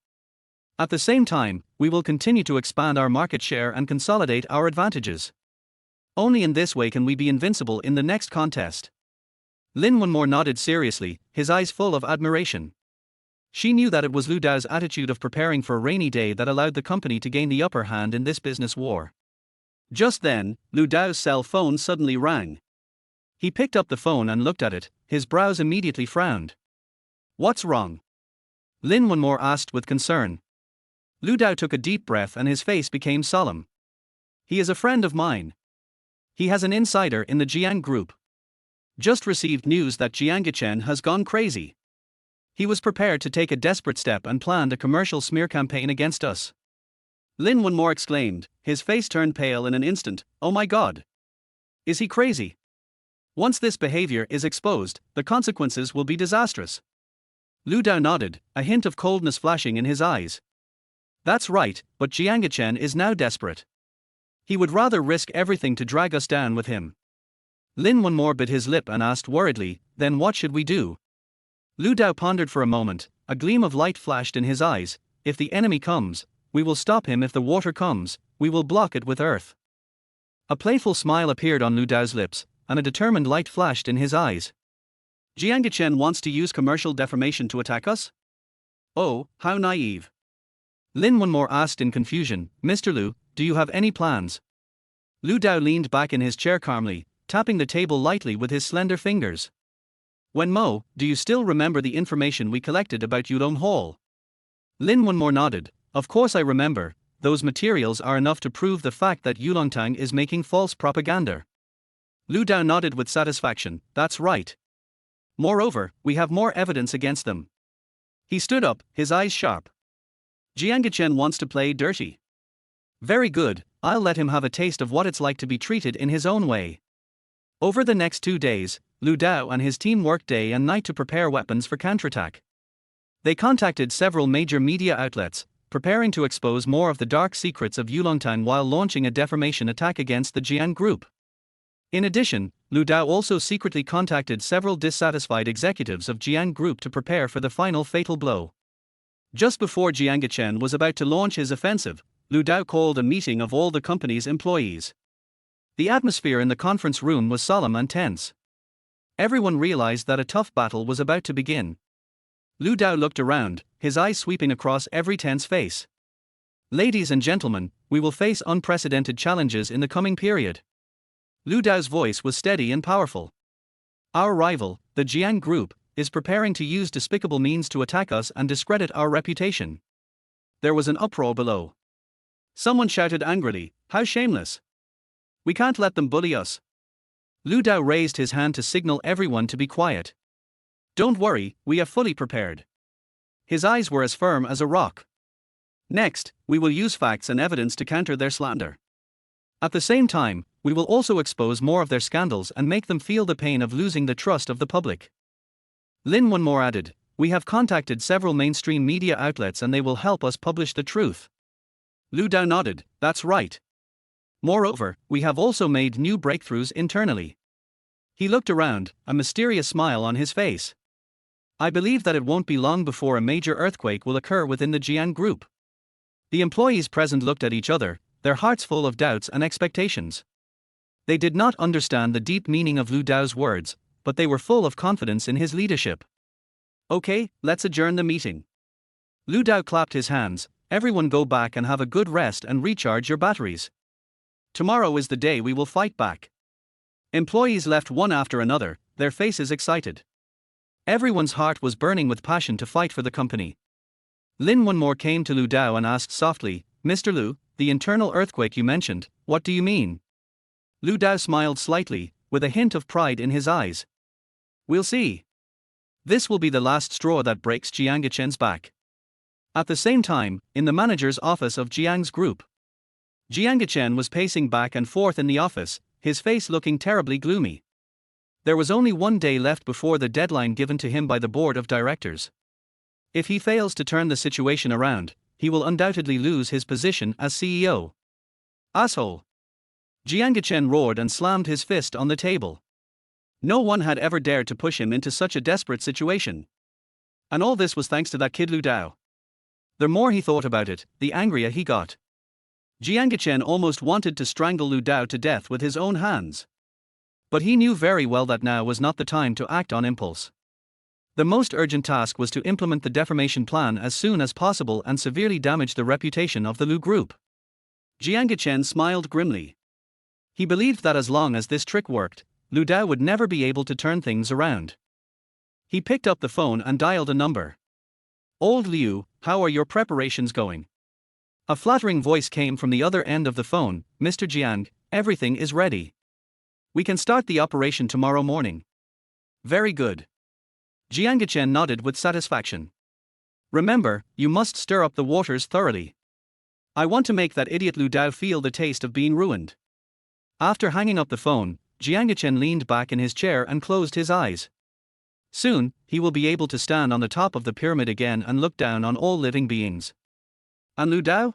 At the same time, we will continue to expand our market share and consolidate our advantages. Only in this way can we be invincible in the next contest. Lin Wenmore nodded seriously, his eyes full of admiration. She knew that it was Lu Dao's attitude of preparing for a rainy day that allowed the company to gain the upper hand in this business war. Just then, Lu Dao's cell phone suddenly rang. He picked up the phone and looked at it, his brows immediately frowned. What's wrong? Lin Wenmore asked with concern. Lu Dao took a deep breath and his face became solemn. He is a friend of mine. He has an insider in the Jiang group. Just received news that Jiangachen has gone crazy. He was prepared to take a desperate step and planned a commercial smear campaign against us. Lin Wenmore exclaimed, his face turned pale in an instant. Oh my God! Is he crazy? Once this behavior is exposed, the consequences will be disastrous. Lu Dao nodded, a hint of coldness flashing in his eyes. That's right, but Jiangachen is now desperate. He would rather risk everything to drag us down with him. Lin Wenmore bit his lip and asked worriedly, then what should we do? Lu Dao pondered for a moment, a gleam of light flashed in his eyes. If the enemy comes, we will stop him. If the water comes, we will block it with earth. A playful smile appeared on Lu Dao's lips, and a determined light flashed in his eyes. Jiangachen wants to use commercial defamation to attack us? Oh, how naive. Lin Wenmore asked in confusion, Mr. Lu, do you have any plans? Lu Dao leaned back in his chair calmly, tapping the table lightly with his slender fingers. Wenmo, do you still remember the information we collected about Yulong Hall? Lin Wenmore nodded. Of course I remember. Those materials are enough to prove the fact that Yulongtang is making false propaganda. Lu Dao nodded with satisfaction. That's right. Moreover, we have more evidence against them. He stood up, his eyes sharp. Jiangachen wants to play dirty. Very good, I'll let him have a taste of what it's like to be treated in his own way. Over the next 2 days, Lu Dao and his team worked day and night to prepare weapons for counterattack. They contacted several major media outlets, preparing to expose more of the dark secrets of Yulongtang while launching a defamation attack against the Jiang group. In addition, Lu Dao also secretly contacted several dissatisfied executives of Jiang group to prepare for the final fatal blow. Just before Jiangachen was about to launch his offensive, Lu Dao called a meeting of all the company's employees. The atmosphere in the conference room was solemn and tense. Everyone realized that a tough battle was about to begin. Lu Dao looked around, his eyes sweeping across every tense face. Ladies and gentlemen, we will face unprecedented challenges in the coming period. Lu Dao's voice was steady and powerful. Our rival, the Jiang group, is preparing to use despicable means to attack us and discredit our reputation. There was an uproar below. Someone shouted angrily, how shameless! We can't let them bully us. Lu Dao raised his hand to signal everyone to be quiet. Don't worry, we are fully prepared. His eyes were as firm as a rock. Next, we will use facts and evidence to counter their slander. At the same time, we will also expose more of their scandals and make them feel the pain of losing the trust of the public. Lin Wenmore added, we have contacted several mainstream media outlets and they will help us publish the truth. Lu Dao nodded, that's right. Moreover, we have also made new breakthroughs internally. He looked around, a mysterious smile on his face. I believe that it won't be long before a major earthquake will occur within the Jiang group. The employees present looked at each other, their hearts full of doubts and expectations. They did not understand the deep meaning of Lu Dao's words, but they were full of confidence in his leadership. Okay, let's adjourn the meeting. Lu Dao clapped his hands. Everyone go back and have a good rest and recharge your batteries. Tomorrow is the day we will fight back. Employees left one after another, their faces excited. Everyone's heart was burning with passion to fight for the company. Lin Wenmore came to Lu Dao and asked softly, Mr. Lu, the internal earthquake you mentioned, what do you mean? Lu Dao smiled slightly, with a hint of pride in his eyes. We'll see. This will be the last straw that breaks Jiangachen's back. At the same time, in the manager's office of Jiang's group, Jiangachen was pacing back and forth in the office, his face looking terribly gloomy. There was only 1 day left before the deadline given to him by the board of directors. If he fails to turn the situation around, he will undoubtedly lose his position as CEO. Asshole! Jiang Chen roared and slammed his fist on the table. No one had ever dared to push him into such a desperate situation. And all this was thanks to that kid Lu Dao. The more he thought about it, the angrier he got. Jiang Chen almost wanted to strangle Lu Dao to death with his own hands. But he knew very well that now was not the time to act on impulse. The most urgent task was to implement the defamation plan as soon as possible and severely damage the reputation of the Lu Group. Jiang Chen smiled grimly. He believed that as long as this trick worked, Lu Dao would never be able to turn things around. He picked up the phone and dialed a number. "Old Liu, how are your preparations going?" A flattering voice came from the other end of the phone. "Mr. Jiang, everything is ready. We can start the operation tomorrow morning." "Very good." Jiang Chen nodded with satisfaction. "Remember, you must stir up the waters thoroughly. I want to make that idiot Lu Dao feel the taste of being ruined." After hanging up the phone, Jiang Chen leaned back in his chair and closed his eyes. Soon, he will be able to stand on the top of the pyramid again and look down on all living beings. And Lu Dao?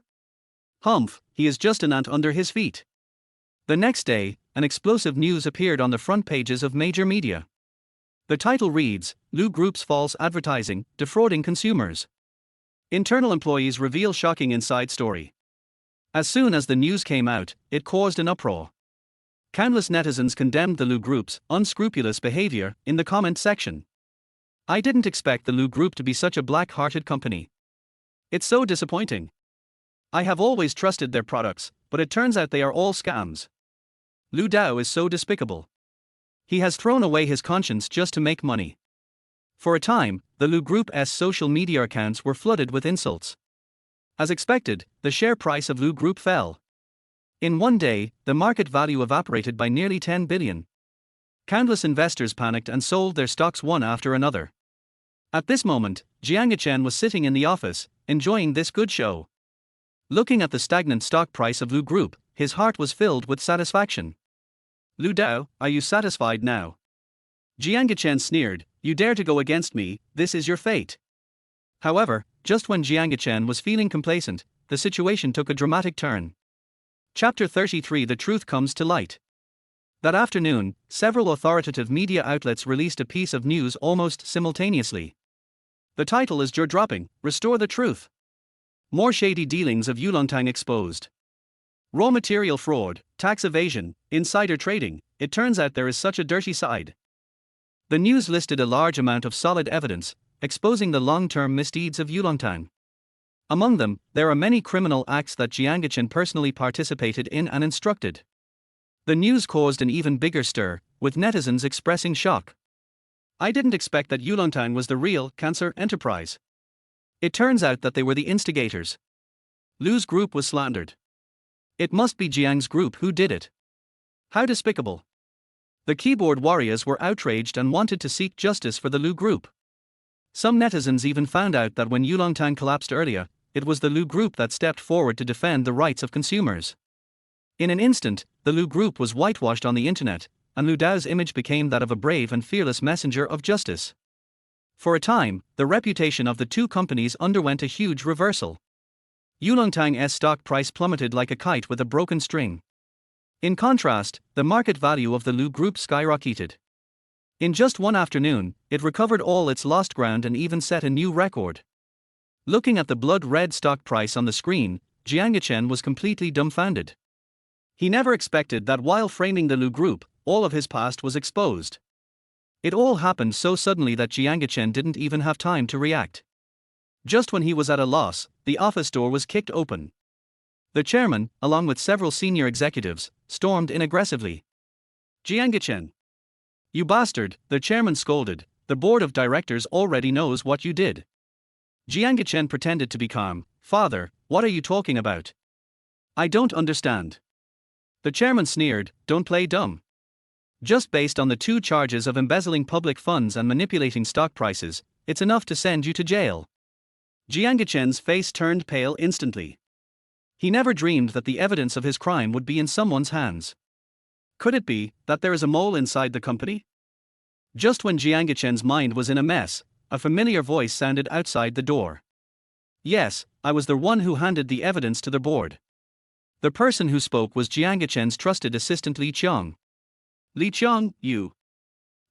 Humph, he is just an ant under his feet. The next day, an explosive news appeared on the front pages of major media. The title reads, "Lu Group's false advertising, defrauding consumers. Internal employees reveal shocking inside story." As soon as the news came out, it caused an uproar. Countless netizens condemned the Lu Group's unscrupulous behavior in the comment section. "I didn't expect the Lu Group to be such a black-hearted company. It's so disappointing. I have always trusted their products, but it turns out they are all scams. Lu Dao is so despicable. He has thrown away his conscience just to make money." For a time, the Lu Group's social media accounts were flooded with insults. As expected, the share price of Lu Group fell. In one day, the market value evaporated by nearly 10 billion. Countless investors panicked and sold their stocks one after another. At this moment, Jiang Chen was sitting in the office, enjoying this good show. Looking at the stagnant stock price of Lu Group, his heart was filled with satisfaction. "Lu Dao, are you satisfied now?" Jiang Chen sneered, "You dare to go against me, this is your fate." However, just when Jiang Chen was feeling complacent, the situation took a dramatic turn. Chapter 33 The Truth Comes to Light. That afternoon, several authoritative media outlets released a piece of news almost simultaneously. The title is jaw-dropping, "Restore the Truth. More shady dealings of Yulongtang exposed. Raw material fraud, tax evasion, insider trading, it turns out there is such a dirty side." The news listed a large amount of solid evidence, exposing the long-term misdeeds of Yulongtang. Among them, there are many criminal acts that Jiang Chen personally participated in and instructed. The news caused an even bigger stir, with netizens expressing shock. "I didn't expect that Yulongtang was the real cancer enterprise. It turns out that they were the instigators. Lu's group was slandered. It must be Jiang's group who did it. How despicable." The keyboard warriors were outraged and wanted to seek justice for the Lu Group. Some netizens even found out that when Yulongtang collapsed earlier, it was the Lu Group that stepped forward to defend the rights of consumers. In an instant, the Lu Group was whitewashed on the internet, and Lu Dao's image became that of a brave and fearless messenger of justice. For a time, the reputation of the two companies underwent a huge reversal. Yulongtang's stock price plummeted like a kite with a broken string. In contrast, the market value of the Lu Group skyrocketed. In just one afternoon, it recovered all its lost ground and even set a new record. Looking at the blood-red stock price on the screen, Jiang Chen was completely dumbfounded. He never expected that while framing the Lu Group, all of his past was exposed. It all happened so suddenly that Jiang Chen didn't even have time to react. Just when he was at a loss, the office door was kicked open. The chairman, along with several senior executives, stormed in aggressively. "Jiang Chen! You bastard," the chairman scolded, "the board of directors already knows what you did." Jiang Chen pretended to be calm. "Father, what are you talking about? I don't understand." The chairman sneered, "Don't play dumb. Just based on the two charges of embezzling public funds and manipulating stock prices, it's enough to send you to jail." Jiang Chen's face turned pale instantly. He never dreamed that the evidence of his crime would be in someone's hands. Could it be that there is a mole inside the company? Just when Jiang Chen's mind was in a mess, a familiar voice sounded outside the door. Yes, I was the one who handed the evidence to the board. The person who spoke was Jiangachen's trusted assistant Li Qiang. Li Qiang, you.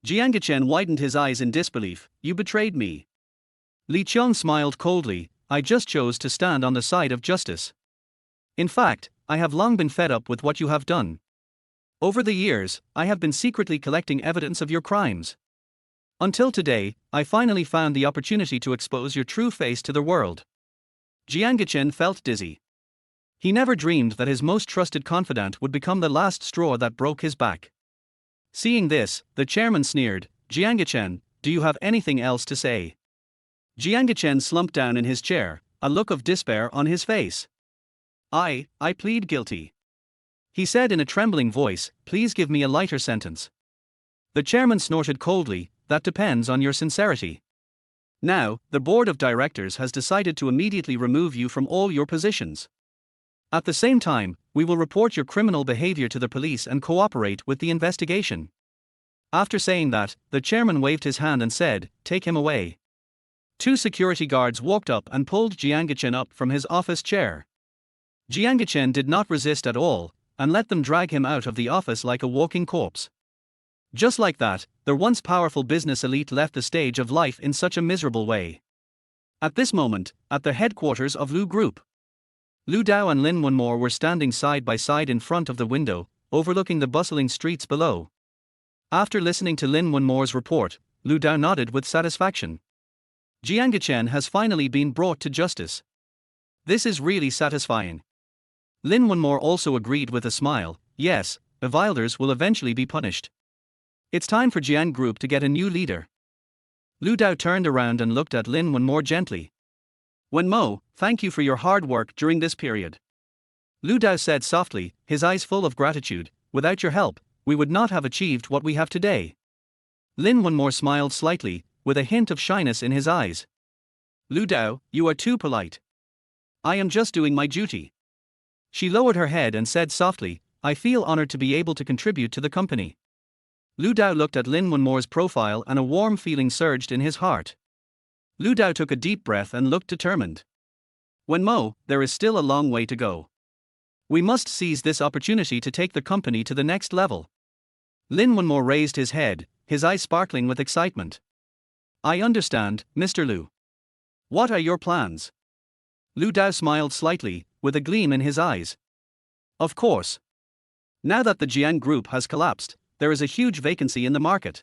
Jiangacchen widened his eyes in disbelief. You betrayed me. Li Qiang smiled coldly. I just chose to stand on the side of justice. In fact, I have long been fed up with what you have done. Over the years, I have been secretly collecting evidence of your crimes. Until today, I finally found the opportunity to expose your true face to the world. Jiangacchen felt dizzy. He never dreamed that his most trusted confidant would become the last straw that broke his back. Seeing this, the chairman sneered, Jiangacchen, do you have anything else to say? Jiangacchen slumped down in his chair, a look of despair on his face. I plead guilty. He said in a trembling voice, please give me a lighter sentence. The chairman snorted coldly, that depends on your sincerity. Now, the board of directors has decided to immediately remove you from all your positions. At the same time, we will report your criminal behavior to the police and cooperate with the investigation. After saying that, the chairman waved his hand and said, take him away. 2 security guards walked up and pulled Jiangacchen up from his office chair. Jiangacchen did not resist at all, and let them drag him out of the office like a walking corpse. Just like that, the once powerful business elite left the stage of life in such a miserable way. At this moment, at the headquarters of Lu Group, Lu Dao and Lin Wenmore were standing side by side in front of the window, overlooking the bustling streets below. After listening to Lin Wenmore's report, Lu Dao nodded with satisfaction. Jiangacchen has finally been brought to justice. This is really satisfying. Lin Wenmore also agreed with a smile, yes, the violators will eventually be punished. It's time for Jiang Group to get a new leader. Lu Dao turned around and looked at Lin Wenmore gently. Wenmo, thank you for your hard work during this period. Lu Dao said softly, his eyes full of gratitude, without your help, we would not have achieved what we have today. Lin Wenmore smiled slightly, with a hint of shyness in his eyes. Lu Dao, you are too polite. I am just doing my duty. She lowered her head and said softly, I feel honored to be able to contribute to the company. Lu Dao looked at Lin Wenmore's profile and a warm feeling surged in his heart. Lu Dao took a deep breath and looked determined. Wenmo, there is still a long way to go. We must seize this opportunity to take the company to the next level. Lin Wenmore raised his head, his eyes sparkling with excitement. I understand, Mr. Lu. What are your plans? Lu Dao smiled slightly, with a gleam in his eyes. Of course. Now that the Jiang Group has collapsed, there is a huge vacancy in the market.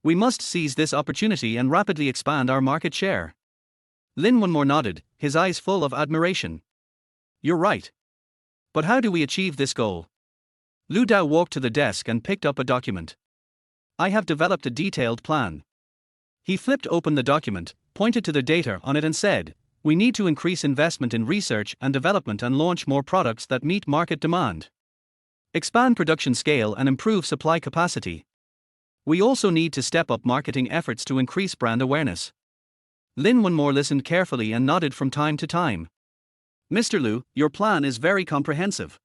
We must seize this opportunity and rapidly expand our market share. Lin Wenmore nodded, his eyes full of admiration. You're right. But how do we achieve this goal? Lu Dao walked to the desk and picked up a document. I have developed a detailed plan. He flipped open the document, pointed to the data on it and said, we need to increase investment in research and development and launch more products that meet market demand. Expand production scale and improve supply capacity. We also need to step up marketing efforts to increase brand awareness. Lin Wenmore listened carefully and nodded from time to time. Mr. Lu, your plan is very comprehensive.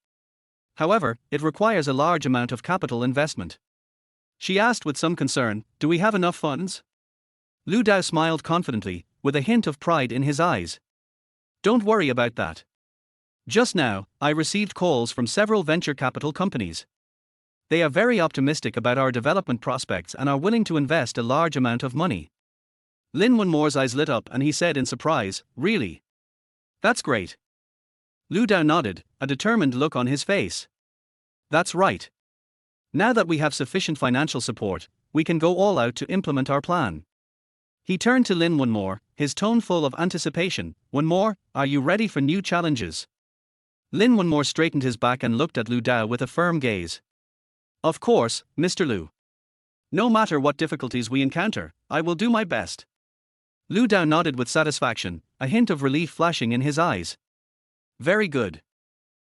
However, it requires a large amount of capital investment. She asked with some concern, do we have enough funds? Lu Dao smiled confidently, with a hint of pride in his eyes. Don't worry about that. Just now, I received calls from several venture capital companies. They are very optimistic about our development prospects and are willing to invest a large amount of money. Lin Wenmore's eyes lit up and he said in surprise, really? That's great. Lu Dao nodded, a determined look on his face. That's right. Now that we have sufficient financial support, we can go all out to implement our plan. He turned to Lin Wenmore, his tone full of anticipation. Wenmore, are you ready for new challenges? Lin Wenmore straightened his back and looked at Lu Dao with a firm gaze. Of course, Mr. Lu. No matter what difficulties we encounter, I will do my best. Lu Dao nodded with satisfaction, a hint of relief flashing in his eyes. Very good.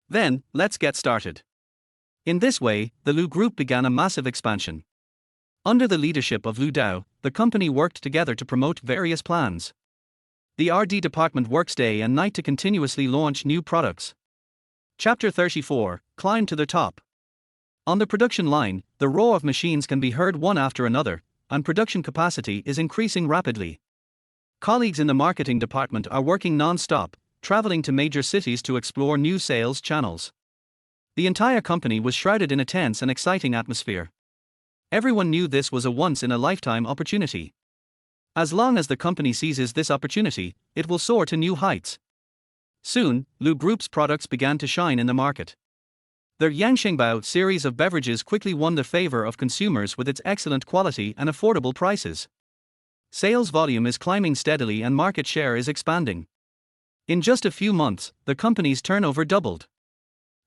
Then, let's get started. In this way, the Lu Group began a massive expansion. Under the leadership of Lu Dao, the company worked together to promote various plans. The R&D department works day and night to continuously launch new products. Chapter 34, Climb to the Top. On the production line, the roar of machines can be heard one after another, and production capacity is increasing rapidly. Colleagues in the marketing department are working non-stop, traveling to major cities to explore new sales channels. The entire company was shrouded in a tense and exciting atmosphere. Everyone knew this was a once-in-a-lifetime opportunity. As long as the company seizes this opportunity, it will soar to new heights. Soon, Lu Group's products began to shine in the market. Their Yangshingbao series of beverages quickly won the favor of consumers with its excellent quality and affordable prices. Sales volume is climbing steadily and market share is expanding. In just a few months, the company's turnover doubled.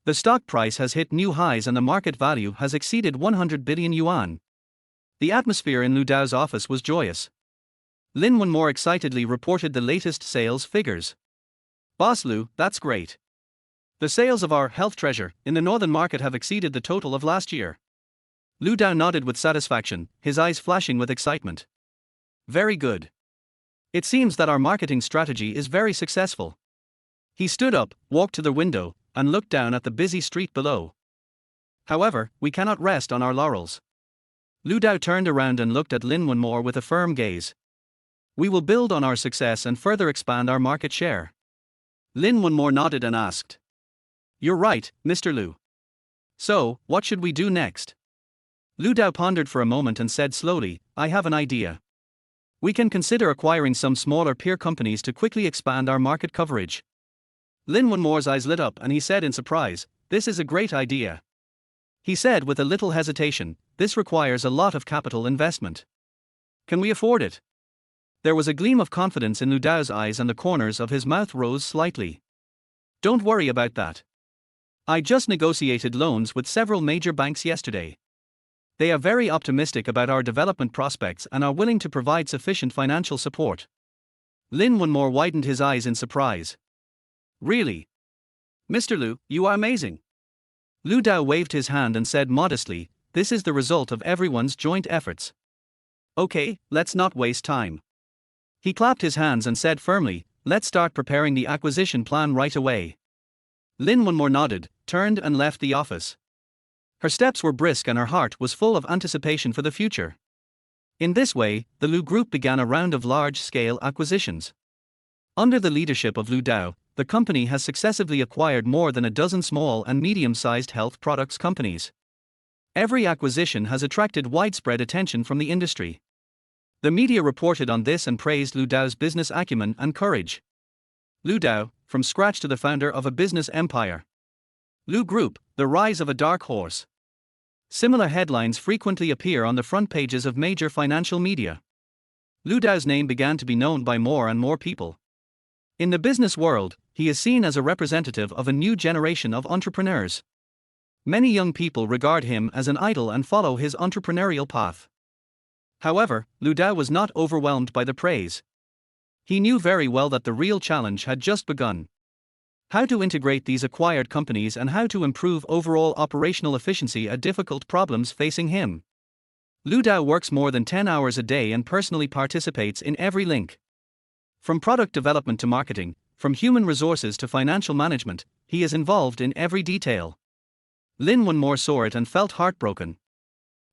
The stock price has hit new highs and the market value has exceeded 100 billion yuan. The atmosphere in Lu Dao's office was joyous. Lin Wenmore excitedly reported the latest sales figures. "Boss Lu, that's great. The sales of our health treasure in the northern market have exceeded the total of last year." Lu Dao nodded with satisfaction, his eyes flashing with excitement. "Very good. It seems that our marketing strategy is very successful." He stood up, walked to the window, and looked down at the busy street below. "However, we cannot rest on our laurels." Lu Dao turned around and looked at Lin Wenmore with a firm gaze. "We will build on our success and further expand our market share." Lin Wenmore nodded and asked, "You're right, Mr. Lu. So, what should we do next?" Lu Dao pondered for a moment and said slowly, "I have an idea. We can consider acquiring some smaller peer companies to quickly expand our market coverage." Lin Wenmore's eyes lit up and he said in surprise, "This is a great idea." He said with a little hesitation, "This requires a lot of capital investment. Can we afford it?" There was a gleam of confidence in Lu Dao's eyes and the corners of his mouth rose slightly. "Don't worry about that. I just negotiated loans with several major banks yesterday. They are very optimistic about our development prospects and are willing to provide sufficient financial support." Lin Wenmore widened his eyes in surprise. "Really? Mr. Lu, you are amazing." Lu Dao waved his hand and said modestly, "This is the result of everyone's joint efforts. Okay, let's not waste time." He clapped his hands and said firmly, "Let's start preparing the acquisition plan right away." Lin Wenmore nodded, turned and left the office. Her steps were brisk and her heart was full of anticipation for the future. In this way, the Lu Group began a round of large-scale acquisitions. Under the leadership of Lu Dao, the company has successively acquired more than a dozen small and medium-sized health products companies. Every acquisition has attracted widespread attention from the industry. The media reported on this and praised Lu Dao's business acumen and courage. Lu Dao, from scratch to the founder of a business empire. Lu Group, the rise of a dark horse. Similar headlines frequently appear on the front pages of major financial media. Lu Dao's name began to be known by more and more people. In the business world, he is seen as a representative of a new generation of entrepreneurs. Many young people regard him as an idol and follow his entrepreneurial path. However, Lu Dao was not overwhelmed by the praise. He knew very well that the real challenge had just begun. How to integrate these acquired companies and how to improve overall operational efficiency are difficult problems facing him. Lu Dao works more than 10 hours a day and personally participates in every link. From product development to marketing, from human resources to financial management, he is involved in every detail. Lin Wenmore saw it and felt heartbroken.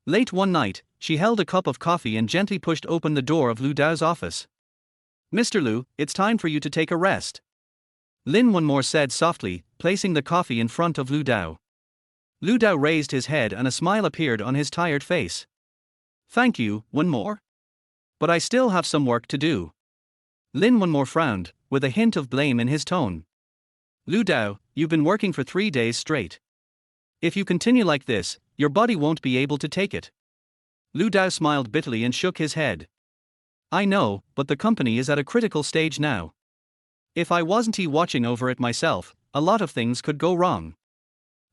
Late one night, she held a cup of coffee and gently pushed open the door of Lu Dao's office. "Mr. Lu, it's time for you to take a rest," Lin Wenmore said softly, placing the coffee in front of Lu Dao. Lu Dao raised his head and a smile appeared on his tired face. "Thank you, Wenmore. But I still have some work to do." Lin Wenmore frowned, with a hint of blame in his tone. "Lu Dao, you've been working for 3 days straight. If you continue like this, your body won't be able to take it." Lu Dao smiled bitterly and shook his head. "I know, but the company is at a critical stage now. If I wasn't watching over it myself, a lot of things could go wrong."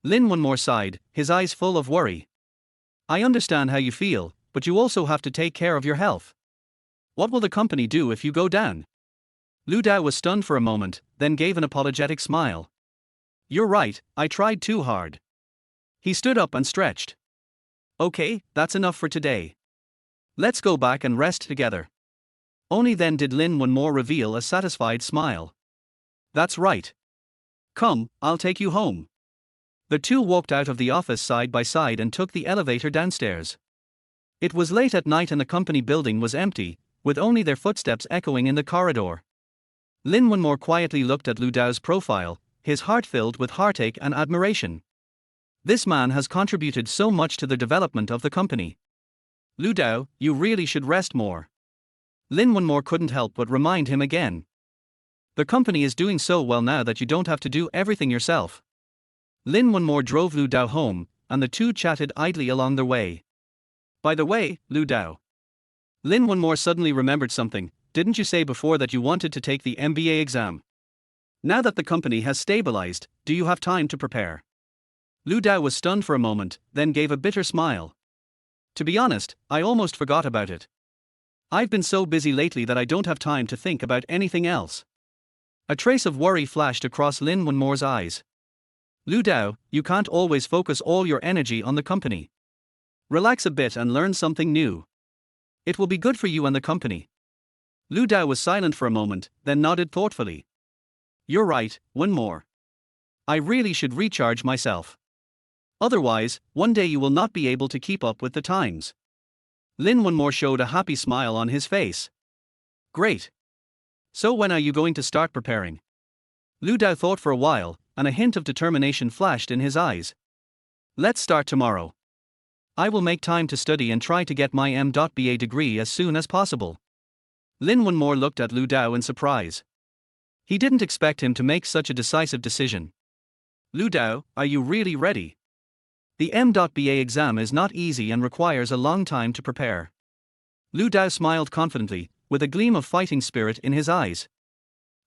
Lin Wenmore sighed, his eyes full of worry. "I understand how you feel, but you also have to take care of your health. What will the company do if you go down?" Lu Dao was stunned for a moment, then gave an apologetic smile. "You're right, I tried too hard." He stood up and stretched. "Okay, that's enough for today. Let's go back and rest together." Only then did Lin Wenmore reveal a satisfied smile. "That's right. Come, I'll take you home." The two walked out of the office side by side and took the elevator downstairs. It was late at night and the company building was empty, with only their footsteps echoing in the corridor. Lin Wonmore quietly looked at Lu Dao's profile, his heart filled with heartache and admiration. This man has contributed so much to the development of the company. Lu Dao, you really should rest more. Lin Wonmore couldn't help but remind him again. The company is doing so well now that you don't have to do everything yourself. Lin Wonmore drove Lu Dao home, and the two chatted idly along the way. By the way, Lu Dao. Lin Wonmore suddenly remembered something. Didn't you say before that you wanted to take the MBA exam? Now that the company has stabilized, do you have time to prepare? Lu Dao was stunned for a moment, then gave a bitter smile. To be honest, I almost forgot about it. I've been so busy lately that I don't have time to think about anything else. A trace of worry flashed across Lin Wonmore's eyes. Lu Dao, you can't always focus all your energy on the company. Relax a bit and learn something new. It will be good for you and the company. Lu Dao was silent for a moment, then nodded thoughtfully. You're right, Wonmore. I really should recharge myself. Otherwise, one day you will not be able to keep up with the times. Lin Wonmore showed a happy smile on his face. Great. So when are you going to start preparing? Lu Dao thought for a while, and a hint of determination flashed in his eyes. Let's start tomorrow. I will make time to study and try to get my M.BA degree as soon as possible. Lin Wonmore looked at Lu Dao in surprise. He didn't expect him to make such a decisive decision. Lu Dao, are you really ready? The M.BA exam is not easy and requires a long time to prepare. Lu Dao smiled confidently, with a gleam of fighting spirit in his eyes.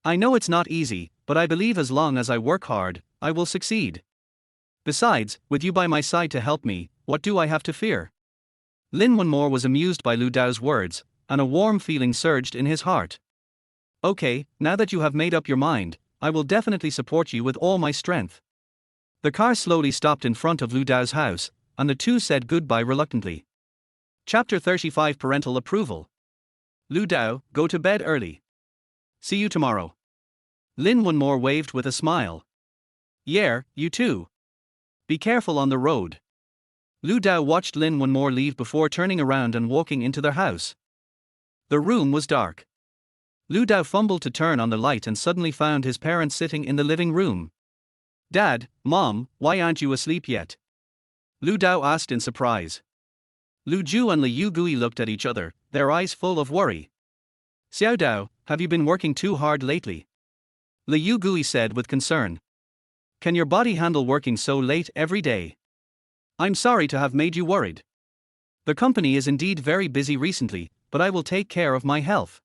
I know it's not easy, but I believe as long as I work hard, I will succeed. Besides, with you by my side to help me, what do I have to fear? Lin Wonmore was amused by Lu Dao's words, and a warm feeling surged in his heart. Okay, now that you have made up your mind, I will definitely support you with all my strength. The car slowly stopped in front of Lu Dao's house, and the two said goodbye reluctantly. Chapter 35 Parental Approval. Lu Dao, go to bed early. See you tomorrow. Lin Wonmore waved with a smile. Yeah, you too. Be careful on the road. Lu Dao watched Lin Wonmore leave before turning around and walking into their house. The room was dark. Lu Dao fumbled to turn on the light and suddenly found his parents sitting in the living room. Dad, Mom, why aren't you asleep yet? Lu Dao asked in surprise. Lu Ju and Liu Gui looked at each other, their eyes full of worry. Xiao Dao, have you been working too hard lately? Liu Gui said with concern. Can your body handle working so late every day? I'm sorry to have made you worried. The company is indeed very busy recently, but I will take care of my health.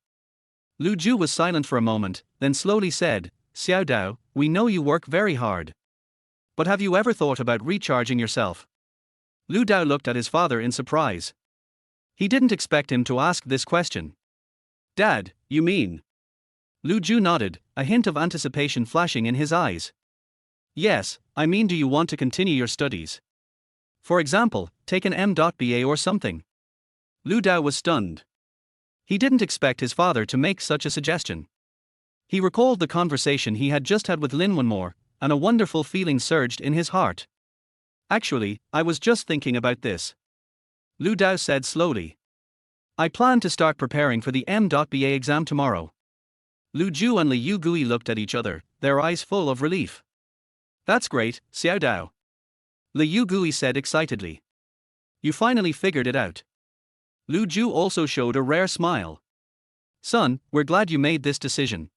Lu Ju was silent for a moment, then slowly said, Xiao Dao, we know you work very hard. But have you ever thought about recharging yourself? Lu Dao looked at his father in surprise. He didn't expect him to ask this question. Dad, you mean? Lu Ju nodded, a hint of anticipation flashing in his eyes. Yes, I mean, do you want to continue your studies? For example, take an M.BA or something. Lu Dao was stunned. He didn't expect his father to make such a suggestion. He recalled the conversation he had just had with Lin Wonmore, and a wonderful feeling surged in his heart. Actually, I was just thinking about this. Lu Dao said slowly. I plan to start preparing for the M.BA exam tomorrow. Lu Ju and Liu Gui looked at each other, their eyes full of relief. That's great, Xiao Dao. Liu Gui said excitedly. You finally figured it out. Lu Ju also showed a rare smile. Son, we're glad you made this decision.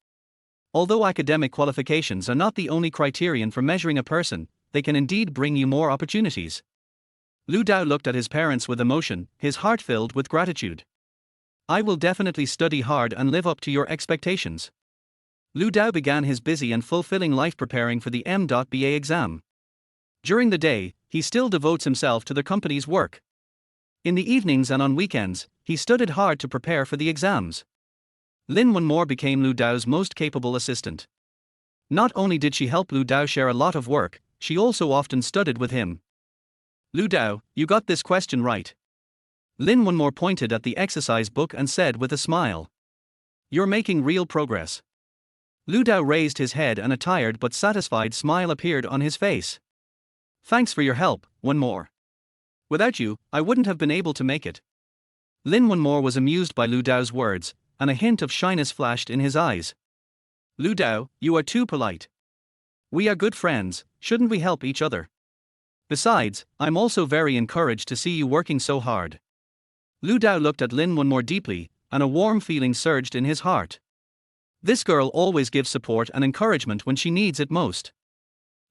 Although academic qualifications are not the only criterion for measuring a person, they can indeed bring you more opportunities. Lu Dao looked at his parents with emotion, his heart filled with gratitude. I will definitely study hard and live up to your expectations. Lu Dao began his busy and fulfilling life preparing for the M.BA exam. During the day, he still devotes himself to the company's work. In the evenings and on weekends, he studied hard to prepare for the exams. Lin Wonmore became Lu Dao's most capable assistant. Not only did she help Lu Dao share a lot of work, she also often studied with him. Lu Dao, you got this question right. Lin Wonmore pointed at the exercise book and said with a smile. You're making real progress. Lu Dao raised his head and a tired but satisfied smile appeared on his face. Thanks for your help, Wonmore. Without you, I wouldn't have been able to make it. Lin Wonmore was amused by Lu Dao's words, and a hint of shyness flashed in his eyes. Lu Dao, you are too polite. We are good friends, shouldn't we help each other? Besides, I'm also very encouraged to see you working so hard. Lu Dao looked at Lin Wonmore deeply, and a warm feeling surged in his heart. This girl always gives support and encouragement when she needs it most.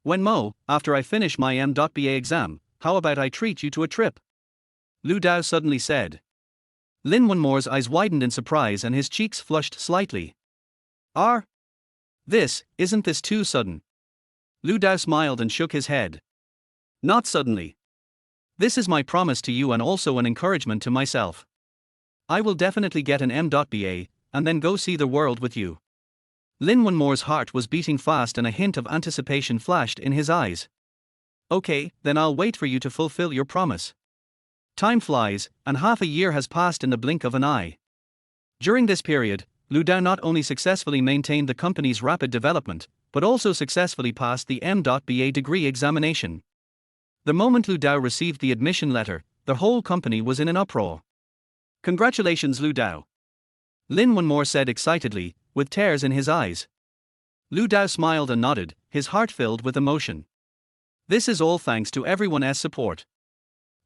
Wenmo, after I finish my M.BA exam, how about I treat you to a trip? Lu Dao suddenly said. Lin Wonmore's eyes widened in surprise and his cheeks flushed slightly. Isn't this too sudden? Lu Dao smiled and shook his head. Not suddenly. This is my promise to you and also an encouragement to myself. I will definitely get an M.BA, and then go see the world with you. Lin Wonmore's heart was beating fast and a hint of anticipation flashed in his eyes. Okay, then I'll wait for you to fulfill your promise. Time flies, and half a year has passed in the blink of an eye. During this period, Lu Dao not only successfully maintained the company's rapid development, but also successfully passed the M.BA degree examination. The moment Lu Dao received the admission letter, the whole company was in an uproar. Congratulations, Lu Dao. Lin Wonmore said excitedly, with tears in his eyes. Lu Dao smiled and nodded, his heart filled with emotion. This is all thanks to everyone's support.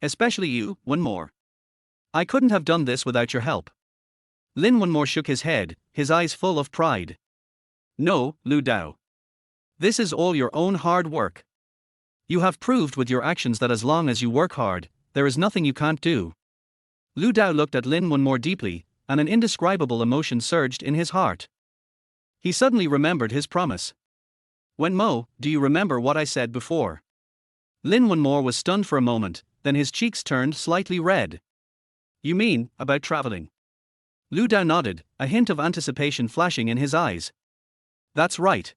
Especially you, Wonmore. I couldn't have done this without your help. Lin Wonmore shook his head, his eyes full of pride. No, Lu Dao. This is all your own hard work. You have proved with your actions that as long as you work hard, there is nothing you can't do. Lu Dao looked at Lin Wonmore deeply, and an indescribable emotion surged in his heart. He suddenly remembered his promise. Wenmo, do you remember what I said before? Lin Wonmore was stunned for a moment, then his cheeks turned slightly red. You mean, about traveling? Lu Dao nodded, a hint of anticipation flashing in his eyes. That's right.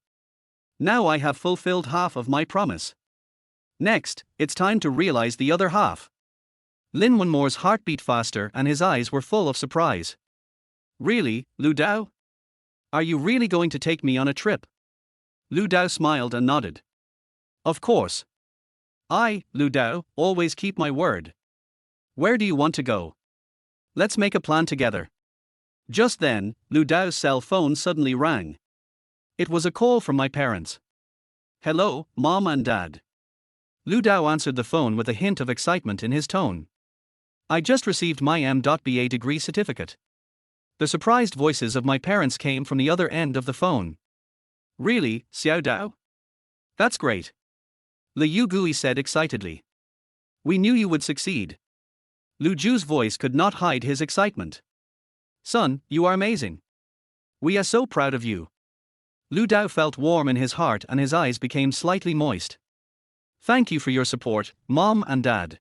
Now I have fulfilled half of my promise. Next, it's time to realize the other half. Lin Wonmore's heart beat faster and his eyes were full of surprise. Really, Lu Dao? Are you really going to take me on a trip? Lu Dao smiled and nodded. Of course. I, Lu Dao, always keep my word. Where do you want to go? Let's make a plan together. Just then, Lu Dao's cell phone suddenly rang. It was a call from my parents. Hello, Mom and Dad. Lu Dao answered the phone with a hint of excitement in his tone. I just received my M.BA degree certificate. The surprised voices of my parents came from the other end of the phone. Really, Xiao Dao? That's great. Liu Gui said excitedly. We knew you would succeed. Lu Ju's voice could not hide his excitement. Son, you are amazing. We are so proud of you. Lu Dao felt warm in his heart and his eyes became slightly moist. Thank you for your support, Mom and Dad.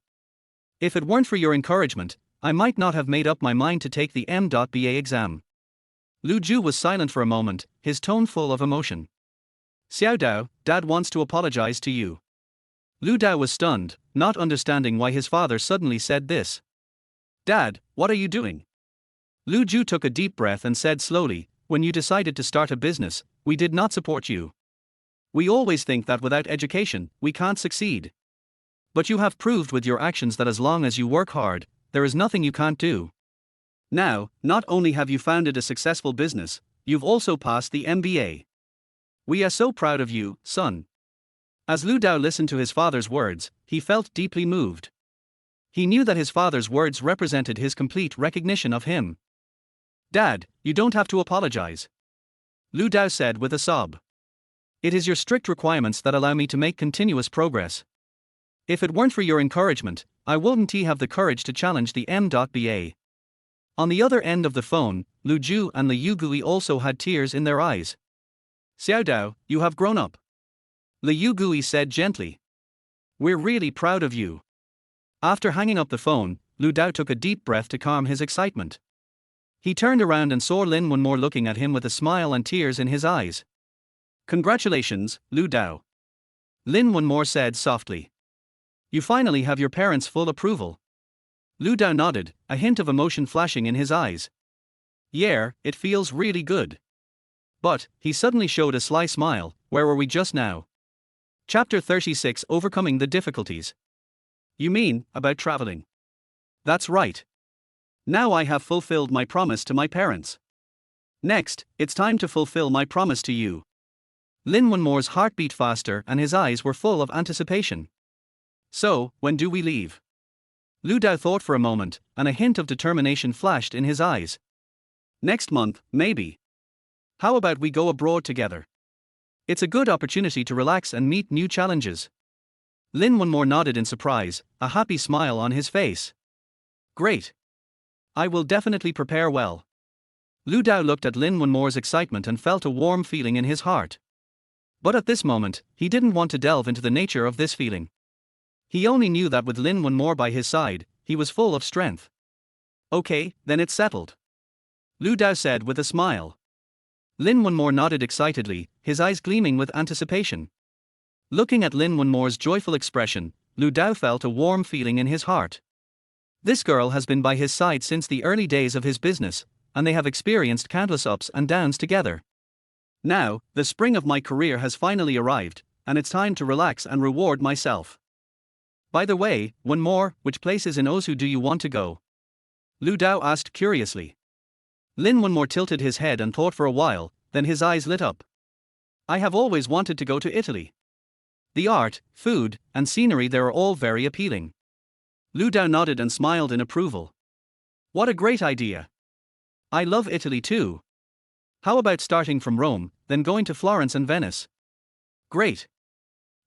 If it weren't for your encouragement, I might not have made up my mind to take the M.BA exam. Lu Ju was silent for a moment, his tone full of emotion. Xiao Dao, Dad wants to apologize to you. Lu Dao was stunned, not understanding why his father suddenly said this. Dad, what are you doing? Lu Ju took a deep breath and said slowly, when you decided to start a business, we did not support you. We always think that without education, we can't succeed. But you have proved with your actions that as long as you work hard, there is nothing you can't do. Now, not only have you founded a successful business, you've also passed the MBA. We are so proud of you, son. As Lu Dao listened to his father's words, he felt deeply moved. He knew that his father's words represented his complete recognition of him. Dad, you don't have to apologize. Lu Dao said with a sob. It is your strict requirements that allow me to make continuous progress. If it weren't for your encouragement, I wouldn't have the courage to challenge the M.BA. On the other end of the phone, Lu Ju and Liu Gui also had tears in their eyes. Xiao Dao, you have grown up. Liu Gui said gently. We're really proud of you. After hanging up the phone, Lu Dao took a deep breath to calm his excitement. He turned around and saw Lin Wonmore looking at him with a smile and tears in his eyes. Congratulations, Lu Dao. Lin Wonmore said softly. You finally have your parents' full approval. Lu Dao nodded, a hint of emotion flashing in his eyes. Yeah, it feels really good. But, he suddenly showed a sly smile, where were we just now? Chapter 36 Overcoming the Difficulties. You mean, about traveling? That's right. Now I have fulfilled my promise to my parents. Next, it's time to fulfill my promise to you. Lin Wonmore's heart beat faster and his eyes were full of anticipation. So, when do we leave? Lu Dao thought for a moment, and a hint of determination flashed in his eyes. Next month, maybe. How about we go abroad together? It's a good opportunity to relax and meet new challenges. Lin Wonmore nodded in surprise, a happy smile on his face. Great. I will definitely prepare well. Lu Dao looked at Lin Wonmore's excitement and felt a warm feeling in his heart. But at this moment, he didn't want to delve into the nature of this feeling. He only knew that with Lin Wonmore by his side, he was full of strength. Okay, then it's settled. Lu Dao said with a smile. Lin Wonmore nodded excitedly, his eyes gleaming with anticipation. Looking at Lin Wonmore's joyful expression, Lu Dao felt a warm feeling in his heart. This girl has been by his side since the early days of his business, and they have experienced countless ups and downs together. Now, the spring of my career has finally arrived, and it's time to relax and reward myself. By the way, one more, which places in Osu do you want to go? Lu Dao asked curiously. Lin Wonmore tilted his head and thought for a while, then his eyes lit up. I have always wanted to go to Italy. The art, food, and scenery there are all very appealing. Lu Dao nodded and smiled in approval. What a great idea! I love Italy too. How about starting from Rome, then going to Florence and Venice? Great!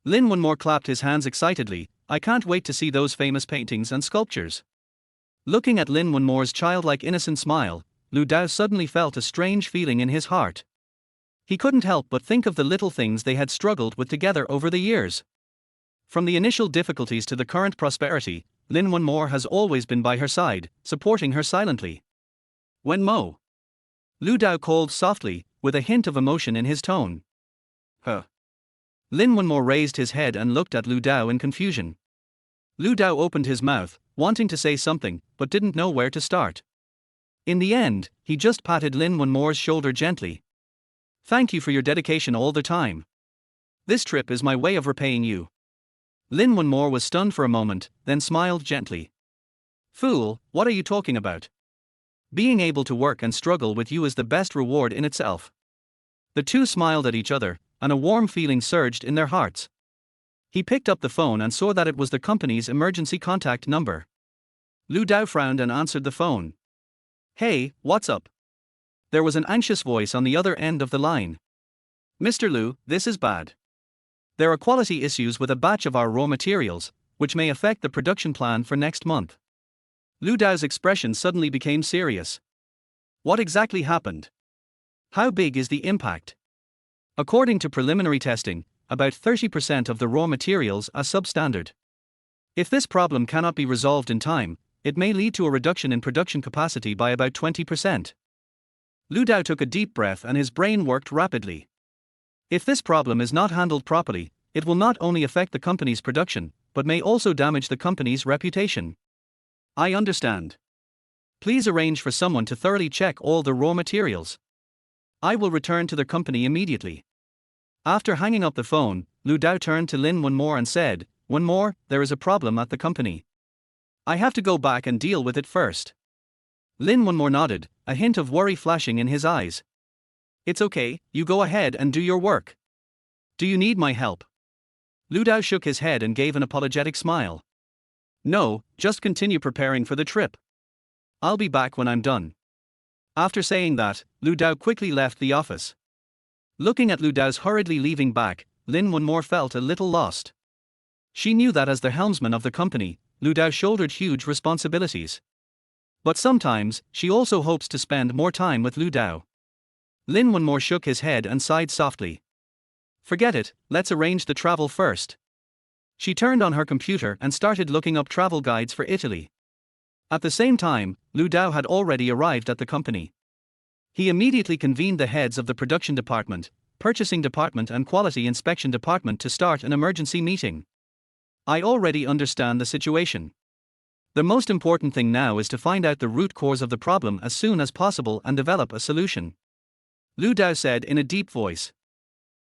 Lin Wonmore clapped his hands excitedly. I can't wait to see those famous paintings and sculptures. Looking at Lin Wonmore's childlike innocent smile, Lu Dao suddenly felt a strange feeling in his heart. He couldn't help but think of the little things they had struggled with together over the years. From the initial difficulties to the current prosperity, Lin Wonmore has always been by her side, supporting her silently. When Mo. Lu Dao called softly, with a hint of emotion in his tone. Huh. Lin Wonmore raised his head and looked at Lu Dao in confusion. Lu Dao opened his mouth, wanting to say something, but didn't know where to start. In the end, he just patted Lin Wonmore's shoulder gently. Thank you for your dedication all the time. This trip is my way of repaying you. Lin Wonmore was stunned for a moment, then smiled gently. Fool, what are you talking about? Being able to work and struggle with you is the best reward in itself. The two smiled at each other, and a warm feeling surged in their hearts. He picked up the phone and saw that it was the company's emergency contact number. Lu Dao frowned and answered the phone. Hey, what's up? There was an anxious voice on the other end of the line. Mr. Lu, this is bad. There are quality issues with a batch of our raw materials, which may affect the production plan for next month. Lu Dao's expression suddenly became serious. What exactly happened? How big is the impact? According to preliminary testing, about 30% of the raw materials are substandard. If this problem cannot be resolved in time, it may lead to a reduction in production capacity by about 20%. Lu Dao took a deep breath and his brain worked rapidly. If this problem is not handled properly, it will not only affect the company's production, but may also damage the company's reputation. I understand. Please arrange for someone to thoroughly check all the raw materials. I will return to the company immediately. After hanging up the phone, Lu Dao turned to Lin Wonmore and said, Wonmore, there is a problem at the company. I have to go back and deal with it first. Lin Wonmore nodded, a hint of worry flashing in his eyes. It's okay, you go ahead and do your work. Do you need my help? Lu Dao shook his head and gave an apologetic smile. No, just continue preparing for the trip. I'll be back when I'm done. After saying that, Lu Dao quickly left the office. Looking at Lu Dao's hurriedly leaving back, Lin Wonmore felt a little lost. She knew that as the helmsman of the company, Lu Dao shouldered huge responsibilities. But sometimes, she also hopes to spend more time with Lu Dao. Lin Wonmore shook his head and sighed softly. Forget it, let's arrange the travel first. She turned on her computer and started looking up travel guides for Italy. At the same time, Lu Dao had already arrived at the company. He immediately convened the heads of the production department, purchasing department and quality inspection department to start an emergency meeting. I already understand the situation. The most important thing now is to find out the root cause of the problem as soon as possible and develop a solution. Lu Dao said in a deep voice.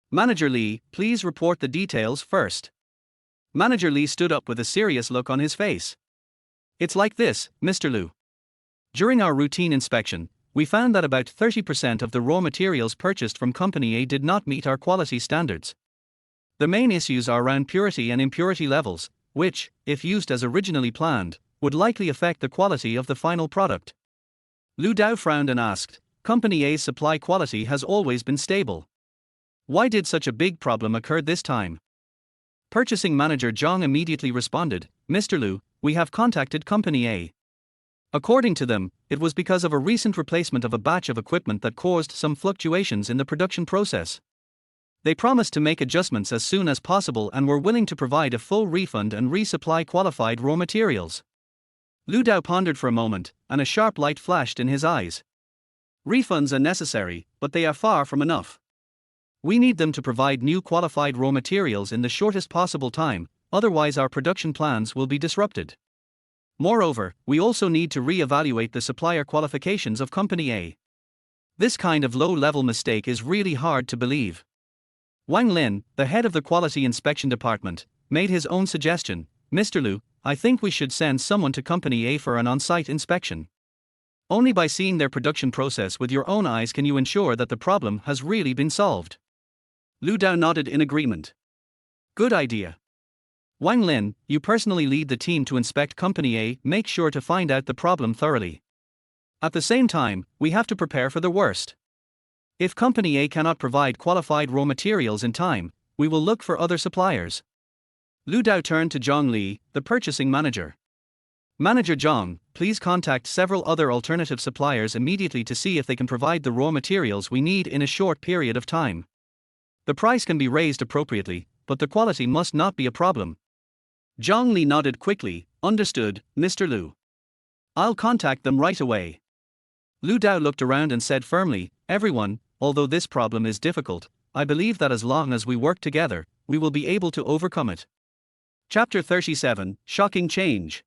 Manager Li, please report the details first. Manager Li stood up with a serious look on his face. It's like this, Mr. Lu. During our routine inspection, we found that about 30% of the raw materials purchased from Company A did not meet our quality standards. The main issues are around purity and impurity levels, which, if used as originally planned, would likely affect the quality of the final product. Lu Dao frowned and asked, Company A's supply quality has always been stable. Why did such a big problem occur this time? Purchasing Manager Zhang immediately responded, Mr. Lu, we have contacted Company A. According to them, it was because of a recent replacement of a batch of equipment that caused some fluctuations in the production process. They promised to make adjustments as soon as possible and were willing to provide a full refund and resupply qualified raw materials. Lu Dao pondered for a moment, and a sharp light flashed in his eyes. Refunds are necessary, but they are far from enough. We need them to provide new qualified raw materials in the shortest possible time, otherwise our production plans will be disrupted. Moreover, we also need to re-evaluate the supplier qualifications of Company A. This kind of low-level mistake is really hard to believe. Wang Lin, the head of the Quality Inspection Department, made his own suggestion, Mr. Lu, I think we should send someone to Company A for an on-site inspection. Only by seeing their production process with your own eyes can you ensure that the problem has really been solved. Lu Dao nodded in agreement. Good idea. Wang Lin, you personally lead the team to inspect Company A, make sure to find out the problem thoroughly. At the same time, we have to prepare for the worst. If Company A cannot provide qualified raw materials in time, we will look for other suppliers. Lu Dao turned to Zhang Li, the purchasing manager. Manager Zhang, please contact several other alternative suppliers immediately to see if they can provide the raw materials we need in a short period of time. The price can be raised appropriately, but the quality must not be a problem. Zhang Li nodded quickly, understood, Mr. Lu. I'll contact them right away. Lu Dao looked around and said firmly, everyone, although this problem is difficult, I believe that as long as we work together, we will be able to overcome it. Chapter 37, Shocking Change.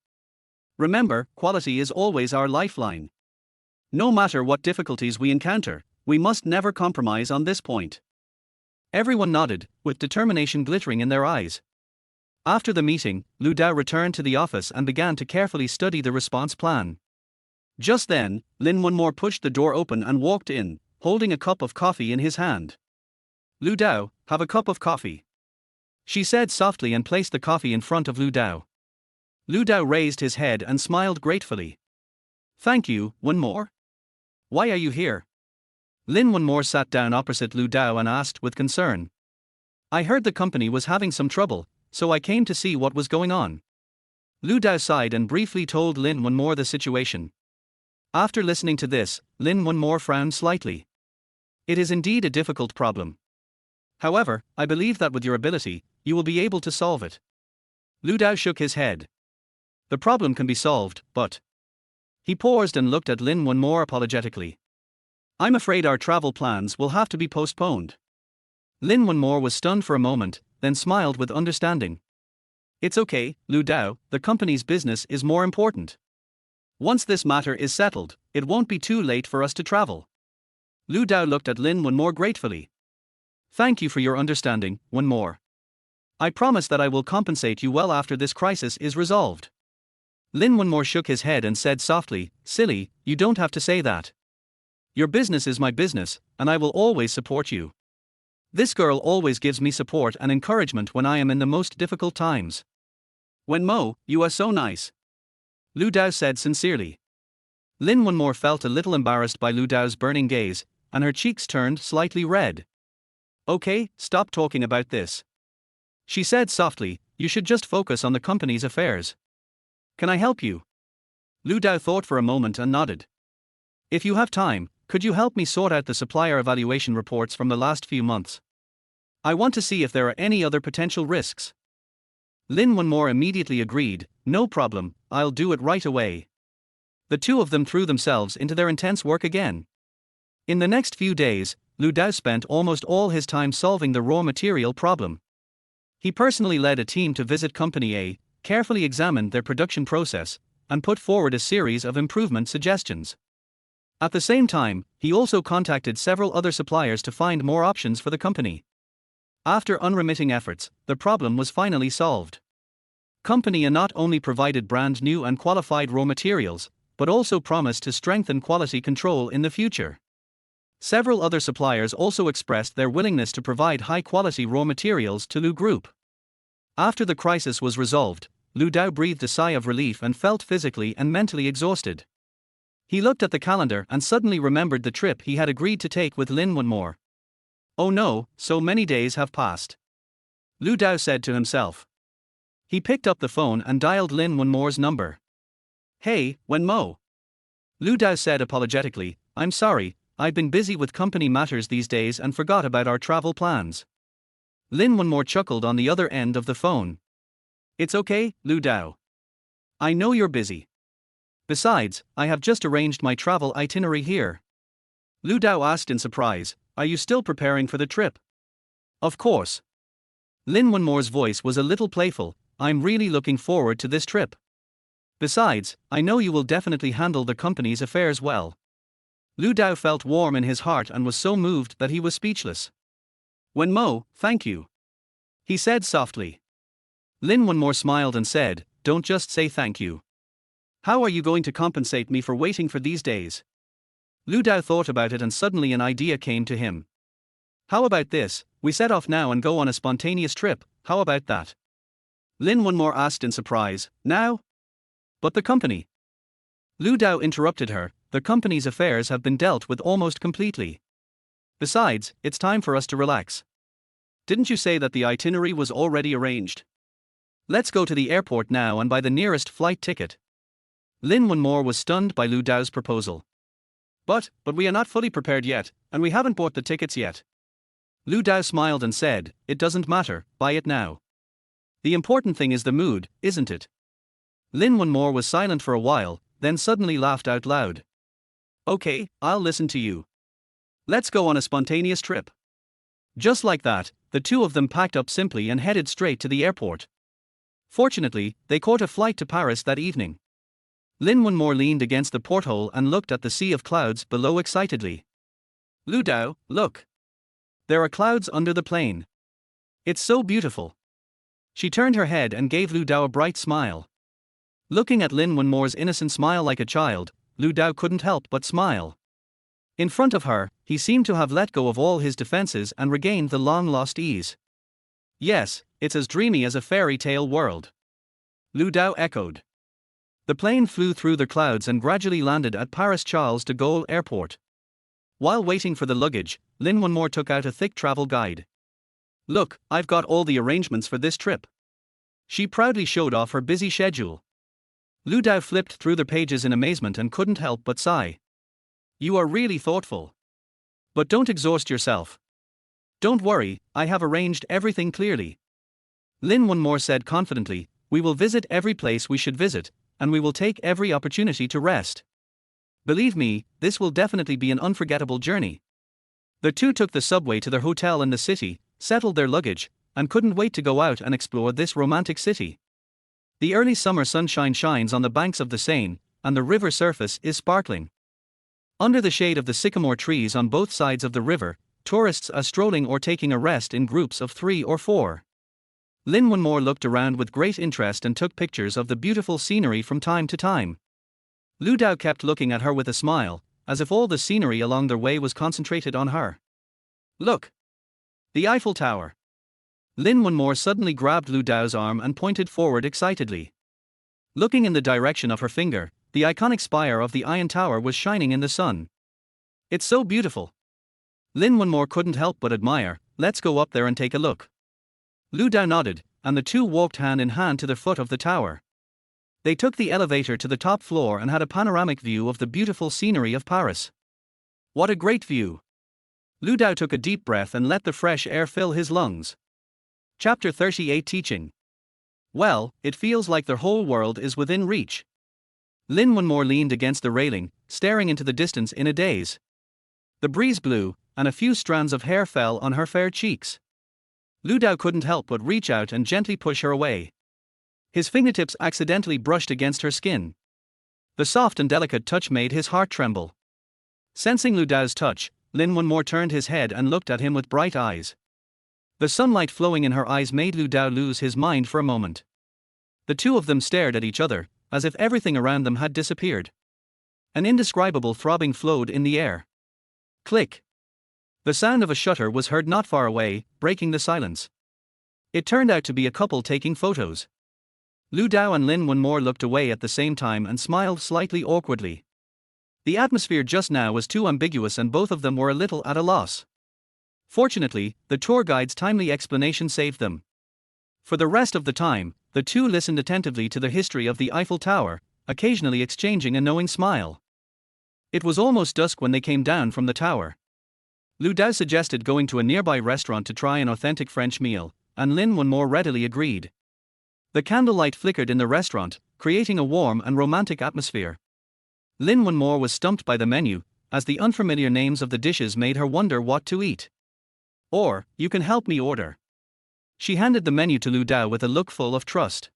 Remember, quality is always our lifeline. No matter what difficulties we encounter, we must never compromise on this point. Everyone nodded, with determination glittering in their eyes. After the meeting, Lu Dao returned to the office and began to carefully study the response plan. Just then, Lin Wunmore pushed the door open and walked in, holding a cup of coffee in his hand. Lu Dao, have a cup of coffee. She said softly and placed the coffee in front of Lu Dao. Lu Dao raised his head and smiled gratefully. Thank you, Wunmore. Why are you here? Lin Wunmore sat down opposite Lu Dao and asked with concern. I heard the company was having some trouble, so I came to see what was going on. Lu Dao sighed and briefly told Lin Wunmore the situation. After listening to this, Lin Wunmore frowned slightly. It is indeed a difficult problem. However, I believe that with your ability, you will be able to solve it. Lu Dao shook his head. The problem can be solved, but... He paused and looked at Lin Wunmore apologetically. I'm afraid our travel plans will have to be postponed. Lin Wunmore was stunned for a moment, then smiled with understanding. It's okay, Lu Dao, the company's business is more important. Once this matter is settled, it won't be too late for us to travel. Lu Dao looked at Lin Wunmore gratefully. Thank you for your understanding, Wunmore. I promise that I will compensate you well after this crisis is resolved. Lin Wunmore shook his head and said softly, silly, you don't have to say that. Your business is my business, and I will always support you. This girl always gives me support and encouragement when I am in the most difficult times. Wenmo, you are so nice. Lu Dao said sincerely. Lin Wunmore felt a little embarrassed by Lu Dao's burning gaze, and her cheeks turned slightly red. Okay, stop talking about this. She said softly, you should just focus on the company's affairs. Can I help you? Lu Dao thought for a moment and nodded. If you have time, could you help me sort out the supplier evaluation reports from the last few months? I want to see if there are any other potential risks. Lin Wunmore immediately agreed, no problem, I'll do it right away. The two of them threw themselves into their intense work again. In the next few days, Lu Dao spent almost all his time solving the raw material problem. He personally led a team to visit Company A, carefully examined their production process, and put forward a series of improvement suggestions. At the same time, he also contacted several other suppliers to find more options for the company. After unremitting efforts, the problem was finally solved. Company A not only provided brand new and qualified raw materials, but also promised to strengthen quality control in the future. Several other suppliers also expressed their willingness to provide high-quality raw materials to Lu Group. After the crisis was resolved, Lu Dao breathed a sigh of relief and felt physically and mentally exhausted. He looked at the calendar and suddenly remembered the trip he had agreed to take with Lin Wenmore. Oh no, so many days have passed. Lu Dao said to himself. He picked up the phone and dialed Lin Wenmore's number. Hey, Wenmo. Lu Dao said apologetically, I'm sorry, I've been busy with company matters these days and forgot about our travel plans. Lin Wenmore chuckled on the other end of the phone. It's okay, Lu Dao. I know you're busy. Besides, I have just arranged my travel itinerary here. Lu Dao asked in surprise, are you still preparing for the trip? Of course. Lin Wenmore's voice was a little playful, I'm really looking forward to this trip. Besides, I know you will definitely handle the company's affairs well. Lu Dao felt warm in his heart and was so moved that he was speechless. Wenmo, thank you. He said softly. Lin Wenmore smiled and said, don't just say thank you. How are you going to compensate me for waiting for these days? Lu Dao thought about it and suddenly an idea came to him. How about this, we set off now and go on a spontaneous trip, how about that? Lin Wenmore asked in surprise, now? But the company. Lu Dao interrupted her, the company's affairs have been dealt with almost completely. Besides, it's time for us to relax. Didn't you say that the itinerary was already arranged? Let's go to the airport now and buy the nearest flight ticket. Lin Wenmore was stunned by Lu Dao's proposal. But we are not fully prepared yet, and we haven't bought the tickets yet. Lu Dao smiled and said, it doesn't matter, buy it now. The important thing is the mood, isn't it? Lin Wenmore was silent for a while, then suddenly laughed out loud. Okay, I'll listen to you. Let's go on a spontaneous trip. Just like that, the two of them packed up simply and headed straight to the airport. Fortunately, they caught a flight to Paris that evening. Lin Wenmore leaned against the porthole and looked at the sea of clouds below excitedly. Lu Dao, look. There are clouds under the plane. It's so beautiful. She turned her head and gave Lu Dao a bright smile. Looking at Lin Wenmore's innocent smile like a child, Lu Dao couldn't help but smile. In front of her, he seemed to have let go of all his defenses and regained the long-lost ease. Yes, it's as dreamy as a fairy tale world. Lu Dao echoed. The plane flew through the clouds and gradually landed at Paris Charles de Gaulle Airport. While waiting for the luggage, Lin Wenmore took out a thick travel guide. Look, I've got all the arrangements for this trip. She proudly showed off her busy schedule. Lu Dao flipped through the pages in amazement and couldn't help but sigh. You are really thoughtful. But don't exhaust yourself. Don't worry, I have arranged everything clearly. Lin Wenmore said confidently, we will visit every place we should visit, and we will take every opportunity to rest. Believe me, this will definitely be an unforgettable journey. The two took the subway to their hotel in the city, settled their luggage, and couldn't wait to go out and explore this romantic city. The early summer sunshine shines on the banks of the Seine, and the river surface is sparkling. Under the shade of the sycamore trees on both sides of the river, tourists are strolling or taking a rest in groups of 3 or 4. Lin Wenmore looked around with great interest and took pictures of the beautiful scenery from time to time. Lu Dao kept looking at her with a smile, as if all the scenery along their way was concentrated on her. Look! The Eiffel Tower! Lin Wenmore suddenly grabbed Lu Dao's arm and pointed forward excitedly. Looking in the direction of her finger, the iconic spire of the Iron Tower was shining in the sun. It's so beautiful. Lin Wenmore couldn't help but admire, let's go up there and take a look. Lu Dao nodded, and the two walked hand in hand to the foot of the tower. They took the elevator to the top floor and had a panoramic view of the beautiful scenery of Paris. What a great view! Lu Dao took a deep breath and let the fresh air fill his lungs. Chapter 38 Teaching. Well, it feels like their whole world is within reach. Lin Wenmore leaned against the railing, staring into the distance in a daze. The breeze blew, and a few strands of hair fell on her fair cheeks. Lu Dao couldn't help but reach out and gently push her away. His fingertips accidentally brushed against her skin. The soft and delicate touch made his heart tremble. Sensing Lu Dao's touch, Lin Wenmore turned his head and looked at him with bright eyes. The sunlight flowing in her eyes made Lu Dao lose his mind for a moment. The two of them stared at each other, as if everything around them had disappeared. An indescribable throbbing flowed in the air. Click. The sound of a shutter was heard not far away, breaking the silence. It turned out to be a couple taking photos. Lu Dao and Lin Wenmore looked away at the same time and smiled slightly awkwardly. The atmosphere just now was too ambiguous and both of them were a little at a loss. Fortunately, the tour guide's timely explanation saved them. For the rest of the time, the two listened attentively to the history of the Eiffel Tower, occasionally exchanging a knowing smile. It was almost dusk when they came down from the tower. Lu Dao suggested going to a nearby restaurant to try an authentic French meal, and Lin Wenmore readily agreed. The candlelight flickered in the restaurant, creating a warm and romantic atmosphere. Lin Wenmore was stumped by the menu, as the unfamiliar names of the dishes made her wonder what to eat. Or, you can help me order. She handed the menu to Lu Dao with a look full of trust.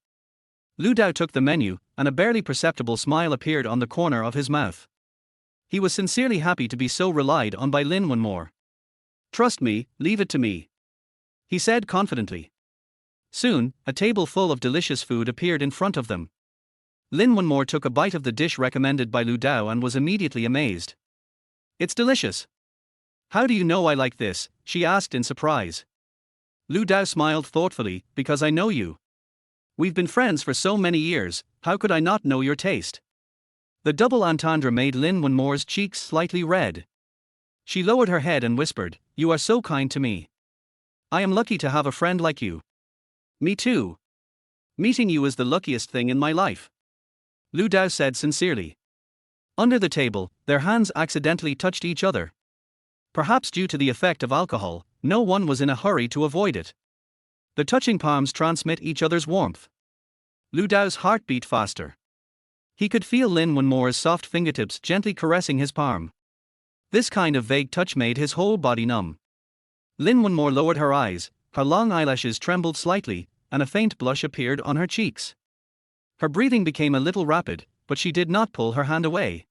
Lu Dao took the menu, and a barely perceptible smile appeared on the corner of his mouth. He was sincerely happy to be so relied on by Lin Wenmore. Trust me, leave it to me, he said confidently. Soon, a table full of delicious food appeared in front of them. Lin Wenmore took a bite of the dish recommended by Lu Dao and was immediately amazed. It's delicious. How do you know I like this? She asked in surprise. Lu Dao smiled thoughtfully, because I know you. We've been friends for so many years, how could I not know your taste? The double entendre made Lin Wenmore's cheeks slightly red. She lowered her head and whispered, You are so kind to me. I am lucky to have a friend like you. Me too. Meeting you is the luckiest thing in my life, Lu Dao said sincerely. Under the table, their hands accidentally touched each other. Perhaps due to the effect of alcohol, no one was in a hurry to avoid it. The touching palms transmit each other's warmth. Lu Dao's heart beat faster. He could feel Lin Wenmore's soft fingertips gently caressing his palm. This kind of vague touch made his whole body numb. Lin Wenmore lowered her eyes, her long eyelashes trembled slightly, and a faint blush appeared on her cheeks. Her breathing became a little rapid, but she did not pull her hand away.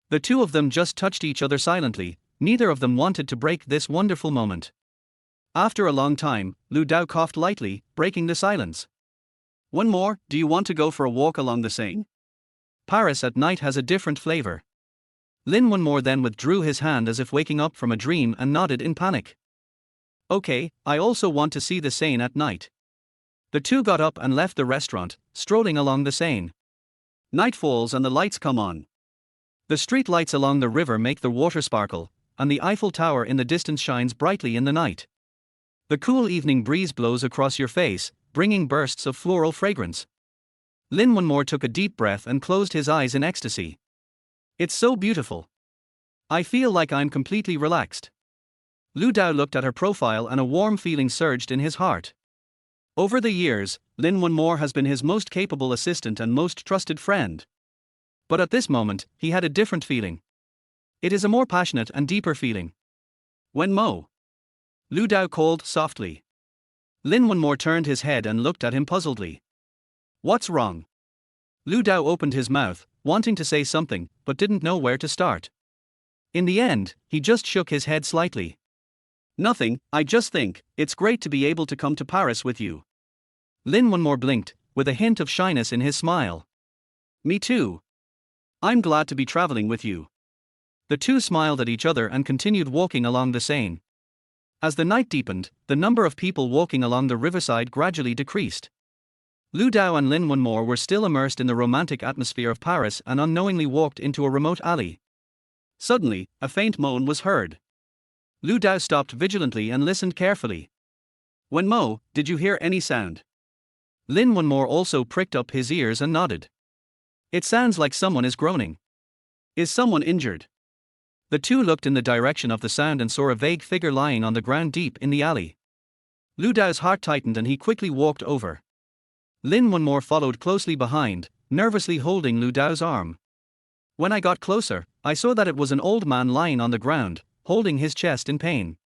The two of them just touched each other silently, neither of them wanted to break this wonderful moment. After a long time, Lu Dao coughed lightly, breaking the silence. One more, do you want to go for a walk along the Seine? Paris at night has a different flavor. Lin Wenmore then withdrew his hand as if waking up from a dream and nodded in panic. Okay, I also want to see the Seine at night. The two got up and left the restaurant, strolling along the Seine. Night falls and the lights come on. The street lights along the river make the water sparkle, and the Eiffel Tower in the distance shines brightly in the night. The cool evening breeze blows across your face, bringing bursts of floral fragrance. Lin Wenmore took a deep breath and closed his eyes in ecstasy. It's so beautiful. I feel like I'm completely relaxed. Lu Dao looked at her profile and a warm feeling surged in his heart. Over the years, Lin Wenmore has been his most capable assistant and most trusted friend. But at this moment, he had a different feeling. It is a more passionate and deeper feeling. Wenmo, Lu Dao called softly. Lin Wenmore turned his head and looked at him puzzledly. What's wrong? Lu Dao opened his mouth, wanting to say something, but didn't know where to start. In the end, he just shook his head slightly. Nothing, I just think, it's great to be able to come to Paris with you. Lin Wenmore blinked, with a hint of shyness in his smile. Me too. I'm glad to be traveling with you. The two smiled at each other and continued walking along the Seine. As the night deepened, the number of people walking along the riverside gradually decreased. Lu Dao and Lin Wenmore were still immersed in the romantic atmosphere of Paris and unknowingly walked into a remote alley. Suddenly, a faint moan was heard. Lu Dao stopped vigilantly and listened carefully. Wenmo, did you hear any sound? Lin Wenmore also pricked up his ears and nodded. It sounds like someone is groaning. Is someone injured? The two looked in the direction of the sound and saw a vague figure lying on the ground deep in the alley. Lu Dao's heart tightened and he quickly walked over. Lin Wenmore followed closely behind, nervously holding Lu Dao's arm. When I got closer, I saw that it was an old man lying on the ground, holding his chest in pain.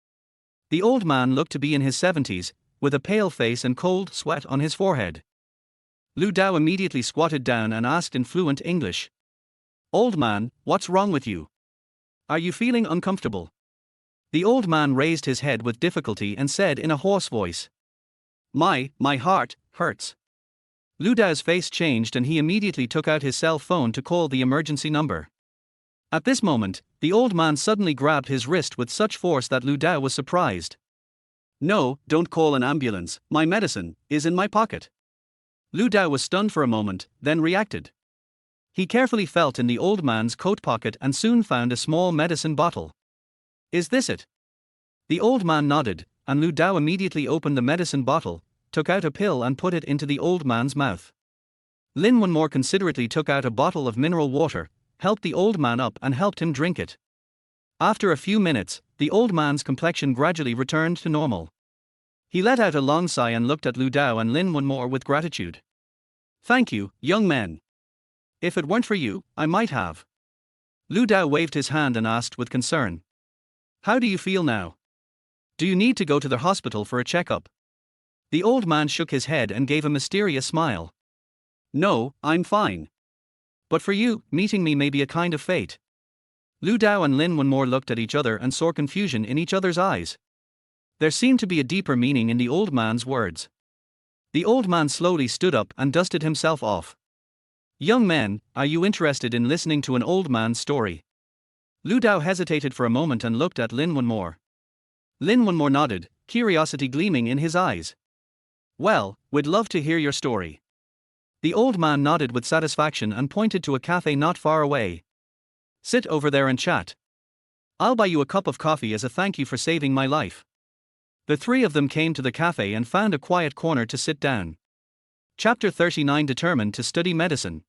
The old man looked to be in his 70s, with a pale face and cold sweat on his forehead. Lu Dao immediately squatted down and asked in fluent English. Old man, what's wrong with you? Are you feeling uncomfortable? The old man raised his head with difficulty and said in a hoarse voice. My heart hurts. Lu Dao's face changed and he immediately took out his cell phone to call the emergency number. At this moment, the old man suddenly grabbed his wrist with such force that Lu Dao was surprised. No, don't call an ambulance, my medicine is in my pocket. Lu Dao was stunned for a moment, then reacted. He carefully felt in the old man's coat pocket and soon found a small medicine bottle. Is this it? The old man nodded, and Lu Dao immediately opened the medicine bottle, took out a pill and put it into the old man's mouth. Lin Wen more considerately took out a bottle of mineral water, helped the old man up and helped him drink it. After a few minutes, the old man's complexion gradually returned to normal. He let out a long sigh and looked at Lu Dao and Lin Wen more with gratitude. Thank you, young men. If it weren't for you, I might have. Lu Dao waved his hand and asked with concern. How do you feel now? Do you need to go to the hospital for a checkup? The old man shook his head and gave a mysterious smile. No, I'm fine. But for you, meeting me may be a kind of fate. Lu Dao and Lin Wen more looked at each other and saw confusion in each other's eyes. There seemed to be a deeper meaning in the old man's words. The old man slowly stood up and dusted himself off. Young men, are you interested in listening to an old man's story? Lu Dao hesitated for a moment and looked at Lin Wen more. Lin Wen more nodded, curiosity gleaming in his eyes. Well, we'd love to hear your story. The old man nodded with satisfaction and pointed to a cafe not far away. Sit over there and chat. I'll buy you a cup of coffee as a thank you for saving my life. The three of them came to the cafe and found a quiet corner to sit down. Chapter 39. Determined to study medicine.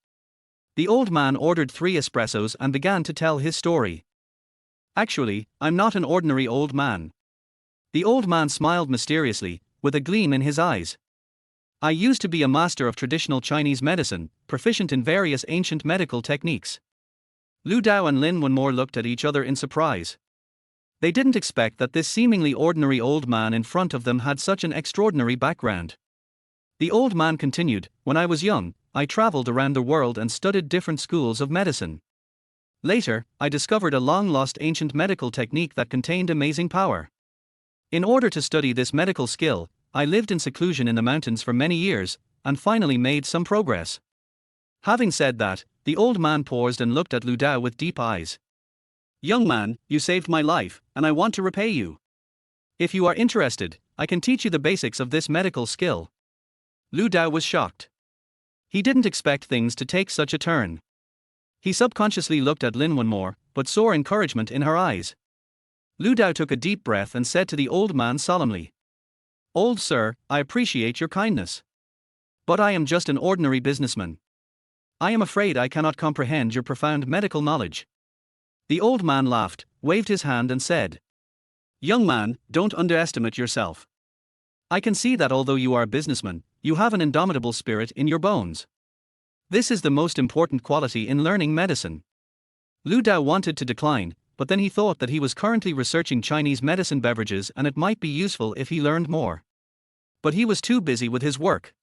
The old man ordered 3 espressos and began to tell his story. Actually, I'm not an ordinary old man. The old man smiled mysteriously, with a gleam in his eyes. I used to be a master of traditional Chinese medicine, proficient in various ancient medical techniques. Lu Dao and Lin Wen more looked at each other in surprise. They didn't expect that this seemingly ordinary old man in front of them had such an extraordinary background. The old man continued, when I was young, I traveled around the world and studied different schools of medicine. Later, I discovered a long-lost ancient medical technique that contained amazing power. In order to study this medical skill, I lived in seclusion in the mountains for many years, and finally made some progress. Having said that, the old man paused and looked at Lu Dao with deep eyes. Young man, you saved my life, and I want to repay you. If you are interested, I can teach you the basics of this medical skill. Lu Dao was shocked. He didn't expect things to take such a turn. He subconsciously looked at Lin Wen more, but saw encouragement in her eyes. Lu Dao took a deep breath and said to the old man solemnly, Old sir, I appreciate your kindness. But I am just an ordinary businessman. I am afraid I cannot comprehend your profound medical knowledge. The old man laughed, waved his hand and said, Young man, don't underestimate yourself. I can see that although you are a businessman, you have an indomitable spirit in your bones. This is the most important quality in learning medicine. Lu Dao wanted to decline, but then he thought that he was currently researching Chinese medicine beverages and it might be useful if he learned more. But he was too busy with his work.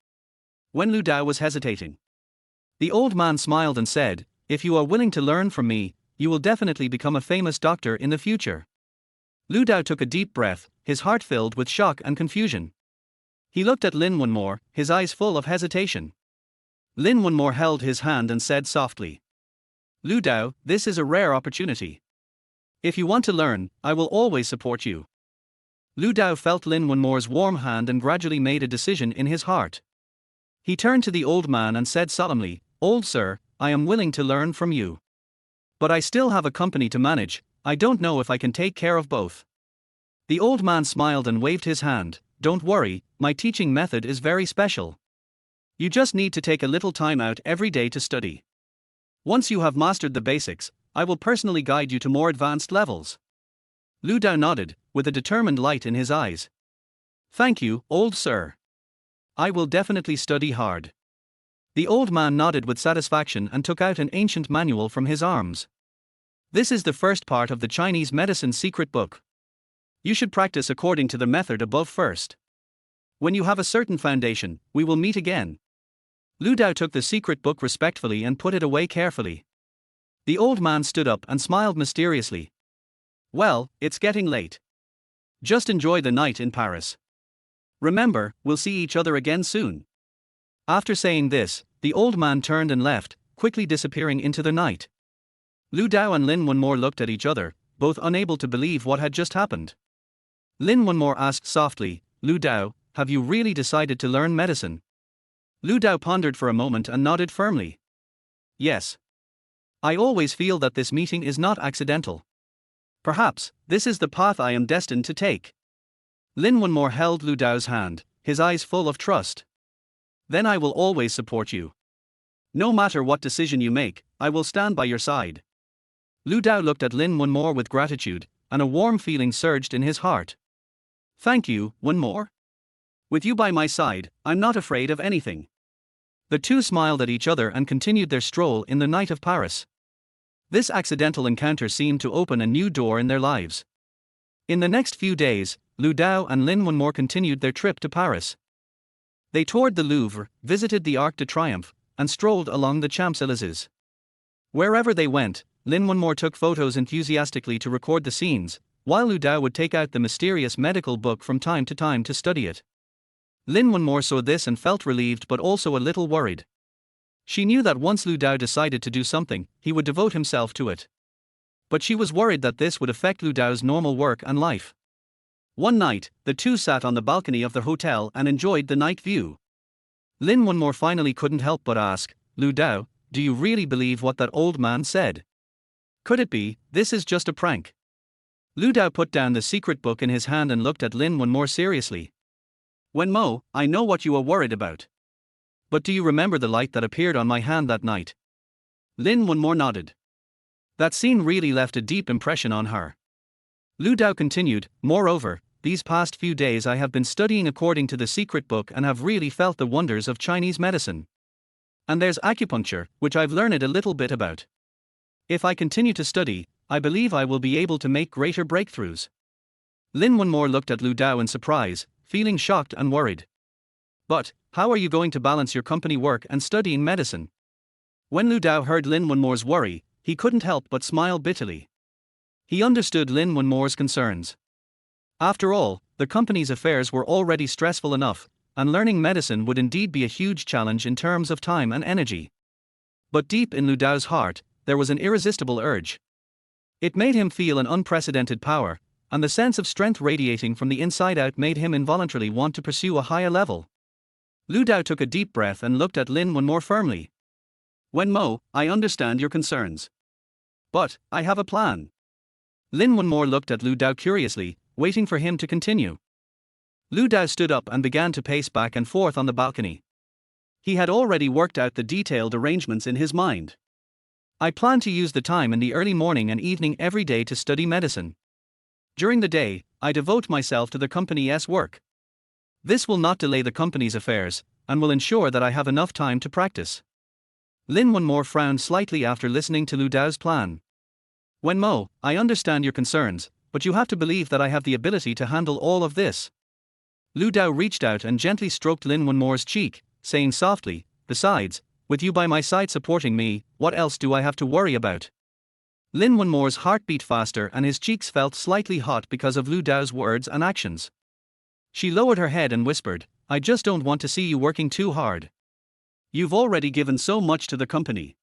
When Lu Dao was hesitating, the old man smiled and said, If you are willing to learn from me, you will definitely become a famous doctor in the future. Lu Dao took a deep breath, his heart filled with shock and confusion. He looked at Lin Wen more, his eyes full of hesitation. Lin Wen more held his hand and said softly, Lu Dao, this is a rare opportunity. If you want to learn, I will always support you. Lu Dao felt Lin Wen more's warm hand and gradually made a decision in his heart. He turned to the old man and said solemnly, Old sir, I am willing to learn from you. But I still have a company to manage, I don't know if I can take care of both. The old man smiled and waved his hand, Don't worry, my teaching method is very special. You just need to take a little time out every day to study. Once you have mastered the basics, I will personally guide you to more advanced levels. Lu Dao nodded, with a determined light in his eyes. Thank you, old sir. I will definitely study hard. The old man nodded with satisfaction and took out an ancient manual from his arms. This is the first part of the Chinese medicine secret book. You should practice according to the method above first. When you have a certain foundation, we will meet again. Lu Dao took the secret book respectfully and put it away carefully. The old man stood up and smiled mysteriously. Well, it's getting late. Just enjoy the night in Paris. Remember, we'll see each other again soon. After saying this, the old man turned and left, quickly disappearing into the night. Lu Dao and Lin Wonmore looked at each other, both unable to believe what had just happened. Lin Wonmore asked softly, Lu Dao, have you really decided to learn medicine? Lu Dao pondered for a moment and nodded firmly. Yes. I always feel that this meeting is not accidental. Perhaps, this is the path I am destined to take. Lin Wonmore held Lu Dao's hand, his eyes full of trust. Then I will always support you. No matter what decision you make, I will stand by your side. Lu Dao looked at Lin Wonmore with gratitude, and a warm feeling surged in his heart. Thank you, Wonmore. With you by my side, I'm not afraid of anything. The two smiled at each other and continued their stroll in the night of Paris. This accidental encounter seemed to open a new door in their lives. In the next few days, Lu Dao and Lin Wonmore continued their trip to Paris. They toured the Louvre, visited the Arc de Triomphe, and strolled along the Champs-Élysées. Wherever they went, Lin Wonmore took photos enthusiastically to record the scenes, while Lu Dao would take out the mysterious medical book from time to time to study it. Lin Wonmore saw this and felt relieved but also a little worried. She knew that once Lu Dao decided to do something, he would devote himself to it. But she was worried that this would affect Lu Dao's normal work and life. One night, the two sat on the balcony of their hotel and enjoyed the night view. Lin Wonmore finally couldn't help but ask, Lu Dao, do you really believe what that old man said? Could it be, this is just a prank? Lu Dao put down the secret book in his hand and looked at Lin Wonmore seriously. Wenmo, I know what you are worried about. But do you remember the light that appeared on my hand that night? Lin Wonmore nodded. That scene really left a deep impression on her. Lu Dao continued, moreover, these past few days I have been studying according to the secret book and have really felt the wonders of Chinese medicine. And there's acupuncture, which I've learned a little bit about. If I continue to study, I believe I will be able to make greater breakthroughs. Lin Wonmore looked at Lu Dao in surprise, feeling shocked and worried. But, how are you going to balance your company work and studying medicine? When Lu Dao heard Lin Wonmore's worry, he couldn't help but smile bitterly. He understood Lin Wonmore's concerns. After all, the company's affairs were already stressful enough, and learning medicine would indeed be a huge challenge in terms of time and energy. But deep in Lu Dao's heart, there was an irresistible urge. It made him feel an unprecedented power, and the sense of strength radiating from the inside out made him involuntarily want to pursue a higher level. Lu Dao took a deep breath and looked at Lin Wonmore firmly. Wenmo, I understand your concerns. But, I have a plan. Lin Wonmore looked at Lu Dao curiously, waiting for him to continue. Lu Dao stood up and began to pace back and forth on the balcony. He had already worked out the detailed arrangements in his mind. I plan to use the time in the early morning and evening every day to study medicine. During the day, I devote myself to the company's work. This will not delay the company's affairs, and will ensure that I have enough time to practice. Lin Wonmore frowned slightly after listening to Lu Dao's plan. Wenmo, I understand your concerns, but you have to believe that I have the ability to handle all of this. Lu Dao reached out and gently stroked Lin Wonmore's cheek, saying softly, besides, with you by my side supporting me, what else do I have to worry about? Lin Wonmore's heart beat faster and his cheeks felt slightly hot because of Lu Dao's words and actions. She lowered her head and whispered, I just don't want to see you working too hard. You've already given so much to the company.